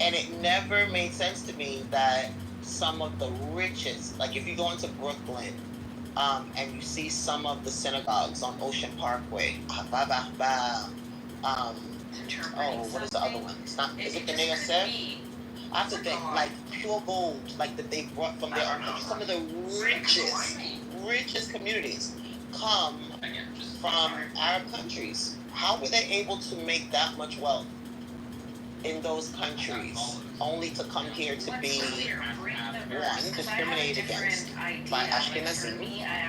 And it never made sense to me that some of the richest, like if you go into Brooklyn, and you see some of the synagogues on Ocean Parkway, what is the other one? It's not, is it the Neyasef? I have to think, like pure gold, like that they brought from their own country. Some of the richest communities come from Arab countries. How were they able to make that much wealth in those countries, only to come here to be, one, discriminated against by Ashkenazim,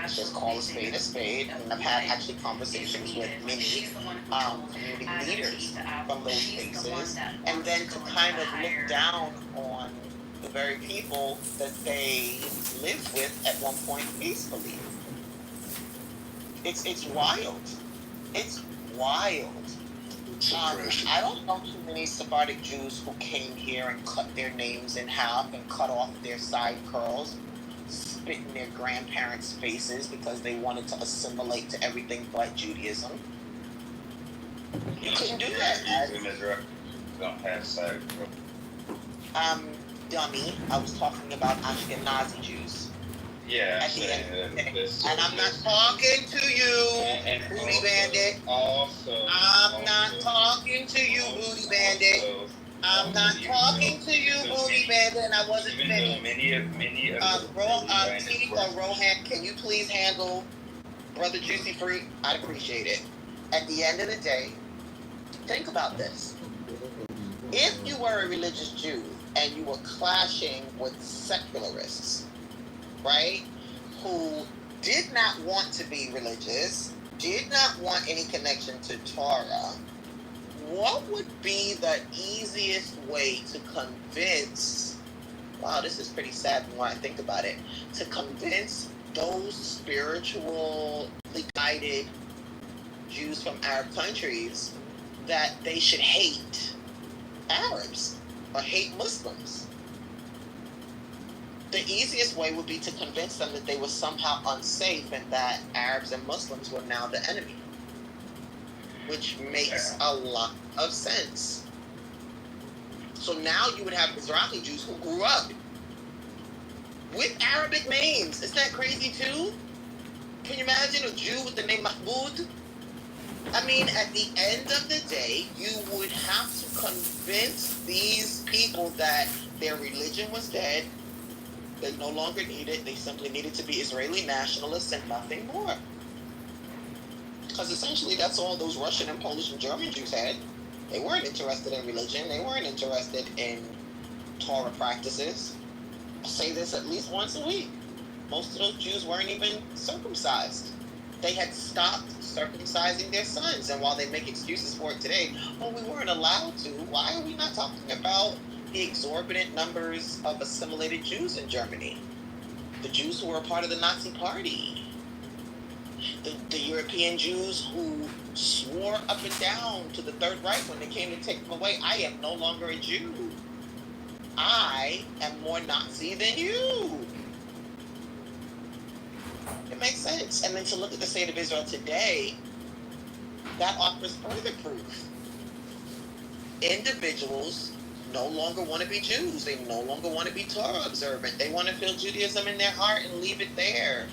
just call a spade, and I've had actually conversations with many community leaders from those places, and then to kind of look down on the very people that they lived with at one point peacefully. It's wild. It's wild. I don't know too many Sephardic Jews who came here and cut their names in half and cut off their side curls, spit in their grandparents' faces because they wanted to assimilate to everything but Judaism. You couldn't do that. Don't have side curls. Dummy, I was talking about Ashkenazi Jews. Yeah, at the end of the day. And I'm not talking to you, Booty Bandit. I'm not talking to you, Booty Bandit. I'm not talking to you, Booty Bandit, and I wasn't finished. Rohan, can you please handle Brother Juicy Fruit? I'd appreciate it. At the end of the day, think about this. If you were a religious Jew and you were clashing with secularists, right, who did not want to be religious, did not want any connection to Torah, what would be the easiest way to convince, wow, this is pretty sad when I think about it, to convince those spiritually guided Jews from Arab countries that they should hate Arabs or hate Muslims? the easiest way would be to convince them that they were somehow unsafe and that Arabs and Muslims were now the enemy, which makes a lot of sense. So now you would have Mizrahi Jews who grew up with Arabic names. Isn't that crazy too? Can you imagine a Jew with the name Mahmoud? I mean, at the end of the day, you would have to convince these people that their religion was dead, they no longer need it, they simply needed to be Israeli nationalists and nothing more. Because essentially that's all those Russian and Polish and German Jews had. They weren't interested in religion, they weren't interested in Torah practices. I say this at least once a week. Most of those Jews weren't even circumcised. They had stopped circumcising their sons, and while they make excuses for it today, oh, we weren't allowed to, why are we not talking about the exorbitant numbers of assimilated Jews in Germany? The Jews who were a part of the Nazi Party. The European Jews who swore up and down to the Third Reich when they came to take them away, I am no longer a Jew. I am more Nazi than you. It makes sense. And then to look at the state of Israel today, that offers further proof. Individuals no longer want to be Jews. They no longer want to be Torah observant. They want to feel Judaism in their heart and leave it there.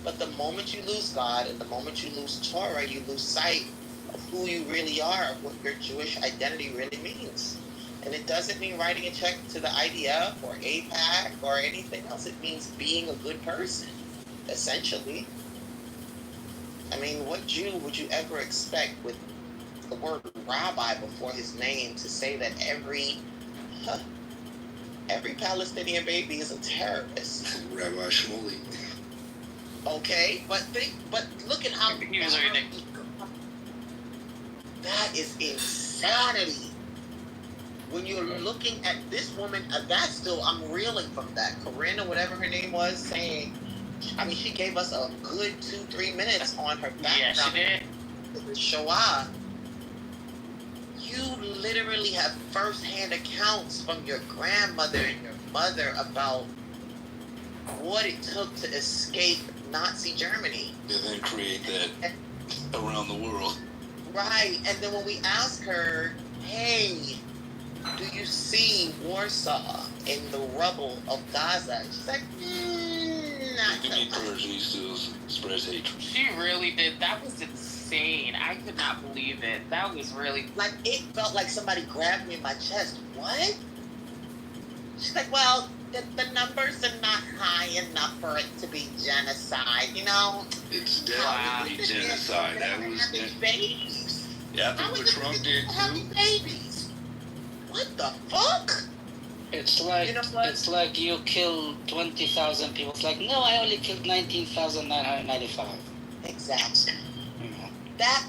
But the moment you lose God and the moment you lose Torah, you lose sight of who you really are, of what your Jewish identity really means. And it doesn't mean writing a check to the IDF or AIPAC or anything else. It means being a good person, essentially. I mean, what Jew would you ever expect with the word rabbi before his name to say that every Palestinian baby is a terrorist? Rabbi Shmuley. Okay, but look at how that is insanity. When you're looking at this woman, that's still, I'm reeling from that. Corinna, whatever her name was, saying, I mean, she gave us a good 2-3 minutes on her background. Yeah, she did. The Shoah. You literally have first-hand accounts from your grandmother and your mother about what it took to escape Nazi Germany. And then create that around the world. Right, and then when we ask her, hey, do you see Warsaw in the rubble of Gaza? She's like, not Give me Persian, he still spreads hatred. She really did. That was insane. I could not believe it. That was really... Like, it felt like somebody grabbed me in my chest. What? She's like, well, the numbers are not high enough for it to be genocide, you know? It's definitely genocide. That was babies. Yeah, I think what Trump did too. Babies. What the fuck? It's like, it's like you killed 20,000 people. It's like, no, I only killed 19,995. Exactly. That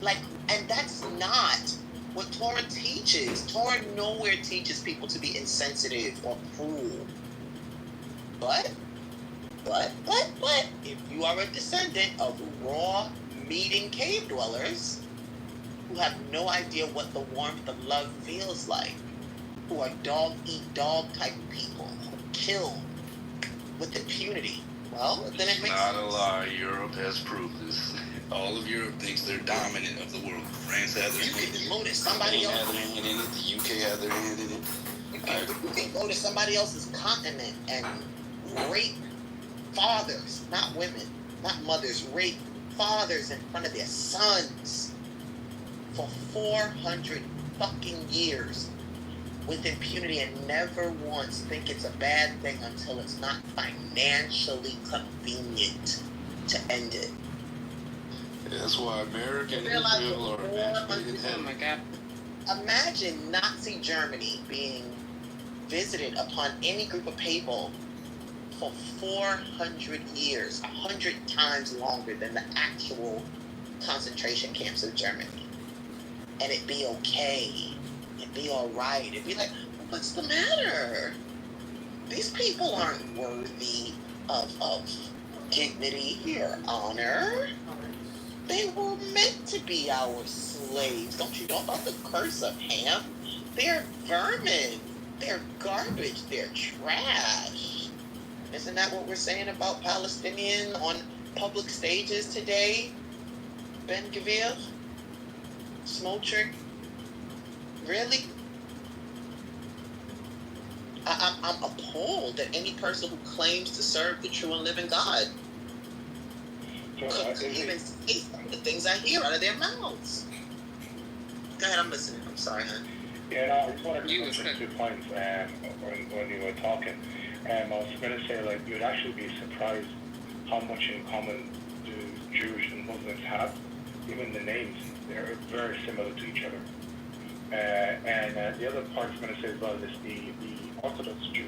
like, and that's not what Torah teaches. Torah nowhere teaches people to be insensitive or cruel. But, if you are a descendant of raw, meat and cave dwellers who have no idea what the warmth of love feels like, who are dog-eat-dog type people, who kill with impunity, well, then it makes sense. Not a lie. Europe has proved this. All of Europe thinks they're dominant of the world. France has their hand in it. Somebody else. Has their hand in it. The UK has their hand in it. You can go to somebody else's continent and rape fathers, not women, not mothers, rape fathers in front of their sons for 400 fucking years with impunity and never once think it's a bad thing until it's not financially convenient to end it. That's why American Israel are matchmade in heaven. Oh my God. Imagine Nazi Germany being visited upon any group of people for 400 years, 100 times longer than the actual concentration camps of Germany. And it'd be okay. It'd be all right. It'd be like, what's the matter? These people aren't worthy of dignity or honor. They were meant to be our slaves. Don't you know about the curse of Ham? They're vermin. They're garbage. They're trash. Isn't that what we're saying about Palestinians on public stages today? Ben Gvir? Smotrick? Really? I'm appalled that any person who claims to serve the true and living God could even say some of the things I hear out of their mouths. Go ahead, I'm listening. I'm sorry, hon. Yeah, no, I just wanted to mention 2 points when you were talking. I was going to say, like, you'd actually be surprised how much in common do Jews and Muslims have. Even the names, they're very similar to each other. And the other part I was going to say as well is the Orthodox Jew,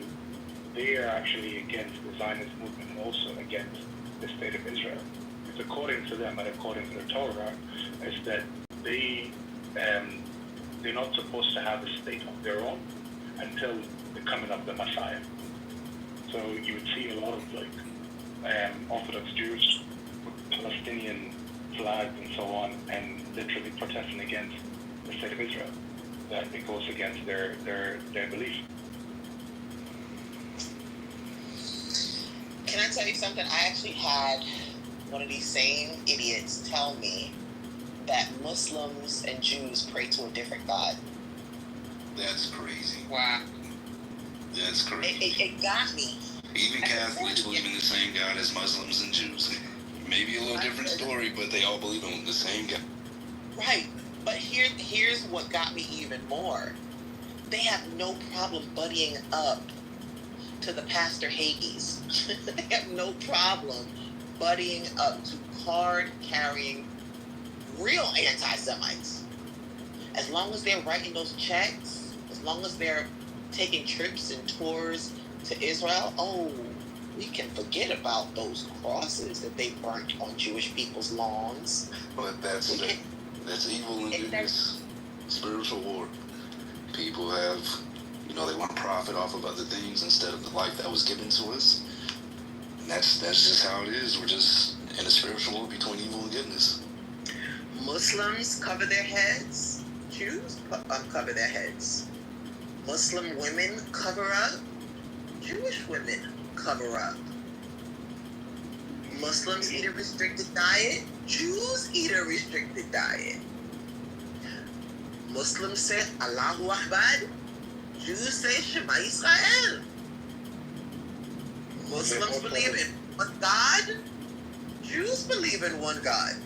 they are actually against the Zionist movement and also against the state of Israel. It's according to them and according to the Torah, is that they're not supposed to have a state of their own until the coming of the Messiah. So you would see a lot of Orthodox Jews with Palestinian flags and so on, and literally protesting against the state of Israel. That it goes against their belief. Can I tell you something? I actually had one of these same idiots tell me that Muslims and Jews pray to a different God. That's crazy. Wow. That's crazy. It got me. Even Catholics believe in the same God as Muslims and Jews. Maybe a little different story, but they all believe in the same God. Right. But here's what got me even more. They have no problem buddying up to the Pastor Hagees. They have no problem buddying up to card-carrying real anti-Semites. As long as they're writing those checks, as long as they're taking trips and tours to Israel, we can forget about those crosses that they burnt on Jewish people's lawns. But that's evil and goodness, spiritual war. People have, they want to profit off of other things instead of the life that was given to us. And that's just how it is. We're just in a spiritual war between evil and goodness. Muslims cover their heads. Jews uncover their heads. Muslim women cover up. Jewish women cover up. Muslims eat a restricted diet. Jews eat a restricted diet. Muslims say Allahu Akbar. Jews say Shema Israel. Muslims believe in one God. Jews believe in one God.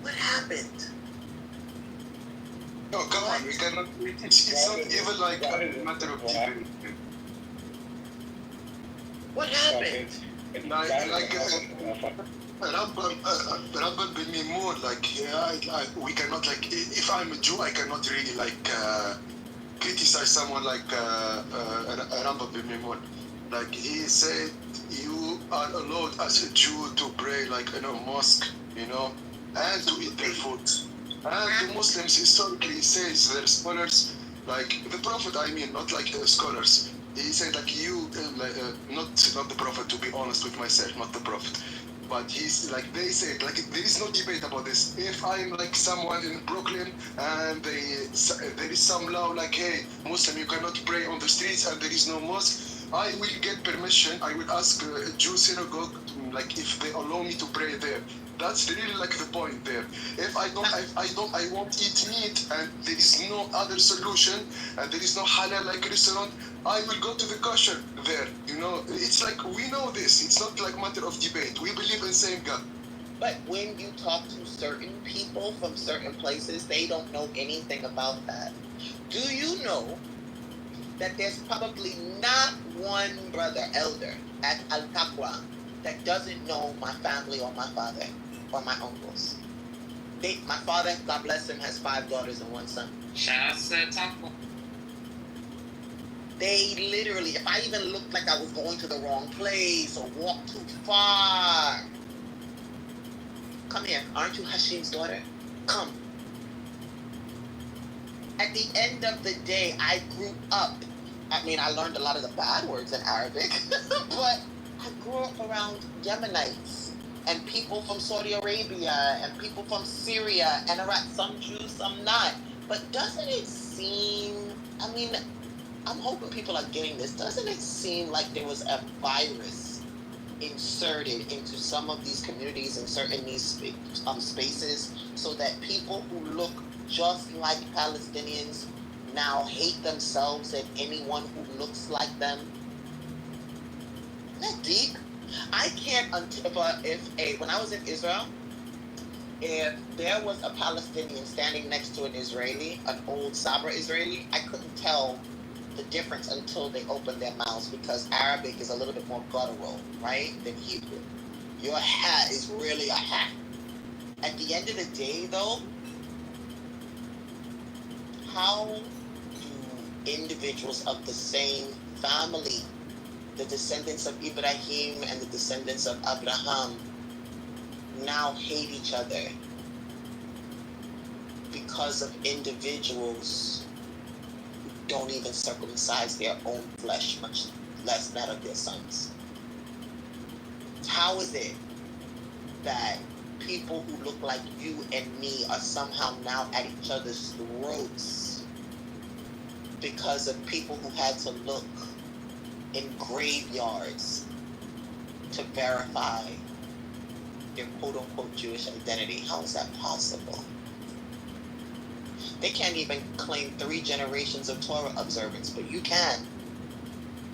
What happened? No, come on, we cannot. It's not even like a matter of debate. What happened? Rabban bin Mimur, we cannot, if I'm a Jew, I cannot really, criticize someone like Rabban bin Mimur. Like, he said, you are allowed as a Jew to pray, in a mosque, and to eat their food. And the Muslims historically says, their scholars, the Prophet, not scholars. He said, not the Prophet, to be honest with myself, not the Prophet. But he's they said, there is no debate about this. If I'm someone in Brooklyn and there is some law hey, Muslim, you cannot pray on the streets and there is no mosque, I will get permission. I will ask a Jew synagogue, if they allow me to pray there. That's really the point there. If I won't eat meat and there is no other solution and there is no halal restaurant, I will go to the kosher there. It's we know this. It's not matter of debate. We believe in the same God. But when you talk to certain people from certain places, they don't know anything about that. Do you know that there's probably not one brother elder at Al-Taqwa that doesn't know my family or my father or my uncles? My father, God bless him, has 5 daughters and 1 son. Shout out to Taqwa. They literally, if I even looked like I was going to the wrong place or walked too far, come here, aren't you Hashim's daughter? Come. At the end of the day, I grew up. I learned a lot of the bad words in Arabic, but I grew up around Yemenites and people from Saudi Arabia and people from Syria and Iraq, some Jews, some not. But doesn't it seem, I'm hoping people are getting this. Doesn't it seem like there was a virus inserted into some of these communities and certain these spaces, so that people who look just like Palestinians now hate themselves and anyone who looks like them? Isn't that deep? I can't, when I was in Israel, if there was a Palestinian standing next to an Israeli, an old Sabra Israeli, I couldn't tell the difference until they opened their mouths, because Arabic is a little bit more guttural, right, than Hebrew. Your hat is really a hat. At the end of the day, though, how do individuals of the same family, the descendants of Ibrahim and the descendants of Abraham, now hate each other because of individuals who don't even circumcise their own flesh, much less that of their sons? How is it that people who look like you and me are somehow now at each other's throats because of people who had to look in graveyards to verify their quote-unquote Jewish identity? How is that possible? They can't even claim 3 generations of Torah observance, but you can.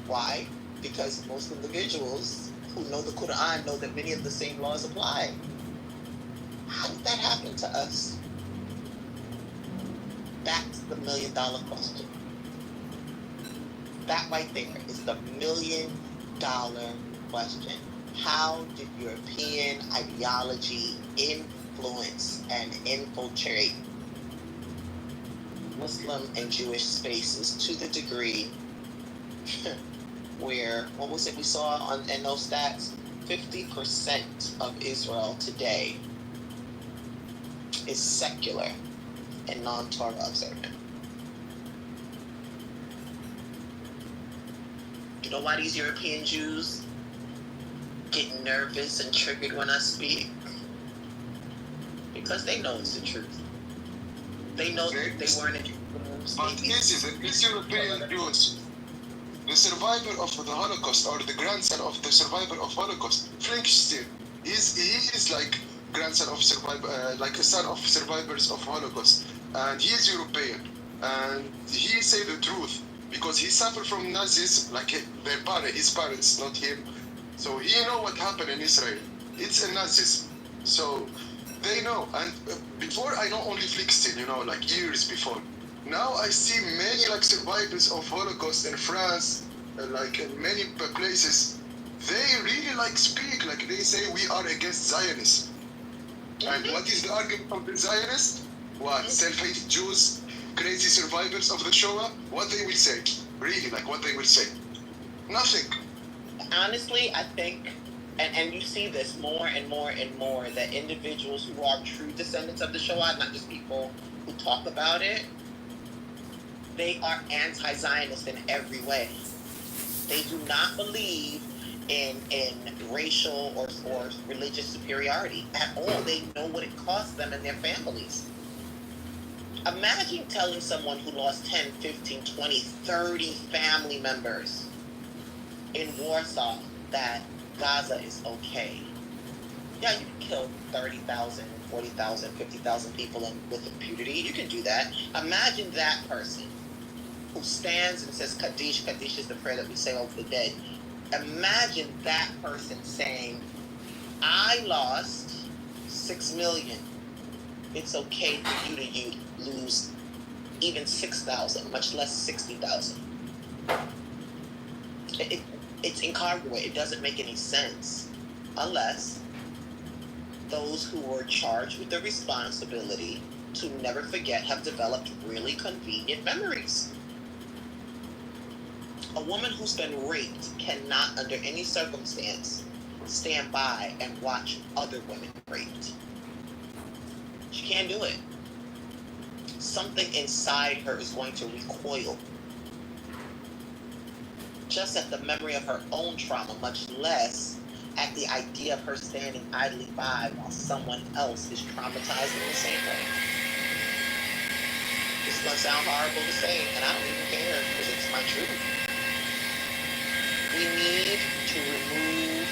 Why? Because most individuals who know the Quran know that many of the same laws apply. How did that happen to us? That's the $1 million question. That right there is the $1 million question. How did European ideology influence and infiltrate Muslim and Jewish spaces to the degree where, what was it we saw in those stats? 50% of Israel today is secular and non-Torah observant. You know why these European Jews get nervous and triggered when I speak? Because they know it's the truth. They know that they weren't in But these European Jews, the survivor of the Holocaust, or the grandson of the survivor of Holocaust, Frankenstein, he is like grandson of survivor, like a son of survivors of Holocaust, and he is European, and he say the truth because he suffered from Nazism, like his parents, not him. So he know what happened in Israel. It's a Nazism. So they know. And before I know only Flixstein, like years before. Now I see many like survivors of Holocaust in France, like in many places. They really like speak, like they say we are against Zionists. And what is the argument of the Zionists? What? Self-hated Jews, crazy survivors of the Shoah? What they will say? Really, like what they will say? Nothing. Honestly, I think, and you see this more and more and more, that individuals who are true descendants of the Shoah, not just people who talk about it, they are anti-Zionist in every way. They do not believe in racial or religious superiority at all. They know what it costs them and their families. Imagine telling someone who lost 10, 15, 20, 30 family members in Warsaw that Gaza is okay. Yeah, you can kill 30,000, 40,000, 50,000 people with impunity. You can do that. Imagine that person who stands and says Kaddish. Kaddish is the prayer that we say over the dead. Imagine that person saying, I lost 6 million. It's okay for you to lose even 6,000, much less 60,000. It's incongruent. It doesn't make any sense unless those who were charged with the responsibility to never forget have developed really convenient memories. A woman who's been raped cannot, under any circumstance, stand by and watch other women raped. She can't do it. Something inside her is going to recoil just at the memory of her own trauma, much less at the idea of her standing idly by while someone else is traumatized in the same way. This is going to sound horrible to say, and I don't even care because it's my truth. to remove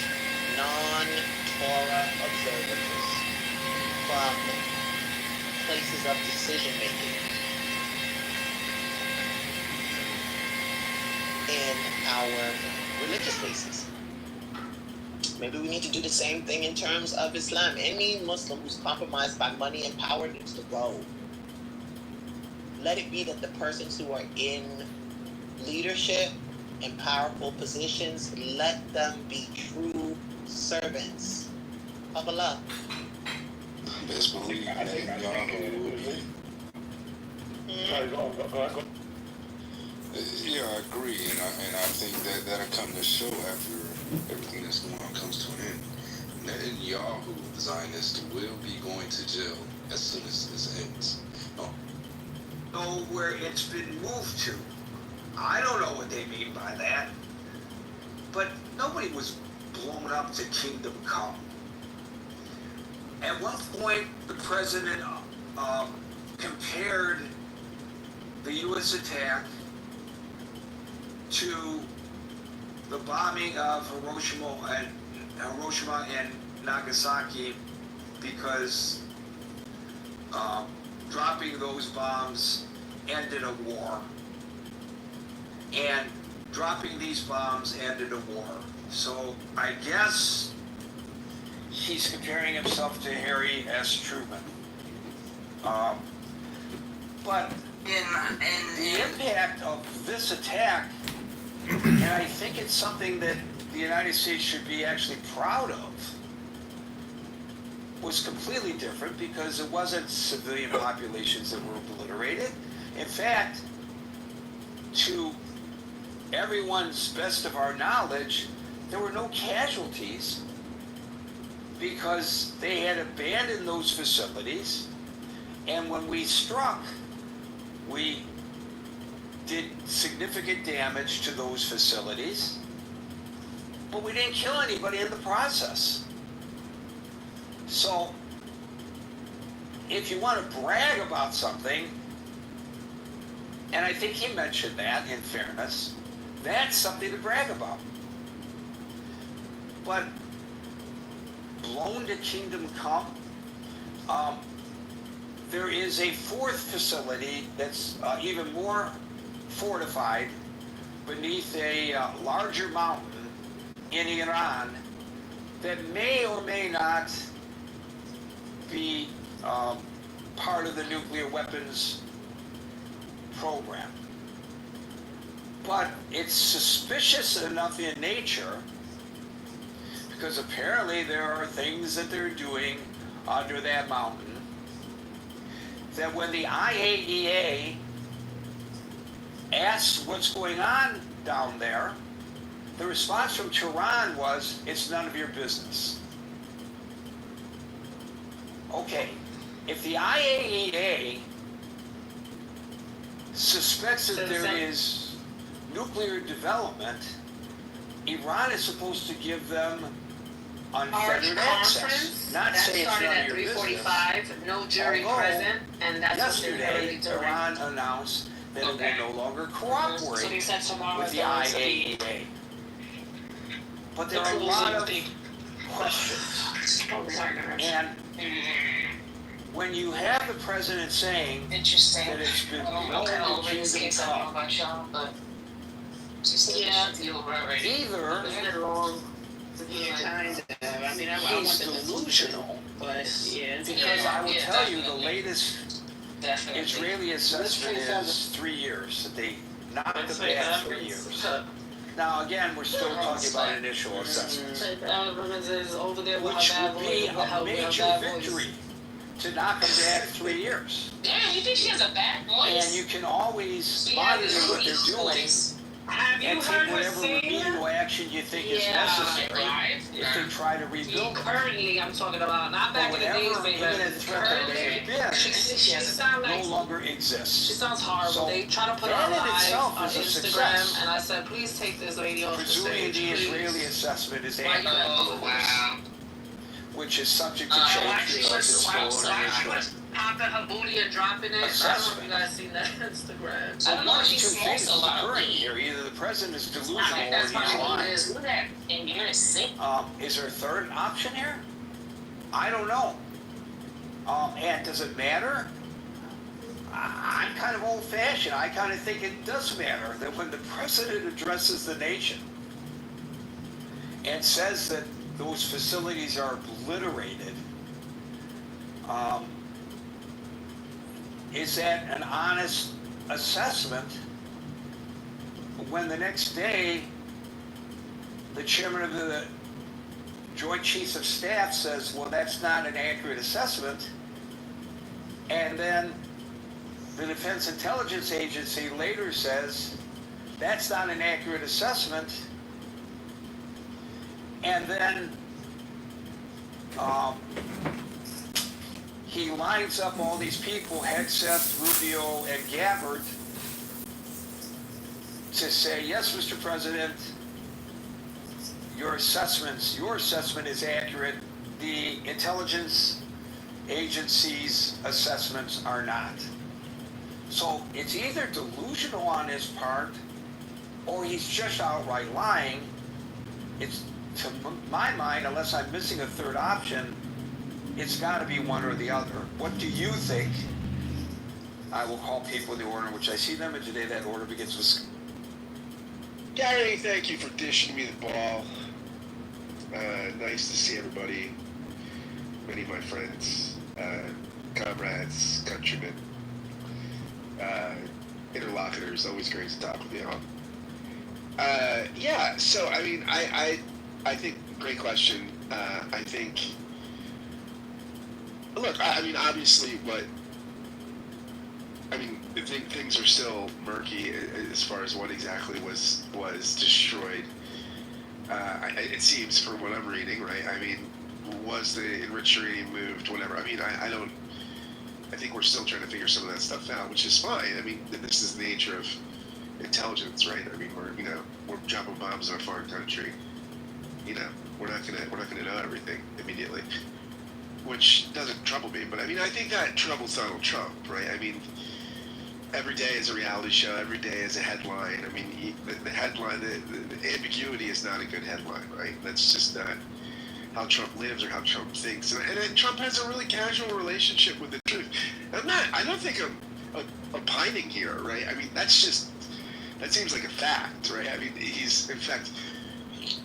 non-Torah observers from places of decision making in our religious spaces. Maybe we need to do the same thing in terms of Islam. Any Muslim who's compromised by money and power needs to go. Let it be that the persons who are in leadership and powerful positions, let them be true servants of Allah. Best believe that Yeah, I agree, and I think that'll come to show after everything that's going on comes to an end. Netanyahu, the Zionist, will be going to jail as soon as this ends. Know where it's been moved to. I don't know what they mean by that. But nobody was blown up to Kingdom Come. At one point, the president compared the U.S. attack to the bombing of Hiroshima and Nagasaki, because dropping those bombs ended a war, and dropping these bombs ended a war. So I guess he's comparing himself to Harry S. Truman. But the impact of this attack, and I think it's something that the United States should be actually proud of, was completely different, because it wasn't civilian populations that were obliterated. In fact, to everyone's best of our knowledge, there were no casualties, because they had abandoned those facilities, and when we struck, we did significant damage to those facilities, but we didn't kill anybody in the process. So, if you want to brag about something, and I think he mentioned that, in fairness, that's something to brag about. But blown to Kingdom Come, there is a fourth facility that's even more fortified beneath a larger mountain in Iran that may or may not be part of the nuclear weapons program. But it's suspicious enough in nature, because apparently there are things that they're doing under that mountain, that when the IAEA asked what's going on down there, the response from Tehran was, it's none of your business. Okay, if the IAEA suspects that there is nuclear development, Iran is supposed to give them unfettered access. Not say it's none of your business. Started at 3:45, no jury present, and that's yesterday, Iran announced that it will no longer cooperate with the IAEA. But there are a lot of questions. And when you have the president saying that it's been blown to Kingdom Come, either he's delusional, because I will tell you the latest Israeli assessment is 3 years, that they knocked the back 3 years. Now again, we're still talking about initial assessments, which would be a major victory to knock them back 3 years. Damn, you think she has a bad voice? And you can always monitor what they're doing and take whatever remedial action you think is necessary if they try to rebuild. Currently, I'm talking about, not back in the days, whatever imminent threat that may have been no longer exists. She sounds horrible. So they try to put her that on in live itself on is a Instagram, success. and I said, please take this lady off the Presuming stage. the please. Israeli assessment is Why you accurate, oh, wow. which is subject to change because it's still initial. Popping her booty and dropping it. I don't know if you guys seen that on Instagram. So one of two things is occurring here. Either the president is delusional or he's lying. Is there a third option here? I don't know. And does it matter? I'm kind of old-fashioned. I kind of think it does matter that when the president addresses the nation and says that those facilities are obliterated, is that an honest assessment when the next day the chairman of the Joint Chiefs of Staff says, well, that's not an accurate assessment, and then the Defense Intelligence Agency later says that's not an accurate assessment, and then he lines up all these people, Hegseth, Rubio, and Gabbard, to say, yes, Mr. President, your assessment is accurate. The intelligence agency's assessments are not. So it's either delusional on his part, or he's just outright lying. It's, to my mind, unless I'm missing a third option, it's got to be one or the other. What do you think? I will call people in the order in which I see them, and today that order begins with... Gary, thank you for dishing me the ball. Nice to see everybody. Many of my friends, comrades, countrymen, interlocutors. Always great to talk with you all. Yeah, so I mean, I think great question. I think. Look, I mean, obviously, things are still murky as far as what exactly was destroyed. It seems, from what I'm reading, right? I mean, was the enriched uranium moved? Whatever. I mean, I think we're still trying to figure some of that stuff out, which is fine. I mean, this is the nature of intelligence, right? I mean, we're dropping bombs in a foreign country. You know, we're not gonna know everything immediately, which doesn't trouble me. But I mean, I think that troubles Donald Trump, right? I mean, every day is a reality show. Every day is a headline. I mean, the headline, the ambiguity is not a good headline, right? That's just not how Trump lives or how Trump thinks. And Trump has a really casual relationship with the truth. I don't think I'm opining here, right? I mean, that seems like a fact, right? I mean, he's, in fact,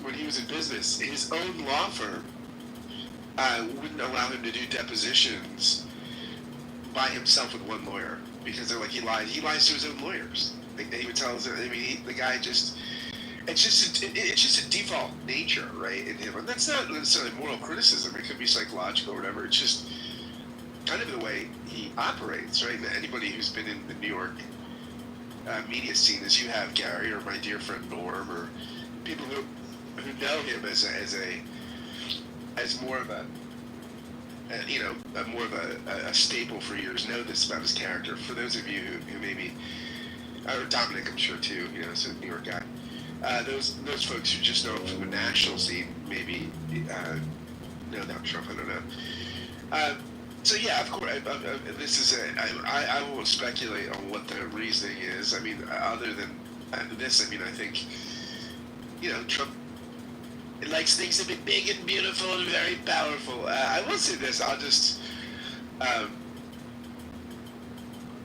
when he was in business, his own law firm wouldn't allow him to do depositions by himself with one lawyer, because they're like, he lies to his own lawyers. Like, he would tell us, I mean, the guy just, it's just a default nature, right, in him. And that's not necessarily moral criticism. It could be psychological or whatever. It's just kind of the way he operates, right? And anybody who's been in the New York media scene, as you have, Gary, or my dear friend Norm, or people who know him as more of a more of a staple for years, know this about his character. For those of you who maybe, or Dominic, I'm sure too, you know, is a New York guy. Those folks who just know him from the national scene, maybe know about Trump. I don't know. So yeah, of course, this is I won't speculate on what the reasoning is. I mean, other than this, I mean, I think, you know, Trump likes things to be big and beautiful and very powerful. I will say this. I'll just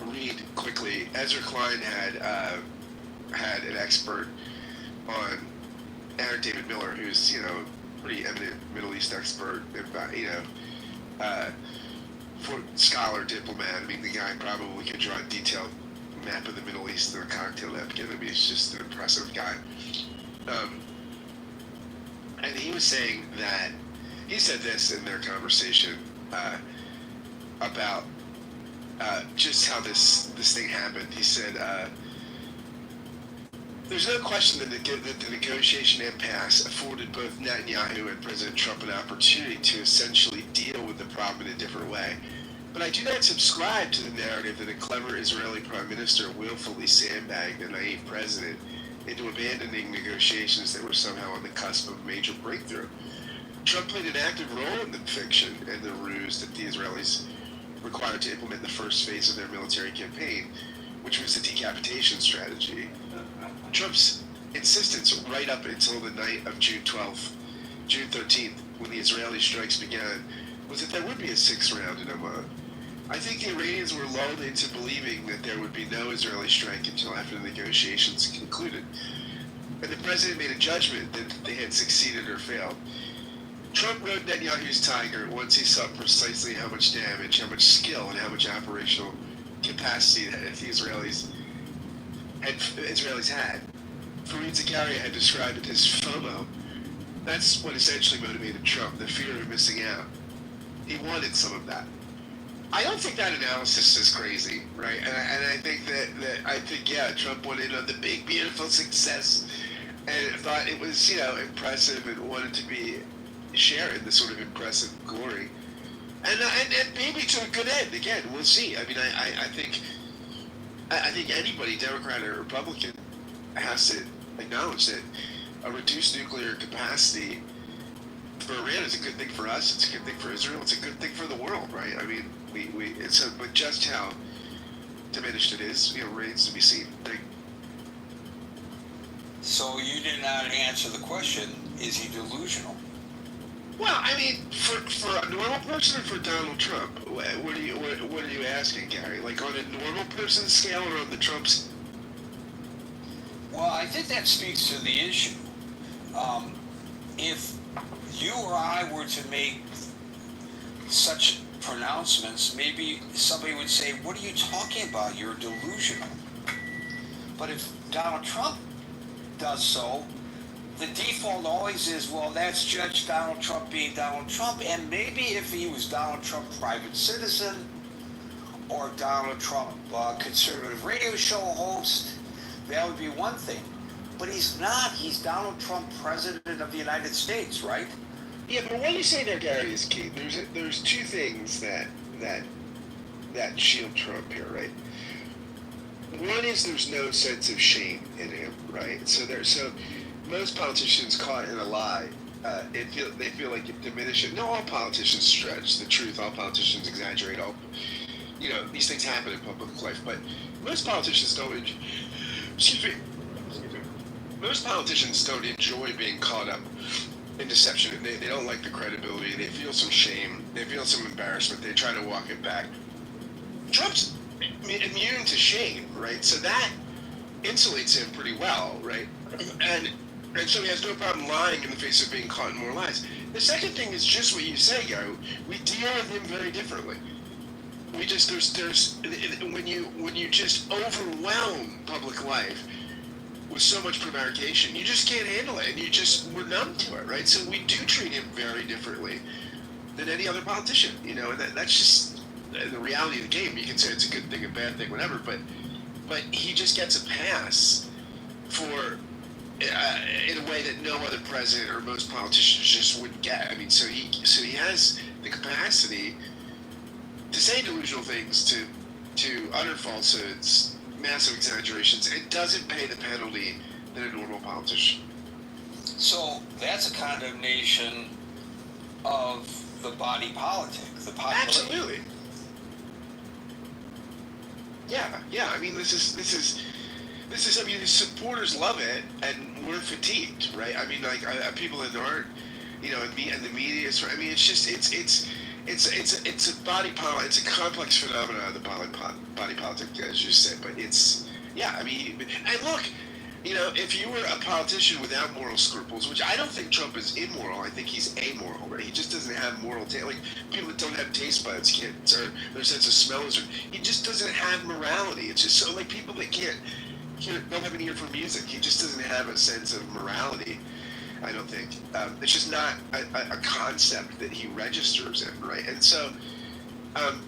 read quickly. Ezra Klein had an expert on Aaron David Miller, who's, you know, pretty eminent Middle East expert, about, you know, scholar, diplomat. I mean, the guy probably could draw a detailed map of the Middle East in a cocktail napkin. I mean, he's just an impressive guy. And he was saying that, he said this in their conversation about just how this thing happened. He said, there's no question that the negotiation impasse afforded both Netanyahu and President Trump an opportunity to essentially deal with the problem in a different way. But I do not subscribe to the narrative that a clever Israeli prime minister willfully sandbagged a naive president into abandoning negotiations that were somehow on the cusp of a major breakthrough. Trump played an active role in the fiction and the ruse that the Israelis required to implement the first phase of their military campaign, which was the decapitation strategy. Trump's insistence right up until the night of June 12th, June 13th, when the Israeli strikes began, was that there would be a sixth round in Oman. I think the Iranians were lulled into believing that there would be no Israeli strike until after the negotiations concluded. And the president made a judgment that they had succeeded or failed. Trump rode Netanyahu's tiger once he saw precisely how much damage, how much skill, and how much operational capacity that the Israelis had. Fareed Zakaria had described it as FOMO. That's what essentially motivated Trump, the fear of missing out. He wanted some of that. I don't think that analysis is crazy, right? And I think that Trump went in on the big, beautiful success and thought it was, impressive and wanted to be sharing the sort of impressive glory. And maybe to a good end. Again, we'll see. I mean, I think anybody, Democrat or Republican, has to acknowledge that a reduced nuclear capacity for Iran is a good thing for us. It's a good thing for Israel. It's a good thing for the world, right? I mean, but just how diminished it is, remains to be seen. So you did not answer the question: is he delusional? Well, I mean, for a normal person or for Donald Trump, what are you asking, Gary? Like on a normal person's scale or on the Trump's? Well, I think that speaks to the issue. If you or I were to make such pronouncements, maybe somebody would say, "What are you talking about? You're delusional." But if Donald Trump does so, the default always is, well, that's Judge Donald Trump being Donald Trump. And maybe if he was Donald Trump private citizen or Donald Trump conservative radio show host, that would be one thing. But he's not. He's Donald Trump, President of the United States, right? Yeah, but what you say there, Gary, is key. There's two things that shield Trump here, right? One is there's no sense of shame in him, right? So most politicians caught in a lie, they feel like you diminish it. No, all politicians stretch the truth. All politicians exaggerate. These things happen in public life, but most politicians don't. Most politicians don't enjoy being caught up in deception. They don't like the credibility. They feel some shame. They feel some embarrassment. They try to walk it back. Trump's immune to shame, right? So that insulates him pretty well, right? And so he has no problem lying in the face of being caught in more lies. The second thing is just what you say, Gary. We deal with him very differently. We just there's when you just overwhelm public life with so much prevarication, you just can't handle it, and we're numb to it, right? So we do treat him very differently than any other politician, and that's just the reality of the game. You can say it's a good thing, a bad thing, whatever, but he just gets a pass for in a way that no other president or most politicians just wouldn't get. I mean, so he has the capacity to say delusional things, to utter falsehoods, massive exaggerations. It doesn't pay the penalty that a normal politician. So that's a condemnation of the body politic, the population. Absolutely. Yeah. I mean, this is. I mean, his supporters love it, and we're fatigued, right? I mean, like people that aren't, in the media. I mean, it's just it's a body politic. It's a complex phenomenon of the body politic, as you said. But I mean, and look, if you were a politician without moral scruples, which I don't think Trump is immoral. I think he's amoral, right? He just doesn't have moral taste. Like people that don't have taste buds can't, or their sense of smell is. He just doesn't have morality. It's just so like people that don't have an ear for music. He just doesn't have a sense of morality, I don't think. It's just not a concept that he registers in, right? And so,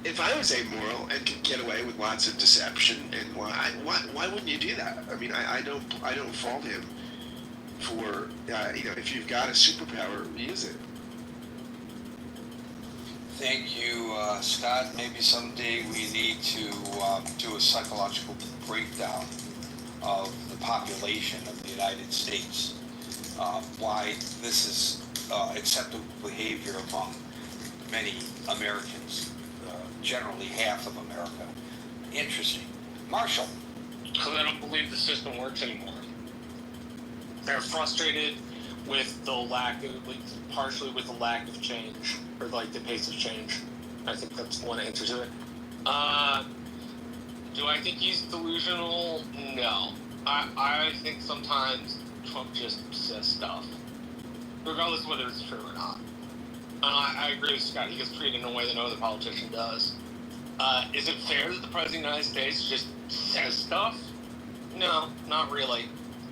if I was amoral and could get away with lots of deception, and why wouldn't you do that? I mean, I don't fault him for if you've got a superpower, use it. Thank you, Scott. Maybe someday we need to do a psychological breakdown of the population of the United States. Why this is acceptable behavior among many Americans, generally half of America. Interesting. Marshall. Because I don't believe the system works anymore. they're frustrated with the lack of, like, partially with the lack of change, or like the pace of change. I think that's one answer to it. Do I think he's delusional? No. I think sometimes Trump just says stuff, regardless of whether it's true or not. I agree with Scott. He gets treated in a way that no other politician does. Is it fair that the President of the United States just says stuff? No, not really.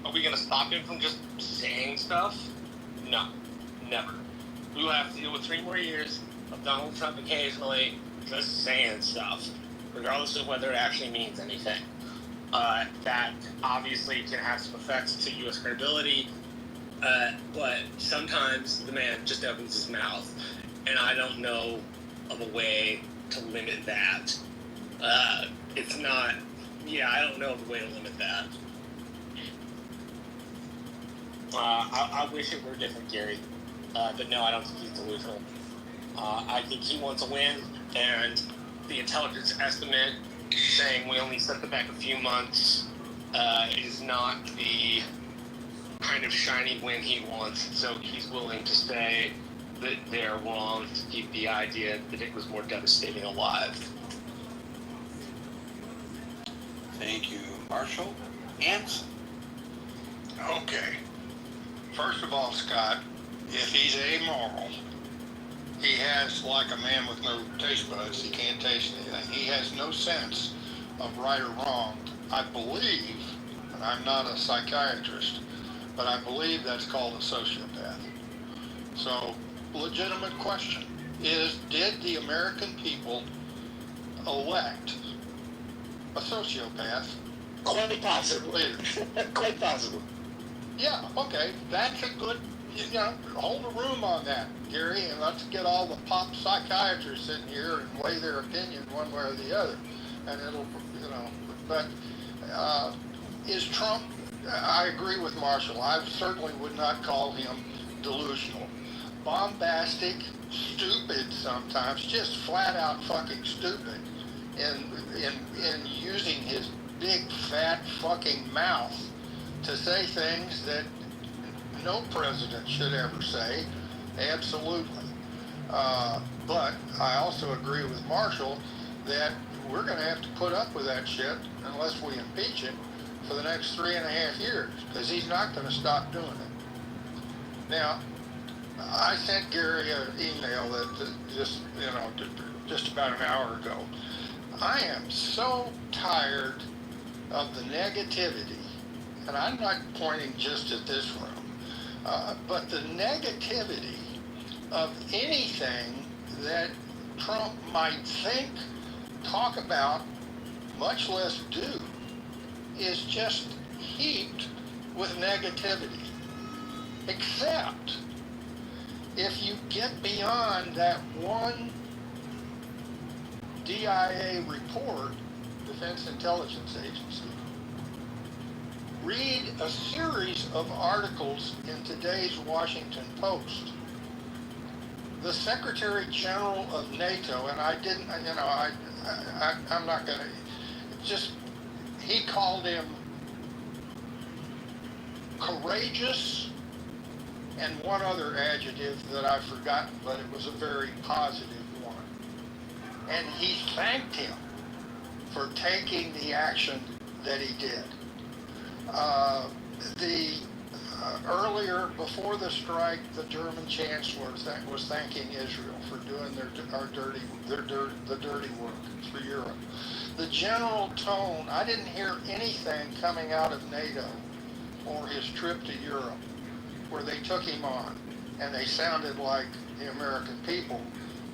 Are we going to stop him from just saying stuff? No, never. We will have to deal with 3 more years of Donald Trump occasionally just saying stuff, regardless of whether it actually means anything. That obviously can have some effects to U.S. credibility, but sometimes the man just opens his mouth, and I don't know of a way to limit that. It's not, I don't know of a way to limit that. I wish it were different, Gary, but no, I don't think he's delusional. I think he wants a win, and the intelligence estimate saying we only set the back a few months is not the kind of shiny win he wants, so he's willing to say that they're wrong to keep the idea that it was more devastating alive. Thank you, Marshall. Ants? Okay. First of all, Scott, if he's amoral, he has, like a man with no taste buds, he can't taste anything. He has no sense of right or wrong. I believe, and I'm not a psychiatrist, but I believe that's called a sociopath. So, legitimate question is, did the American people elect a sociopath? Quite possibly. Quite possible. Yeah, okay, that's a good, hold a room on that, Gary, and let's get all the pop psychiatrists in here and weigh their opinion one way or the other. And it'll, but is Trump, I agree with Marshall, I certainly would not call him delusional. Bombastic, stupid sometimes, just flat out fucking stupid in using his big fat fucking mouth to say things that no president should ever say, absolutely. But I also agree with Marshall that we're going to have to put up with that shit unless we impeach him for the next 3.5 years, because he's not going to stop doing it. Now, I sent Gary an email that just about an hour ago. I am so tired of the negativity, and I'm not pointing just at this room, but the negativity of anything that Trump might think, talk about, much less do, is just heaped with negativity. Except if you get beyond that one DIA report, Defense Intelligence Agency, read a series of articles in today's Washington Post. The Secretary General of NATO, and I didn't, I'm not going to, just, he called him courageous and one other adjective that I've forgotten, but it was a very positive one. And he thanked him for taking the action that he did. Earlier, before the strike, the German Chancellor was thanking Israel for doing the dirty work for Europe. The general tone, I didn't hear anything coming out of NATO or his trip to Europe where they took him on, and they sounded like the American people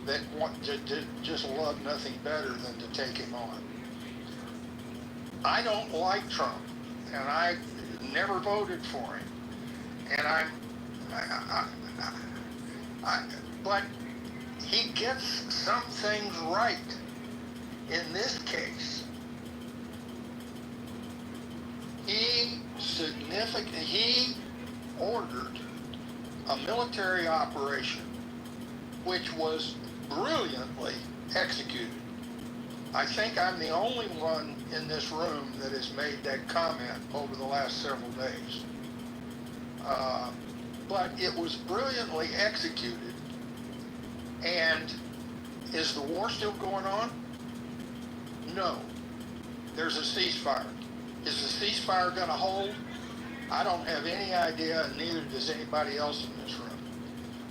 that just love nothing better than to take him on. I don't like Trump, and I never voted for him. And but he gets some things right. In this case, he ordered a military operation which was brilliantly executed. I think I'm the only one in this room that has made that comment over the last several days. But it was brilliantly executed. And is the war still going on? No. There's a ceasefire. Is the ceasefire going to hold? I don't have any idea, and neither does anybody else in this room.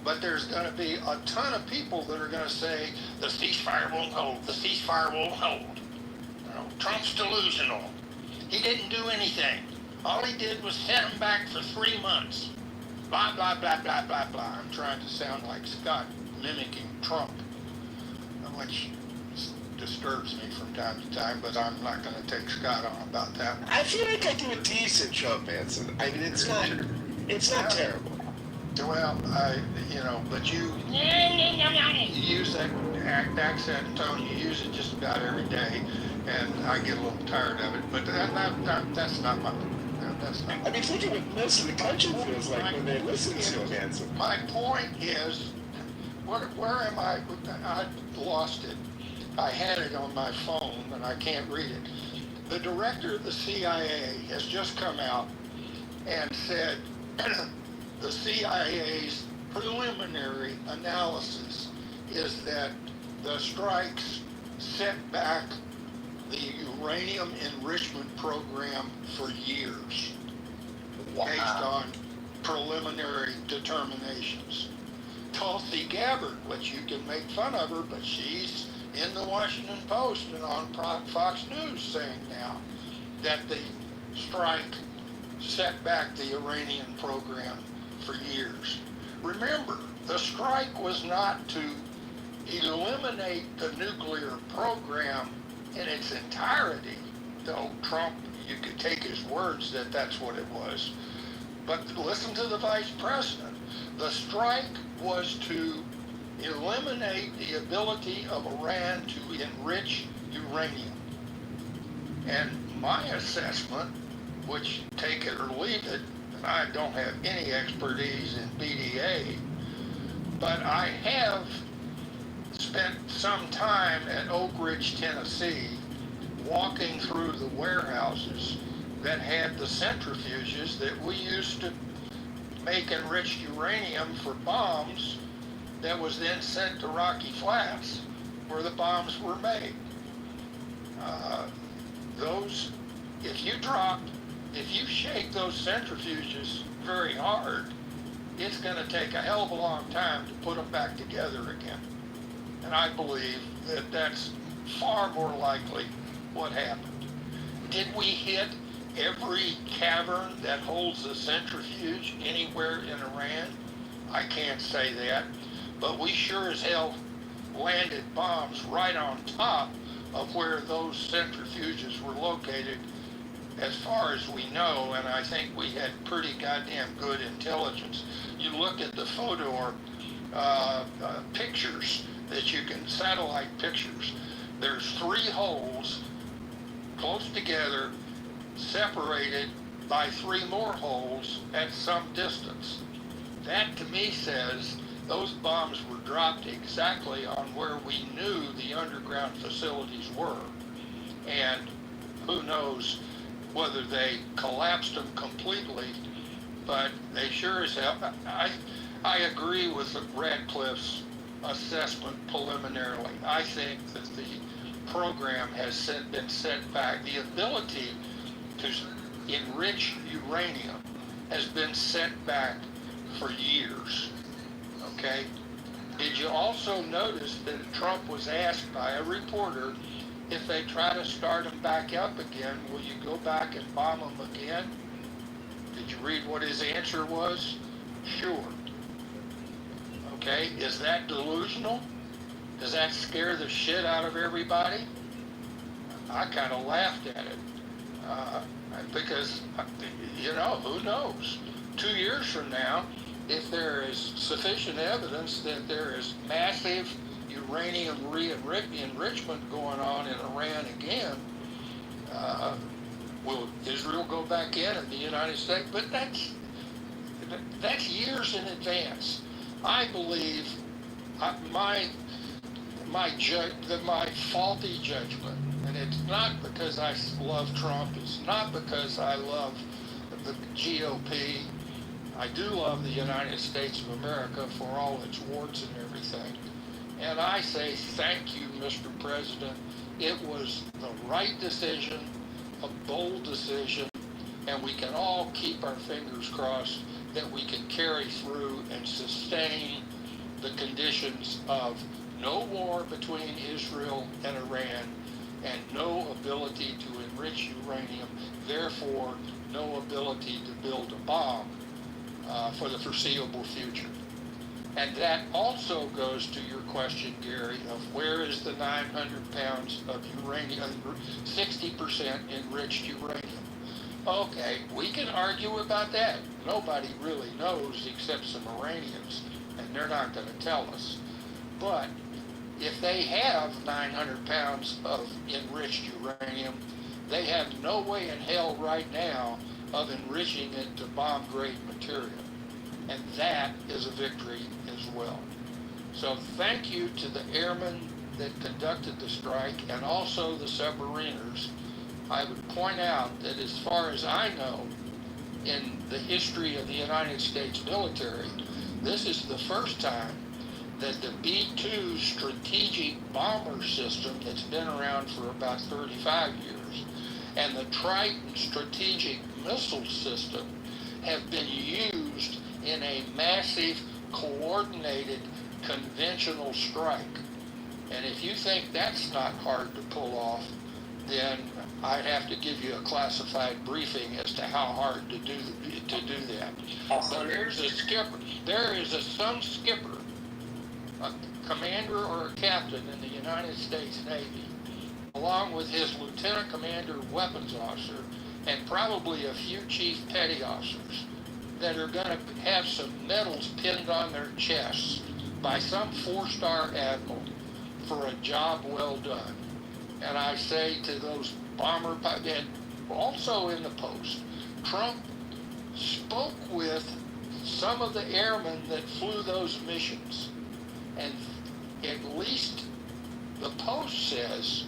But there's going to be a ton of people that are going to say, the ceasefire won't hold, the ceasefire won't hold. You know, Trump's delusional. He didn't do anything. All he did was set him back for 3 months. Blah, blah, blah, blah, blah, blah. I'm trying to sound like Scott mimicking Trump, which disturbs me from time to time, but I'm not going to take Scott on about that. I feel like I do a decent Trump, Manson. I mean, it's not terrible. Well, but you use that accent tone, you use it just about every day, and I get a little tired of it, but that's not my... I mean, think of what most of the country feels like when they listen to him, Manson. My point is, where am I? I lost it. I had it on my phone, and I can't read it. The director of the CIA has just come out and said the CIA's preliminary analysis is that the strikes set back the uranium enrichment program for years, based on preliminary determinations. Tulsi Gabbard, which you can make fun of her, but she's in the Washington Post and on Fox News saying now that the strike set back the Iranian program for years. Remember, the strike was not to eliminate the nuclear program in its entirety, though Trump, you could take his words that that's what it was. But listen to the vice president. The strike was to eliminate the ability of Iran to enrich uranium. And my assessment, which take it or leave it, and I don't have any expertise in BDA, but I have spent some time at Oak Ridge, Tennessee, walking through the warehouses that had the centrifuges that we used to make enriched uranium for bombs that was then sent to Rocky Flats where the bombs were made. If you shake those centrifuges very hard, it's going to take a hell of a long time to put them back together again. And I believe that that's far more likely what happened. Did we hit every cavern that holds a centrifuge anywhere in Iran? I can't say that, but we sure as hell landed bombs right on top of where those centrifuges were located, as far as we know, and I think we had pretty goddamn good intelligence. You look at the photo or pictures that you can, satellite pictures, there's 3 holes close together, separated by 3 more holes at some distance. That to me says those bombs were dropped exactly on where we knew the underground facilities were. And who knows whether they collapsed them completely, but they sure as hell, I agree with Radcliffe's assessment preliminarily. I think that the program has been set back. The ability to enrich uranium has been set back for years, okay? Did you also notice that Trump was asked by a reporter, if they try to start them back up again, will you go back and bomb them again? Did you read what his answer was? Sure. Okay, is that delusional? Does that scare the shit out of everybody? I kind of laughed at it. Because, who knows? 2 years from now, if there is sufficient evidence that there is massive uranium enrichment going on in Iran again, will Israel go back in and the United States? But that's years in advance. I believe my faulty judgment, and it's not because I love Trump, it's not because I love the GOP, I do love the United States of America for all its warts and everything. And I say thank you, Mr. President. It was the right decision, a bold decision, and we can all keep our fingers crossed that we can carry through and sustain the conditions of no war between Israel and Iran and no ability to enrich uranium, therefore no ability to build a bomb for the foreseeable future. And that also goes to your question, Gary, of where is the 900 pounds of uranium, 60% enriched uranium. Okay, we can argue about that. Nobody really knows except some Iranians, and they're not going to tell us. But if they have 900 pounds of enriched uranium, they have no way in hell right now of enriching it to bomb-grade material. And that is a victory as well. So thank you to the airmen that conducted the strike and also the submariners. I would point out that as far as I know, in the history of the United States military, this is the first time that the B-2 strategic bomber system that's been around for about 35 years and the Triton strategic missile system have been used in a massive, coordinated, conventional strike. And if you think that's not hard to pull off, then I'd have to give you a classified briefing as to how hard to do that. But there's a skipper, some skipper, a commander or a captain in the United States Navy, along with his lieutenant commander weapons officer, and probably a few chief petty officers, that are going to have some medals pinned on their chests by some four-star admiral for a job well done. And I say to those bomber pilots, and also in the Post, Trump spoke with some of the airmen that flew those missions. And at least the Post says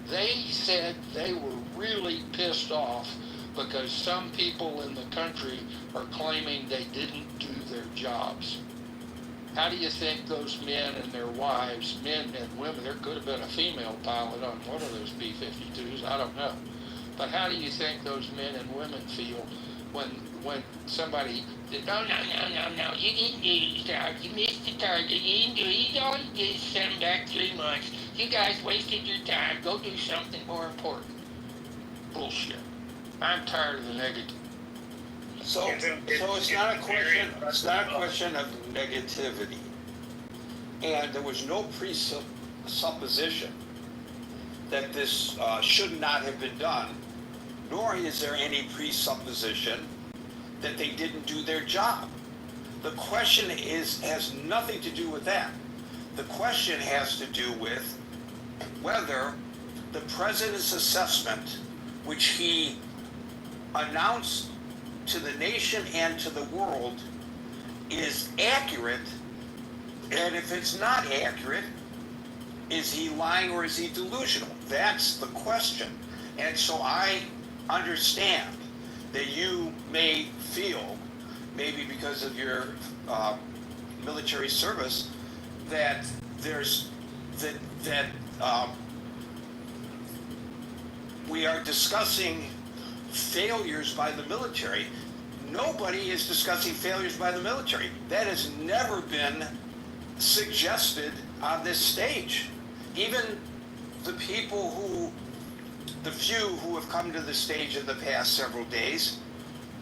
they said they were really pissed off because some people in the country are claiming they didn't do their jobs. How do you think those men and their wives, men and women, there could have been a female pilot on one of those B-52s, I don't know. But how do you think those men and women feel when somebody says, no, you didn't do the job, you missed the target, you didn't do it, you only did send back 3 months, you guys wasted your time, go do something more important. Bullshit. I'm tired of the negative. So it's not a question. It's not a question of negativity, and there was no presupposition that this should not have been done, nor is there any presupposition that they didn't do their job. The question has nothing to do with that. The question has to do with whether the president's assessment, which he announced to the nation and to the world, is accurate, and if it's not accurate, is he lying or is he delusional? That's the question. And so I understand that you may feel, maybe because of your military service, that we are discussing failures by the military. Nobody is discussing failures by the military. That has never been suggested on this stage. Even the few who have come to the stage in the past several days,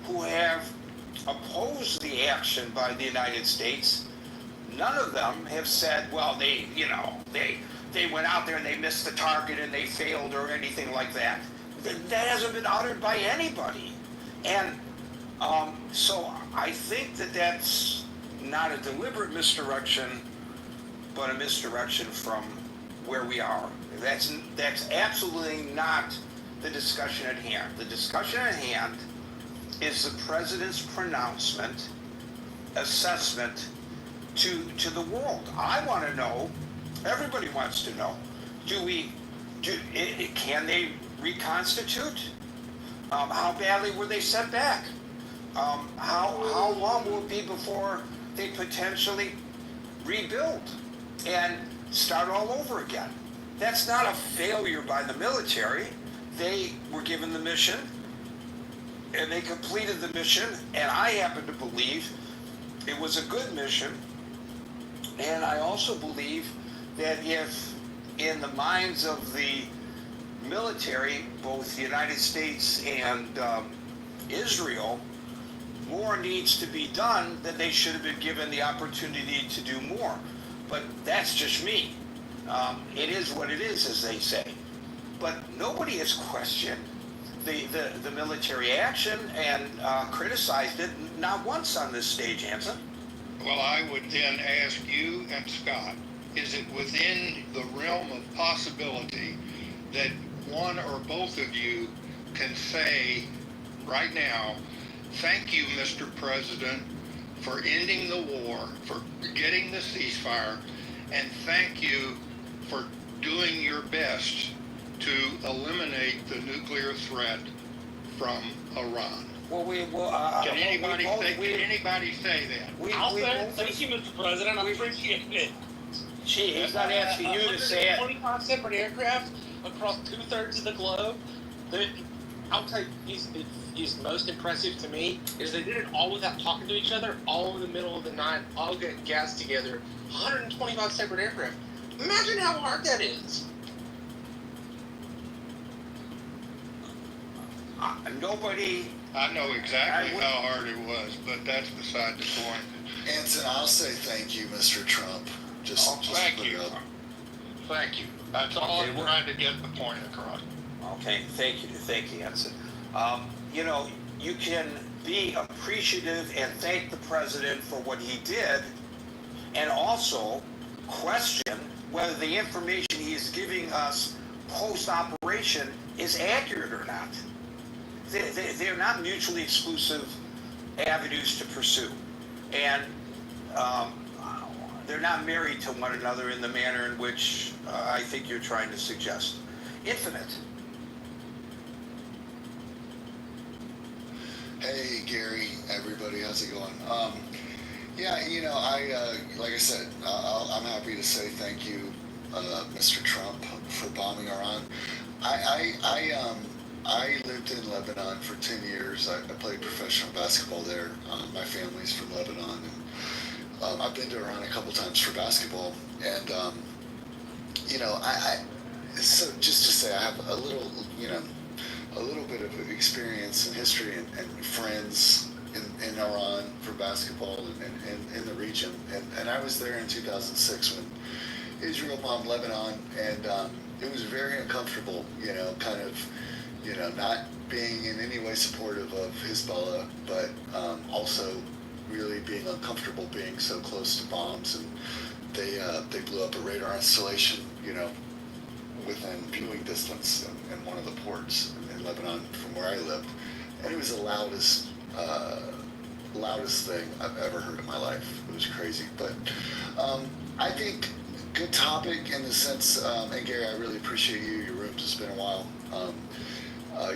who have opposed the action by the United States, none of them have said, well, they went out there and they missed the target and they failed or anything like that. That hasn't been uttered by anybody. And so I think that that's not a deliberate misdirection, but a misdirection from where we are. That's absolutely not the discussion at hand. The discussion at hand is the president's pronouncement, assessment to the world. I want to know, everybody wants to know, can they reconstitute? How badly were they set back? how long will it be before they potentially rebuild and start all over again? That's not a failure by the military. They were given the mission, and they completed the mission, and I happen to believe it was a good mission. And I also believe that if in the minds of the military, both the United States and Israel, more needs to be done, then they should have been given the opportunity to do more. But that's just me. It is what it is, as they say. But nobody has questioned the military action and criticized it, not once on this stage, Hanson. Well, I would then ask you and Scott, is it within the realm of possibility that one or both of you can say right now, thank you, Mr. President, for ending the war, for getting the ceasefire, and thank you for doing your best to eliminate the nuclear threat from Iran? Well, can anybody say that? I'll say thank you, Mr. President. I appreciate it. Gee, he's not asking you to say it. 25 separate aircraft across 2/3 of the globe. I'll tell you, he's most impressive to me is they did it all without talking to each other, all in the middle of the night, all getting gas together. 125 separate aircraft. Imagine how hard that is. Nobody. I know exactly how hard it was, but that's beside the point. Anson, I'll say thank you, Mr. Trump. Thank you. Thank you. That's all I'm trying to get the point across. Okay, thank you, Hanson. You know, you can be appreciative and thank the president for what he did, and also question whether the information he is giving us post-operation is accurate or not. They're not mutually exclusive avenues to pursue, and they're not married to one another in the manner in which I think you're trying to suggest. Infinite. Hey, Gary, everybody, how's it going? Yeah, you know, like I said, I'm happy to say thank you, Mr. Trump, for bombing Iran. I lived in Lebanon for 10 years. I played professional basketball there. My family's from Lebanon, and I've been to Iran a couple times for basketball. And you know, so just to say, I have a little, you know, a little bit of experience and history and friends in Iran for basketball and in the region. And I was there in 2006 when Israel bombed Lebanon, and it was very uncomfortable, you know, kind of, you know, not being in any way supportive of Hezbollah, but also really being uncomfortable being so close to bombs. And they blew up a radar installation, you know, within viewing distance in one of the ports in Lebanon from where I lived. And it was the loudest thing I've ever heard in my life. It was crazy. But I think good topic in the sense, and Gary, I really appreciate you. Your rooms, it's been a while.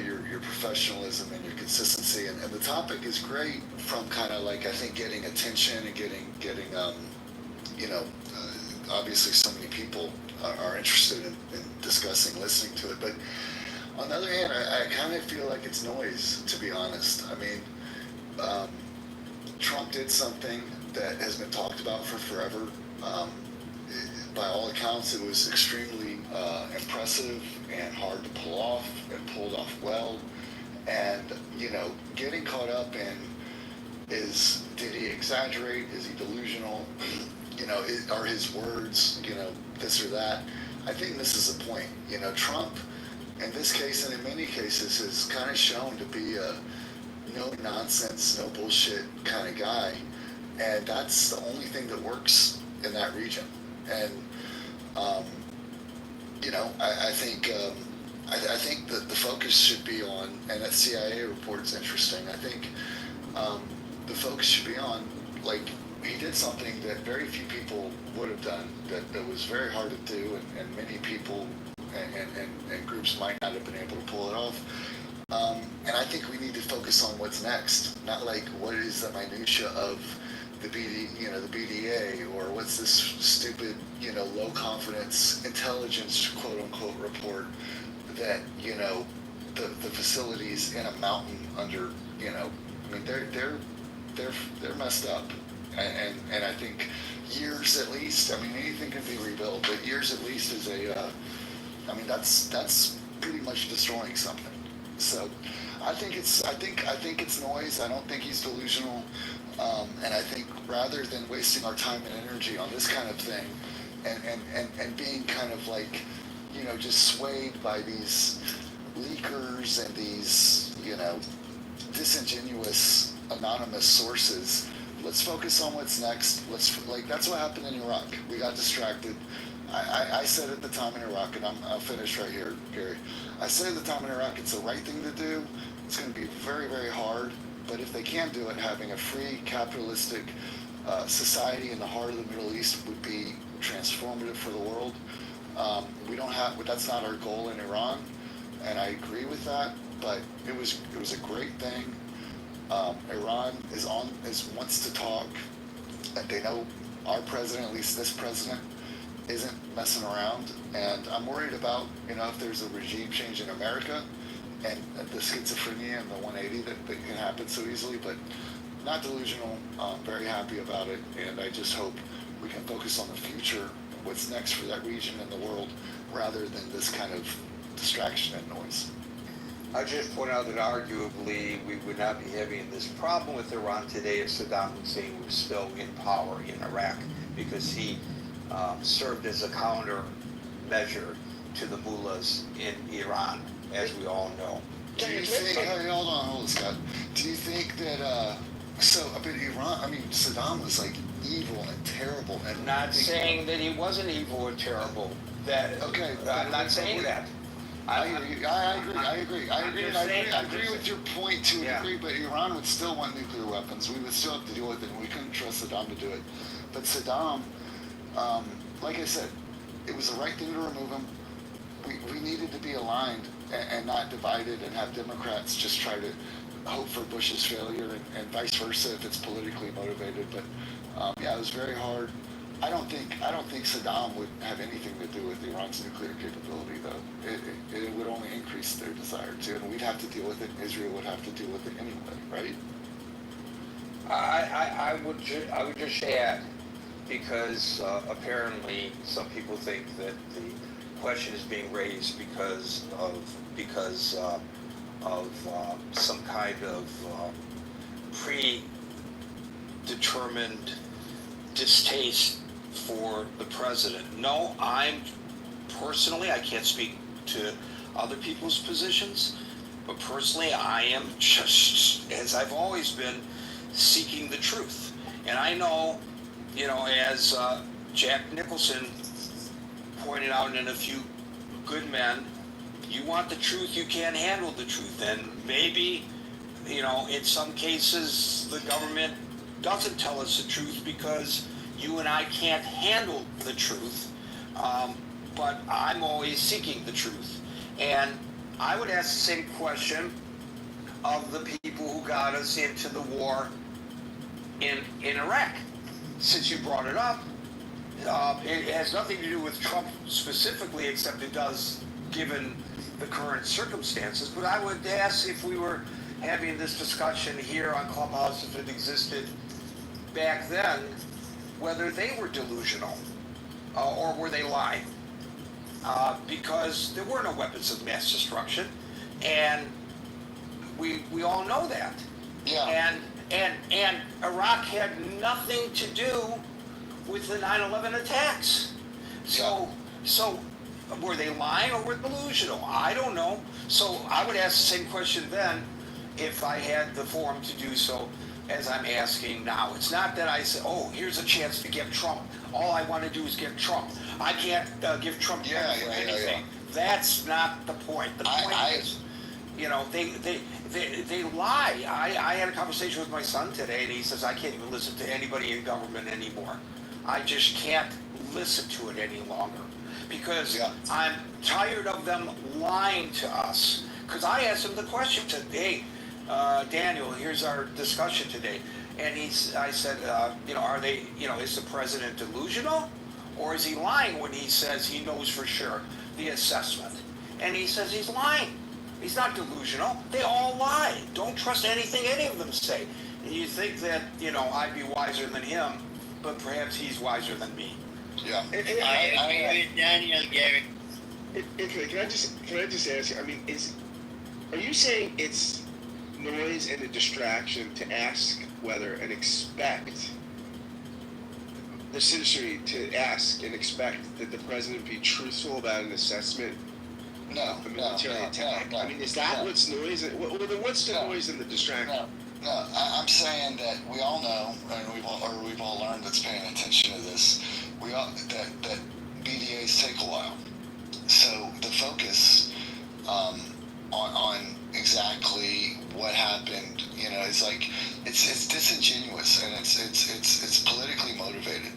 Your professionalism and your consistency, and the topic is great from kind of like, I think, getting attention and getting you know, obviously so many people are interested in discussing, listening to it. But on the other hand, I kind of feel like it's noise, to be honest. I mean, Trump did something that has been talked about for forever. By all accounts, it was extremely impressive and hard to pull off, and pulled off well. And, you know, getting caught up in did he exaggerate? Is he delusional? You know, are his words, you know, this or that? I think this is the point. You know, Trump, in this case and in many cases, is kind of shown to be a no nonsense, no bullshit kind of guy. And that's the only thing that works in that region. And, you know, I think that the focus should be on, and that CIA report's interesting. I think the focus should be on, like, he did something that very few people would have done, that was very hard to do, and many people and groups might not have been able to pull it off. And I think we need to focus on what's next, not like what is the minutia of the BDA, or what's this stupid, low confidence intelligence quote unquote report that, the facilities in a mountain under, I mean, they're messed up. And I think years at least, I mean, anything can be rebuilt, but years at least is that's pretty much destroying something. So I think it's noise. I don't think he's delusional. And I think rather than wasting our time and energy on this kind of thing and being kind of like, just swayed by these leakers and these, disingenuous anonymous sources, let's focus on what's next. That's what happened in Iraq. We got distracted. I said at the time in Iraq, and I'll finish right here, Gary. I said at the time in Iraq, it's the right thing to do. It's going to be very, very hard. But if they can do it, having a free capitalistic society in the heart of the Middle East would be transformative for the world. That's not our goal in Iran, and I agree with that. But it was a great thing. Iran wants to talk, and they know our president, at least this president, isn't messing around. And I'm worried about, if there's a regime change in America and the schizophrenia and the 180 that can happen so easily, but not delusional. Very happy about it. And I just hope we can focus on the future, what's next for that region and the world, rather than this kind of distraction and noise. I just point out that arguably we would not be having this problem with Iran today if Saddam Hussein was still in power in Iraq, because he served as a counter measure to the mullahs in Iran, as we all know. Do you think, hold on, Scott. Do you think that, Saddam was like evil and terrible and not saying that he wasn't evil or terrible. I'm not saying that. I agree. I agree with your point to a degree, but Iran would still want nuclear weapons. We would still have to deal with it, and we couldn't trust Saddam to do it. But Saddam, like I said, it was the right thing to remove him. We needed to be aligned and not divided and have Democrats just try to hope for Bush's failure and vice versa if it's politically motivated. But it was very hard. I don't think Saddam would have anything to do with Iran's nuclear capability, though. It would only increase their desire to, and we'd have to deal with it. Israel would have to deal with it anyway, right? I would just add, because apparently some people think that the question is being raised because of some kind of predetermined distaste for the president. No, I can't speak to other people's positions, but personally I am just, as I've always been, seeking the truth. And I know, as Jack Nicholson pointed out, and a few good men, you want the truth, you can't handle the truth. And maybe, in some cases the government doesn't tell us the truth because you and I can't handle the truth, but I'm always seeking the truth. And I would ask the same question of the people who got us into the war in Iraq. Since you brought it up, it has nothing to do with Trump specifically, except it does given the current circumstances. But I would ask, if we were having this discussion here on Clubhouse, if it existed back then, whether they were delusional or were they lying, because there were no weapons of mass destruction, and we all know that. Yeah. And Iraq had nothing to do with the 9/11 attacks. So were they lying or were they delusional? I don't know. So I would ask the same question then, if I had the forum to do so, as I'm asking now. It's not that I say, oh, here's a chance to get Trump. All I want to do is get Trump. I can't give Trump credit for anything. That's not the point. The point is, they lie. I had a conversation with my son today, and he says, I can't even listen to anybody in government anymore. I just can't listen to it any longer, because I'm tired of them lying to us. Because I asked him the question, said, hey, Daniel, here's our discussion today. And I said, are they, is the president delusional? Or is he lying when he says he knows for sure the assessment? And he says he's lying. He's not delusional. They all lie. Don't trust anything any of them say. And you think that, I'd be wiser than him, but perhaps he's wiser than me. Yeah. I agree with Daniel, Gary. Can I just ask you? I mean, are you saying it's noise and a distraction to ask whether and expect the citizenry to ask and expect that the president be truthful about an assessment of a military attack? No, I mean, is that what's noise? Well, then what's the noise and the distraction? No, I'm saying that we all know, and we've all learned that's paying attention to this. That BDAs take a while. So the focus on exactly what happened, it's like it's disingenuous and it's politically motivated,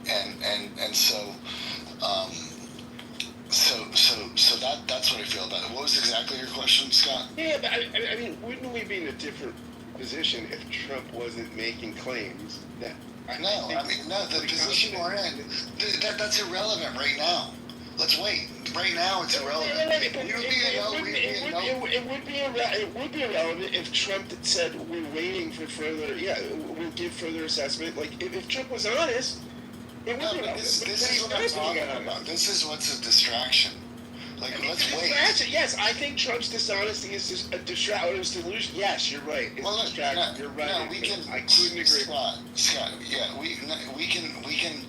and so that's what I feel about it. What was exactly your question, Scott? Yeah, but I mean, wouldn't we be in a different position if Trump wasn't making claims that? The position we're in, that's irrelevant right now. Let's wait. Right now, it's irrelevant. It would be irrelevant if Trump had said we're waiting for further. Yeah, we'll give further assessment. Like if Trump was honest, it would be relevant. This is what I'm talking about. This is what's a distraction. Like, let's wait. Yes, I think Trump's dishonesty is just a distraction. It was delusion. Yes, you're right. It's a distraction. You're right. No, we can. I couldn't agree. Scott. Yeah, we can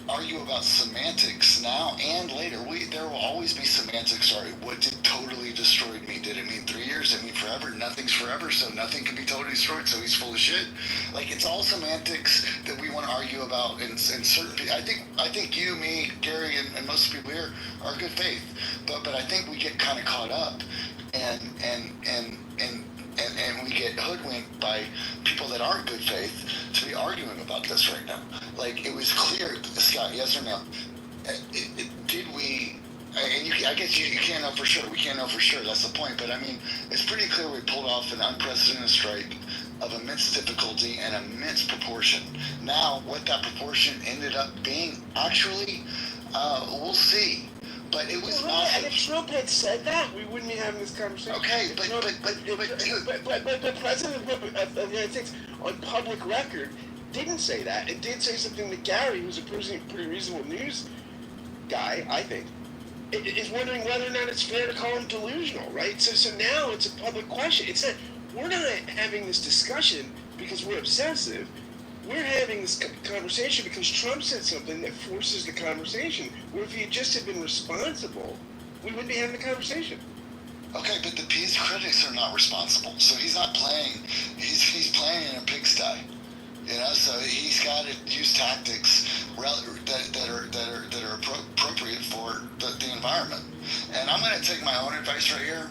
argue about semantics now and later. There will always be semantics. Sorry, what did totally destroyed me? Did it mean 3 years? Did it mean forever? Nothing's forever, so nothing can be totally destroyed. So he's full of shit. Like, it's all semantics that we want to argue about. And certain people, I think you, me, Gary, and most people here are good faith. But I think we get kind of caught up, and we get hoodwinked by people that aren't good faith to be arguing about this right now. Like, it was clear, Scott, yes or no? Did we? And I guess you can't know for sure. We can't know for sure. That's the point. But I mean, it's pretty clear we pulled off an unprecedented strike of immense difficulty and immense proportion. Now, what that proportion ended up being, actually, we'll see. But it was massive. And if Trump had said that, we wouldn't be having this conversation. Okay, but the president of the United States, on public record, didn't say that. It did say something that Gary, who's a pretty reasonable news guy, I think, is wondering whether or not it's fair to call him delusional, right? So now it's a public question. It's not. We're not having this discussion because we're obsessive. We're having this conversation because Trump said something that forces the conversation. Where if he had just been responsible, we wouldn't be having the conversation. Okay, but his critics are not responsible. So he's not playing. He's playing in a pigsty. So he's got to use tactics that are appropriate for the environment. And I'm going to take my own advice right here.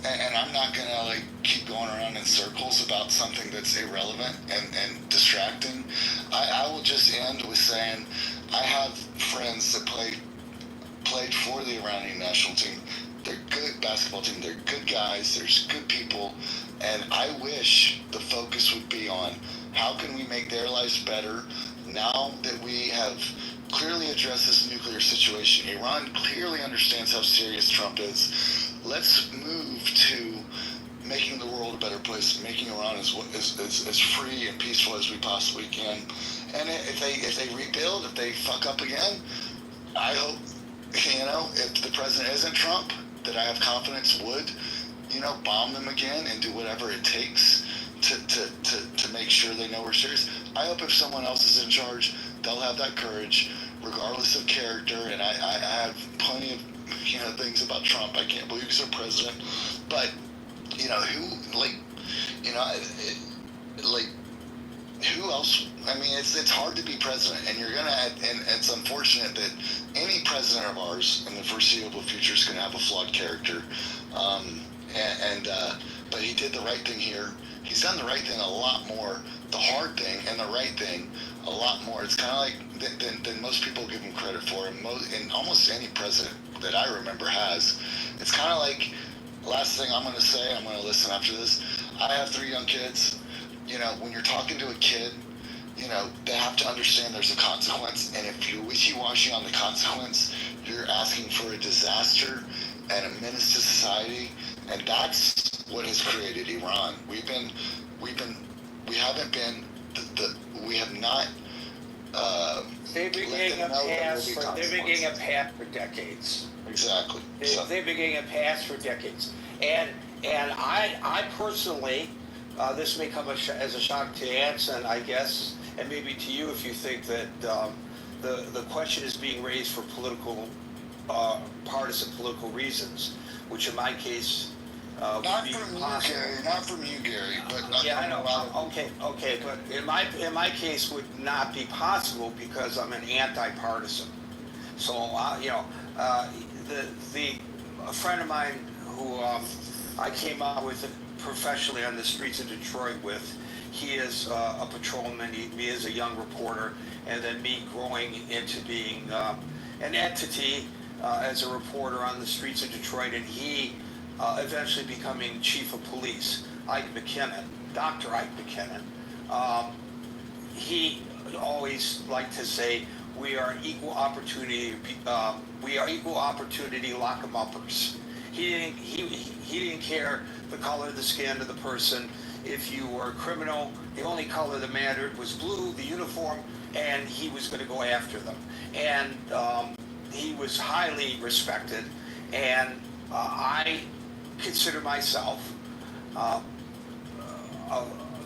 And I'm not going to keep going around in circles about something that's irrelevant and distracting. I will just end with saying I have friends that played for the Iranian national team. They're good basketball team. They're good guys. There's good people. And I wish the focus would be on how can we make their lives better now that we have clearly addressed this nuclear situation. Iran clearly understands how serious Trump is. Let's move to making the world a better place, making Iran as free and peaceful as we possibly can. And if they rebuild, if they fuck up again, I hope, if the president isn't Trump, that I have confidence would, bomb them again and do whatever it takes to make sure they know we're serious. I hope if someone else is in charge, they'll have that courage, regardless of character. And I have plenty of things about Trump. I can't believe he's our president. But who else? I mean, it's hard to be president, and and it's unfortunate that any president of ours in the foreseeable future is gonna have a flawed character. But he did the right thing here. He's done the right thing a lot more, the hard thing and the right thing a lot more. It's kind of like than most people give him credit for, and almost any president that I remember has. It's kind of like last thing I'm going to say, I'm going to listen after this. I have 3 young kids. You know, when you're talking to a kid, you know, they have to understand there's a consequence. And if you're wishy-washy on the consequence, you're asking for a disaster and a menace to society. And that's what has created Iran. We have not. They've been getting a pass for decades. Exactly. They've been getting a pass for decades, and I personally, this may come as a shock to Anson, I guess, and maybe to you if you think that the question is being raised for partisan political reasons, which in my case. Not from you, Gary. But yeah, I know. Okay, but in my case would not be possible because I'm an anti-partisan. So you know, a friend of mine who I came out with professionally on the streets of Detroit with, he is a patrolman. He is a young reporter, and then me growing into being an entity as a reporter on the streets of Detroit, and he. Eventually becoming chief of police, Ike McKinnon, Dr. Ike McKinnon. He always liked to say, "We are equal opportunity. We are equal opportunity lock 'em uppers." He didn't care the color of the skin of the person. If you were a criminal, the only color that mattered was blue, the uniform, and he was going to go after them. And he was highly respected, and I consider myself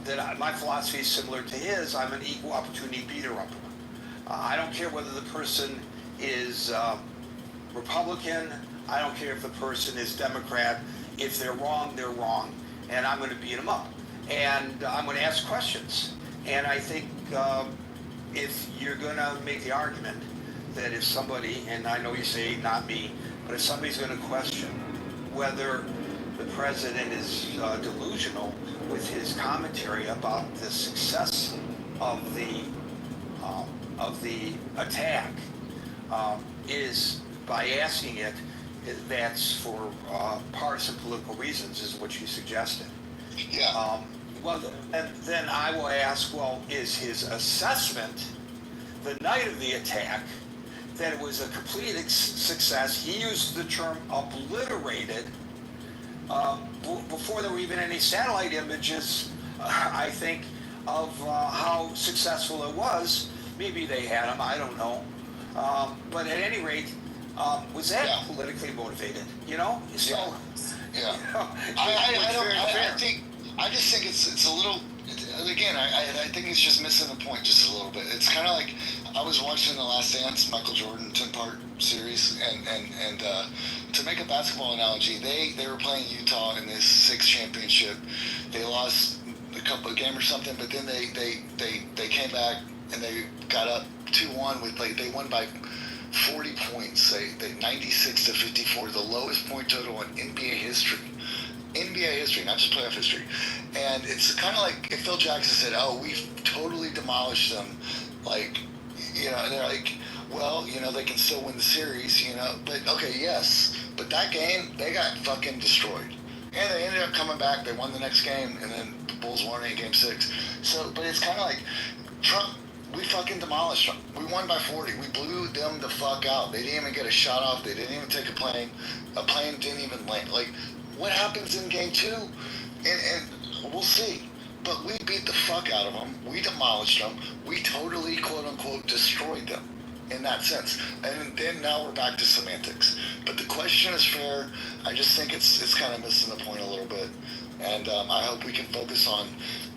that my philosophy is similar to his. I'm an equal opportunity beater-upper. I don't care whether the person is Republican. I don't care if the person is Democrat. If they're wrong, they're wrong, and I'm going to beat them up. And I'm going to ask questions. And I think if you're going to make the argument that if somebody, and I know you say not me, but if somebody's going to question whether the president is delusional with his commentary about the success of the attack, is by asking it, that's for partisan political reasons, is what you suggested. Yeah. Well, then I will ask, well, is his assessment the night of the attack that it was a complete success? He used the term obliterated. Before there were even any satellite images, I think, of how successful it was. Maybe they had them, I don't know. But at any rate, was that politically motivated? You know? So, yeah. You know, I just think it's a little. Again, I think it's just missing the point just a little bit. It's kind of like I was watching The Last Dance, Michael Jordan 10-part series, and to make a basketball analogy, they were playing Utah in this 6th championship. They lost a game or something, but then they came back and they got up 2-1 with they won by 40 points. They 96-54, the lowest point total in NBA history. NBA history, not just playoff history. And it's kind of like if Phil Jackson said, "Oh, we've totally demolished them," like, you know, and they're like, well, you know, they can still win the series, you know, but okay, yes, but that game, they got fucking destroyed. And they ended up coming back, they won the next game, and then the Bulls won in Game 6. So, but it's kind of like, Trump, we fucking demolished them. We won by 40. We blew them the fuck out. They didn't even get a shot off. They didn't even take a plane. A plane didn't even land. Like, what happens in Game 2? And we'll see. But we beat the fuck out of them. We demolished them. We totally, quote unquote, destroyed them in that sense. And then now we're back to semantics. But the question is fair. I just think it's kind of missing the point a little bit. And I hope we can focus on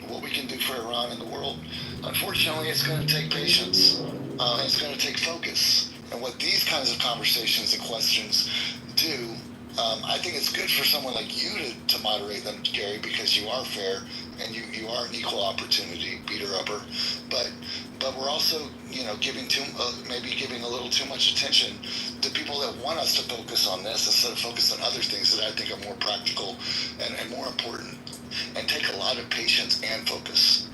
what we can do for Iran and the world. Unfortunately, it's going to take patience. It's going to take focus. And what these kinds of conversations and questions do, I think it's good for someone like you to moderate them, Gary, because you are fair and you are an equal opportunity beater-upper. But we're also, you know, maybe giving a little too much attention to people that want us to focus on this instead of focus on other things that I think are more practical and more important and take a lot of patience and focus.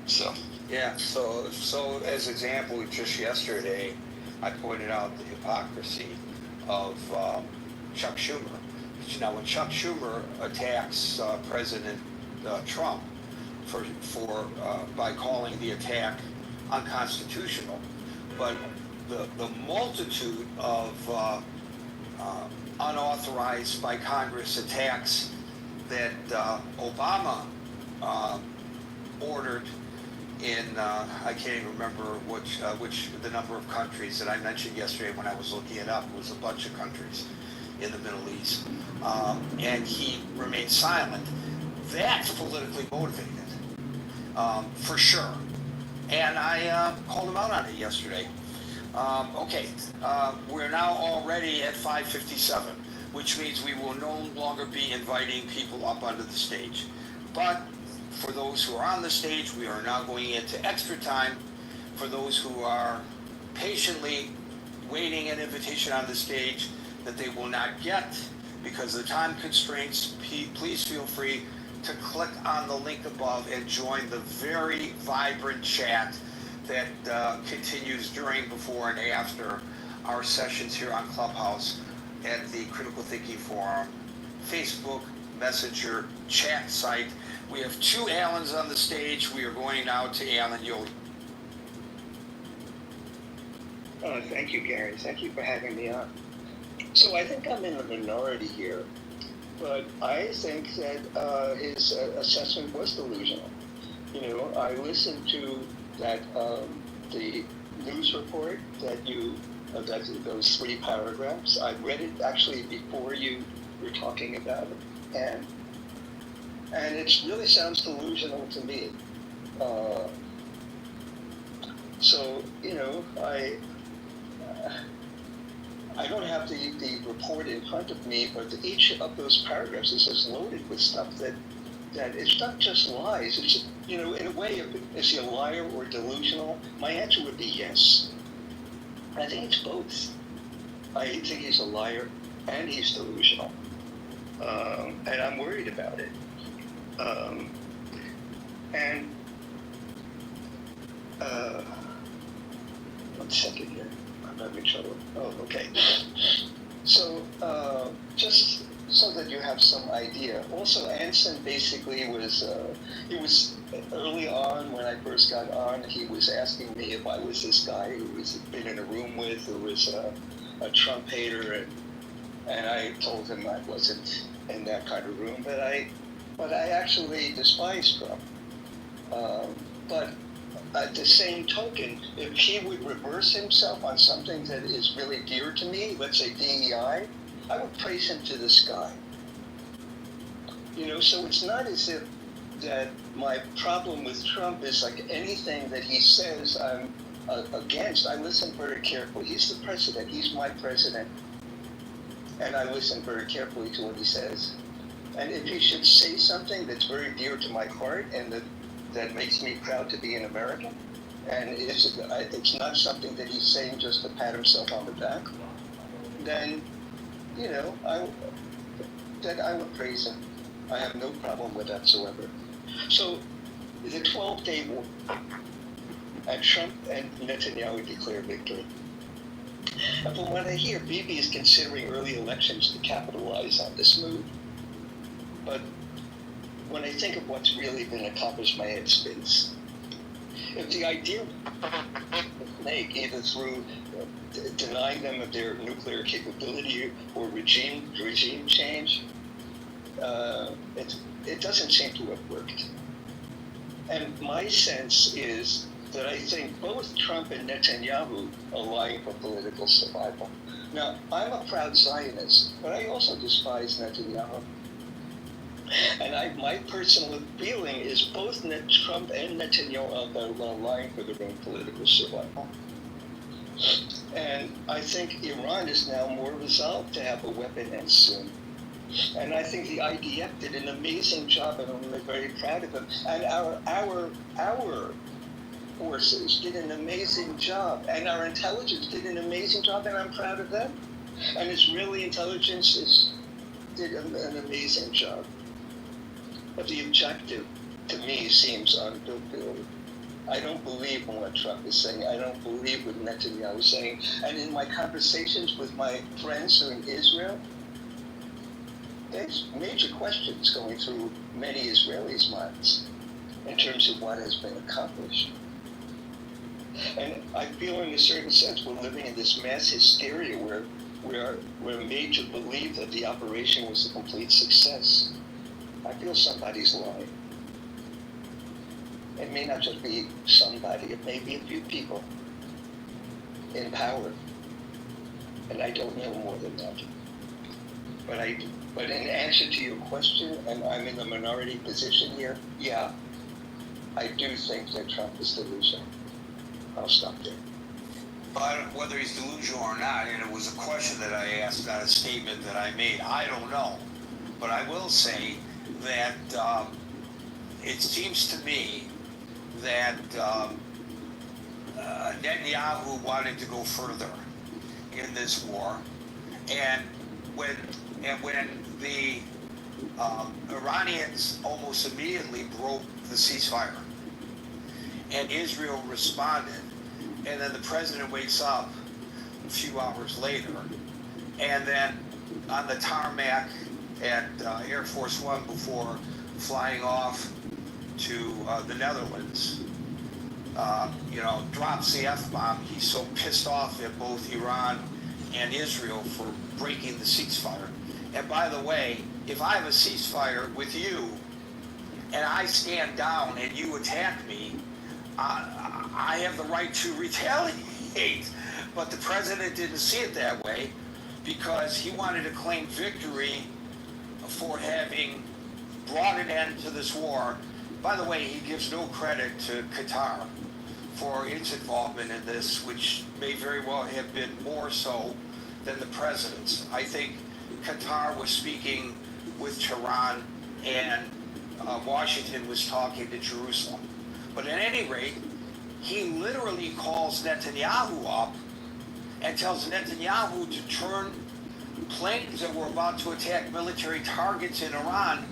So. Yeah, so as example, just yesterday, I pointed out the hypocrisy of Chuck Schumer now when Chuck Schumer attacks President Trump by calling the attack unconstitutional, but the multitude of unauthorized by Congress attacks that Obama ordered in I can't even remember which the number of countries that I mentioned yesterday when I was looking it up. It was a bunch of countries in the Middle East, and he remained silent. That's politically motivated, for sure. And I called him out on it yesterday. Okay, we're now already at 5:57, which means we will no longer be inviting people up onto the stage. But for those who are on the stage, we are now going into extra time. For those who are patiently waiting an invitation on the stage that they will not get because of the time constraints, please feel free to click on the link above and join the very vibrant chat that continues during, before, and after our sessions here on Clubhouse at the Critical Thinking Forum Facebook Messenger chat site. We have two Allens on the stage. We are going now to Alan Yoli. Thank you, Gary. Thank you for having me on. So I think I'm in the minority here, but I think that his assessment was delusional. You know, I listened to that the news report that you that those 3 paragraphs. I read it actually before you were talking about it, and it really sounds delusional to me. So you know, I don't have the report in front of me, but each of those paragraphs is just loaded with stuff that it's not just lies. It's, you know, in a way, is he a liar or delusional? My answer would be yes. I think it's both. I think he's a liar and he's delusional, and I'm worried about it. One second here. I'm having trouble. Oh, okay. So, just so that you have some idea. Also, Anson basically was, he was early on when I first got on, he was asking me if I was this guy who was been in a room with, who was a Trump hater, and I told him I wasn't in that kind of room, but I actually despise Trump. But at the same token, if he would reverse himself on something that is really dear to me, let's say DEI, I would praise him to the sky. You know, so it's not as if that my problem with Trump is like anything that he says I'm against. I listen very carefully. He's the president. He's my president. And I listen very carefully to what he says. And if he should say something that's very dear to my heart and that makes me proud to be an American, and it's not something that he's saying just to pat himself on the back, then, you know, I would praise him. I have no problem with that whatsoever. So, the 12-day war, and Trump and Netanyahu declare victory. But when I hear Bibi is considering early elections to capitalize on this move, but when I think of what's really been accomplished, my head spins. If the idea make either through denying them of their nuclear capability or regime change, it doesn't seem to have worked. And my sense is that I think both Trump and Netanyahu are lying for political survival. Now, I'm a proud Zionist, but I also despise Netanyahu. And my personal feeling is both Trump and Netanyahu are lying for their own political survival. And I think Iran is now more resolved to have a weapon, and soon. And I think the IDF did an amazing job, and I'm very proud of them. And our forces did an amazing job, and our intelligence did an amazing job, and I'm proud of them. And Israeli intelligence did an amazing job. But the objective, to me, seems unfulfilled. I don't believe in what Trump is saying. I don't believe what Netanyahu is saying. And in my conversations with my friends who are in Israel, there's major questions going through many Israelis' minds in terms of what has been accomplished. And I feel in a certain sense we're living in this mass hysteria where we're made to believe that the operation was a complete success. I feel somebody's lying. It may not just be somebody, it may be a few people in power. And I don't know more than that. But in answer to your question, and I'm in the minority position here, yeah, I do think that Trump is delusional. I'll stop there. But whether he's delusional or not, and it was a question that I asked, not a statement that I made, I don't know. But I will say that it seems to me that Netanyahu wanted to go further in this war, and when the Iranians almost immediately broke the ceasefire, and Israel responded, and then the president wakes up a few hours later, and then on the tarmac at Air Force One before flying off to the Netherlands, drops the F-bomb. He's so pissed off at both Iran and Israel for breaking the ceasefire. And by the way, if I have a ceasefire with you and I stand down and you attack me, I have the right to retaliate. But the president didn't see it that way because he wanted to claim victory for having brought an end to this war. By the way, he gives no credit to Qatar for its involvement in this, which may very well have been more so than the president's. I think Qatar was speaking with Tehran and Washington was talking to Jerusalem. But at any rate, he literally calls Netanyahu up and tells Netanyahu to turn planes that were about to attack military targets in Iran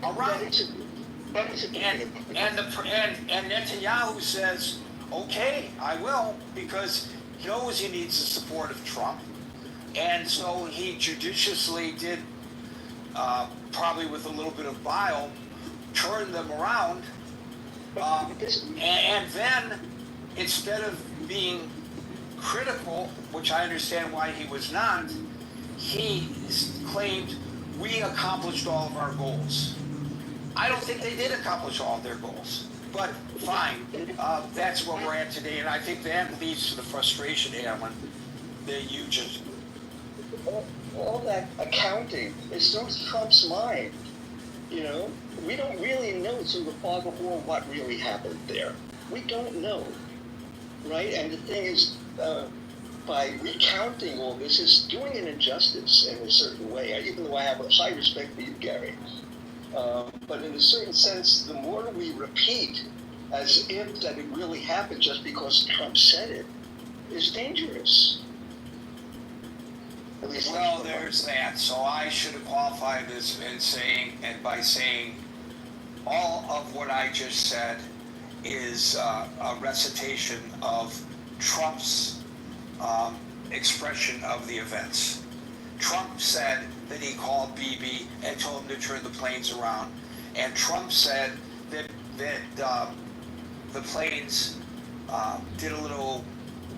around. And Netanyahu says, okay, I will, because he knows he needs the support of Trump. And so he judiciously did, probably with a little bit of bile, turn them around. And then, instead of being critical, which I understand why he was not, he claimed we accomplished all of our goals. I don't think they did accomplish all of their goals, but fine. That's where we're at today, and I think that leads to the frustration, Alan, that you just... All that accounting is through Trump's mind, We don't really know through the fog of war what really happened there. We don't know, right? And the thing is, by recounting all this is doing an injustice in a certain way, even though I have a high respect for you, Gary. But in a certain sense, the more we repeat as if that it really happened just because Trump said it, is dangerous. Well, there's that. So I should have qualified this by saying all of what I just said is a recitation of Trump's expression of the events. Trump said that he called Bibi and told him to turn the planes around. And Trump said that the planes did a little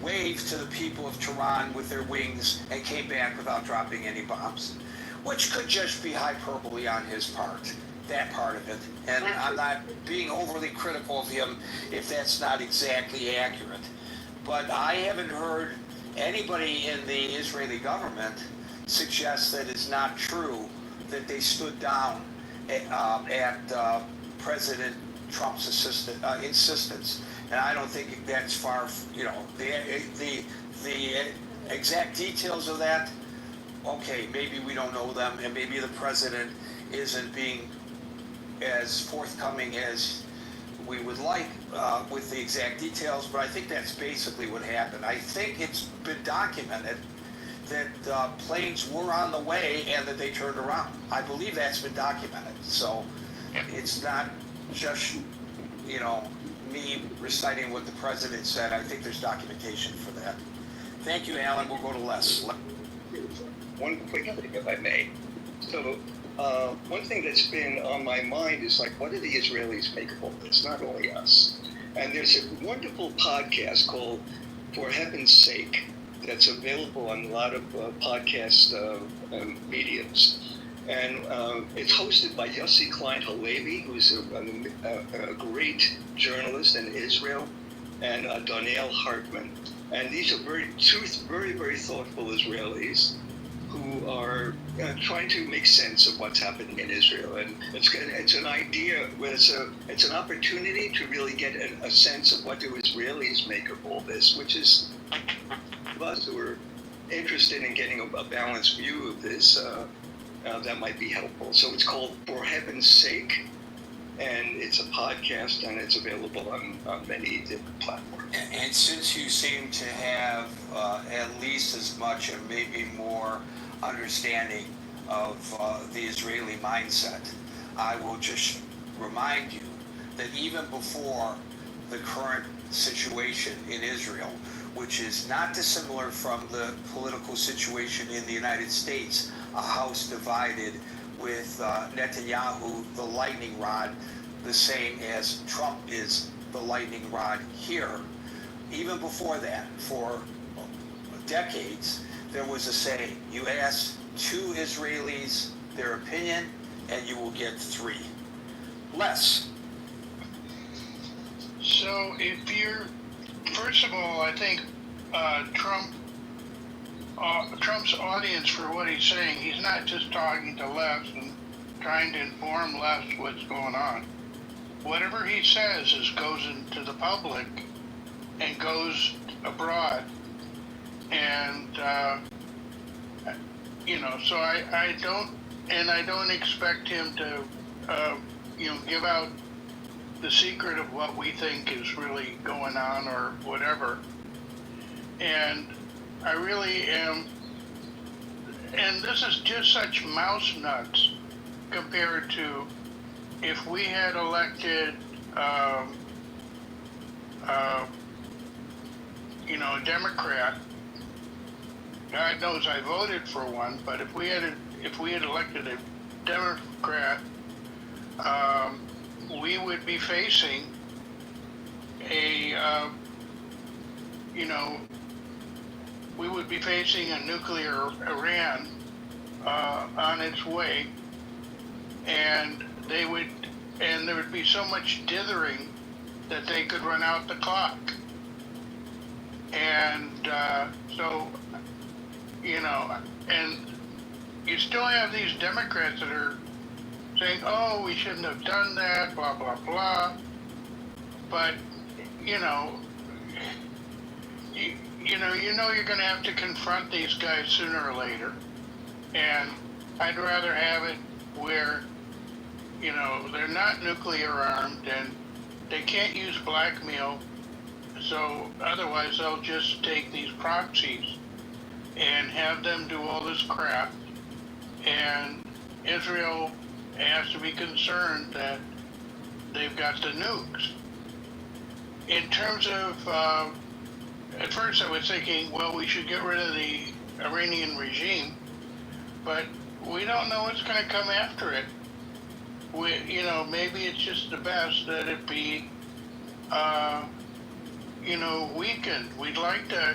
wave to the people of Tehran with their wings and came back without dropping any bombs, which could just be hyperbole on his part, that part of it. And I'm not being overly critical of him if that's not exactly accurate. But I haven't heard anybody in the Israeli government suggest that it's not true that they stood down at President Trump's insistence. And I don't think that's far, the exact details of that, okay, maybe we don't know them, and maybe the president isn't being as forthcoming as we would like with the exact details, but I think that's basically what happened. I think it's been documented that planes were on the way and that they turned around. I believe that's been documented. So it's not just, me reciting what the president said. I think there's documentation for that. Thank you, Alan. We'll go to Les. One quick thing, if I may. So one thing that's been on my mind is like, what do the Israelis make of all this? Not only us. And there's a wonderful podcast called For Heaven's Sake that's available on a lot of podcast mediums. And it's hosted by Yossi Klein Halevi, who's a great journalist in Israel, and Daniel Hartman. And these are very, very thoughtful Israelis who are trying to make sense of what's happening in Israel. And it's an idea, it's an opportunity to really get a sense of what do Israelis make of all this, which is us who are interested in getting a balanced view of this, that might be helpful. So it's called For Heaven's Sake, and it's a podcast, and it's available on many different platforms. And since you seem to have at least as much and maybe more understanding of the Israeli mindset, I will just remind you that even before the current situation in Israel, which is not dissimilar from the political situation in the United States, a house divided with Netanyahu, the lightning rod, the same as Trump is the lightning rod here. Even before that, for decades, there was a saying, you ask 2 Israelis their opinion and you will get 3. Less. So if you're, first of all, I think Trump's audience, for what he's saying, he's not just talking to lefts and trying to inform lefts what's going on. Whatever he says goes into the public and goes abroad. And, so I don't expect him to, give out the secret of what we think is really going on or whatever. And I really am, and this is just such mouse nuts compared to if we had elected, a Democrat. God knows I voted for one, but if we had elected a Democrat, we would be facing we would be facing a nuclear Iran on its way, and there would be so much dithering that they could run out the clock. And and you still have these Democrats that are saying, oh, we shouldn't have done that, blah, blah, blah. But, you're going to have to confront these guys sooner or later. And I'd rather have it where, they're not nuclear armed and they can't use blackmail. So otherwise they'll just take these proxies and have them do all this crap. And Israel has to be concerned that they've got the nukes. In terms of, at first I was thinking, well, we should get rid of the Iranian regime, but we don't know what's going to come after it. Maybe it's just the best that it be, weakened. We'd like to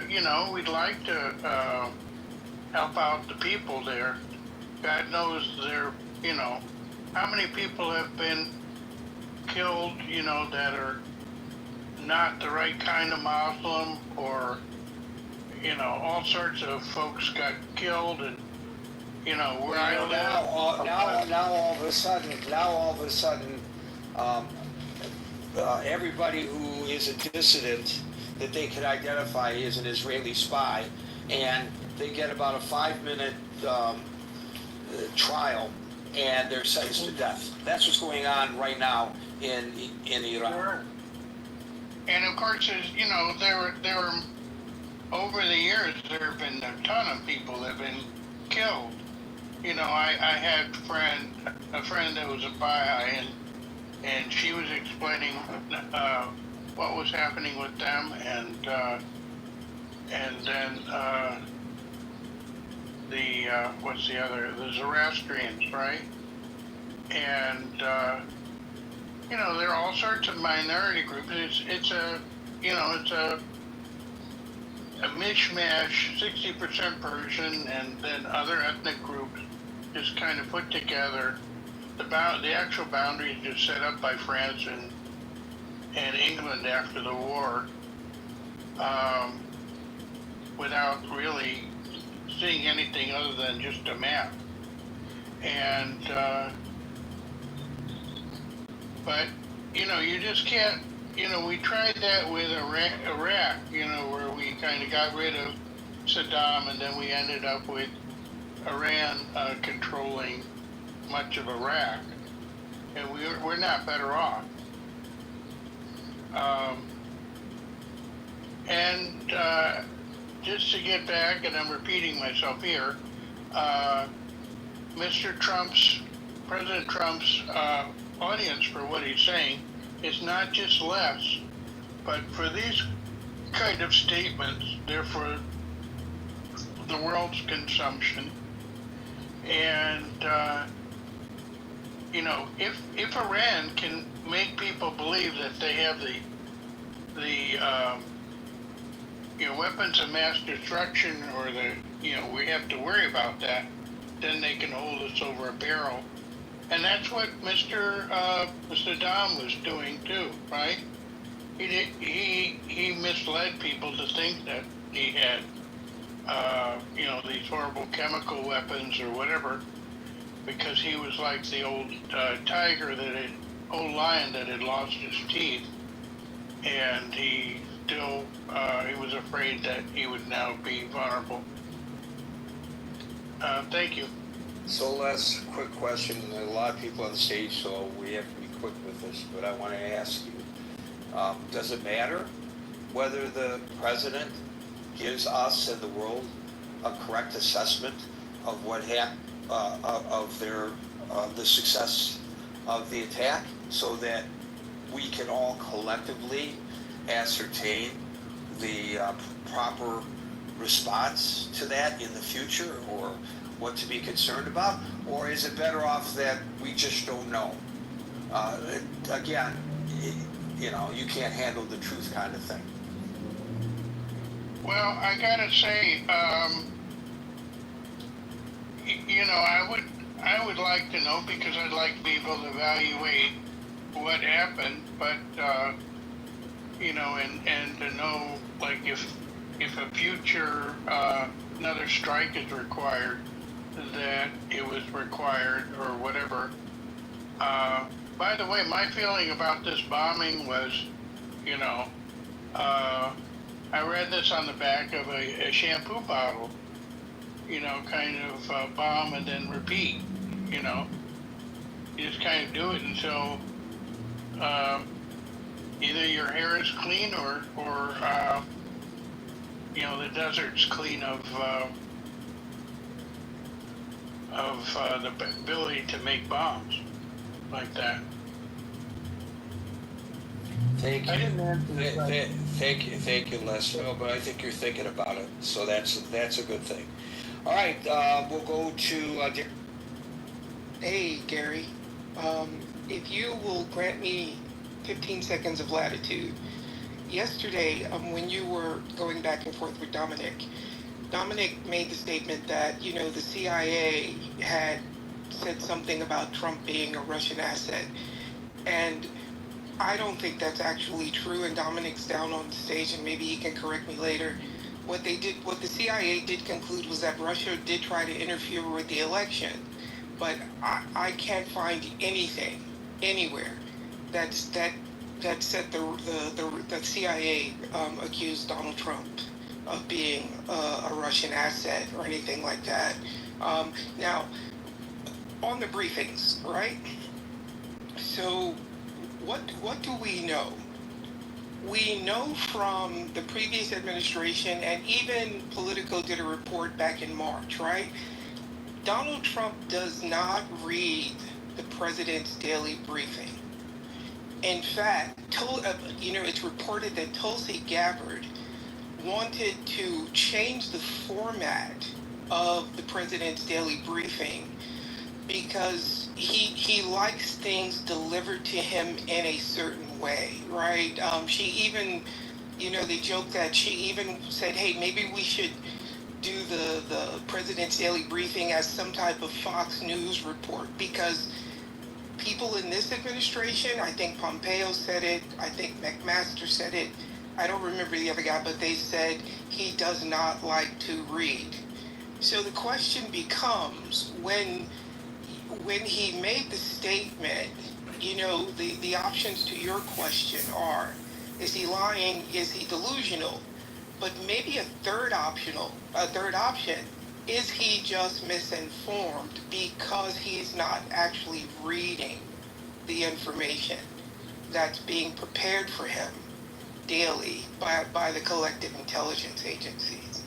help out the people there. God knows how many people have been killed, that are not the right kind of Muslim, or, all sorts of folks got killed, and, where I live. Now all of a sudden, everybody who is a dissident that they can identify as an Israeli spy, and they get about a 5-minute trial, and they're sentenced to death. That's what's going on right now in Iran. And of course, there were over the years there have been a ton of people that have been killed. I had a friend that was a Baha'i, and she was explaining what was happening with them, and then the Zoroastrians, right? and there are all sorts of minority groups. It's a mishmash, 60% Persian, and then other ethnic groups just kind of put together. The actual boundaries just set up by France and England after the war, without really seeing anything other than just a map. And but you just can't. We tried that with Iraq, where we kind of got rid of Saddam, and then we ended up with Iran controlling much of Iraq, and we're not better off. And just to get back, and I'm repeating myself here, President Trump's audience for what he's saying is not just less, but for these kind of statements, they're for the world's consumption. And if Iran can make people believe that they have the weapons of mass destruction, or we have to worry about that, then they can hold us over a barrel. And that's what Mr. Saddam was doing too, right? He misled people to think that he had these horrible chemical weapons or whatever, because he was like the old old lion that had lost his teeth, and he was afraid that he would now be vulnerable. Thank you. So last quick question. There are a lot of people on the stage, so we have to be quick with this, but I want to ask you, does it matter whether the president gives us and the world a correct assessment of what happened, of the success of the attack, so that we can all collectively ascertain the proper response to that in the future, or what to be concerned about? Or is it better off that we just don't know? Again, you can't handle the truth kind of thing. Well, I gotta say, I would like to know, because I'd like people to evaluate what happened, but and to know, like, if a future another strike is required, that it was required or whatever. By the way, my feeling about this bombing was, I read this on the back of a shampoo bottle, kind of bomb and then repeat, you just kind of do it until either your hair is clean or the desert's clean of the ability to make bombs like that. Thank you. Thank you, Les. No, but I think you're thinking about it, so that's a good thing. All right, we'll go to. Hey, Gary. If you will grant me 15 seconds of latitude. Yesterday, when you were going back and forth with Dominic made the statement that, the CIA had said something about Trump being a Russian asset. And I don't think that's actually true, and Dominic's down on the stage, and maybe he can correct me later. What the CIA did conclude was that Russia did try to interfere with the election, but I can't find anything anywhere that said the CIA accused Donald Trump of being a Russian asset or anything like that. Now, on the briefings, right? So, what do we know? We know from the previous administration, and even Politico did a report back in March, right? Donald Trump does not read the president's daily briefing. In fact, it's reported that Tulsi Gabbard wanted to change the format of the president's daily briefing because he likes things delivered to him in a certain way, right? She even, they joke that she even said, hey, maybe we should do the president's daily briefing as some type of Fox News report, because people in this administration, I think Pompeo said it, I think McMaster said it, I don't remember the other guy, but they said he does not like to read. So the question becomes, when he made the statement, the options to your question are, is he lying, is he delusional? But maybe a third option, is he just misinformed because he's not actually reading the information that's being prepared for him daily by the collective intelligence agencies?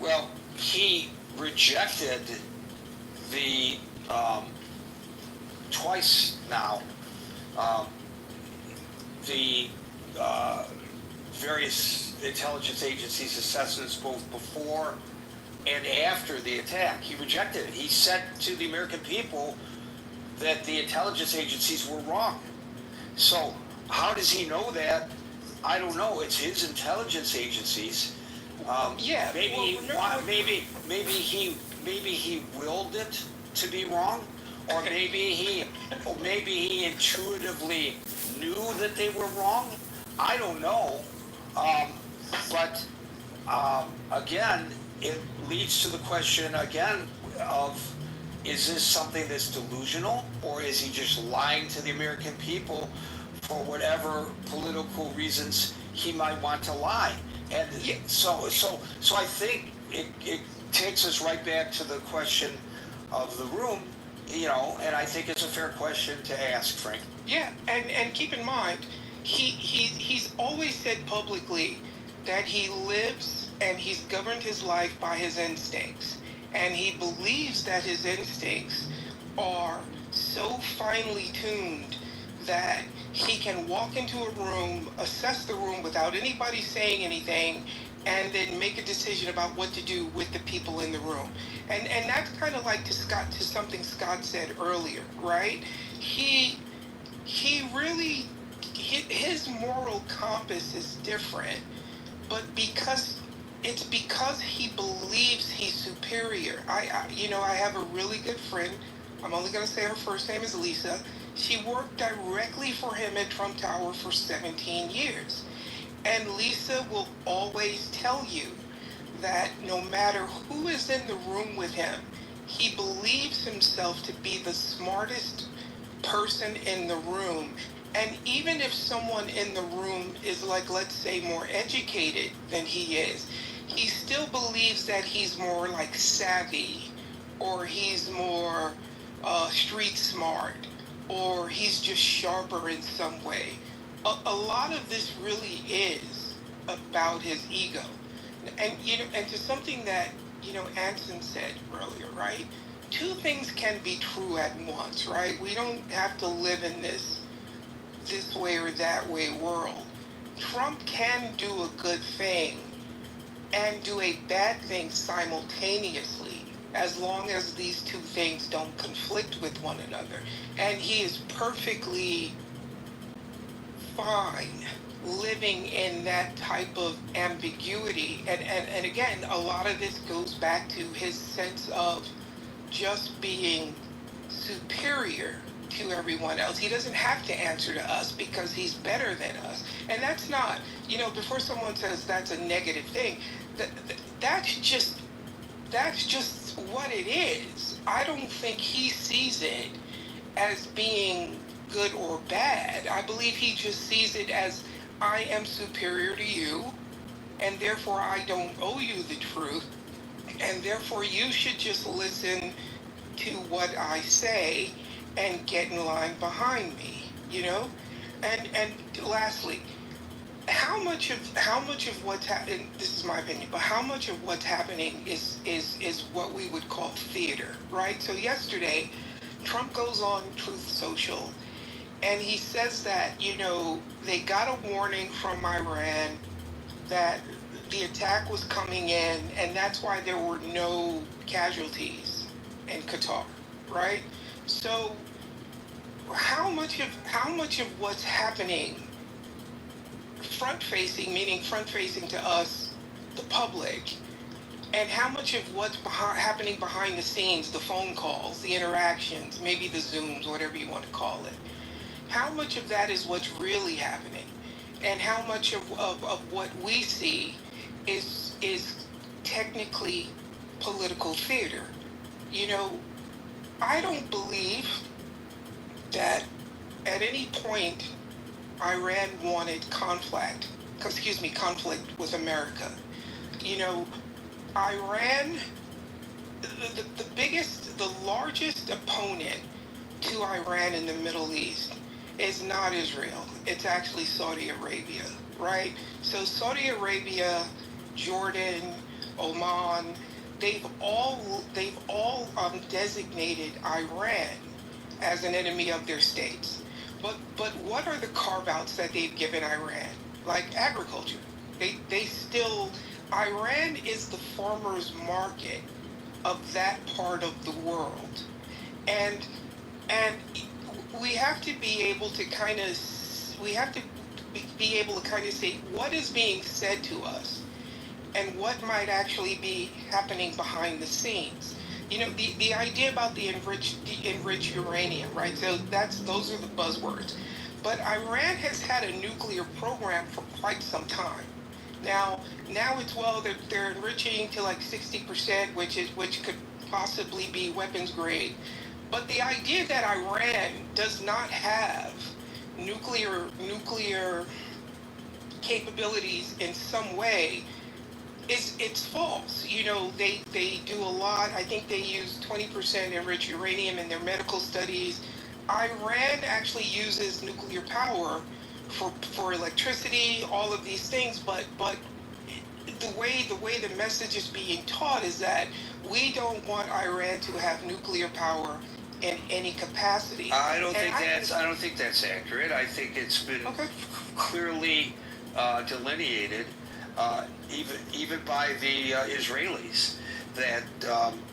Well, he rejected the twice now the various intelligence agencies' assessments both before and after the attack. He rejected it. He said to the American people that the intelligence agencies were wrong. So how does he know that? I don't know. It's his intelligence agencies. Maybe he willed it to be wrong, or maybe he intuitively knew that they were wrong. I don't know. But again, it leads to the question again of, is this something that's delusional, or is he just lying to the American people for whatever political reasons he might want to lie? And so I think it takes us right back to the question of the room, and I think it's a fair question to ask, Frank. Yeah, and keep in mind, he's always said publicly that he lives and he's governed his life by his instincts. And he believes that his instincts are so finely tuned that he can walk into a room, assess the room without anybody saying anything, and then make a decision about what to do with the people in the room. And that's kind of like to something Scott said earlier, right? He really, his moral compass is different, but it's because he believes he's superior. I have a really good friend. I'm only going to say her first name is Lisa. She worked directly for him at Trump Tower for 17 years. And Lisa will always tell you that no matter who is in the room with him, he believes himself to be the smartest person in the room. And even if someone in the room is, like, let's say, more educated than he is, he still believes that he's more like savvy, or he's more street smart, or he's just sharper in some way. A lot of this really is about his ego. And and to something that Anson said earlier, right? Two things can be true at once, right? We don't have to live in this way or that way world. Trump can do a good thing and do a bad thing simultaneously, as long as these two things don't conflict with one another. And he is perfectly fine living in that type of ambiguity. And again, a lot of this goes back to his sense of just being superior to everyone else. He doesn't have to answer to us because he's better than us. And that's not, before someone says that's a negative thing, that's just what it is. I don't think he sees it as being good or bad. I believe he just sees it as, I am superior to you, and therefore I don't owe you the truth, and therefore you should just listen to what I say and get in line behind me, And lastly, how much of what's happening, this is my opinion, but how much of what's happening is what we would call theater, right? So yesterday, Trump goes on Truth Social, and he says that, they got a warning from Iran that the attack was coming in, and that's why there were no casualties in Qatar, right? So how much of what's happening front facing, meaning front facing to us, the public, and how much of what's happening behind the scenes, the phone calls, the interactions, maybe the Zooms, whatever you want to call it, how much of that is what's really happening? And how much of what we see is technically political theater? You know, I don't believe that at any point Iran wanted conflict with America. You know, Iran, the largest opponent to Iran in the Middle East is not Israel. It's actually Saudi Arabia, right? So Saudi Arabia, Jordan, Oman, they've all designated Iran as an enemy of their states. But what are the carve-outs that they've given Iran? Like agriculture. They still, Iran is the farmer's market of that part of the world. And we have to be able to kind of say what is being said to us and what might actually be happening behind the scenes. You know, the idea about the enriched uranium, right? So those are the buzzwords. But Iran has had a nuclear program for quite some time. Now it's, well, they're enriching to like 60%, which could possibly be weapons grade. But the idea that Iran does not have nuclear capabilities in some way it's false. You know, they do a lot. I think they use 20% enriched uranium in their medical studies. Iran actually uses nuclear power for electricity, all of these things, but the way the message is being taught is that we don't want Iran to have nuclear power in any capacity. I don't think that's accurate. I think it's been clearly delineated, even by the Israelis, that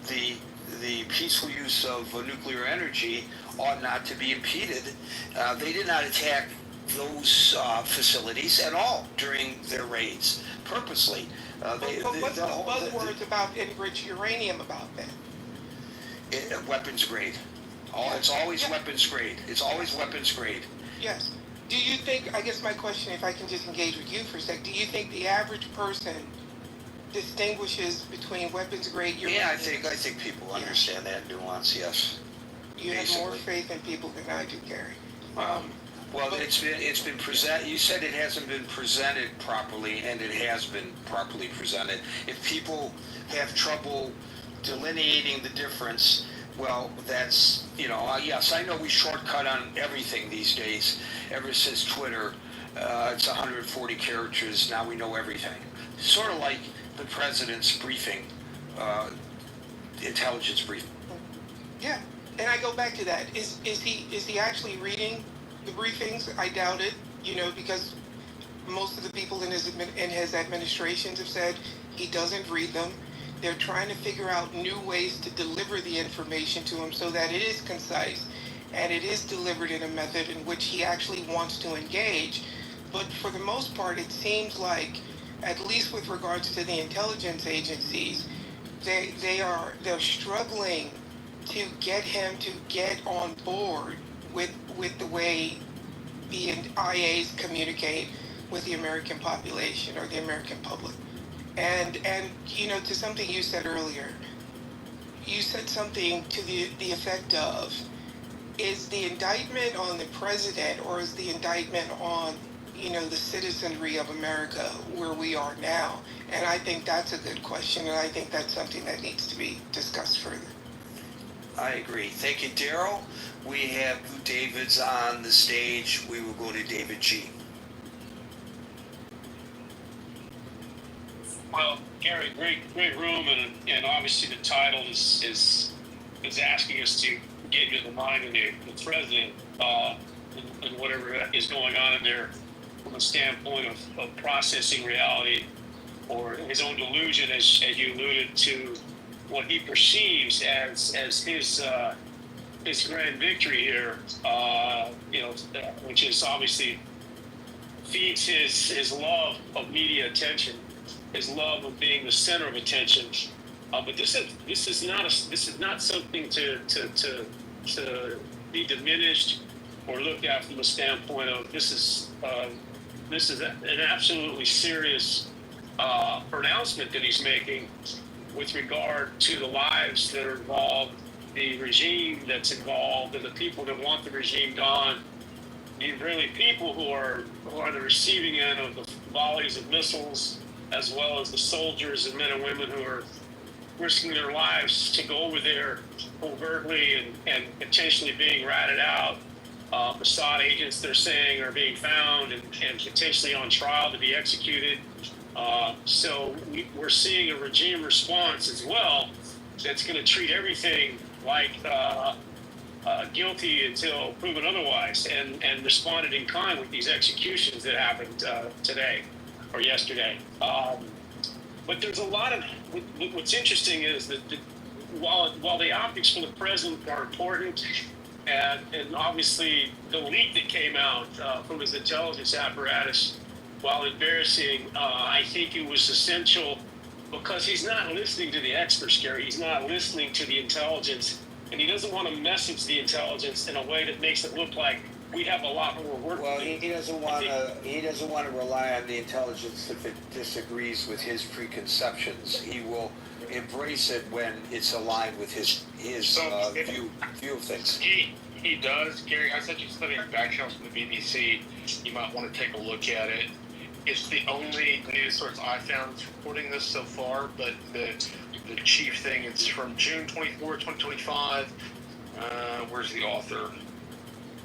the peaceful use of nuclear energy ought not to be impeded. They did not attack those facilities at all during their raids, purposely. What's the buzzwords about enriched uranium about that? Weapons grade. It's always weapons grade. It's always weapons grade. Yes. Do you think, I guess my question, if I can just engage with you for a sec, do you think the average person distinguishes between weapons grade uranium? Yeah, I think people understand that nuance, yes. You have more faith in people than I do, Gary. Well, it's been presented. You said it hasn't been presented properly, and it has been properly presented. If people have trouble delineating the difference, well, that's, yes, I know we shortcut on everything these days. Ever since Twitter, it's 140 characters. Now we know everything. Sort of like the president's briefing, intelligence briefing. Yeah, and I go back to that. Is he actually reading the briefings? I doubt it. Because most of the people in his administrations have said he doesn't read them. They're trying to figure out new ways to deliver the information to him so that it is concise and it is delivered in a method in which he actually wants to engage. But for the most part, it seems like, at least with regards to the intelligence agencies, they're struggling to get him to get on board with the way the IAs communicate with the American population or the American public. And to something you said earlier, you said something to the effect of, is the indictment on the president or is the indictment on, the citizenry of America where we are now? And I think that's a good question, and I think that's something that needs to be discussed further. I agree. Thank you, Daryl. We have David's on the stage. We will go to David G. Well, Gary, great room, and obviously the title is asking us to get into the mind of the president and whatever is going on in there from a standpoint of processing reality or his own delusion, as you alluded to what he perceives as his grand victory here, which is obviously feeds his love of media attention, his love of being the center of attention. But this is not something to be diminished or looked at from a standpoint of this is an absolutely serious pronouncement that he's making with regard to the lives that are involved, the regime that's involved, and the people that want the regime gone. The really people who are the receiving end of the volleys of missiles, as well as the soldiers and men and women who are risking their lives to go over there overtly and potentially being ratted out. Mossad agents, they're saying, are being found and potentially on trial to be executed. So we're seeing a regime response as well that's going to treat everything like guilty until proven otherwise, and responded in kind with these executions that happened today or yesterday. But there's a lot of what's interesting is that while the optics for the president are important, and obviously the leak that came out from his intelligence apparatus, while embarrassing, I think it was essential because he's not listening to the experts, Gary. He's not listening to the intelligence, and he doesn't want to message the intelligence in a way that makes it look like we have a lot more work. Well, he doesn't want to. He doesn't want to rely on the intelligence if it disagrees with his preconceptions. He will embrace it when it's aligned with his view of things. He does, Gary. I sent you something back channels from the BBC. You might want to take a look at it. It's the only news source I found that's reporting this so far, but the chief thing, it's from June 24, 2025. Where's the author?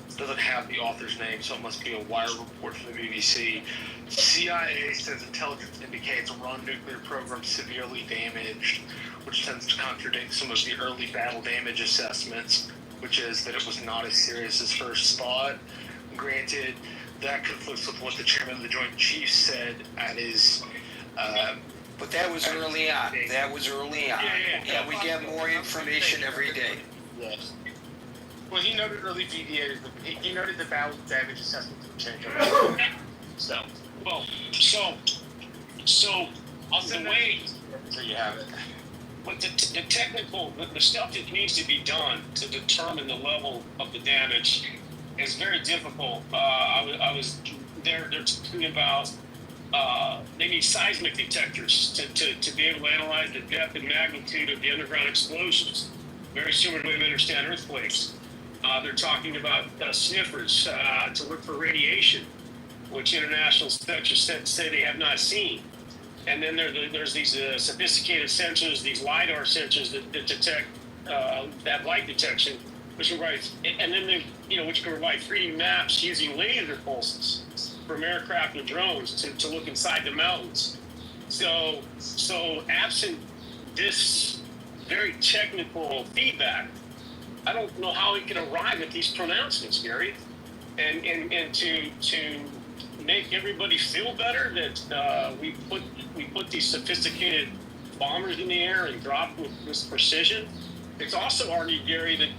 It doesn't have the author's name, so it must be a wire report from the BBC. CIA says intelligence indicates Iran nuclear program severely damaged, which tends to contradict some of the early battle damage assessments, which is that it was not as serious as first thought. Granted, that conflicts with what the chairman of the Joint Chiefs said at his... but that was early on. That was early on. Yeah, we get more information every day. Yes. Well, he noted early deviators. He noted the battle damage assessments would change. So I'll say way. So you have it. But the technical, the stuff that needs to be done to determine the level of the damage is very difficult. I was they're talking about they need seismic detectors to be able to analyze the depth and magnitude of the underground explosions, very similar to the way we understand earthquakes. They're talking about sniffers to look for radiation, which international inspectors say they have not seen. And then there's these sophisticated sensors, these LiDAR sensors that detect that light detection, which provides, and then which can provide 3D maps using laser pulses from aircraft and drones to look inside the mountains. So absent this very technical feedback, I don't know how he can arrive at these pronouncements, Gary, and to make everybody feel better that we put these sophisticated bombers in the air and drop with this precision. It's also argued, Gary, that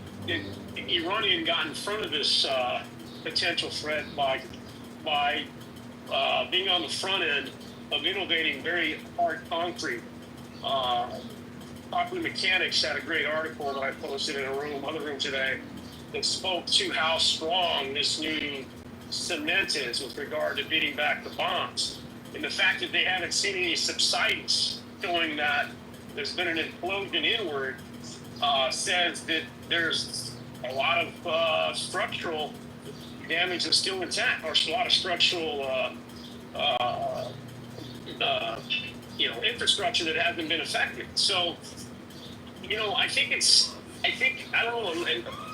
Iranian got in front of this potential threat by being on the front end of innovating very hard concrete. Popular Mechanics had a great article that I posted in other room today that spoke to how strong this new cement is with regard to beating back the bombs. And the fact that they haven't seen any subsidence showing that there's been an implosion inward says that there's a lot of structural damage that's still intact, or a lot of structural infrastructure that hasn't been affected. So, I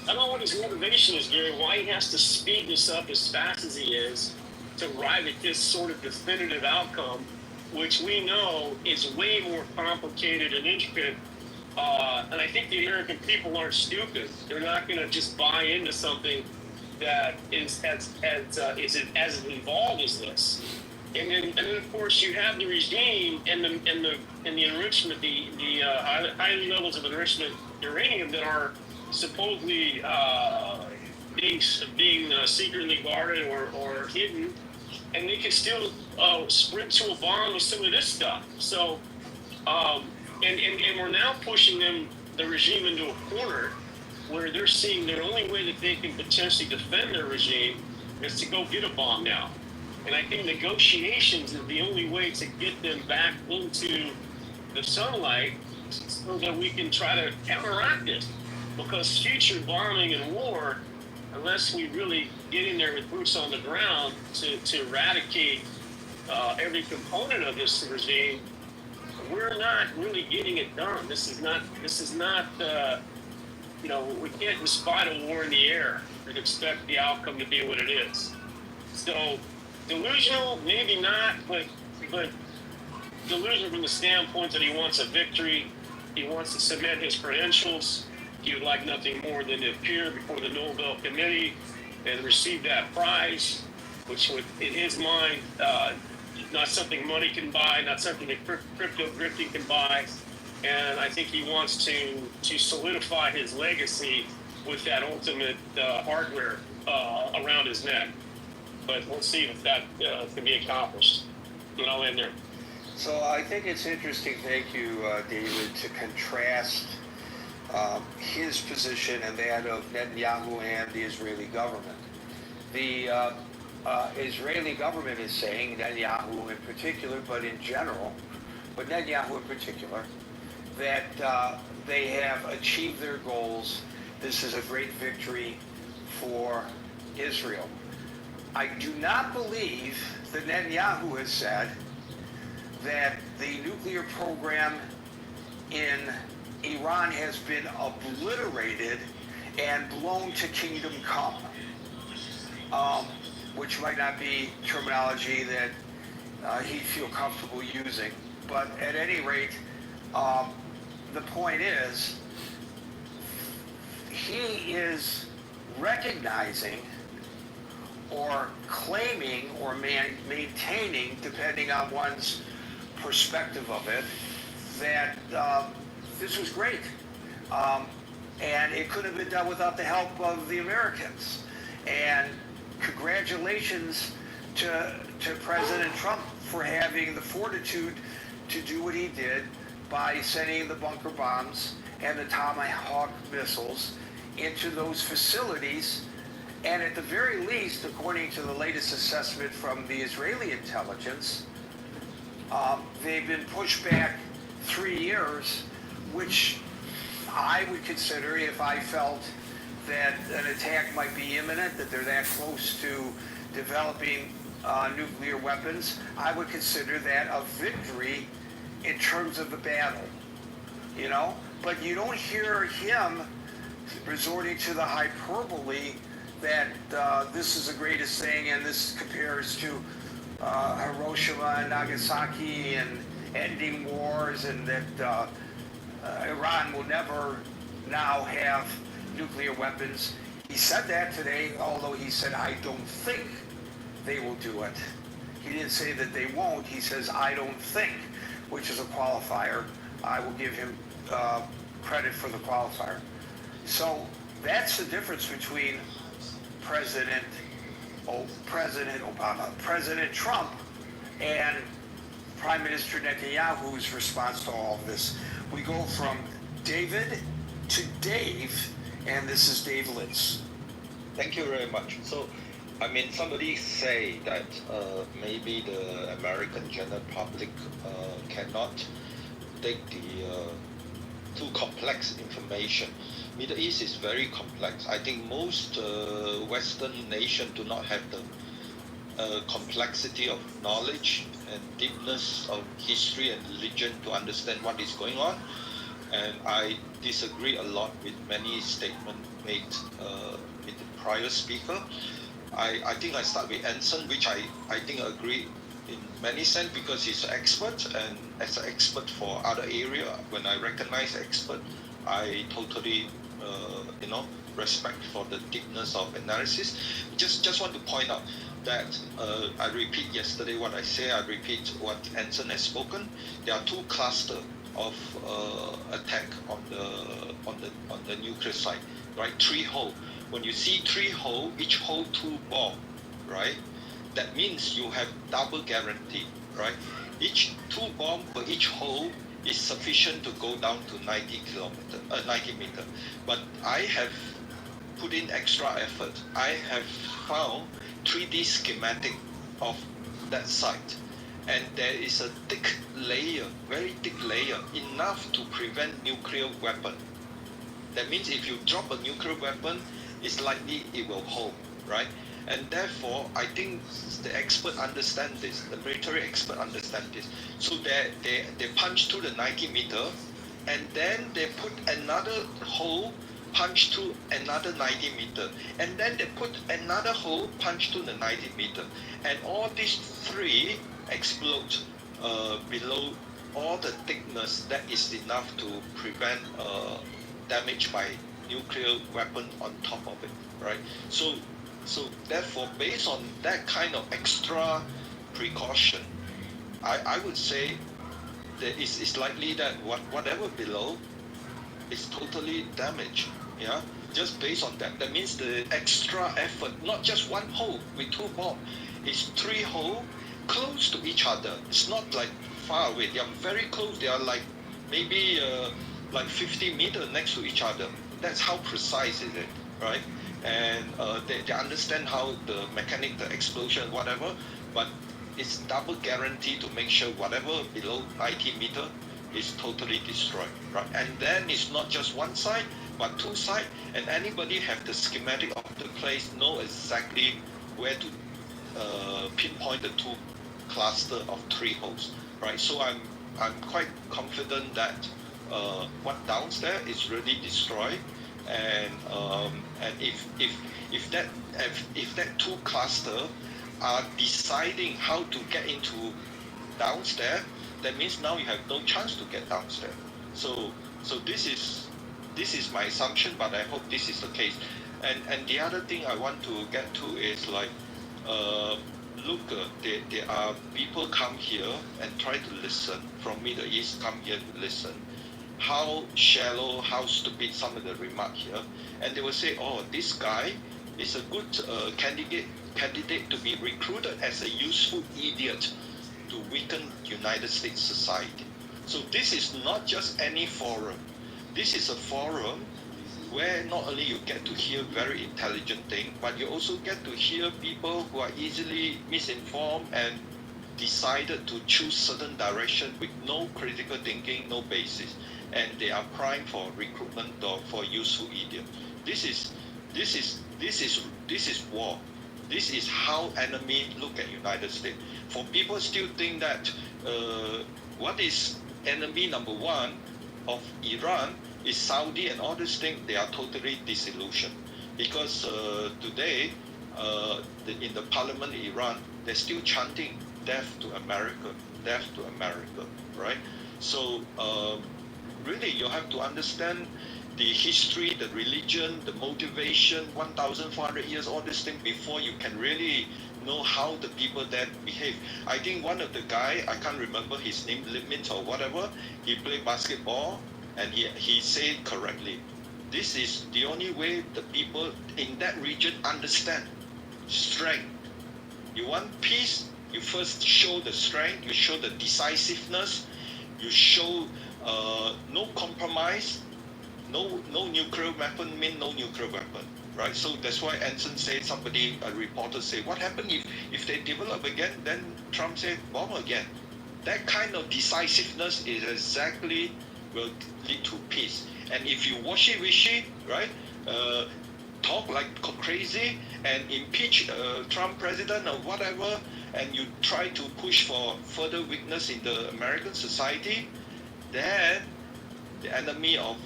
don't know what his motivation is, Gary, why he has to speed this up as fast as he is to arrive at this sort of definitive outcome, which we know is way more complicated and intricate. And I think the American people aren't stupid. They're not going to just buy into something that is as involved as this. and then of course you have the regime and the enrichment, the high levels of enrichment uranium that are supposedly being secretly guarded or hidden, and they can still sprint to a bomb with some of this stuff. So, and we're now pushing the regime into a corner where they're seeing the only way that they can potentially defend their regime is to go get a bomb now. And I think negotiations is the only way to get them back into the sunlight so that we can try to counteract this. Because future bombing and war, unless we really get in there with boots on the ground to eradicate every component of this regime, we're not really getting it done. This is not we can't just fight a war in the air and expect the outcome to be what it is. So delusional, maybe not, but delusional from the standpoint that he wants a victory. He wants to cement his credentials. He would like nothing more than to appear before the Nobel Committee and receive that prize, which would, in his mind, not something money can buy, not something that crypto drifting can buy. And I think he wants to solidify his legacy with that ultimate hardware around his neck. But we'll see if that can be accomplished. And I'll end there. So I think it's interesting, thank you, David, to contrast his position and that of Netanyahu and the Israeli government. The Israeli government is saying, Netanyahu in particular, but in general, but Netanyahu in particular, that they have achieved their goals. This is a great victory for Israel. I do not believe that Netanyahu has said that the nuclear program in Iran has been obliterated and blown to kingdom come, which might not be terminology that he'd feel comfortable using. But at any rate, the point is, he is recognizing or claiming or maintaining, depending on one's perspective of it, that this was great. And it could have been done without the help of the Americans. And congratulations to President Trump for having the fortitude to do what he did by sending the bunker bombs and the Tomahawk missiles into those facilities. And at the very least, according to the latest assessment from the Israeli intelligence, they've been pushed back 3 years, which I would consider, if I felt that an attack might be imminent, that they're that close to developing nuclear weapons, I would consider that a victory in terms of the battle, But you don't hear him resorting to the hyperbole that this is the greatest thing and this compares to Hiroshima and Nagasaki and ending wars, and that Iran will never now have nuclear weapons. He said that today, although he said, I don't think they will do it. He didn't say that they won't. He says, I don't think, which is a qualifier. I will give him credit for the qualifier. So that's the difference between President Obama, President Trump, and Prime Minister Netanyahu's response to all of this. We go from David to Dave, and this is Dave Litz. Thank you very much. So, somebody say that maybe the American general public cannot take the too complex information. Middle East is very complex. I think most Western nations do not have the complexity of knowledge and deepness of history and religion to understand what is going on. And I disagree a lot with many statements made with the prior speaker. I think I start with Anson, which I think agree in many sense because he's an expert, and as an expert for other area, when I recognize expert, I totally respect for the deepness of analysis. Just want to point out, that I repeat yesterday what I say, I repeat what Anson has spoken. There are two clusters of attack on the nuclear site, right? 3 hole. When you see 3 hole, each hole 2 bomb, right? That means you have double guarantee, right? Each 2 bomb for each hole is sufficient to go down to 90 meter. But I have put in extra effort. I have found 3D schematic of that site, and there is a thick layer, very thick layer, enough to prevent nuclear weapon. That means if you drop a nuclear weapon, it's likely it will hold, right? And therefore, I think the expert understand this, the military expert understand this. So they punch through the 90 meter, and then they put another hole, punch through another 90 meter, and then they put another hole, punch through the 90 meter, and all these 3 explode below all the thickness that is enough to prevent damage by nuclear weapon on top of it, right? So therefore, based on that kind of extra precaution, I would say that it's likely that whatever below is totally damaged, yeah? Just based on that. That means the extra effort, not just 1 hole with 2 bombs, it's 3 holes close to each other. It's not like far away. They are very close. They are like maybe like 50 meters next to each other. That's how precise is it, right? And they understand how the mechanic, the explosion, whatever, but it's double guarantee to make sure whatever below 90 meter is totally destroyed, right? And then it's not just 1 side, but 2 sides, and anybody have the schematic of the place, know exactly where to pinpoint the 2 cluster of 3 holes, right? So I'm quite confident that what downstairs is really destroyed, and if that 2 cluster are deciding how to get into downstairs, that means now you have no chance to get downstairs. So this is my assumption, but I hope this is the case. And the other thing I want to get to is like, look, there are people come here and try to listen from Middle East, come here to listen. How shallow, how stupid some of the remark here, and they will say, oh, this guy is a good candidate to be recruited as a useful idiot to weaken United States society. So this is not just any forum. This is a forum where not only you get to hear very intelligent things, but you also get to hear people who are easily misinformed and decided to choose certain direction with no critical thinking, no basis, and they are primed for recruitment or for useful idiot. This is war. This is how enemy look at United States. For people still think that what is enemy number 1 of Iran is Saudi and all these things, they are totally disillusioned. Because today, in the parliament in Iran, they're still chanting death to America, death to America, right? So really you have to understand the history, the religion, the motivation, 1,400 years, all these things before you can really know how the people there behave. I think one of the guy, I can't remember his name, Limit or whatever, he played basketball and he said correctly, this is the only way the people in that region understand strength. You want peace, you first show the strength, you show the decisiveness, you show no compromise, no nuclear weapon mean no nuclear weapon, right? So that's why Anson said, a reporter said, what happened if they develop again? Then Trump said, bomb again. That kind of decisiveness is exactly will lead to peace. And if you wishy-washy, right, talk like crazy and impeach Trump president or whatever, and you try to push for further weakness in the American society, then the enemy of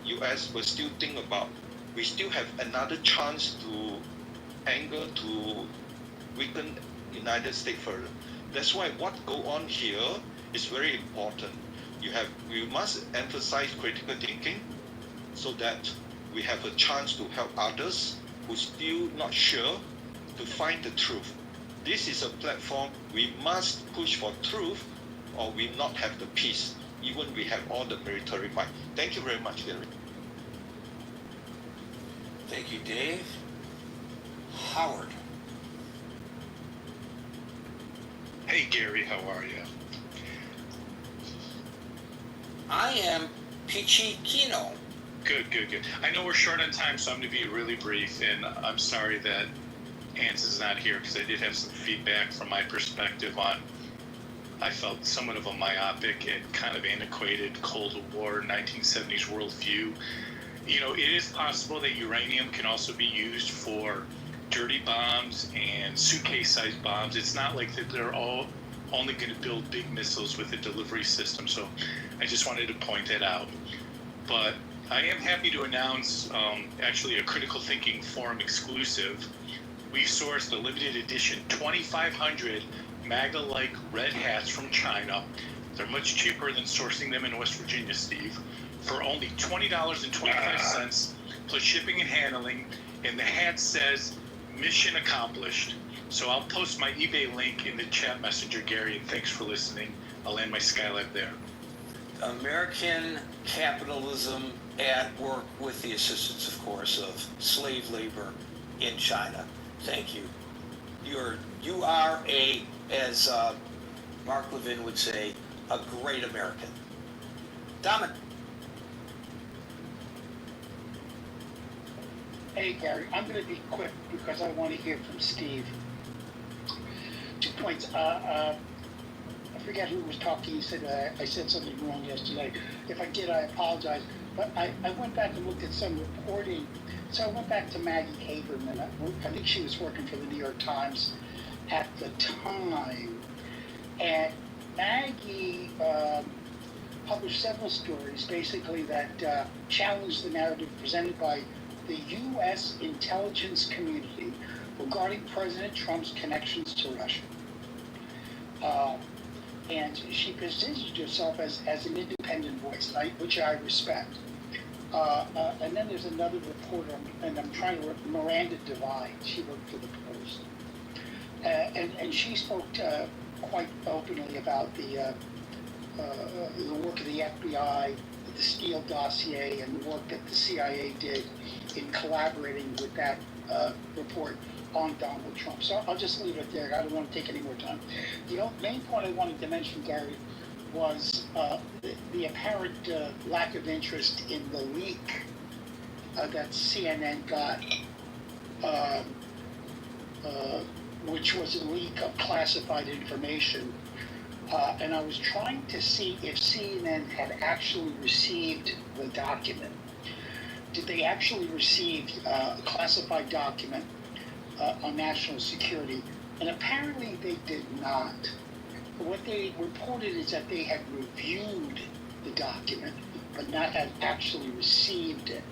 US will still think about, we still have another chance to anger, to weaken United States further. That's why what go on here is very important. We must emphasize critical thinking so that we have a chance to help others who still not sure to find the truth. this is a platform we must push for truth, or we not have the peace, even we have all the military might. Thank you very much, Gary. Thank you, Dave. Howard. Hey, Gary, how are you? I am Peachy Kino. Good. I know we're short on time, so I'm going to be really brief, and I'm sorry that Anson's not here, because I did have some feedback from my perspective on, I felt somewhat of a myopic and kind of antiquated Cold War 1970s worldview. You know, it is possible that uranium can also be used for dirty bombs and suitcase-sized bombs. It's not like that they're all only going to build big missiles with a delivery system, so I just wanted to point that out. But I am happy to announce actually a Critical Thinking Forum exclusive. We sourced a limited edition 2,500 MAGA-like red hats from China. They're much cheaper than sourcing them in West Virginia, Steve, for only $20.25 plus shipping and handling, and the hat says mission accomplished. So I'll post my eBay link in the chat messenger, Gary, and thanks for listening. I'll land my Skylab there. American capitalism at work with the assistance, of course, of slave labor in China. Thank you. You are a, as Mark Levin would say, a great American. Dominic. Hey, Gary, I'm going to be quick because I want to hear from Steve. 2 points. I forget who was talking. He said I said something wrong yesterday. If I did, I apologize. But I went back and looked at some reporting. So I went back to Maggie Haberman. I think she was working for the New York Times at the time. And Maggie published several stories, basically, that challenged the narrative presented by the U.S. intelligence community regarding President Trump's connections to Russia. And she positioned herself as an independent voice, which I respect. And then there's another reporter, and I'm trying to remember, Miranda Devine. She worked for the Post. And she spoke quite openly about the work of the FBI, the Steele dossier, and the work that the CIA did in collaborating with that report on Donald Trump. So I'll just leave it there. I don't want to take any more time. The main point I wanted to mention, Gary, was the apparent lack of interest in the leak that CNN got, which was a leak of classified information. And I was trying to see if CNN had actually received the document. Did they actually receive a classified document on national security? And apparently they did not. What they reported is that they had reviewed the document, but not had actually received it.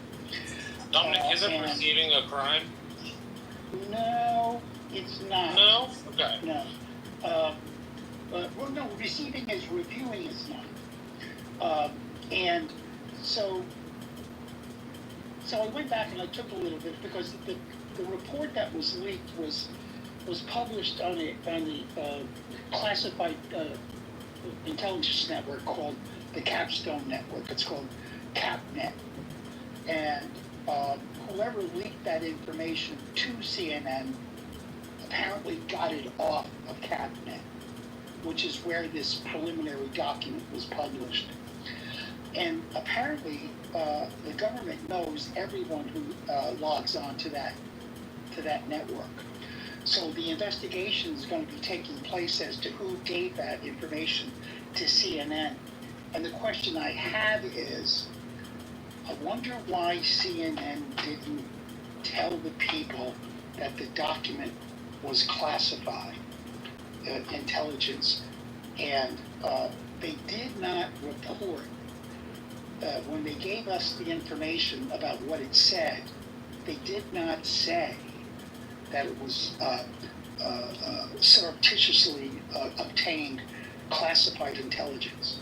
Dominic, isn't receiving a crime? No, it's not. No? Okay. No. Well, no, receiving is reviewing is not. And so I went back and I took a little bit because the report that was leaked was published on a classified intelligence network called the Capstone Network. It's called CapNet. And whoever leaked that information to CNN apparently got it off of CapNet, which is where this preliminary document was published. And apparently, the government knows everyone who logs on to that network. So the investigation is going to be taking place as to who gave that information to CNN. And the question I have is, I wonder why CNN didn't tell the people that the document was classified intelligence, and they did not report when they gave us the information about what it said. They did not say that it was surreptitiously obtained classified intelligence.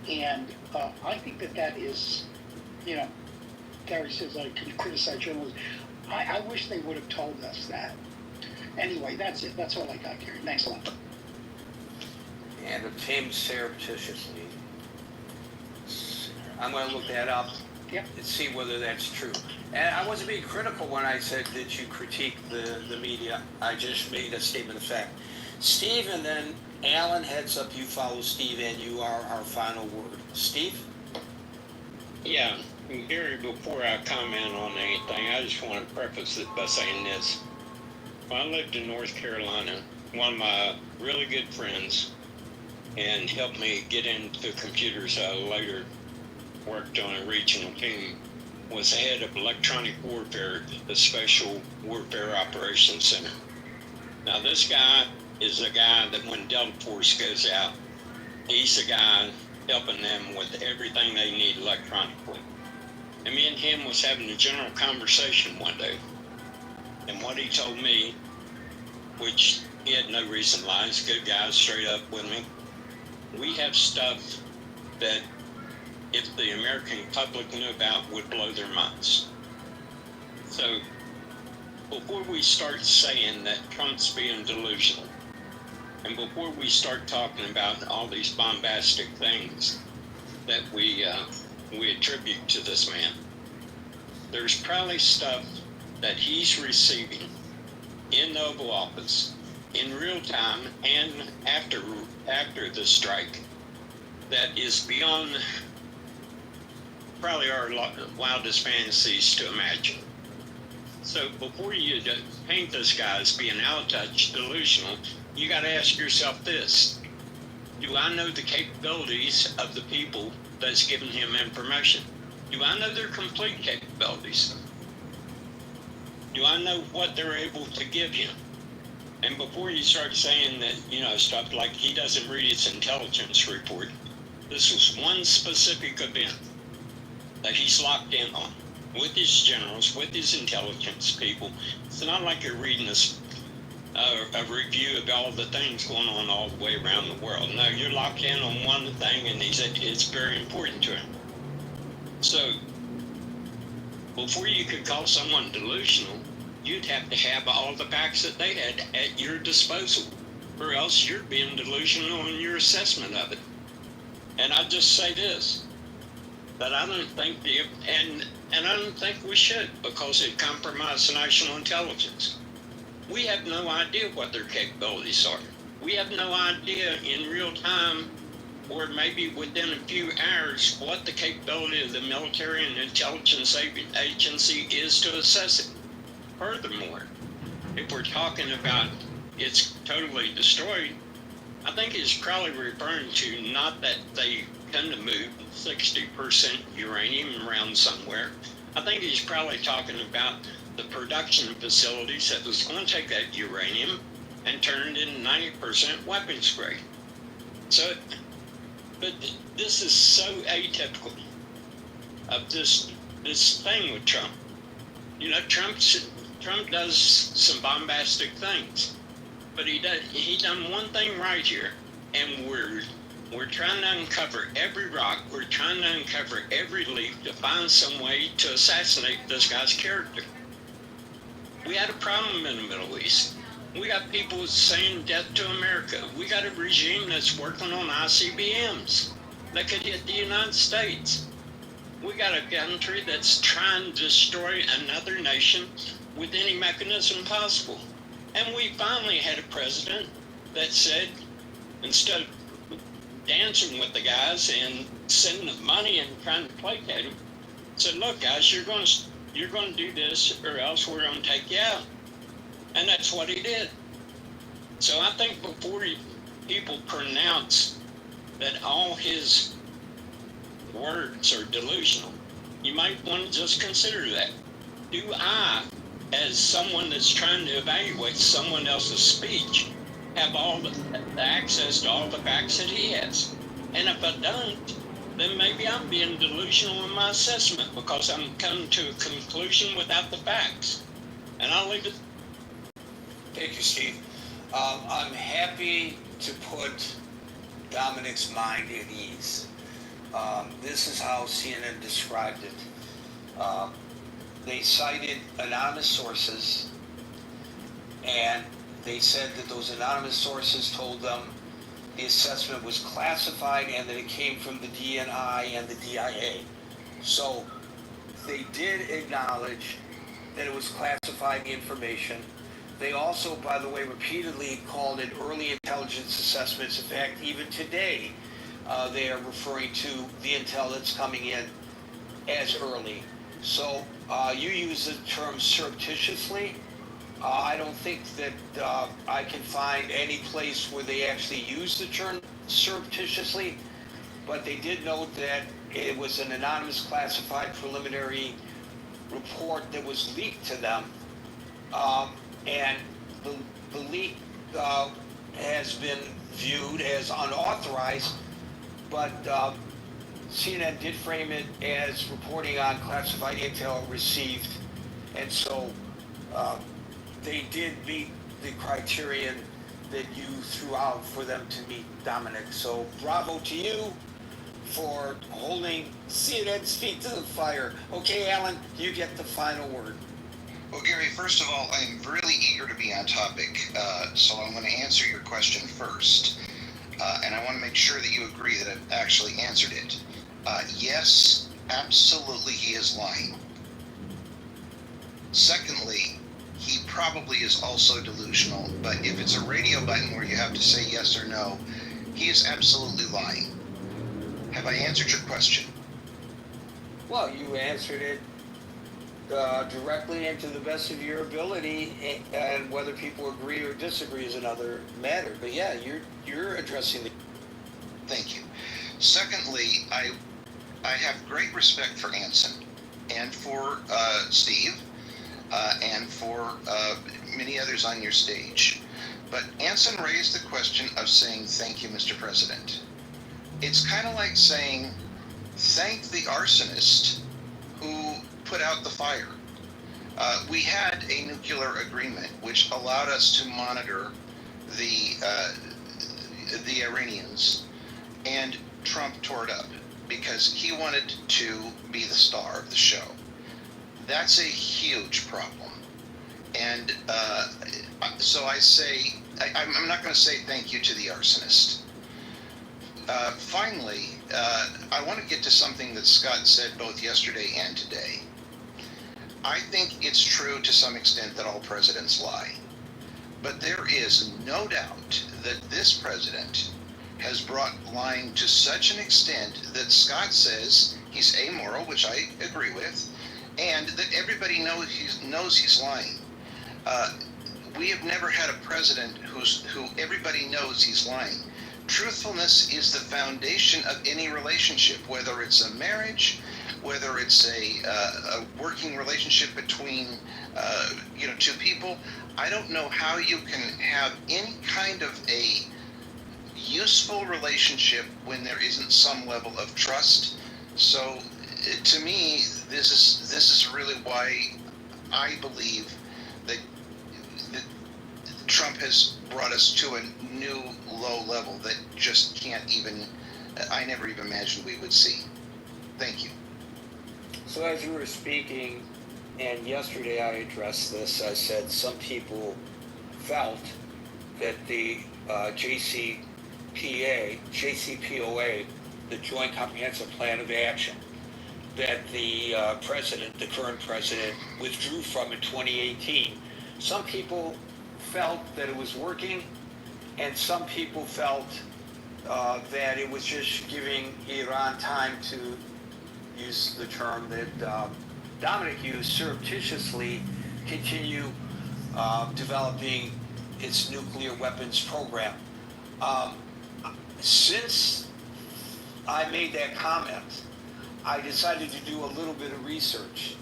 And I think that is, Gary says I can criticize journalism. I wish they would have told us that. Anyway, that's it. That's all I got, Gary. Thanks a lot. And obtained surreptitiously. I'm going to look that up and see whether that's true. And I wasn't being critical when I said that you critique the media. I just made a statement of fact. Steve, and then Alan, heads up. You follow Steve, and you are our final word. Steve? Yeah, Gary, before I comment on anything, I just want to preface it by saying this. When I lived in North Carolina, one of my really good friends, and helped me get into computers, I later worked on a regional team, was the head of electronic warfare at the Special Warfare Operations Center. Now this guy is a guy that when Delta Force goes out, he's the guy helping them with everything they need electronically. And me and him was having a general conversation one day. And what he told me, which he had no reason to lie, he's a good guy, straight up with me. We have stuff that if the American public knew about would blow their minds. So before we start saying that Trump's being delusional, and before we start talking about all these bombastic things that we attribute to this man, there's probably stuff that he's receiving in the Oval Office in real time and after the strike that is beyond probably our wildest fantasies to imagine. So before you paint this guy as being out of touch, delusional, you got to ask yourself this: do I know the capabilities of the people that's giving him information? Do I know their complete capabilities? Do I know what they're able to give him? And before you start saying that, stuff like he doesn't read his intelligence report, this was one specific event that he's locked in on with his generals, with his intelligence people. It's not like you're reading a review of all the things going on all the way around the world. No, you're locked in on one thing, and it's very important to him. So before you could call someone delusional, you'd have to have all the facts that they had at your disposal, or else you're being delusional in your assessment of it. And I just say this, that I don't think and I don't think we should, because it compromises national intelligence. We have no idea what their capabilities are. We have no idea in real time, or maybe within a few hours, what the capability of the military and intelligence agency is to assess it. Furthermore, if we're talking about it's totally destroyed, I think he's probably referring to not that they tend to move 60% uranium around somewhere. I think he's probably talking about the production facilities that was going to take that uranium and turn it into 90% weapons grade. So, but this is so atypical of this thing with Trump. Trump does some bombastic things, but he done one thing right here, and we're trying to uncover every rock. We're trying to uncover every leaf to find some way to assassinate this guy's character. We had a problem in the Middle East. We got people saying death to America. We got a regime that's working on ICBMs that could hit the United States. We got a country that's trying to destroy another nation with any mechanism possible. And we finally had a president that said, instead of dancing with the guys and sending them money and trying to placate them, said, look guys, you're going to do this or else we're going to take you out. And that's what he did. So I think before people pronounce that all his words are delusional, you might want to just consider that. Do I, as someone that's trying to evaluate someone else's speech, have all the access to all the facts that he has? And if I don't, then maybe I'm being delusional in my assessment because I'm coming to a conclusion without the facts. And I'll leave it. Thank you, Steve. I'm happy to put Dominic's mind at ease. This is how CNN described it. They cited anonymous sources, and they said that those anonymous sources told them the assessment was classified and that it came from the DNI and the DIA. So they did acknowledge that it was classified information. They also, by the way, repeatedly called it early intelligence assessments. In fact, even today, they are referring to the intel that's coming in as early. So you use the term surreptitiously. I don't think that I can find any place where they actually use the term surreptitiously, but they did note that it was an anonymous classified preliminary report that was leaked to them, and the leak has been viewed as unauthorized, but CNN did frame it as reporting on classified intel received, and so they did meet the criterion that you threw out for them to meet, Dominic. So bravo to you for holding CNN's feet to the fire. Okay, Alan, you get the final word. Well, Gary, first of all, I'm really eager to be on topic, so I'm going to answer your question first. And I want to make sure that you agree that I've actually answered it. Yes, absolutely he is lying. Secondly, he probably is also delusional, but if it's a radio button where you have to say yes or no, he is absolutely lying. Have I answered your question? Well, you answered it directly and to the best of your ability, and whether people agree or disagree is another matter. But yeah, you're addressing the... Thank you. Secondly, I have great respect for Anson and for Steve and for many others on your stage. But Anson raised the question of saying, thank you, Mr. President. It's kind of like saying, thank the arsonist who put out the fire. We had a nuclear agreement which allowed us to monitor the Iranians, and Trump tore it up because he wanted to be the star of the show. That's a huge problem. And so I say, I'm not going to say thank you to the arsonist. Finally, I want to get to something that Scott said both yesterday and today. I think it's true to some extent that all presidents lie. But there is no doubt that this president has brought lying to such an extent that Scott says he's amoral, which I agree with, and that everybody knows he's lying. We have never had a president who everybody knows he's lying. Truthfulness is the foundation of any relationship, whether it's a marriage, whether it's a working relationship between two people. I don't know how you can have any kind of a useful relationship when there isn't some level of trust. So to me, this is really why I believe that Trump has brought us to a new low level that just can't even, I never even imagined we would see. Thank you. So as you were speaking, and yesterday I addressed this, I said some people felt that the JCPOA, the Joint Comprehensive Plan of Action, that the current president, withdrew from in 2018. Some people felt that it was working, and some people felt that it was just giving Iran time to use the term that Dominic used, surreptitiously continue developing its nuclear weapons program. Since I made that comment, I decided to do a little bit of research.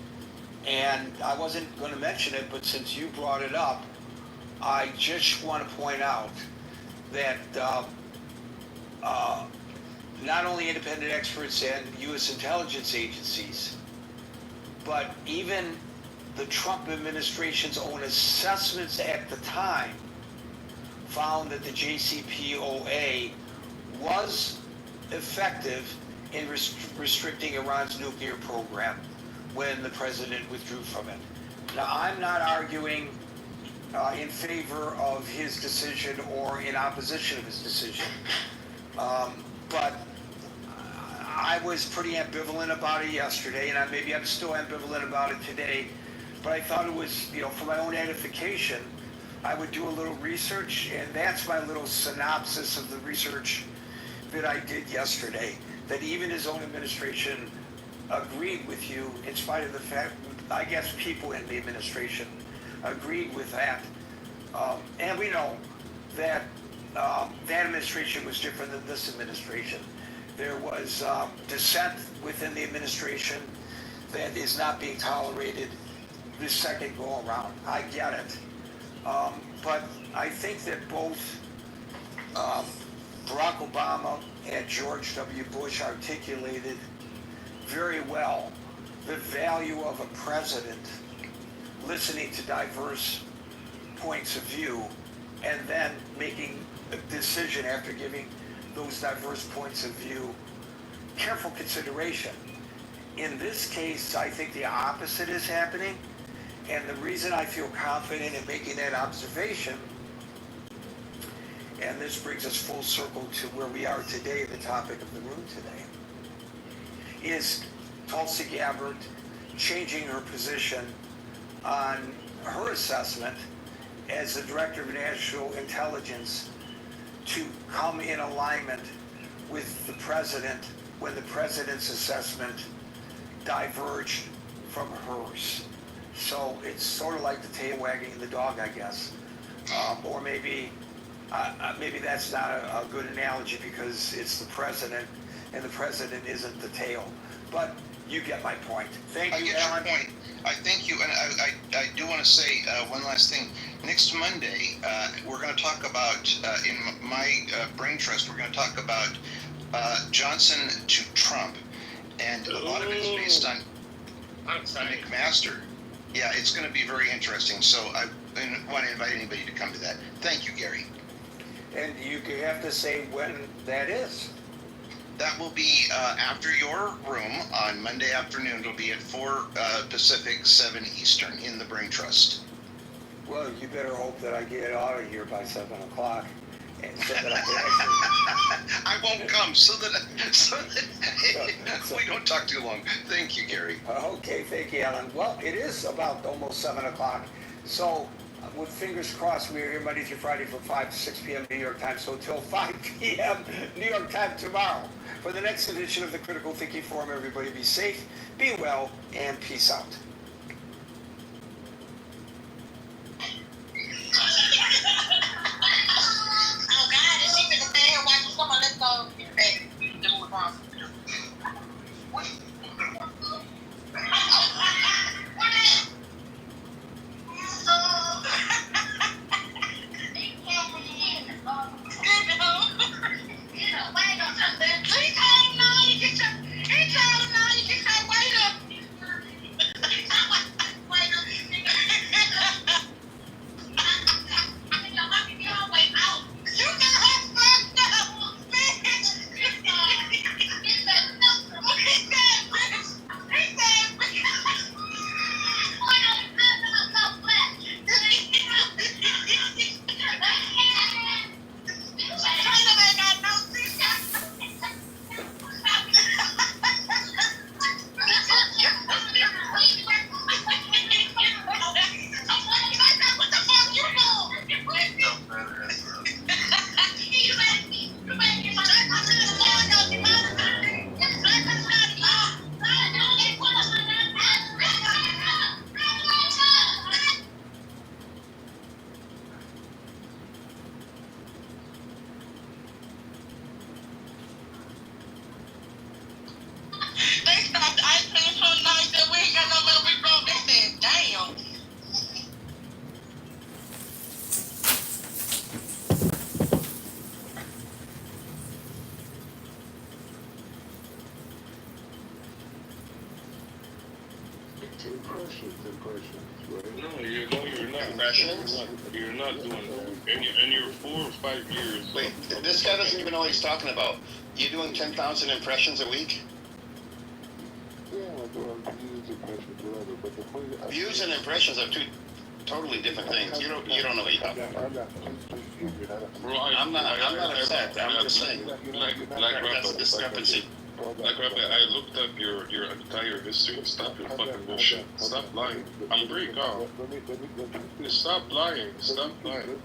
And I wasn't going to mention it, but since you brought it up, I just want to point out that not only independent experts and U.S. intelligence agencies, but even the Trump administration's own assessments at the time found that the JCPOA was effective in restricting Iran's nuclear program when the president withdrew from it. Now, I'm not arguing in favor of his decision or in opposition of his decision. But I was pretty ambivalent about it yesterday, and maybe I'm still ambivalent about it today. But I thought it was, for my own edification, I would do a little research, and that's my little synopsis of the research that I did yesterday. That even his own administration agreed with you, in spite of the fact, I guess people in the administration agreed with that. And we know that that administration was different than this administration. There was dissent within the administration that is not being tolerated this second go around. I get it. But I think that both Barack Obama and George W. Bush articulated very well the value of a president listening to diverse points of view and then making a decision after giving those diverse points of view careful consideration. In this case, I think the opposite is happening, and the reason I feel confident in making that observation, and this brings us full circle to where we are today, the topic of the room today, is Tulsi Gabbard changing her position on her assessment as the Director of National Intelligence to come in alignment with the President when the President's assessment diverged from hers. So it's sort of like the tail wagging the dog, I guess. Or maybe that's not a good analogy because it's the President and the President isn't the tail. But you get my point. Thank you, Alan. I get your point. I thank you, and I do want to say one last thing. Next Monday, we're going to talk about, in my brain trust, we're going to talk about Johnson to Trump. And a lot of it's based on McMaster. Yeah, it's going to be very interesting. So I want to invite anybody to come to that. Thank you, Gary. And you have to say when that is. That will be after your room on Monday afternoon. It'll be at 4 Pacific, 7 Eastern in the Brain Trust. Well, you better hope that I get out of here by 7 o'clock. And so that I can actually... I won't come so that we don't talk too long. Thank you, Gary. Okay, thank you, Alan. Well, it is about almost 7 o'clock. So with fingers crossed, we are here Monday through Friday from 5 to 6 p.m. New York time. So until 5 p.m. New York time tomorrow. For the next edition of the Critical Thinking Forum, everybody be safe, be well, and peace out. Oh God, is she finna stay here watching someone? Let's go get back. Do what's wrong. You're not doing that. In your 4 or 5 years. Wait, this guy doesn't even know what he's talking about. You doing 10,000 impressions a week? Yeah, I do views, impressions, whatever. But the point views and impressions are two totally different things. You don't know what you're talking about. Bro, I'm not upset. I'm just saying. That's a discrepancy. Like Rabbi, I looked up your entire history. Stop your fucking bullshit. Stop lying. I'm very calm. Stop lying. Stop lying.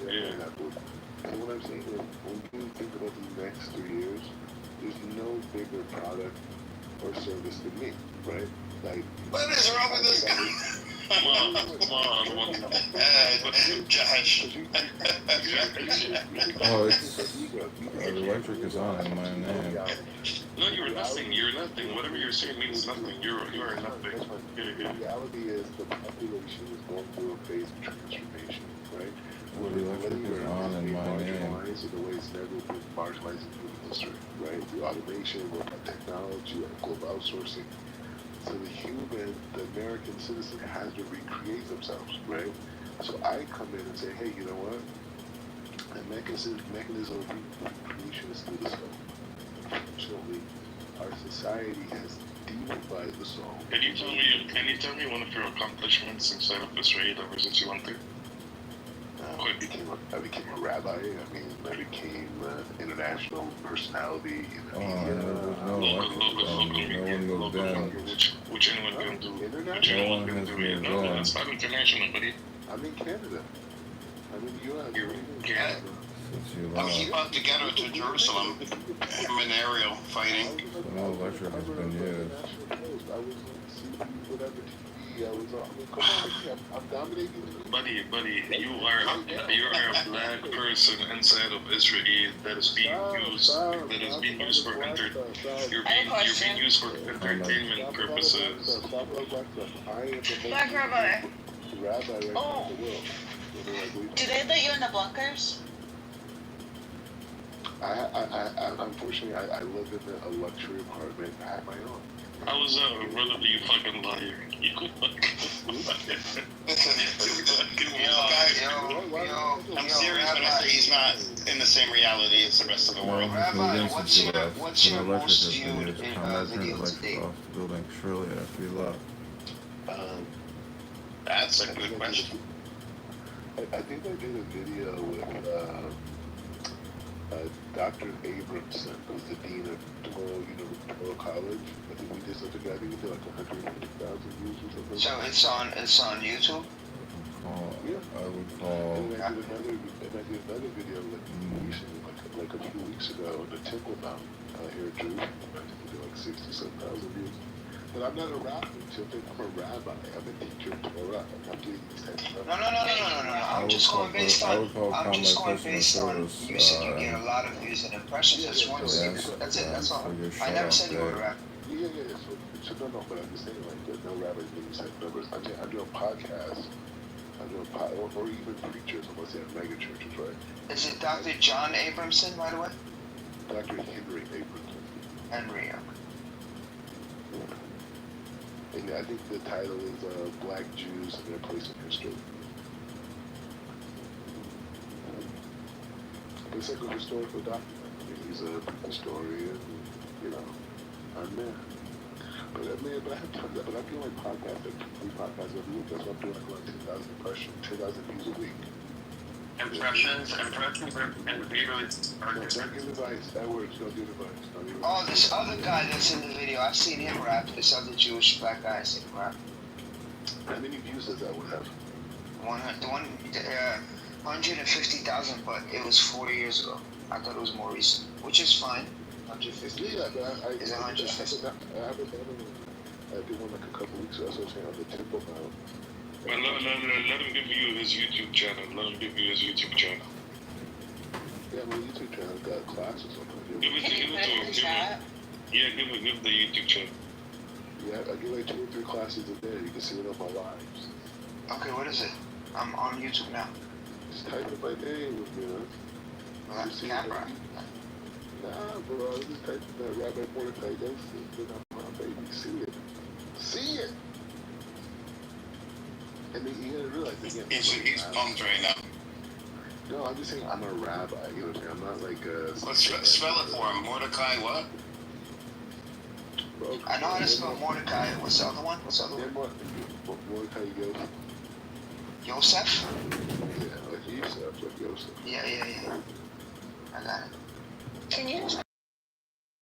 Yeah. And what I'm saying is, when you think about the next 3 years, there's no bigger product or service than me, right? Like, What is wrong with this guy? Come on. Josh. Oh, the electric is on in my name. No, you're nothing. You're nothing. Whatever you're saying means nothing. You are nothing. The reality is the population is going through a phase of transformation, right? The electric is on in my name. Marginalized in the way it's never been marginalized in human history, right? Through automation, robot technology, global outsourcing. So the American citizen has to recreate themselves, right? So I come in and say, hey, you know what? The mechanism of recreation is through the soul. Unfortunately, our society has demonified the soul. Can you tell me one of your accomplishments inside of this raid ever since you went there? I became a rabbi. I mean, I became an international personality in the media. No one goes down. Which anyone can do. No one has moved No, down. that's not international, buddy. I'm in Canada. I'm in the U.S. You're in Canada. I'm about to get her to Jerusalem. I'm in aerial fighting. No electric has been used. I was on CB, whatever TV. I was on. I mean, come on, I'm dominating. Buddy, you are a black person inside of Israel that is being used for you're being used for entertainment purposes. Black Rabbi. Rabbi right Oh. in the world. Do they let you in the bunkers? Unfortunately, I live in a luxury apartment. I have my own. How was that, brother? You fucking liar. You I'm serious when I say he's not in the same reality as the rest of the world. Rabbi, what's your most The viewed video to date? off the building shortly after you left. That's a good question. I think I did a video with Dr. Abramson, who's the dean of Touro College. I think we did something. I think we did like 150,000 views or something. So it's on YouTube. I would call. And I did another video recently, like a few weeks ago, on the Temple Mount here in Jerusalem. I think we did like 60,000 views. But I'm not a rabbi. I'm a rabbi. I'm a teacher of Torah. I'm not doing these types of stuff. No. I'm just going based on. You said you get a lot of views and impressions. That's one. That's it. That's all. I never said you were a rabbi. Yeah. So no, but I'm just saying, like, there's no rabbis doing these type of numbers. I'm doing podcasts. Or even preachers, unless they have mega churches, right? Is it Dr. John Abramson, by the way? Dr. Henry Abramson. Henry. And I think the title is Black Jews and Their Place in History. It's like a historical document. I mean, he's a historian, I'm there. But I'm doing like podcasts, like 3 podcasts every week. That's what I'm doing, like 10,000 impressions, 10,000 views a week. Impressions and videos are Don't give advice. That works. Don't give advice. Oh, this other guy that's in the video, I've seen him rap. This other Jewish black guy, I've seen him rap. How many views does that one have? 150,000, but it was 4 years ago. I thought it was more recent, which is fine. 150. Yeah, but I is 150. I did one like a couple weeks ago. So I was saying on the Temple Mount. Well, let him give you his YouTube channel. Yeah, my YouTube channel got class or something. Give it to him. Yeah, give the YouTube channel. Yeah, I give like 2 or 3 classes a day. You can see it on my lives. Okay, what is it? I'm on YouTube now. Just type in my name, Camera. Nah, bro, just type in that Rabbi Mordecai Joseph. Baby, see it. See it! And then you gotta realize again. He's pumped right now. No, I'm just saying I'm a rabbi. You know what I'm saying? I'm not like a. Let's spell it for him. Mordecai what? I know how to spell Mordecai. What's the other one? Mordecai Yosef. Yosef? Yeah, like Yosef, like Yosef. Yeah. I got it. Can you